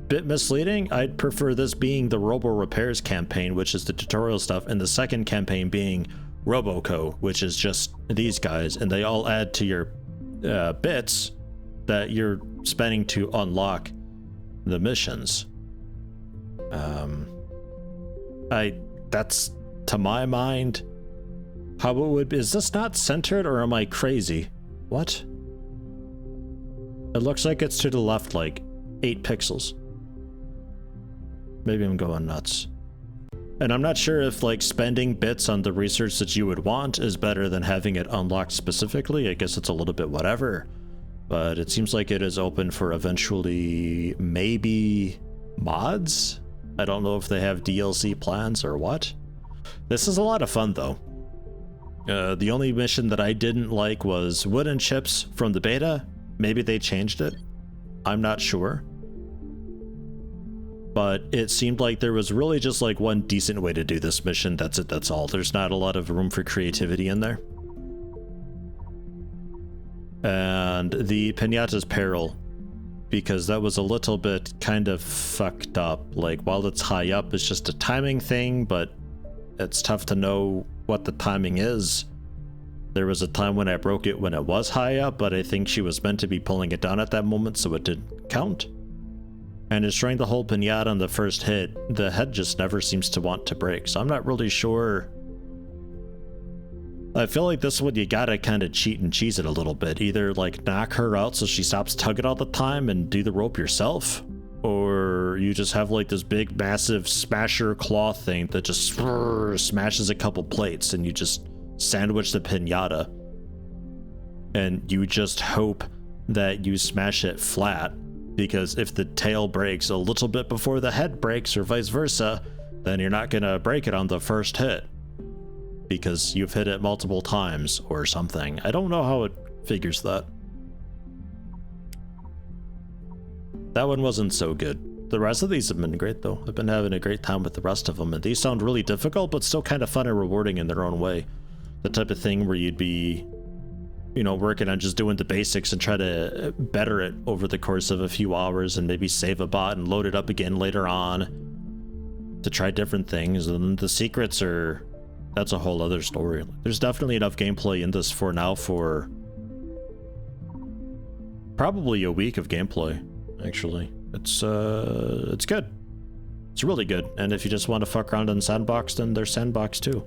bit misleading. I'd prefer this being the Robo Repairs campaign, which is the tutorial stuff, and the second campaign being RoboCo, which is just these guys, and they all add to your bits that you're spending to unlock the missions. That's, to my mind, how it would be. Is this not centered, or am I crazy? What? It looks like it's to the left like 8 pixels. Maybe I'm going nuts. And I'm not sure if like spending bits on the research that you would want is better than having it unlocked specifically. I guess it's a little bit whatever. But it seems like it is open for eventually maybe mods? I don't know if they have DLC plans or what. This is a lot of fun though. The only mission that I didn't like was wooden chips from the beta. Maybe they changed it. I'm not sure. But it seemed like there was really just like one decent way to do this mission. That's it, that's all. There's not a lot of room for creativity in there. And the Pinata's Peril, because that was a little bit kind of fucked up. Like, while it's high up, it's just a timing thing, but it's tough to know what the timing is. There was a time when I broke it when it was high up, but I think she was meant to be pulling it down at that moment, so it didn't count. And destroying the whole pinata on the first hit, the head just never seems to want to break, so I'm not really sure. I feel like this one you gotta kind of cheat and cheese it a little bit. Either like knock her out so she stops tugging all the time and do the rope yourself, or you just have like this big massive smasher claw thing that just smashes a couple plates and you just sandwich the pinata. And you just hope that you smash it flat, because if the tail breaks a little bit before the head breaks or vice versa, then you're not gonna break it on the first hit, because you've hit it multiple times or something. I don't know how it figures that. That one wasn't so good. The rest of these have been great though. I've been having a great time with the rest of them, and these sound really difficult, but still kind of fun and rewarding in their own way. The type of thing where you'd be, you know, working on just doing the basics and try to better it over the course of a few hours, and maybe save a bot and load it up again later on to try different things. And the secrets are, that's a whole other story. There's definitely enough gameplay in this for now for probably a week of gameplay, actually. It's good. It's really good. And if you just want to fuck around in Sandbox, then there's Sandbox too.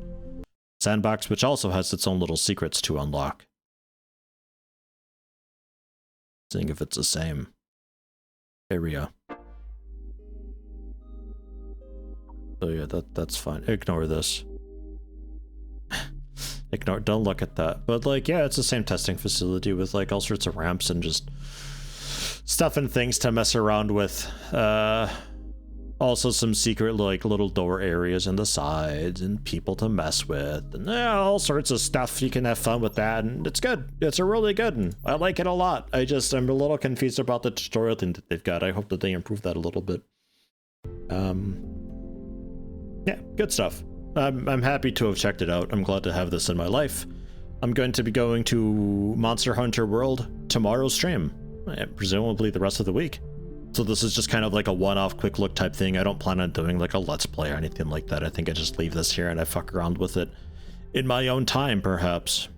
Sandbox, which also has its own little secrets to unlock. Seeing if it's the same area. So yeah, that's fine. Ignore this. Don't look at that. But like, yeah, it's the same testing facility with like all sorts of ramps and just stuff and things to mess around with. Also some secret like little door areas in the sides and people to mess with, and all sorts of stuff. You can have fun with that, and it's good. It's a really good, and I like it a lot. I'm a little confused about the tutorial thing that they've got. I hope that they improve that a little bit. Yeah, good stuff. I'm happy to have checked it out. I'm glad to have this in my life. I'm going to be going to Monster Hunter World tomorrow's stream, and presumably the rest of the week. So this is just kind of like a one-off quick look type thing. I don't plan on doing like a let's play or anything like that. I think I just leave this here and I fuck around with it in my own time, perhaps.